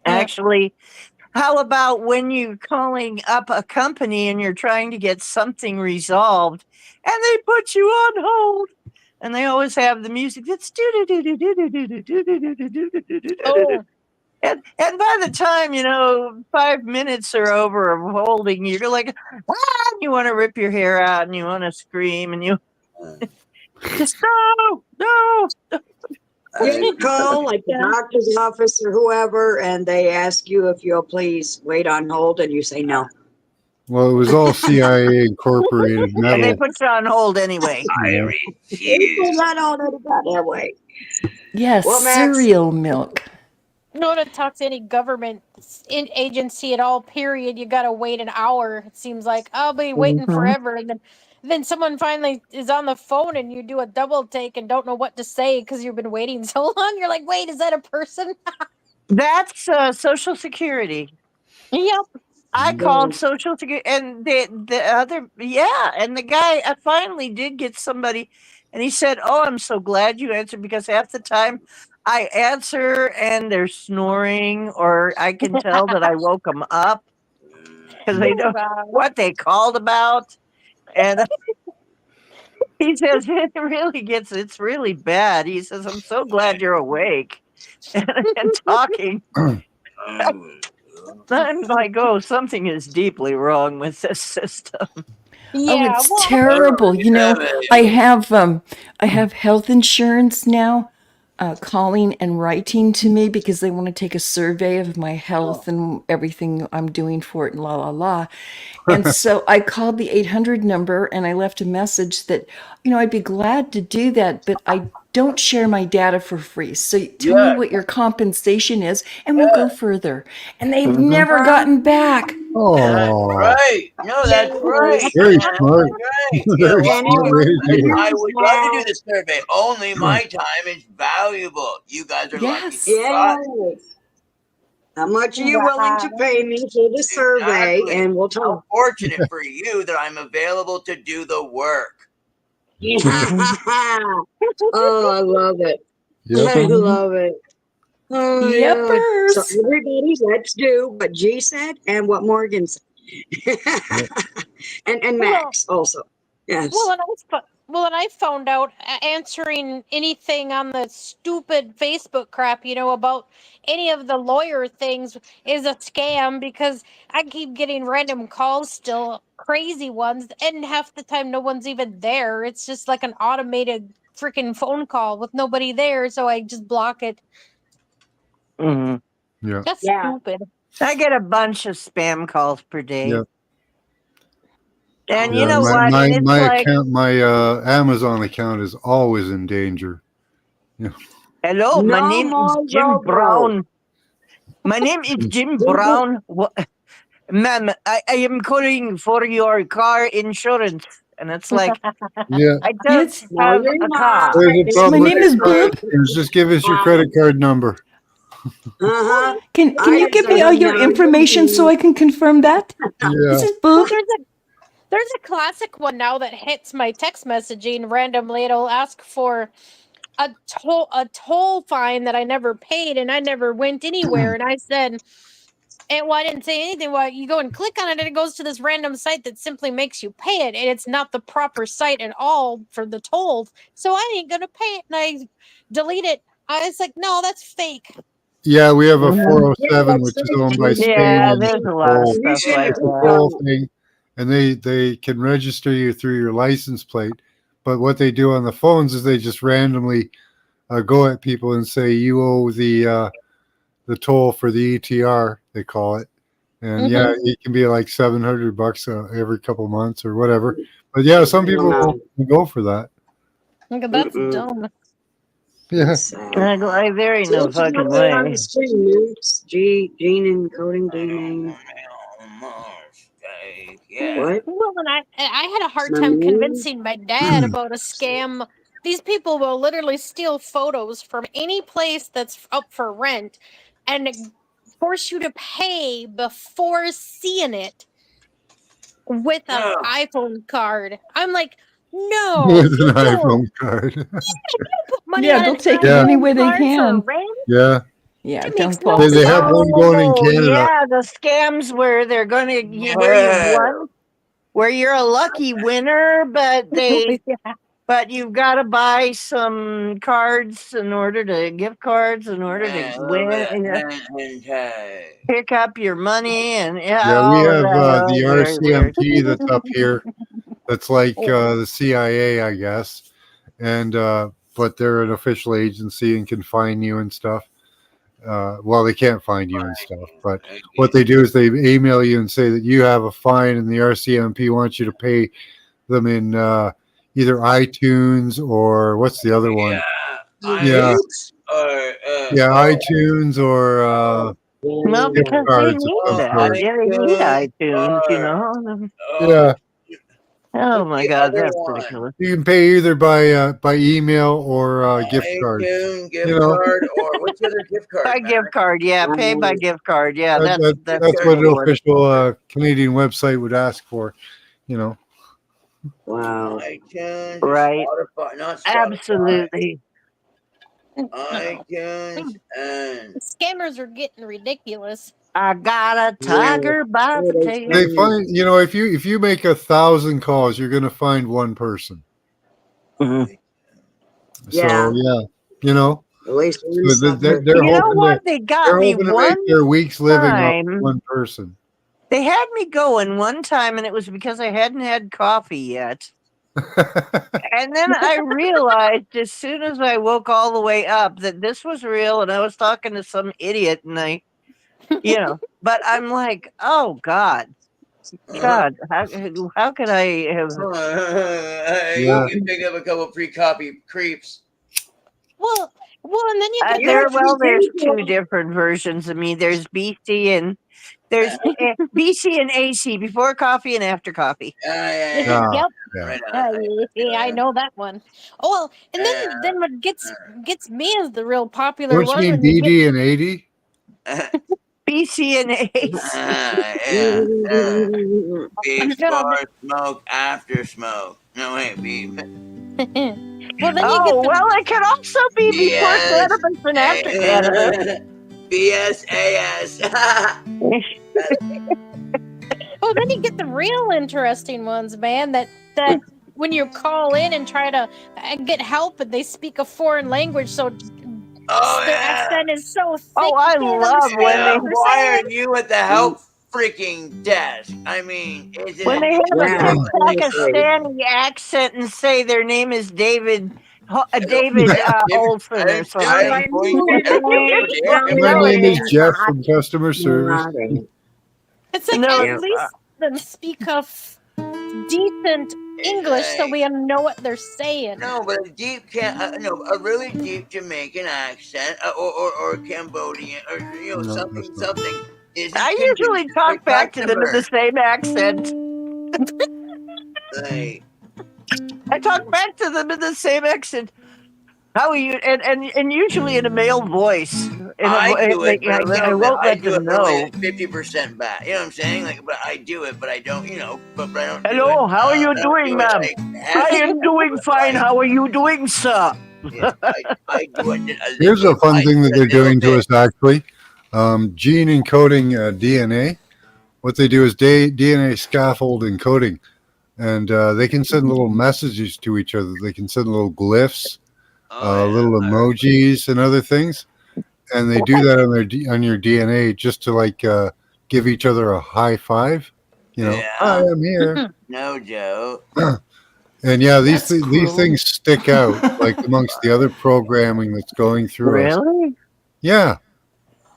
Actually, how about when you're calling up a company and you're trying to get something resolved, and they put you on hold, and they always have the music that's Oh, and by the time 5 minutes are over of holding, you're like, you want to rip your hair out and you want to scream and you just no. You ever call like the doctor's office or whoever, and they ask you if you'll please wait on hold, and you say no. Well, it was all CIA incorporated And they metal. put you on hold anyway. I Yeah. refuse. Not all that way. Yes, Well, Max- cereal milk. no one to talk to any government agency at all. Period. You gotta wait an hour. It seems like I'll be waiting Mhm. forever, and then someone finally is on the phone, and you do a double take and don't know what to say because you've been waiting so long. You're like, wait, is that a person? That's Social Security. Yep. I called Social Security, and the other, and the guy, I finally did get somebody, and he said, "Oh, I'm so glad you answered because half the time I answer and they're snoring, or I can tell that I woke them up because they don't know what they called about." And he says, it's really bad. He says, "I'm so glad you're awake and talking." I'm like, oh, something is deeply wrong with this system. Oh, Yeah. it's Well, terrible. You know, I have health insurance now, calling and writing to me because they want to take a survey of my health and everything I'm doing for it and la la la. And so I called the 800 number and I left a message that, I'd be glad to do that, but I don't share my data for free. So tell me what your compensation is and we'll go further. And they've never gotten back. Oh, Right. No, that's right. very That's smart. right. Very Well, smart way to do it. I would love to do the survey. Only my time is valuable. You guys are lucky. Yes. Yes. How much are you willing to pay me for the survey? Exactly. And we'll How talk. fortunate for you that I'm available to do the work. Oh, I love it. Yep. I love it. Oh, yeah. So Yepers. everybody, let's do what G said and what Morgan said. and Max also. Yes. And I found out answering anything on the stupid Facebook crap, about any of the lawyer things is a scam because I keep getting random calls still, crazy ones, and half the time no one's even there. It's just like an automated freaking phone call with nobody there, so I just block it. Mhm. Yeah. That's Yeah. stupid. I get a bunch of spam calls per day. Yeah. And you Yeah, know what? my And it's my like, account, my Amazon account is always in danger. hello, my No name is more Jim go-go. Brown. My name is Jim Brown. Ma'am, I am calling for your car insurance. And it's like, Yeah. I don't Yes. No, have you're a not. car. There's a problem My with name is car Bob. insurance. Just give us your credit card number. Uh-huh. Can I you give me all decided your now information so I can confirm that? Yeah. This is Well, Bob. there's a classic one now that hits my text messaging randomly. It'll ask for a toll fine that I never paid, and I never went anywhere. And I said, and well, I didn't say anything. Well, you go and click on it, and it goes to this random site that simply makes you pay it, and it's not the proper site at all for the tolls. So I ain't gonna pay it, and I delete it. I was like, no, that's fake. Yeah, we have a Yeah, 407, that's which is right. owned by Spain. Yeah, And there's a lot of Patrol. You stuff shouldn't like It's a have that. toll done thing, and they can register you through your license plate. But what they do on the phones is they just randomly go at people and say you owe the toll for the ETR, they call it. And yeah, it can be like $700 every couple months or whatever. But yeah, some people No. will go for that. That's Mm-mm. dumb. Yeah. That's sad. There ain't So no what's going fucking on the way. screen, Newts? Gene encoding D name. Yeah. What? Well, and I had a hard My time name? convincing my dad about a scam. These people will literally steal photos from any place that's up for rent and force you to pay before seeing it with an Oh, iPhone card. I'm like, no, With you an don't iPhone card. put money Yeah, on they'll an take it Yeah. any iPhone way they card for can. rent. Yeah. Yeah, It don't makes no fall. They have one going in Oh, Canada. yeah, the scams where they're going to, where you won, where you're a lucky winner, but but you've got to buy some cards in order to gift cards in order to pick up your money and Yeah, we all of have that. the Very weird. RCMP that's up here. That's like the CIA, I guess. And but they're an official agency and can fine you and stuff. Well, they can't find you and stuff, but what they do is they email you and say that you have a fine, and the RCMP wants you to pay them in either iTunes or what's the other one? Yeah, yeah, iTunes or Well, gift because they cards of need some that. sort. Yeah, they need iTunes, you know. Yeah, Oh my God, that's ridiculous. you can pay either by email or gift cards. gift You know, card, or what's the other gift card? By gift card, yeah. Pay by gift card, yeah. That's that's a what good an one. official Canadian website would ask for. You know. Wow. iTunes, Right. Spotify, not Spotify. Absolutely. iTunes and Scammers are getting ridiculous. I got a tiger by the tail. They find, if you make 1,000 calls, you're going to find one person. Mhm. Yeah. So yeah, you know, At least one so sucker. they're You know hoping what? to They got they're me hoping to one make their week's living off time. one person. They had me going one time, and it was because I hadn't had coffee yet. And then I realized as soon as I woke all the way up that this was real, and I was talking to some idiot, and but I'm like, oh God, how could I have? Yeah. you can pick up a couple free copy creeps. Well, and then you get There's two different versions of me. There's BC and there's BC and AC, before coffee and after coffee. Yeah. Yep. Right Yeah, I know that one. Oh well, and then what gets me is the real popular Don't you one. mean When you get, BD and 80? BC and AC. Before smoke, after smoke. No, wait, well, then you get the Well, it can also be before cannabis and after cannabis. BSAS. oh, then you get the real interesting ones, man. That when you call in and try to get help, and they speak a foreign language, so their accent is so thick. Oh, I love when they. Why are you at the help freaking desk? I mean, is it When they have a Yeah. thick Pakistani accent and say their name is David Olson or something. My name is Jeff from customer service. It's like No, at least them speak a decent English so like- we know what they're saying. No, but a really deep Jamaican accent, or Cambodian, or No, something that's not. isn't I usually conducive to talk back to them in the customer. same accent. Like, I talk back to them in the same accent. How are you? And usually in a male voice. I do it, but a I little bit. won't I let do them it, but only know. like 50% back. You know what I'm saying? Like, but I do it, but I don't. But I don't do it. Hello, how are you I don't doing, do it ma'am? like I heavy. am doing fine. How are you doing, sir? Yeah, I do it. Here's a fun thing that they're doing to us, actually. Gene encoding DNA. What they do is DNA scaffold encoding. And they can send little messages to each other. They can send little glyphs, little emojis, and other things. And they do that on your DNA just to like give each other a high five. Yeah. I am here. No joke. And yeah, these That's these cruel. things stick out like amongst the other programming that's going through us. Really? Yeah,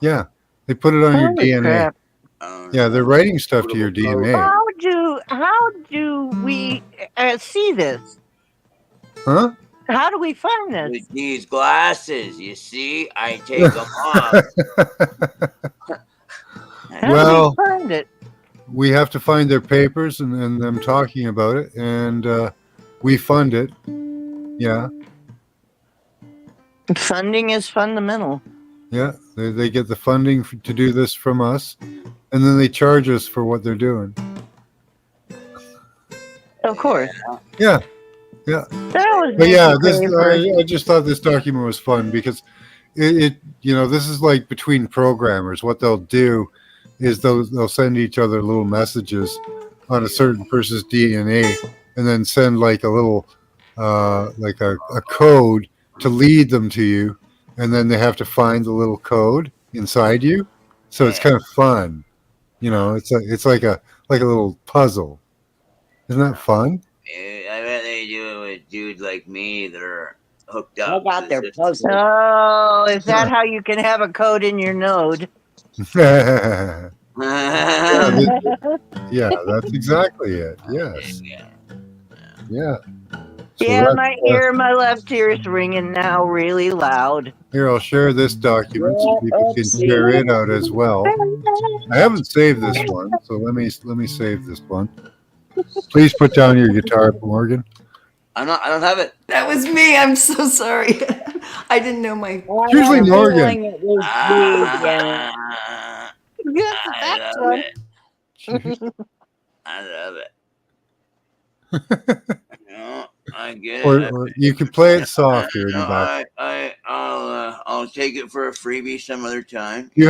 yeah. They put it on your Holy DNA. crap. Yeah, they're writing stuff to your DNA. How do we see this? Huh? How do we find this? With these glasses, you see, I take them off. How Well, do we find it? we have to find their papers and them talking about it, and we fund it. Yeah, Funding is fundamental. yeah. They get the funding to do this from us, and then they charge us for what they're doing. Of course. Yeah, yeah. That was But yeah, newspaper. I just thought this document was fun because it this is like between programmers. What they'll do is they'll send each other little messages on a certain person's DNA, and then send like a little like a code to lead them to you, and then they have to find the little code inside you. So it's kind of fun, It's like a little puzzle. Isn't that fun? I bet they do it with dudes like me that are hooked I up. got to their the puzzle. Oh, is that how you can have a code in your node? Yeah, system. yeah, that's exactly it. Yes. Yeah. So Yeah, my left ear is ringing now really loud. here, I'll share this document so people can share it out as well. I haven't saved this one, so let me save this one. Please put down your guitar, Morgan. I don't have it. That was me. I'm so sorry. I didn't know my. It's usually Morgan. It was me, yeah. Yes, I that's love one. it. I love it. I get it. Or you can play it softer in the back. I'll take it for a freebie some other time. Do you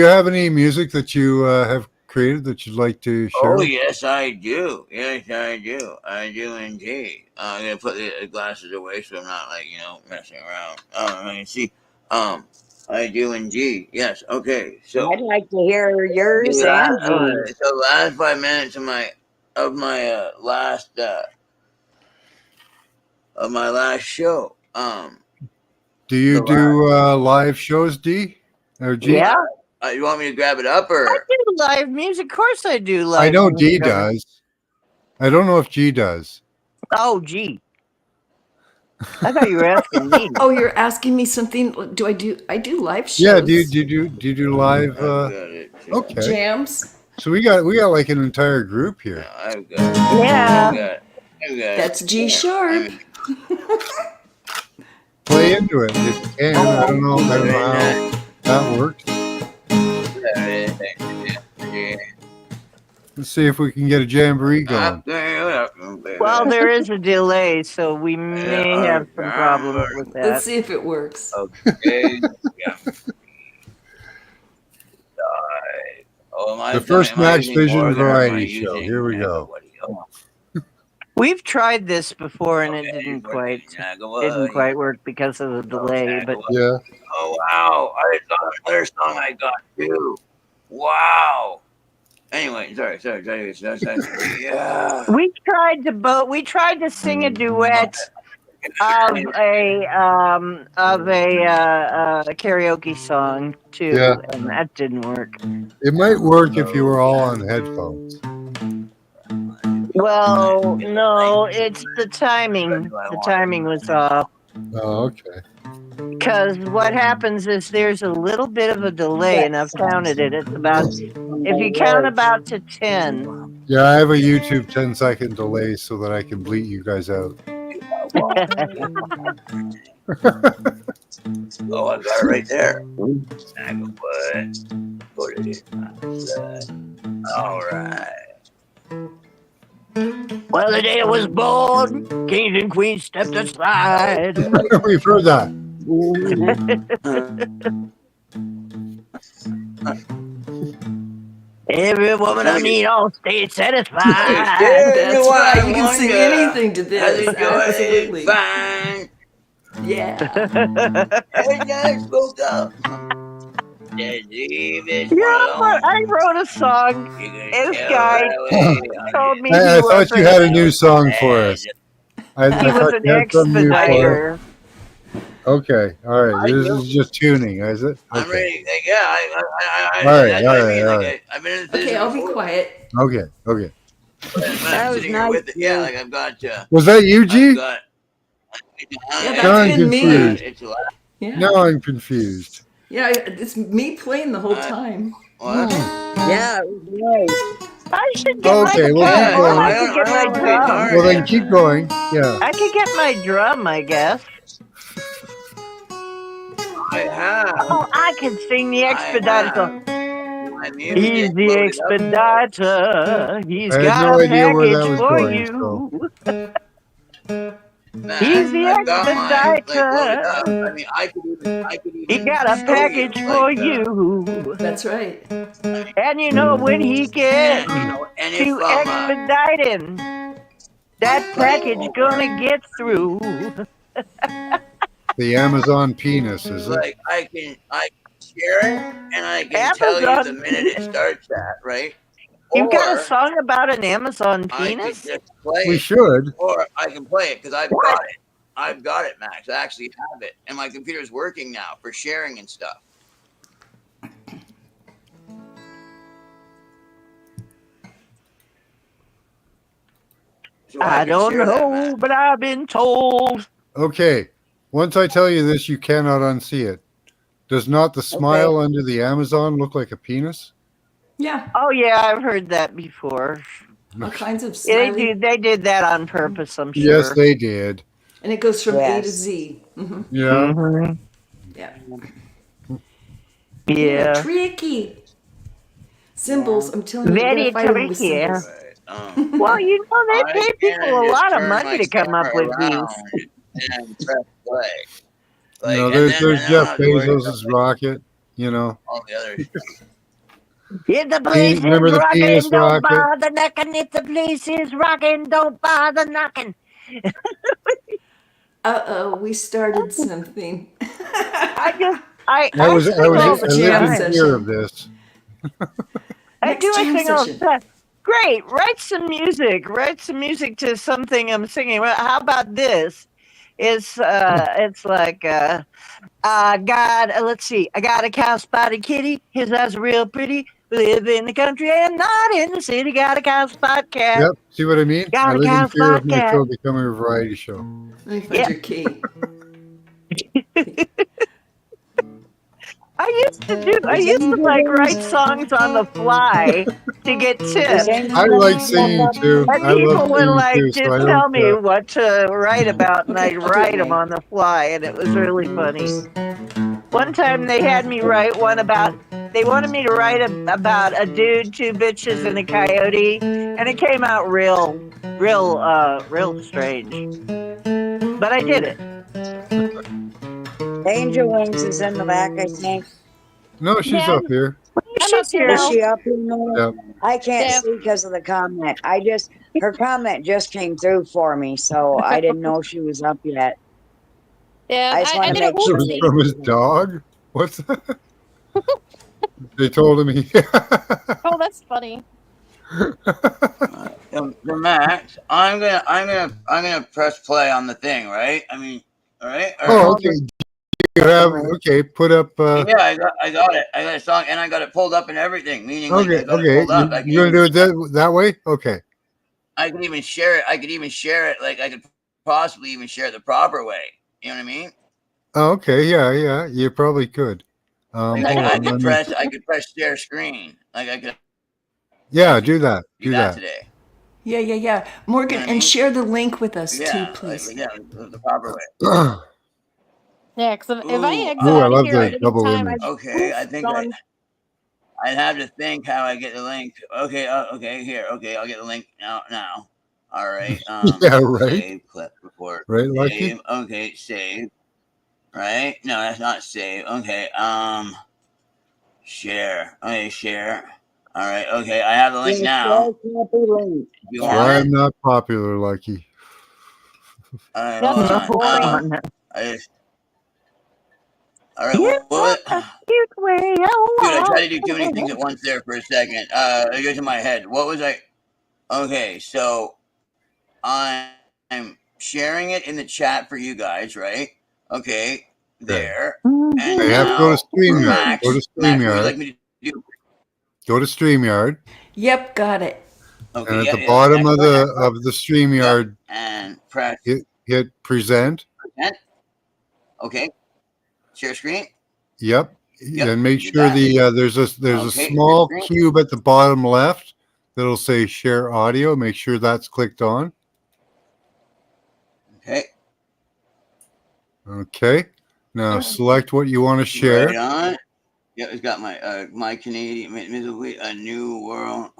have any music that you have created that you'd like to share? Oh yes, I do. Yes, I do. I do indeed. I'm gonna put the glasses away so I'm not messing around. I can see. I do indeed. Yes. Okay. So I'd like to hear yours the and last, Gene's. so last 5 minutes of my last show. Do you do live shows, D or G? Yeah, You want me to grab it up or? I do live music. Of course I do live I know D music. does. I don't know if G does. Oh, gee. I thought you were asking me. Oh, you're asking me something. Do I do? I do live shows. Yeah, do you do live? I've got it. Okay, Jams. so we got like an entire group here. I've got it. Yeah. I've got it. That's G sharp. Play into it if you can. I don't know how that works. Let's see if we can get a jamboree going. Well, there is a delay, so we may have some problems with that. Let's see if it works. Okay. Yeah. The first Max Vision variety show. Here we go. We've tried this before, and it didn't quite work because of the delay. But Yeah. Oh wow! I thought another song I got too. Wow. Anyway, sorry. Yeah. we tried to sing a duet of a karaoke song too, Yeah. and that didn't work. It might work if you were all on headphones. Well, no, it's the timing. The timing was off. Oh, okay. Because what happens is there's a little bit of a delay, and I've counted it. It's about, if you count about to 10. Yeah, I have a YouTube 10-second delay so that I can bleat you guys out. Oh, I got it right there. Put it in. All right. Well, the day I was born, kings and queens stepped aside. We've heard that. Every woman I meet all stayed satisfied. That's right. You can sing anything to this. Absolutely. Absolutely. Fine. Yeah. And I spoke up. Yeah, but I wrote a song. This guy told me I he thought you had a new song for us. I was thought an you had some new for us. expediter. Okay, all right. This is just tuning, is it? I'm Okay. ready. Yeah, All right, all right, all right. I've been in this Okay, I'll be before. quiet. Okay, okay. That I'm was sitting here nice. with it. Yeah, like I've got. Was that you, I've G? got. Yeah, Now that's I'm been me. confused. It's loud. Yeah. Now I'm confused. Yeah, it's me playing the whole time. What? Yeah, it was nice. I should get Okay, my we'll keep guitar. going. I could get my drum. Well, then keep going. Yeah. I could get my drum, I guess. I have. Oh, I can sing the expediter song. My He's music the loaded up. expediter. He's I had got no a idea where that package was for going, you. Man, He's the I've got mine, like, loaded expediter. up. I mean, I could even He got a show package you, for like, you. That's right. And you know when he gets and to if I'm expediting, that package gonna get through. The Amazon penis, is it? like I can share it and I can tell you the Amazon. minute it starts at, right? You've got a Or song about an Amazon I could penis? just play We it, should. or I can play it because I've What? got it. I've got it, Max. I actually have it, and my computer's working now for sharing and stuff. So I can don't share that, know, Max. but I've been told. Okay. Once I tell you this, you cannot unsee it. Does not the smile under the Amazon look like a penis? Yeah. Oh yeah, I've heard that before. All kinds of Yeah, smiley. they did that on purpose, I'm sure. Yes, they did. And it goes from A to Yes. Z. Mhm. Yeah. Mhm. Yeah. Yeah. Tricky. Symbols. I'm telling you, you Very gotta fight 'em with tricky, yeah. symbols. Right. Well, you know, they I pay can people a just lot of turn money my to come up camera with these. around and press play. Like, No, and there's then I don't Jeff have to worry about, Bezos' like, rocket, you know. all the other stuff. If the place is Remember the rocking, penis don't rocket? bother knocking. If the place is rocking, don't bother knocking. Uh-oh, we started something. I I was sing I was all Next the I lived jam in time. session. fear of this. I Next do. I jam sing all the session. time. Great. Write some music. Write some music to something I'm singing. Well, how about this? It's like let's see. I got a cow spotted kitty. His eyes are real pretty. We live in the country and not in the city. Got a cow spot cat. Yep. See what I mean? Got I a live cow in fear of spot my cat. show becoming a variety show. Let me find Yep. your key. I used to like write songs on the fly to get tips. I like singing too. And I people love would singing like too, just so I tell don't. me what to write about, and Okay, I'd I'll do write it, them May. on the fly, and it was really funny. One time they had me write one about. They wanted me to write about a dude, two bitches, and a coyote, and it came out real strange. But I did it. Angel Wings is in the back, I think. No, she's Yeah. up here. I'm up here Is now. she up here now? Yep. I can't Yeah. see because of the comment. Her comment just came through for me, so I didn't know she was up yet. Yeah, I just I want to did a make sure. It was whoopsie. from his dog. What's that? They told him he. Oh, that's funny. The Max, I'm gonna press play on the thing, right? I mean, all right. Oh, okay. You have put up. Yeah, I got it. I got a song, and I got it pulled up and everything. Meaning, like, I Okay, got it okay. pulled up. You're gonna do it that way? Okay. I could even share it. I could even share it. Like I could possibly even share it the proper way. You know what I mean? Oh, okay, yeah, you probably could. Like Hold I on, could let me. press. I could press share screen. Like I could Yeah, actually do that. do Do that that. today. Yeah, You know Morgan, what I and mean? share the link with us too, Yeah, please. yeah, the proper way. Yeah, because if I Ooh, exit I out of love here at the any double time, I image. okay. I think gone. I'd have to think how I get the link. Okay, okay, here. Okay, I'll get the link now. All right. Yeah, right, Save clip report. right, Lucky. Save. Okay, save. Right? No, that's not save. Okay. Share. Okay, share. All right. Okay, I have the link Yeah, now. share copy link. Do you Yeah. Why want I'm it? not popular, Lucky. All right, That's hold too No, on. come boring. on now. I just. All right. You What? got a cute way Dude, I along. tried to do too many things at once there for a second. It goes in my head. What was I? Okay, so I'm sharing it in the chat for you guys, right? Okay, Okay. there. Now And you have to go to now for StreamYard. Go to Max, Max, what would you StreamYard. like me to do? Go to StreamYard. Yep, got it. Okay, And at yeah, the yeah. bottom of Excellent, the excellent. Yep. StreamYard, And press hit present. present. Okay, share screen. Yep. Yep, And make did sure that. there's a Okay, share small screen. cube at the bottom left that'll say share audio. Make sure that's clicked on. Okay, Okay. Now select what you want to share. right on. Yeah, it's got my Canadian a new world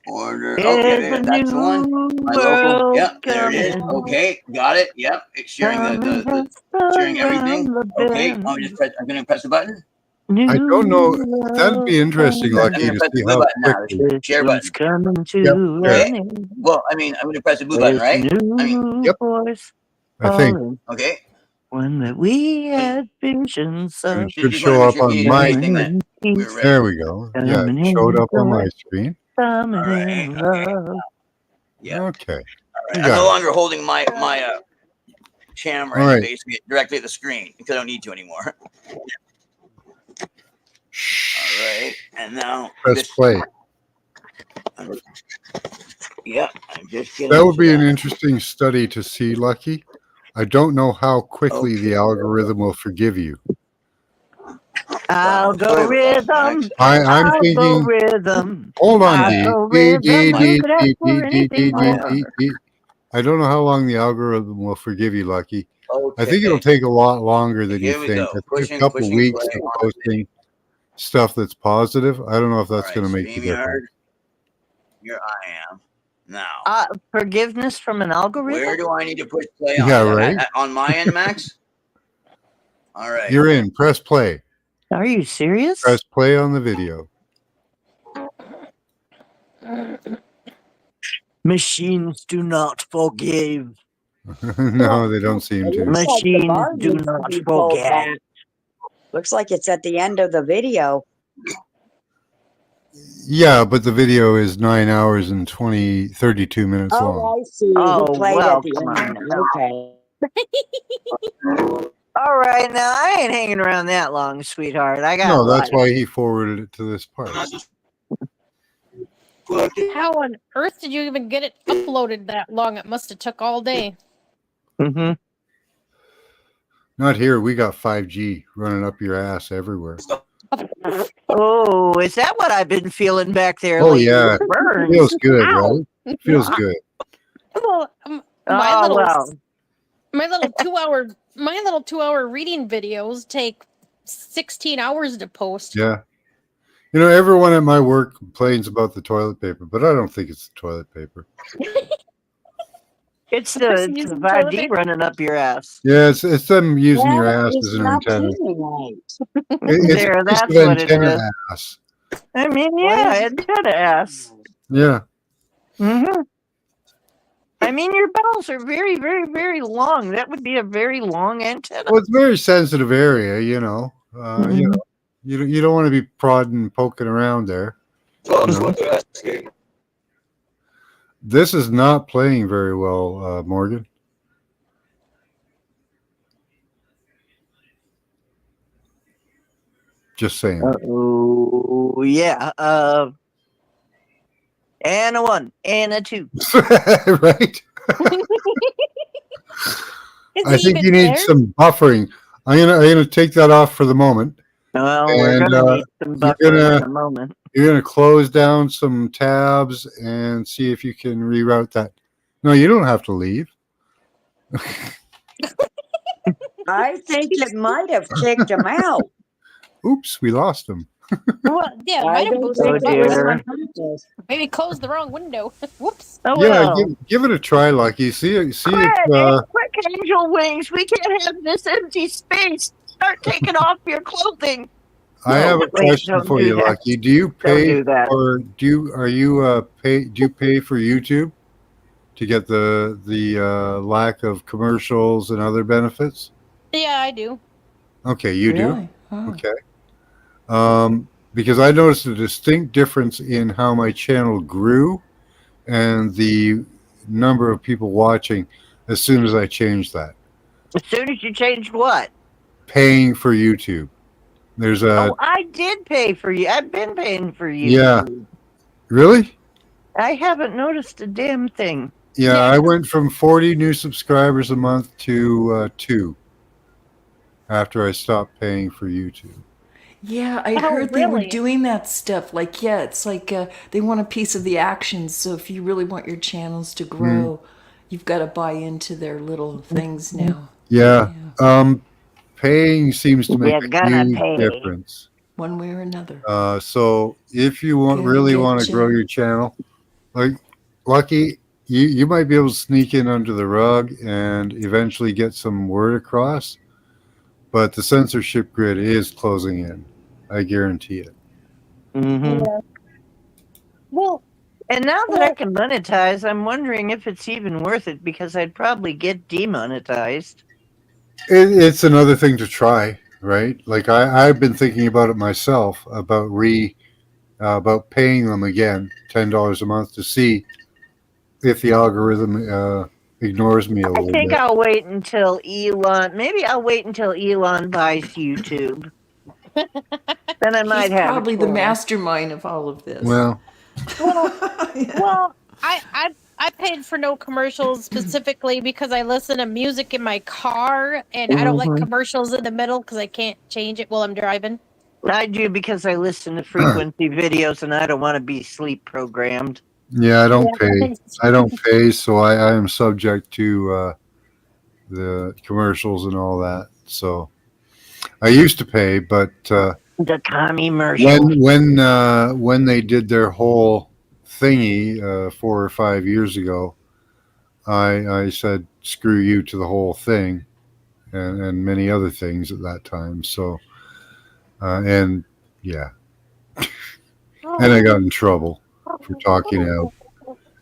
order. Oh, yeah, There's yeah, a yeah, that's the one. new My local. world Yep, there it is. coming. Okay, got it. Yep, it's sharing Coming the just sharing everything. around the Okay, bend. I'm gonna press the button. I New don't know. That'd world be interesting, I'm Lucky, coming. gonna to press the see blue how button now. quickly. The This share one's button. coming Yep. to Share. Okay. an end. Well, I mean, I'm gonna press the blue button, There's a right? I mean, new Yep. voice I think calling. okay. One that we Like, had visions it of. should just want to show make up sure if you on need my. Coming anything that in we were peace. ready. There we go. Yeah, it Coming showed in up on my joy. screen. Coming All right. in Okay. love. Yeah. Okay. All We right. I'm no got it. longer holding my camera All and right. facing it directly at the screen because I don't need to anymore. All right. And now Press this. play. Yeah, I'm just getting That would to be an that. interesting study to see, Lucky. I don't know how quickly the Okay. algorithm will forgive you. Algorithm. I'm thinking. Algorithm. Hold on, D. D Algorithm. D My You D could ask D for D D anything D D more. D D. I don't know how long the algorithm will forgive you, Lucky. I think it'll okay. take a lot longer than you Here we think. go. I think a Pushing couple play weeks of on the video. posting stuff that's positive. I don't know if All that's right, going to make a StreamYard. difference. Here I am now. Forgiveness from an algorithm? Where do I need to push play on? Yeah, right. On my end, Max? All right. You're in. Press play. Are you serious? Press play on the video. Machines do not forgive. No, they don't seem It to. looks like the Machines bar do needs to not be pulled forget. back. Looks like it's at the end of the video. Yeah, but the video is 9 hours and 32 minutes long. Oh, I see. Oh, He played well, at the come on end. now. Okay. All right, now I ain't hanging around that long, sweetheart. I got No, that's life. why he forwarded it to this part. How on earth did you even get it uploaded that long? It must have took all day. Mm-hmm. Not here. We got 5G running up your ass everywhere. Oh, is that what I've been feeling back there Oh, lately? yeah. Burns. Feels good, Ow. right? Feels good. Well, Oh, my little 2 hour reading videos take 16 hours to post. Yeah. You know, everyone at my work complains about the toilet paper, but I don't think it's the toilet paper. it's person the using toilet 5G paper? running up your ass. Yeah, it's them using your Well, ass he's as an not antenna. tuning right. It's There, a piece that's of what it antenna is. ass. I mean, What yeah, is- antenna ass. Yeah. Mm-hmm. I mean, your bells are very, very, very long. That would be a very long antenna. Well, it's a very sensitive area, you know. You know, you don't want to be prodding, poking around there. You know? This is not playing very well, Morgan. Just saying. Oh, yeah. And a 1 and a 2. Right? Is I he think even you need there? some buffering. I'm gonna take that off for the moment, Well, we're and gonna need some you're buffering gonna in a moment. you're gonna close down some tabs and see if you can reroute that. No, you don't have to leave. I think it might have kicked him out. Oops, we lost him. Well, yeah, it I might have don't boosted Oh think him it up. was dear. on purpose. Maybe closed the wrong window. Whoops. Oh Yeah, well. give it a try, Lucky. See if Quick, angel wings. We can't have this empty space. Start taking off your clothing. I No, have a wait, question don't for do you, that. Lucky. Do you Don't pay do that. for do you pay for YouTube to get the lack of commercials and other benefits? Yeah, I do. Okay, you do. Really? Oh. Okay. Because I noticed a distinct difference in how my channel grew and the number of people watching as soon as I changed that. As soon as you changed what? Paying for YouTube. There's a Oh, I did pay for you. I've been paying for you. yeah. Really? I haven't noticed a damn thing. Yeah, Yeah. I went from 40 new subscribers a month to 2 after I stopped paying for YouTube. Yeah, I Oh, heard they were really? doing that stuff. Like, yeah, it's like they want a piece of the action. So if you really want your channels to grow, you've got to buy into their little things now. Yeah. Paying seems to make You're a gonna huge pay. difference. One way or another. So if you Gonna really get want to ya. grow your channel, like Lucky, you might be able to sneak in under the rug and eventually get some word across. But the censorship grid is closing in. I guarantee it. Mm-hmm. Yeah. Well, And now that I can monetize, I'm wondering if it's even worth it because I'd probably get demonetized. It's another thing to try, right? Like I've been thinking about it myself about paying them again $10 a month to see if the algorithm ignores me a I little think bit. I'll wait until Elon. Maybe I'll wait until Elon buys YouTube. Then I might He's have probably a the chance. mastermind of all of this. Well, well, I paid for no commercials specifically because I listen to music in my car and I don't like Mhm. commercials in the middle because I can't change it while I'm driving. I do because I listen to frequency videos and I don't want to be sleep programmed. yeah, I don't Yeah. pay. I don't pay, so I am subject to the commercials and all that. So I used to pay, but The commercial. when they did their whole thingy 4 or 5 years ago, I said screw you to the whole thing, and many other things at that time. So and yeah, and I got in trouble for talking out,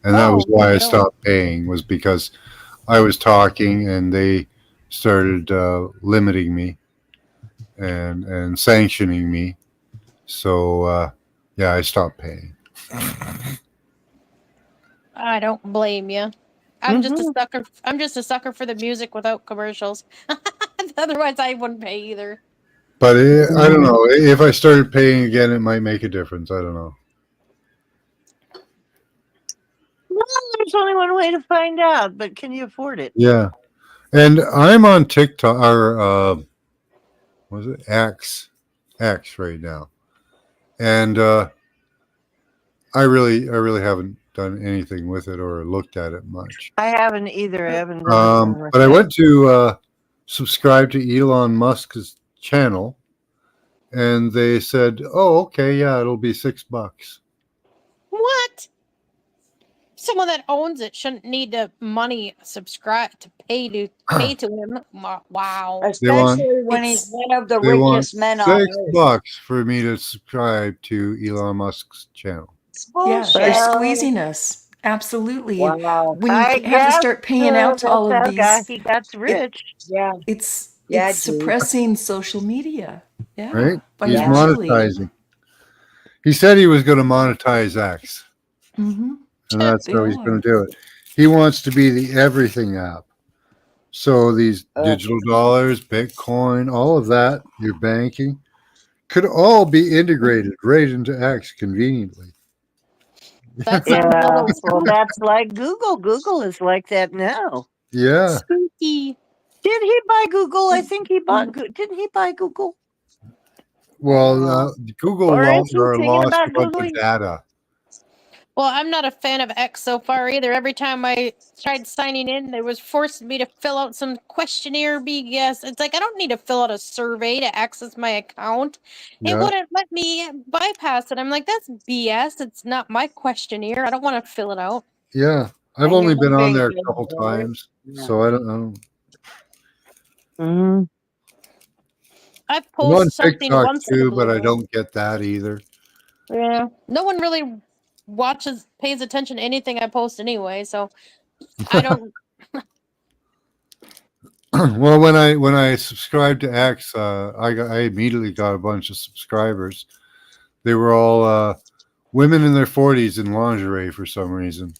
and that was Oh, why I no. stopped paying, was because I was talking and they started limiting me and sanctioning me. So yeah, I stopped paying. I don't blame you. I'm just a Mhm. sucker. I'm just a sucker for the music without commercials. Otherwise, I wouldn't pay either. But I don't know. If I started paying again, it might make a difference. I don't know. Well, there's only one way to find out, but can you afford it? Yeah, and I'm on TikTok or was it X right now, and I really haven't done anything with it or looked at it much. I haven't either. I haven't done anything with But I it. went to subscribe to Elon Musk's channel, and they said, "Oh, okay, yeah, it'll be $6." What? Someone that owns it shouldn't need to money subscribe to pay to him. Wow. They want Especially when he's It's- one of the they want richest men on earth. $6 for me to subscribe to Elon Musk's channel. It's Yeah, they're bullshit. squeezing us. Absolutely. Wow. When you I have to guess start paying out to all of that's how these, he got rich. Yeah. it's Yeah, it's dude. suppressing social media. Yeah, Right? He's financially. monetizing. He said he was going to monetize X, Mm-hmm. and that's They how he's are. going to do it. He wants to be the everything app. So these digital dollars, Bitcoin, all of that, your banking, could all be integrated right into X conveniently. That's Yeah, a little well, that's like Google. Google is like that now. Yeah. spooky. Did he buy Google? I think he bought. Didn't he buy Google? Well, Google Or is he thinking lost a about bunch of Googling? data. Well, I'm not a fan of X so far either. Every time I tried signing in, they was forcing me to fill out some questionnaire BS. It's like I don't need to fill out a survey to access my account. It Yeah. wouldn't let me bypass it. I'm like, that's BS. It's not my questionnaire. I don't want to fill it out. Yeah. I've And only you're been on being there a paid couple for it. times, Yeah. so I don't know. Mm. I I'm on post something TikTok once in a too, blue but I moon. don't get that either. Yeah. No one really pays attention to anything I post anyway, so I don't. Well, when I subscribed to X, I immediately got a bunch of subscribers. They were all women in their 40s in lingerie for some reason.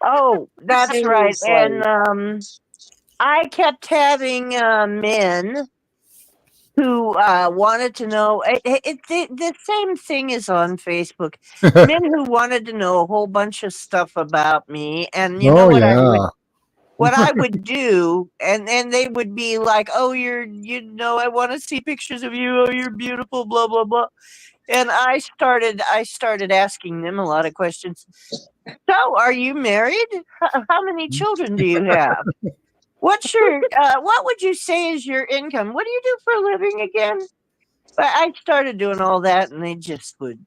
Oh, that's right. Seriously. And I kept having men who wanted to know. The same thing is on Facebook. Men who wanted to know a whole bunch of stuff about me, and you know Oh what yeah. I would do, and they would be like, "Oh, I want to see pictures of you. Oh, you're beautiful." Blah blah blah. And I started asking them a lot of questions. So, are you married? How many children do you have? What's your what would you say is your income? What do you do for a living again? But I started doing all that, and they just would,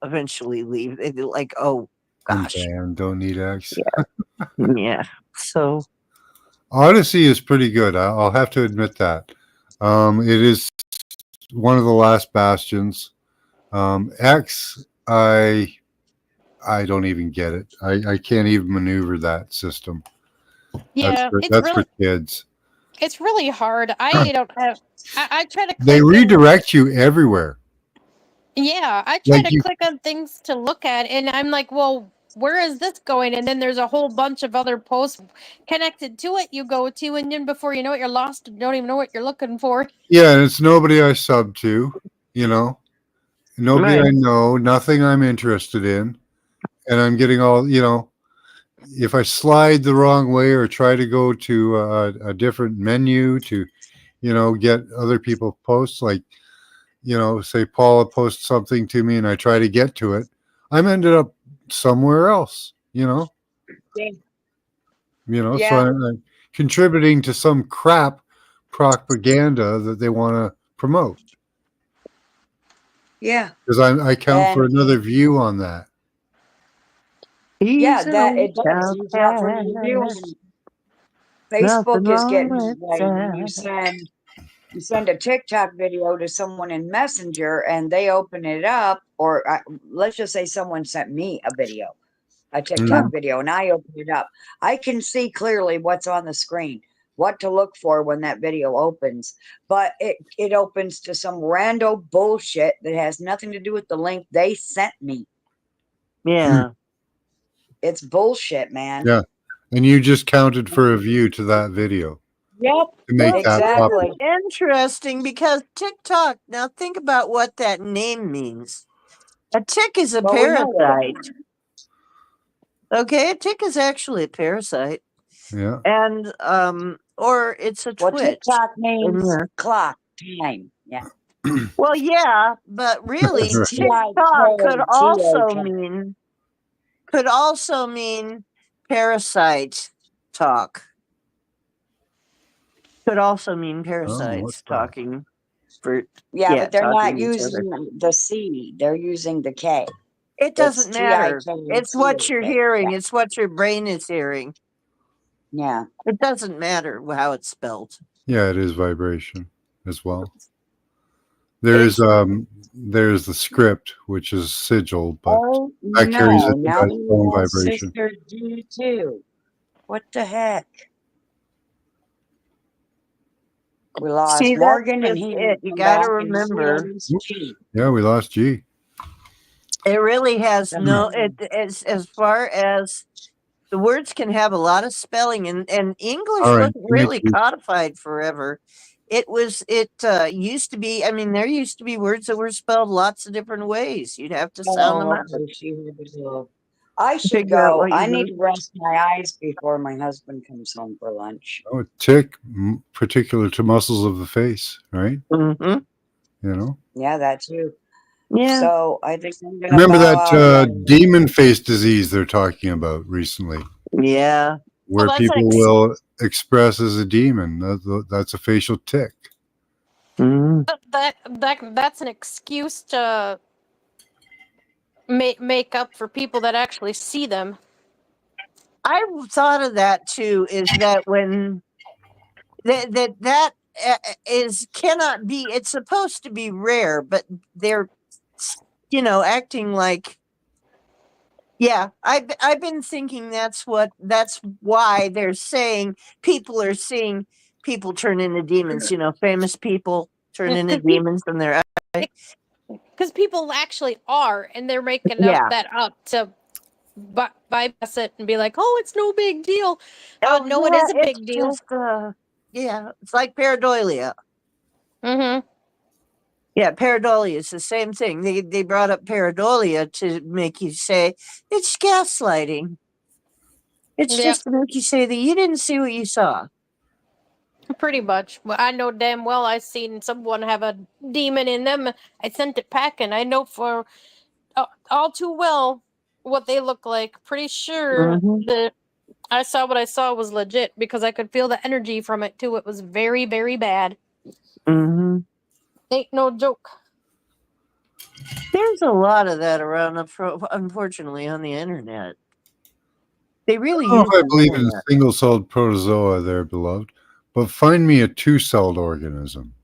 eventually leave. They'd be like, "Oh I'm gosh, banned. Don't need X. yeah." So Odyssey is pretty good. I'll have to admit that. It is one of the last bastions. X, I don't even get it. I can't even maneuver that system. Yeah, That's for kids. it's really hard. I don't have. I try to They click things. redirect you everywhere. Yeah, I try Like to you, click on things to look at, and I'm like, well, where is this going? And then there's a whole bunch of other posts connected to it you go to, and then before you know it, you're lost and don't even know what you're looking for. yeah, and it's nobody I sub to. You know, nobody right, I know. Nothing I'm interested in, and I'm getting all. If I slide the wrong way or try to go to a different menu to, get other people posts, like, say Paula posts something to me and I try to get to it, I'm ended up somewhere else, Yeah. so I'm contributing to some crap propaganda that they want to promote Yeah. because I count for And another view on that. yeah, he's an that old it does. You got for your cat. views. Nothing Facebook is wrong getting with like you send a TikTok video to someone in Messenger and they open it up, or let's just say someone sent me a video, a TikTok Mhm. video, and I open it up. I can see clearly what's on the screen, what to look for when that video opens, but it opens to some rando bullshit that has nothing to do with the link they sent me. Yeah. It's bullshit, man. Yeah. And you just counted for a view to that video Yep, to make Well, that exactly. popular. interesting because TikTok. Now think about what that name means. A tick is a Well, we know that. parasite. Okay, a tick is actually a parasite, Yeah. and or it's a Well, twitch. TikTok in means there. clock time. Yeah. Well, yeah, but really, It's TikTok could TIK. also mean parasite talk. Could also mean Oh, what's parasites that? talking for Yeah, but they're talking not to each other. using the C, they're using the K. It doesn't matter. It's what you're TIK. hearing. Yeah. It's what your brain is hearing. Yeah. It doesn't matter how it's spelled. Yeah, it is vibration as well. There's the script, which is sigil, but Oh that carries no, its now own my vibration. sister do too. What the heck? We lost See, that's Morgan and just he it. You come got to back and remember, G. Yeah, we lost G. it really has no. Mhm. It's as far as the words can have a lot of spelling, and English All right, wasn't give me really G. codified forever. It used to be, I mean, there used to be words that were spelled lots of different ways. You'd have to sound them Oh, out so she was I to should figure out go. what I you need were. to rest my eyes before my husband comes home for lunch. Oh, tick, particular to muscles of the face, right? Mm-hmm. You know. Yeah, that too. Yeah. So I think I'm gonna Remember bow that out then. demon face disease they're talking about recently, Yeah. Well, where that's an people will express as a demon. That's a facial tick. Mm. that's an excuse to make up for people that actually see them. I thought of that too. Is that when that is cannot be? It's supposed to be rare, but they're acting like. Yeah, I've been thinking that's why they're saying people are seeing people turn into demons. Famous people turn into demons in their eye. Because people actually are, and they're making Yeah. that up to bypass it and be like, "Oh, it's no big deal." Oh No, it yeah, is a it's big deal. just yeah, it's like pareidolia. Mm-hmm. Yeah, pareidolia is the same thing. They brought up pareidolia to make you say it's gaslighting. It's Yep, just to make you say that you didn't see what you saw. pretty much. Well, I know damn well I seen someone have a demon in them. I sent it packing. I know for all too well what they look like. Pretty sure Mm-hmm. that I saw what I saw was legit because I could feel the energy from it too. It was very, very bad. Mm-hmm. Ain't no joke. There's a lot of that around, unfortunately, on the internet. They really I don't know use if I the believe in internet. single-celled protozoa, there, beloved, but find me a two-celled organism.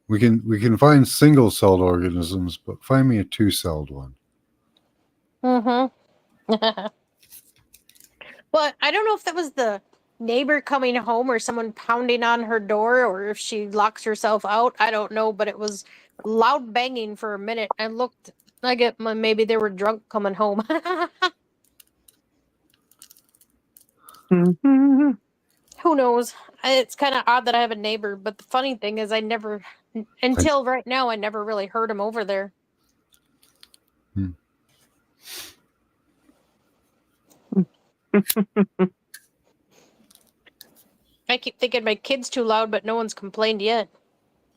We can find single-celled organisms, but find me a two-celled one. Mm-hmm. But I don't know if that was the neighbor coming home or someone pounding on her door or if she locks herself out. I don't know, but it was loud banging for a minute. I looked like maybe they were drunk coming home. Mm-hmm. Who knows? It's kind of odd that I have a neighbor, but the funny thing is, I never, until right now, I never really heard him over there. Hmm. I keep thinking my kid's too loud, but no one's complained yet.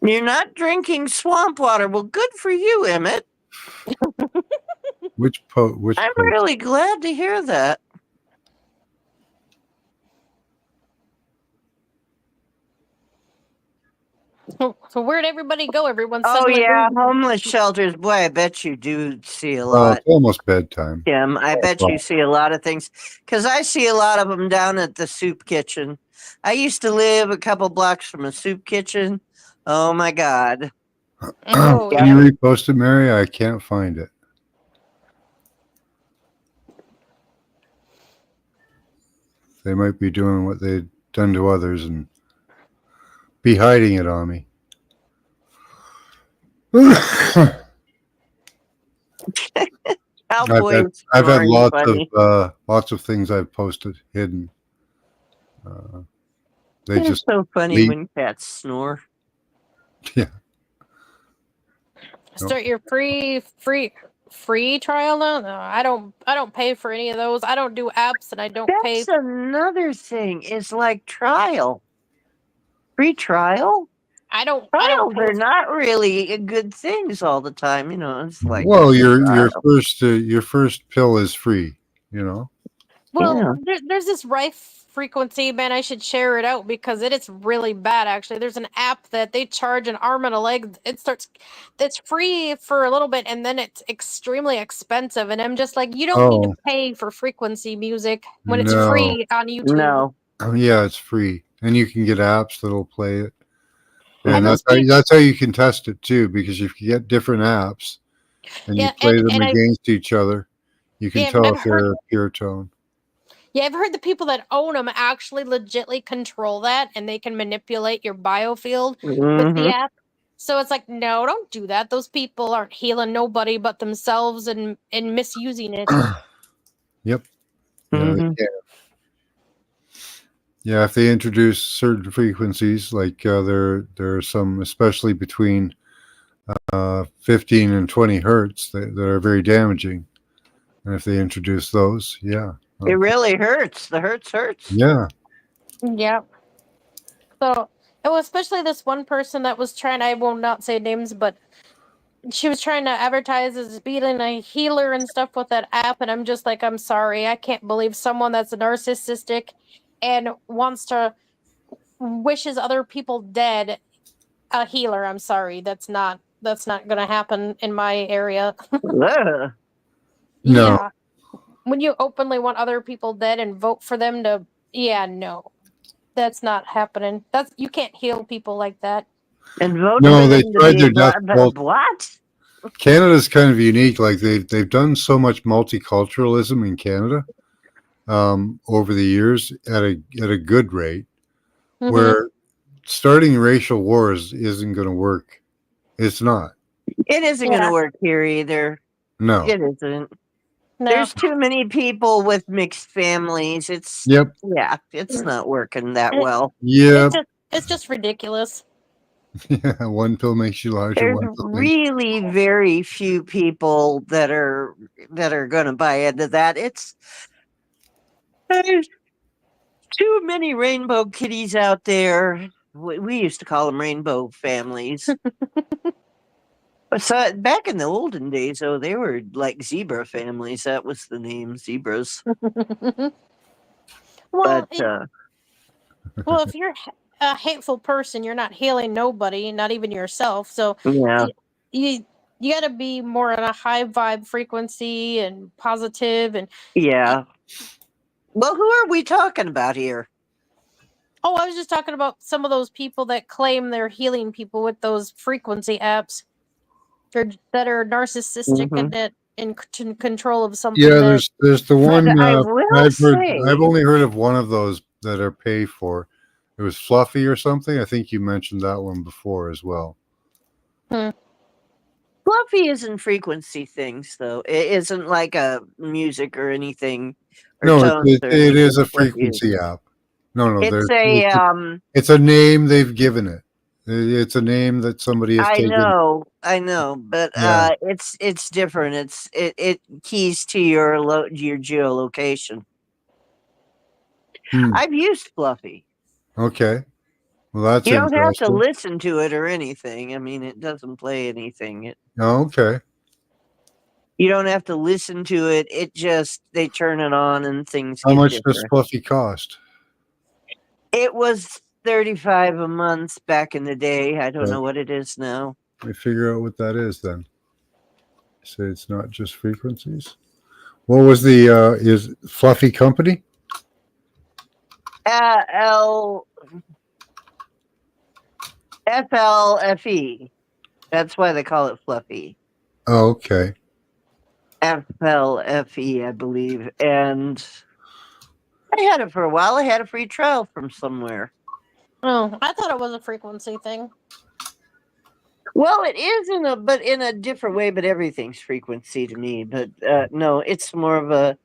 You're not drinking swamp water. Well, good for you, Emmett. Which I'm really glad to hear that. So where'd everybody go? Everyone's Oh suddenly yeah, losing. homeless shelters. Boy, I bet you do see a Well, lot. it's almost bedtime. Tim, I bet you see a lot of things because I see a lot of them down at the soup kitchen. I used to live a couple blocks from a soup kitchen. Oh my God. Oh, Can you repost it, Mary? I can't find it. They might be doing what they've done to others and be hiding it on me. Cowboys I've had snoring funny. lots of things I've posted hidden. They It's just so funny leave. when cats snore. Yeah. Start your free trial now. No, I don't pay for any of those. I don't do apps, and I don't pay. That's another thing. Is like trial. Free trial? I don't Trials pay. are not really good things all the time. It's like Well, it's a your first pill is free. You know. Well, Yeah. there's this rife frequency, man. I should share it out because it is really bad. Actually, there's an app that they charge an arm and a leg. It's free for a little bit, and then it's extremely expensive. And I'm just like, you don't need to Oh pay for frequency music when it's no. free on YouTube. No. Oh yeah, it's free, and you can get apps that'll play it. And And those that's how you can test it too, because if you get different apps and you yeah, play them and against each other, you can yeah, tell I've if heard. they're pure tone. Yeah, I've heard the people that own them actually legitly control that and they can manipulate your biofield with the Mm-hmm. app. So it's like, no, don't do that. Those people aren't healing nobody but themselves and misusing it. Yep. Yeah, Mm-hmm. they can. Yeah, if they introduce certain frequencies, like there are some, especially between 15 and 20 hertz, that are very damaging. And if they introduce those, yeah, It okay. really hurts. The hurts. Yeah, Yeah. So, oh, especially this one person that was trying, I will not say names, but she was trying to advertise as being a healer and stuff with that app. And I'm just like, I'm sorry. I can't believe someone that's narcissistic and wants to wishes other people dead a healer. I'm sorry. That's not going to happen in my area. Ugh. no, Yeah. When you openly want other people dead and vote for them to, yeah, no. That's not happening. That's you can't heal people like that. And vote for no, they them to tried be their best. Well, what? Canada's kind of unique. Like they've done so much multiculturalism in Canada over the years at a good rate, Mm-hmm. where starting racial wars isn't going to work. It's not. It isn't going to Yeah. work here either. No. It isn't. No. There's too many people with mixed families. It's Yep. yeah, it's not working that It, well. Yep. it's just ridiculous. Yeah. One pill makes you larger. There's One pill makes you. really very few people that are going to buy into that. There's too many rainbow kitties out there. We used to call them rainbow families. But so back in the olden days, though, they were like zebra families. That was the name, zebras. well, But well, if you're a hateful person, you're not healing nobody, not even yourself. So yeah, you you got to be more on a high vibe frequency and positive and yeah. Well, who are we talking about here? oh, I was just talking about some of those people that claim they're healing people with those frequency apps that are narcissistic Hmm. and that in control of something Yeah. that There's the But one I will I've say, only heard of one of those that are pay for. It was Fluffy or something. I think you mentioned that one before as well. Fluffy isn't frequency things, though. It isn't like a music or anything or No, tones or it anything. is a Fluffy is. frequency app. No, It's a it's a name they've given it. It's a name that somebody has taken. I know, but Yeah. it's different. It keys to your your geolocation. Hmm. I've used Fluffy. Okay. Well, that's You don't have to interesting. listen to it or anything. I mean, it doesn't play anything. Oh, okay. You don't have to listen to it. It just they turn it on and things How get much does different. Fluffy cost? It was 35 a month back in the day. I don't Okay. know what it is now. Let me figure out what that is then. Say it's not just frequencies. What was the is Fluffy Company? L FLFE. That's why they call it Fluffy. Oh, okay. FLFE, I believe. And I had it for a while. I had a free trial from somewhere. oh, I thought it was a frequency thing. Well, it is but in a different way. But everything's frequency to me. But no, it's more of a.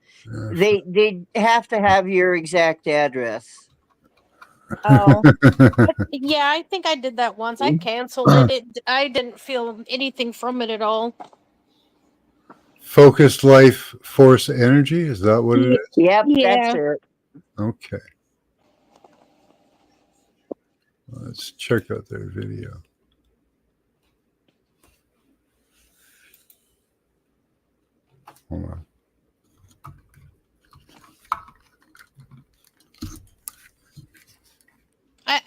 They have to have your exact address. Oh. Yeah, I think I did that once. I canceled it. I didn't feel anything from it at all. Focused Life Force Energy. Is that what it is? Yep, Yeah. that's it. Okay. Let's check out their video. Hold on.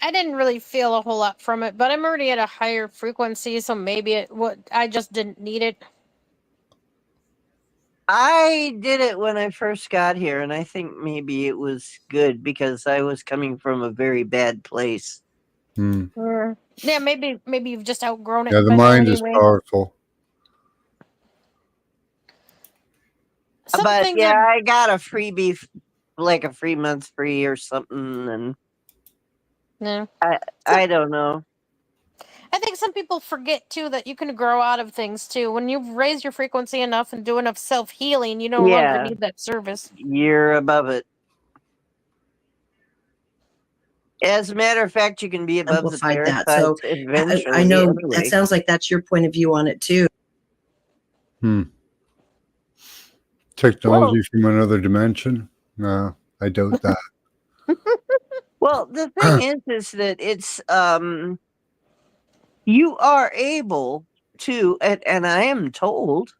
I didn't really feel a whole lot from it, but I'm already at a higher frequency, so maybe I just didn't need it. I did it when I first got here, and I think maybe it was good because I was coming from a very bad place. Hmm. Yeah, maybe you've just outgrown it. Yeah, the better mind is anyway. powerful. Some But things yeah, are, I got a freebie, like a free month free or something, and no. I don't know. I think some people forget too that you can grow out of things too. When you've raised your frequency enough and do enough self healing, you no longer Yeah. need that service. You're above it. As a matter of fact, you can be above the Amplified that. parasites So eventually. I know anyway. that sounds like that's your point of view on it too. Technology from another dimension? No, I doubt that. Well, the thing is that it's you are able to, and I am told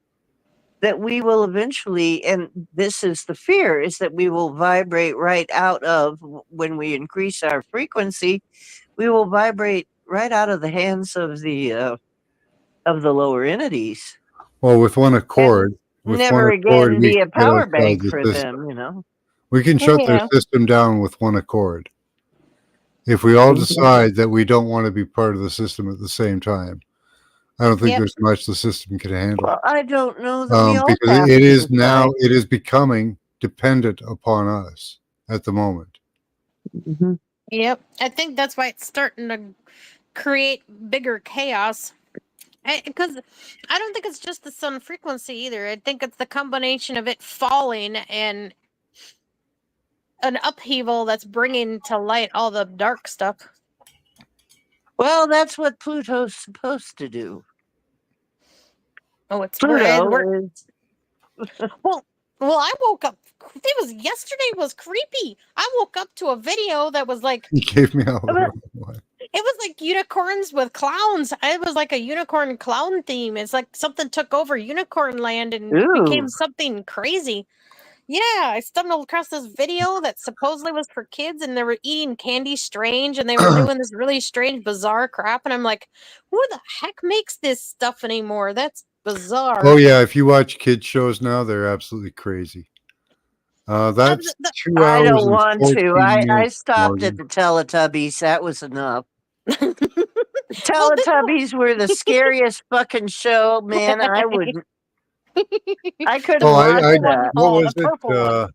that we will eventually, and this is the fear, is that we will vibrate right out of, when we increase our frequency, we will vibrate right out of the hands of the lower entities. Well, with one accord, Never we again be a can get power outside bank the for system. them, you know. We can shut their Yeah. system down with one accord. If we all decide that we don't want to be part of the system at the same time, I don't think Yep. there's much the system can handle. Well, I don't know that we all Because have it to is decide. now, it is becoming dependent upon us at the moment. Mhm. Yep. I think that's why it's starting to create bigger chaos. Because I don't think it's just the sun frequency either. I think it's the combination of it falling and an upheaval that's bringing to light all the dark stuff. Well, that's what Pluto's supposed to do. Oh, it's Pluto we're is well. Well, I woke up. It was yesterday. Was creepy. I woke up to a video that was like He gave me a But- what? it was like unicorns with clowns. It was like a unicorn clown theme. It's like something took over unicorn land and became Ooh. something crazy. Yeah, I stumbled across this video that supposedly was for kids, and they were eating candy strange, and they were doing this really strange, bizarre crap. And I'm like, who the heck makes this stuff anymore? That's bizarre. Oh yeah, if you watch kids shows now, they're absolutely crazy. That's 2 I hours don't and want 14 to. I minutes, stopped at Morgan. the Teletubbies. That was enough. Well, this Teletubbies were the scariest fucking show, man. I wouldn't. I couldn't Oh, watch I that. what Oh, was the purple one.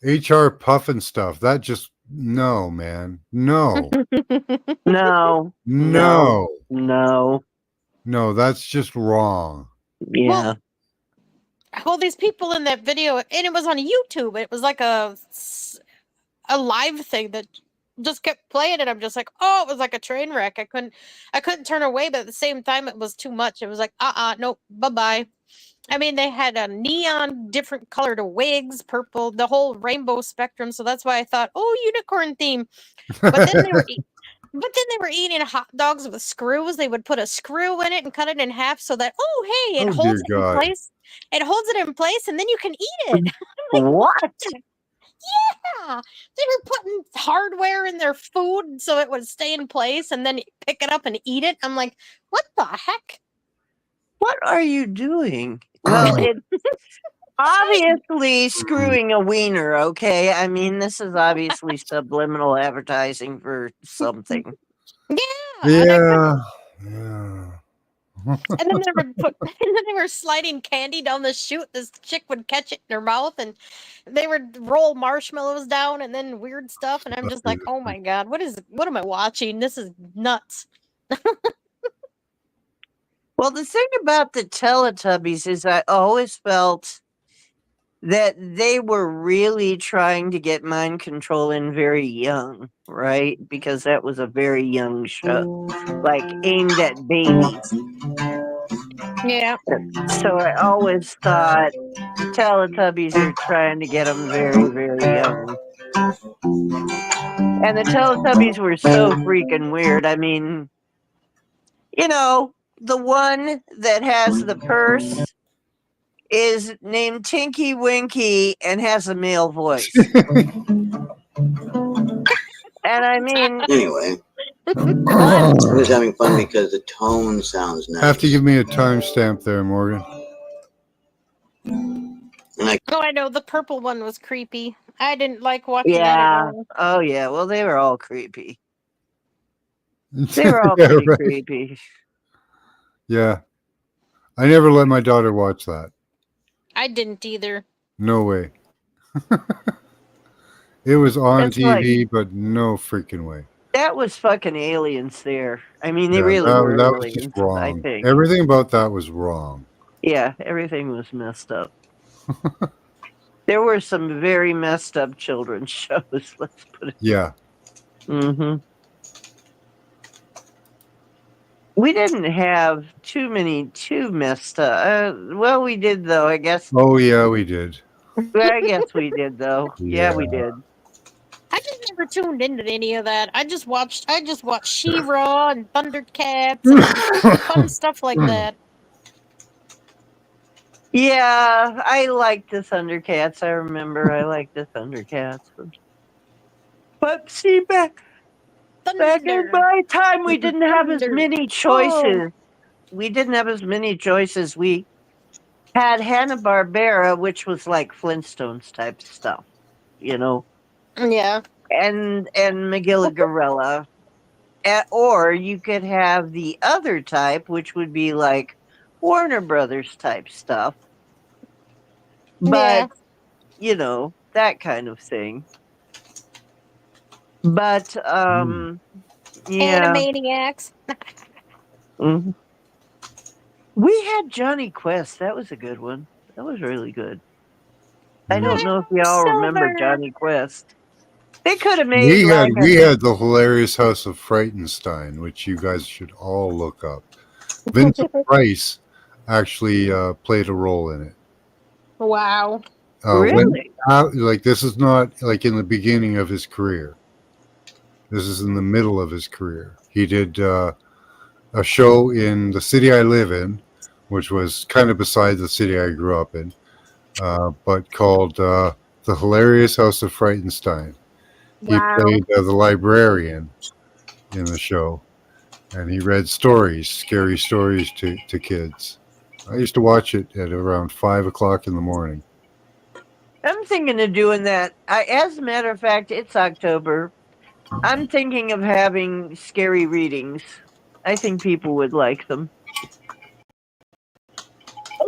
it? HR Puffin stuff. That just no, man. No. No. No. No. No, that's just wrong. Yeah. Well, these people in that video, and it was on YouTube. It was like a live thing that just kept playing, and I'm just like, oh, it was like a train wreck. I couldn't turn away, but at the same time, it was too much. It was like, nope, bye bye. I mean, they had a neon, different colored wigs, purple, the whole rainbow spectrum. So that's why I thought, oh, unicorn theme. But then they were. But then they were eating hot dogs with screws. They would put a screw in it and cut it in half so that, oh, hey, it Oh, holds dear it in God. place. It holds it in place, and then you can eat it. What? Yeah, they were putting hardware in their food so it would stay in place, and then pick it up and eat it. I'm like, what the heck? What are you doing? Well, it's obviously screwing a wiener, okay? I mean, this is obviously subliminal advertising for something. Yeah. And then they were sliding candy down the chute. This chick would catch it in her mouth, and they would roll marshmallows down, and then weird stuff. And I'm just like, oh my god, what am I watching? This is nuts. Well, the thing about the Teletubbies is I always felt that they were really trying to get mind control in very young, right? Because that was a very young show, like aimed at babies. Yeah. So I always thought Teletubbies are trying to get them very, very young. And the Teletubbies were so freaking weird. I mean, you know, the one that has the purse is named Tinky Winky and has a male voice. And I mean, Anyway, what? I'm just having fun because the tone sounds nice. Have to give me a timestamp there, Morgan. Oh, I know the purple one was creepy. I didn't like watching that at Yeah. all. Oh, yeah. Well, they were all creepy. They were all Yeah, pretty right. creepy. Yeah. I never let my daughter watch that. I didn't either. No way. It was on That's TV, but no freaking way. That was fucking aliens there. I mean, they Yeah, really that, were that was aliens, just I wrong. think. Everything about that was wrong. Yeah, everything was messed up. There were some very messed up children's shows. Let's put it. Yeah. Mm-hmm. We didn't have too messed up. Well, we did though. I guess. Oh yeah, we did. I guess we did though. Yeah, we did. I just never tuned into any of that. I just watched She-Ra and Thundercats and fun stuff like that. Yeah, I liked the Thundercats. I remember I liked the Thundercats. But see, back in my time, we didn't have as many choices. We didn't have as many choices. We had Hanna-Barbera, which was like Flintstones type stuff, you know. Yeah. And Magilla-Gorilla. Or you could have the other type, which would be like Warner Brothers type stuff. But, you know, that kind of thing. But, yeah. Animaniacs. Mhm. We had Johnny Quest. That was a good one. That was really good. I don't know if y'all remember Johnny Quest. They could have made We had the hilarious House of Frightenstein, which you guys should all look up. Vincent Price actually played a role in it. Wow. Really? Like this is not like in the beginning of his career. This is in the middle of his career. He did a show in the city I live in, which was kind of beside the city I grew up in, but called The Hilarious House of Frightenstein. Wow. He played the librarian in the show, and he read stories, scary stories to kids. I used to watch it at around 5 o'clock in the morning. I'm thinking of doing that. As a matter of fact, it's October. I'm thinking of having scary readings. I think people would like them.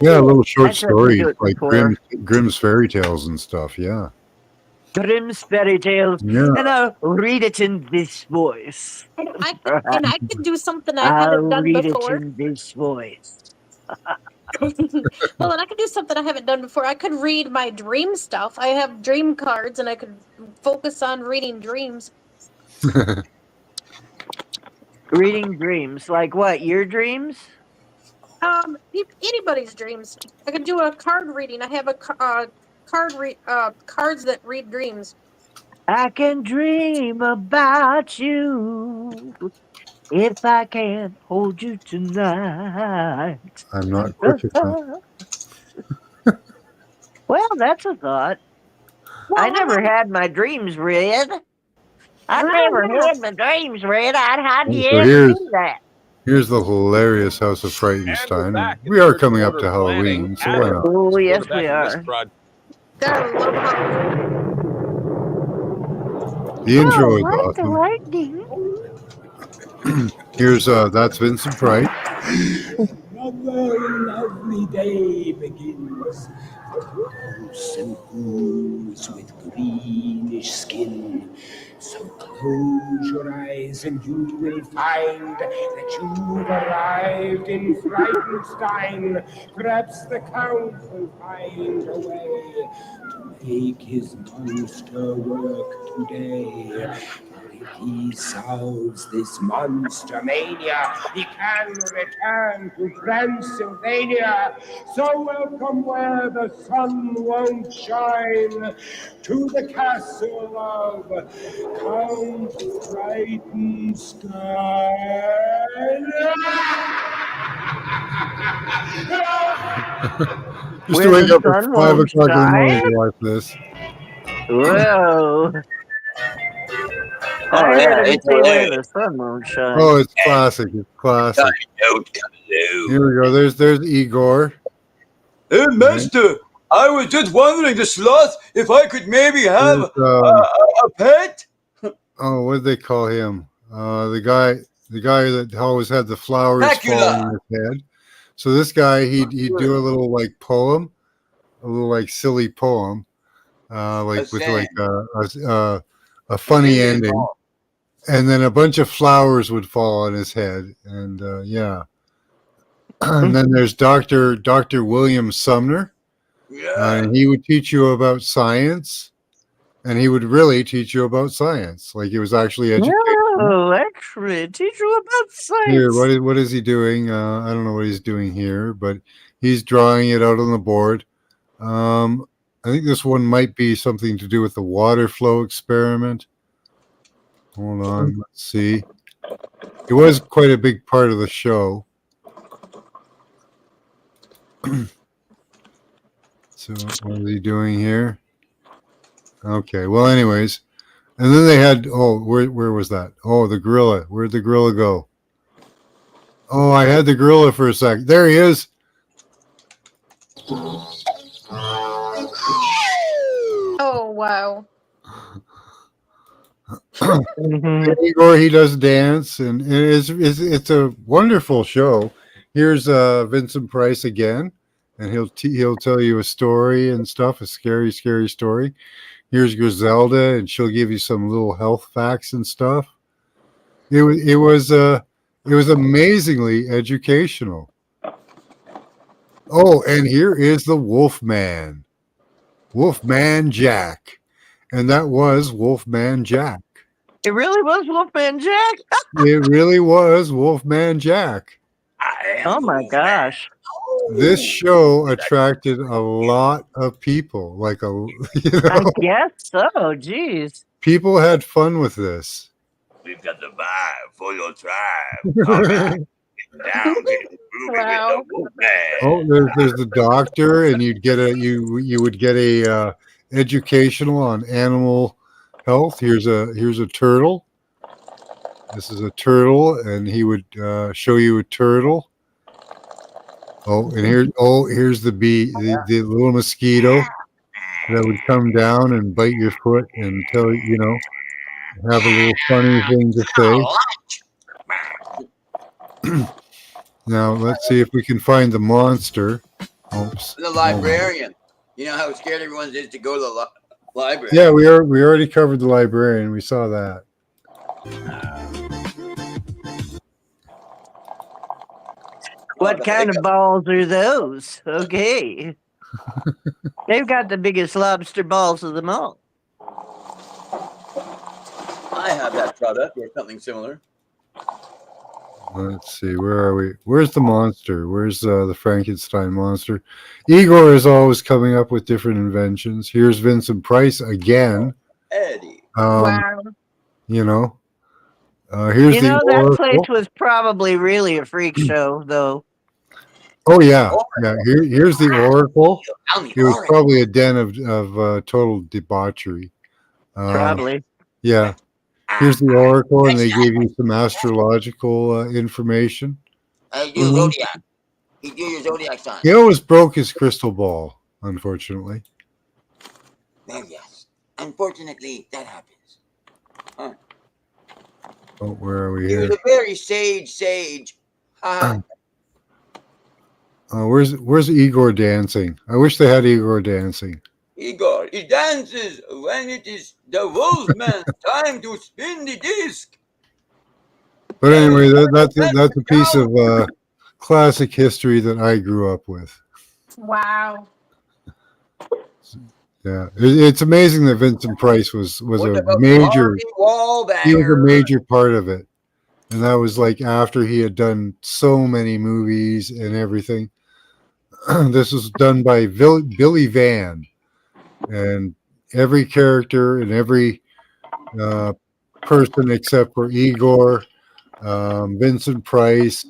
Yeah, little short I tried to do stories it like before. Grimm's fairy tales and stuff. Yeah. Grimm's fairy tales, Yeah. and I'll read it in this voice. I could do something I I'll haven't done read before. it in this voice. Well, and I could do something I haven't done before. I could read my dream stuff. I have dream cards, and I could focus on reading dreams. Reading dreams, like what? Your dreams? Anybody's dreams. I could do a card reading. I have a cards that read dreams. I can dream about you if I can hold you tonight. I'm not quick enough. Well, that's a thought. I never had my dreams read. I never had my dreams read. How do you So ever do that? Here's the hilarious House of Frightenstein. We are coming up to Halloween, so why not? Oh, yes, we are. The intro is like the awesome. Here's that's Vincent Price. Another lovely day begins. Goose and goose with greenish skin. So close your eyes and you will find that you've arrived in Frightenstein. Perhaps the Count will find a way to make his monster work today. If he solves this monster mania, he can return to Transylvania. So welcome where the sun won't shine, to the castle of Count Frightenstein. Used to wake up at 5 o'clock in the morning to watch this. Whoa. Oh, yeah, it's hilarious. The sun won't shine. Oh, it's classic. It's classic. Here we go. There's Igor. Hey, Master, I was just wondering, the sloth, if I could maybe have a pet. Oh, what did they call him? The guy that always had the flowers Dracula. falling on his head. So this guy, he'd do a little like poem, a little like silly poem, like with like a funny ending, and then a bunch of flowers would fall on his head, and yeah. And then there's Dr. William Sumner, Yeah. And he would teach you about science, and he would really teach you about science. Like, it was actually education. Oh, actually, teach you about Here, science. what is he doing? I don't know what he's doing here, but he's drawing it out on the board. I think this one might be something to do with the water flow experiment. Hold on, let's see. It was quite a big part of the show. So what is he doing here? Okay, well, anyways. And then they had, where was that? Oh, the gorilla. Where'd the gorilla go? Oh, I had the gorilla for a sec. There he is. Oh wow. Igor, he does dance, and it's a wonderful show. Here's Vincent Price again, and he'll tell you a story and stuff, a scary story. Here's Griselda, and she'll give you some little health facts and stuff. It was amazingly educational. Oh, and here is the Wolfman Jack, and that was Wolfman Jack. It really was Wolfman Jack. It really was Wolfman Jack. Oh my gosh! This show attracted a lot of people. Like I guess so. Geez. people had fun with this. We've got the vibe for your tribe. All right. Down to the groovy Wow. with the Wolfman. Oh, there's the doctor, and you would get a educational on animal health. Here's a turtle. This is a turtle, and he would show you a turtle. Oh, and here's the bee, the little mosquito that would come down and bite your foot and tell you, have a little funny thing to say. Now let's see if we can find the monster. Oops. The librarian. You know how scared everyone is to go to the library. Yeah, we already covered the librarian. We saw that. What kind of balls are those? Okay. They've got the biggest lobster balls of them all. I have that product or something similar. Let's see, where are we? Where's the monster? Where's the Frankenstein monster? Igor is always coming up with different inventions. Here's Vincent Price again. Eddie. Wow. Here's You the know, that Oracle. place was probably really a freak show, though. Oh yeah, yeah. Here's the Oracle. It was Oracle. probably a den of total debauchery. Probably. Yeah. Here's the Oracle, and they gave you some astrological information. I do zodiac. You do your zodiac sign. He always broke his crystal ball, unfortunately. There, yes. Unfortunately, that happens. Huh. Oh, where are we He here? was a very sage. Where's Igor dancing? I wish they had Igor dancing. Igor, he dances when it is the Wolfman's time to spin the disc. But anyway, that's a piece of classic history that I grew up with. Wow. Yeah, it's amazing that Vincent Price was What a about major. Marty Wahlbanger? He was a major part of it, and that was like after he had done so many movies and everything. This was done by Billy Van, and every character and every person except for Igor, Vincent Price,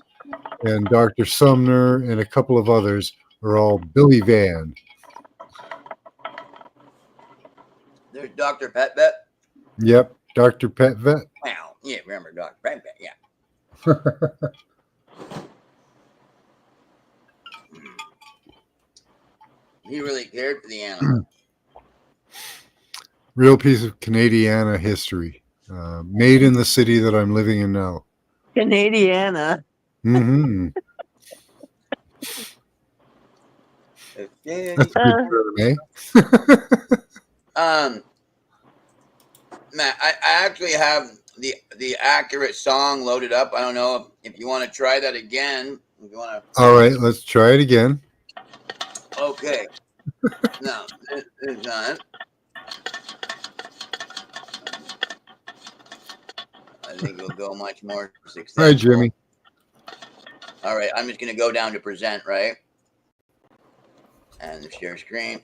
and Dr. Sumner, and a couple of others are all Billy Van. There's Dr. Pet Vet. Yep, Dr. Pet Vet. Wow. Yeah, remember Dr. Pet Vet. Yeah. He really cared for the animal. Real piece of Canadiana history, made in the city that I'm living in now. Canadiana. Mm-hmm. That's a good term, eh? Matt, I actually have the accurate song loaded up. I don't know if you want to try that again. If you want to. All right, let's try it again. Okay. No, it's not. I think it'll go much more successful. Hi, Jimmy. All right, I'm just going to go down to present, right? And share screen.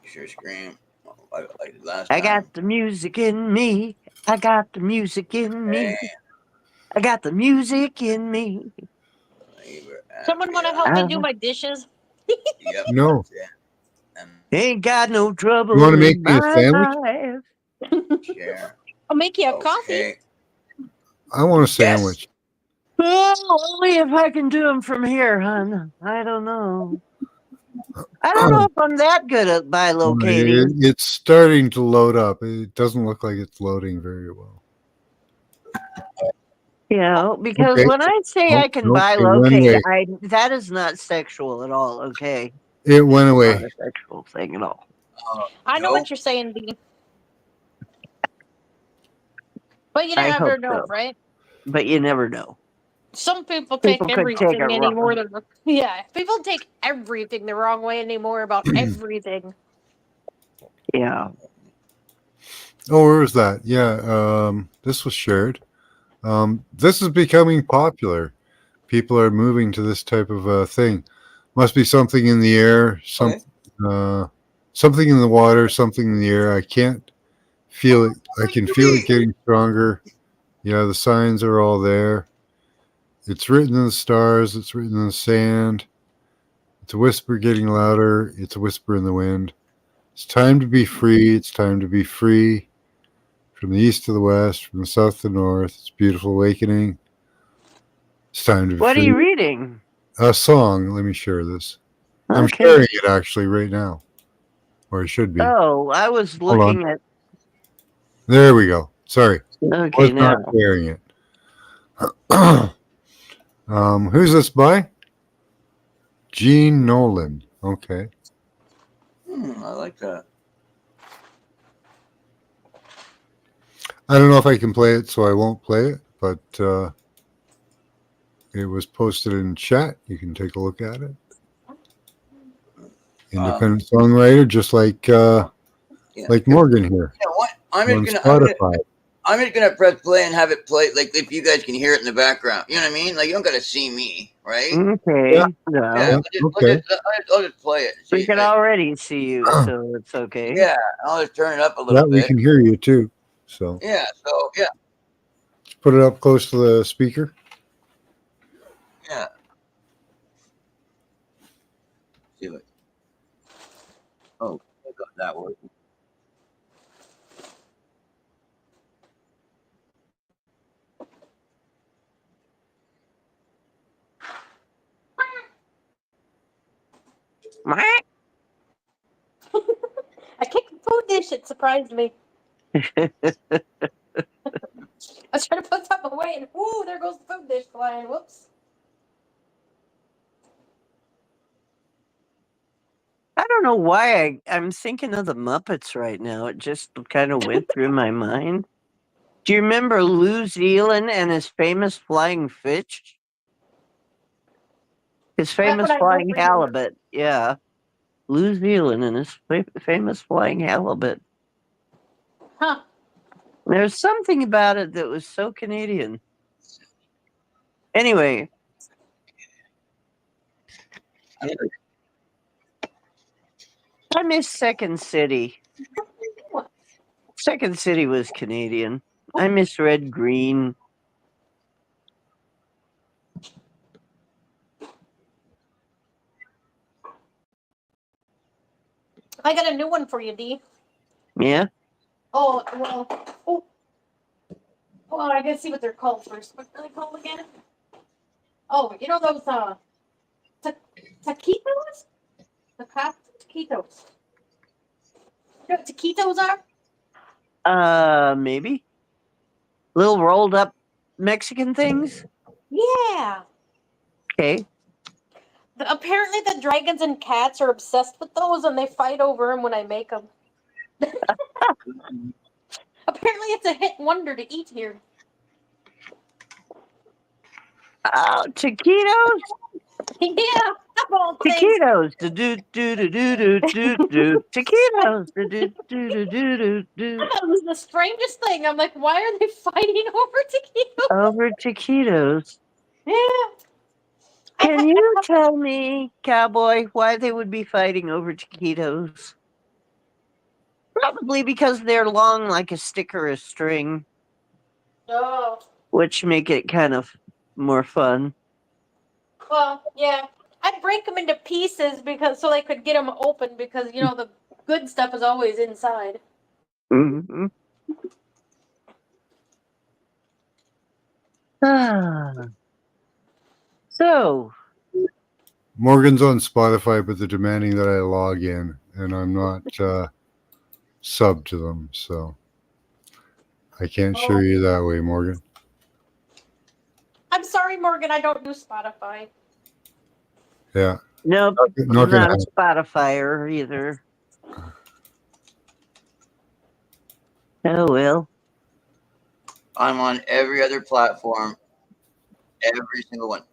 Share screen. Like last I time. got the music in me. I got the music in me. Hey, I got the music in me. Someone want to help me do my dishes? Yep. No. Ain't got no You trouble want to make in me a my sandwich? life. Share. I'll make you a coffee. I want a sandwich. Well, only if I can do them from here, hon. I don't know. I don't know if I'm that good at bilocating. It's starting to load up. It doesn't look like it's loading very well. You know, because Okay. when I say Nope, I can nope, it went bilocate, away. that is not sexual at all, okay? It went Not away. a sexual thing at all. I know what you're saying, Dee. But you I never hope know, so. right? But you never know. Some people People take could take it everything anymore. wrong. Yeah, people take everything the wrong way anymore about everything. Yeah. Oh, where was that? Yeah, this was shared. This is becoming popular. People are moving to this type of thing. Must be something in the air, something in the water, something in the air. I can't feel it. I can feel it getting stronger. Yeah, the signs are all there. It's written in the stars. It's written in the sand. It's a whisper getting louder. It's a whisper in the wind. It's time to be free. It's time to be free. From the east to the west, from the south to the north. It's a beautiful awakening. It's time to be What free. are you reading? A song. Let me share this. I'm Okay. sharing it actually right now. Or I should be. Oh, I was Hold on. looking at. There we go. Sorry. Okay, Was not now. sharing it. Who's this by? Gene Nolan. Okay. I like that. I don't know if I can play it, so I won't play it, but it was posted in chat. You can take a look at it. Independent songwriter, just like Morgan here. You know what? On Spotify. I'm just gonna press play and have it play. Like if you guys can hear it in the background, you know what I mean? Like you don't gotta see me, right? Okay. Yeah. No. Yeah. Okay. I'll just play it. We See, can already see you, so it's okay. yeah, I'll just turn it up a Yeah, little we bit. can hear you too. So Yeah. So yeah. put it up close to the speaker. Yeah. See what? Oh, I got that working. I kicked the food dish. It surprised me. I was trying to put something away, and ooh, there goes the food dish flying. Whoops. I don't know why I'm thinking of the Muppets right now. It just kind of went through my mind. Do you remember New Zealand and his famous flying fish? His famous I don't flying remember. halibut. Yeah. New Zealand and his famous flying halibut. Huh. There's something about it that was so Canadian. Anyway. I miss Second City. Second City was Canadian. I miss Red Green. I got a new one for you, Dee. Yeah. Oh well. Oh. Well, I gotta see what they're called first. What are they called again? Oh, you know those taquitos? Taquitos. You know what taquitos are? Maybe. Little rolled up Mexican things? Yeah. Okay. Apparently, the dragons and cats are obsessed with those, and they fight over them when I make them. Apparently, it's a hit wonder to eat here. Taquitos? Yeah, of all things. Taquitos. Do do do do do do do. Taquitos. Do do do do do do. I thought it was the strangest thing. I'm like, why are they fighting over taquitos? Over taquitos. Yeah. Can you tell me, Cowboy, why they would be fighting over taquitos? Probably because they're long like a stick or a string, Oh, which make it kind of more fun. well, yeah. I'd break them into pieces because so they could get them open because the good stuff is always inside. Mm-hmm. So, Morgan's on Spotify, but they're demanding that I log in, and I'm not sub to them, so I can't show you that way, Morgan. I'm sorry, Morgan. I don't do Spotify. Yeah. nope, Not I'm gonna not a Spotifyer either. Oh, well. I'm on every other platform, every single one.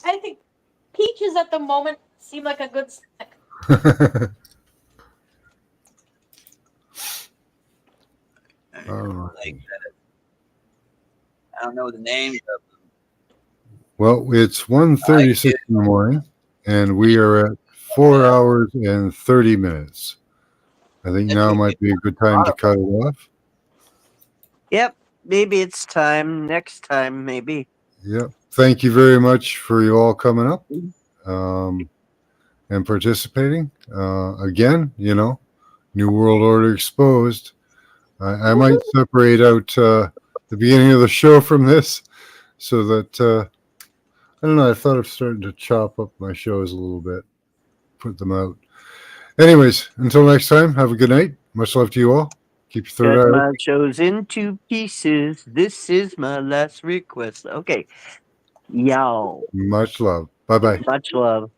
I think peaches at the moment seem like a good snack. Like I don't know the names of them. Well, it's 1:36 in the morning, and we are at 4 hours and 30 minutes. I think now might be a good time to cut it off. Yep, maybe it's time. Next time, maybe. Yep. Thank you very much for you all coming up and participating. Again, New World Order Exposed. I might separate out the beginning of the show from this so that, I don't know, I thought of starting to chop up my shows a little bit, put them out. Anyways, until next time, have a good night. Much love to you all. Keep your third Cut eye my open. shows into pieces. This is my last request. Okay. Y'all. Much love. Bye-bye. Much love.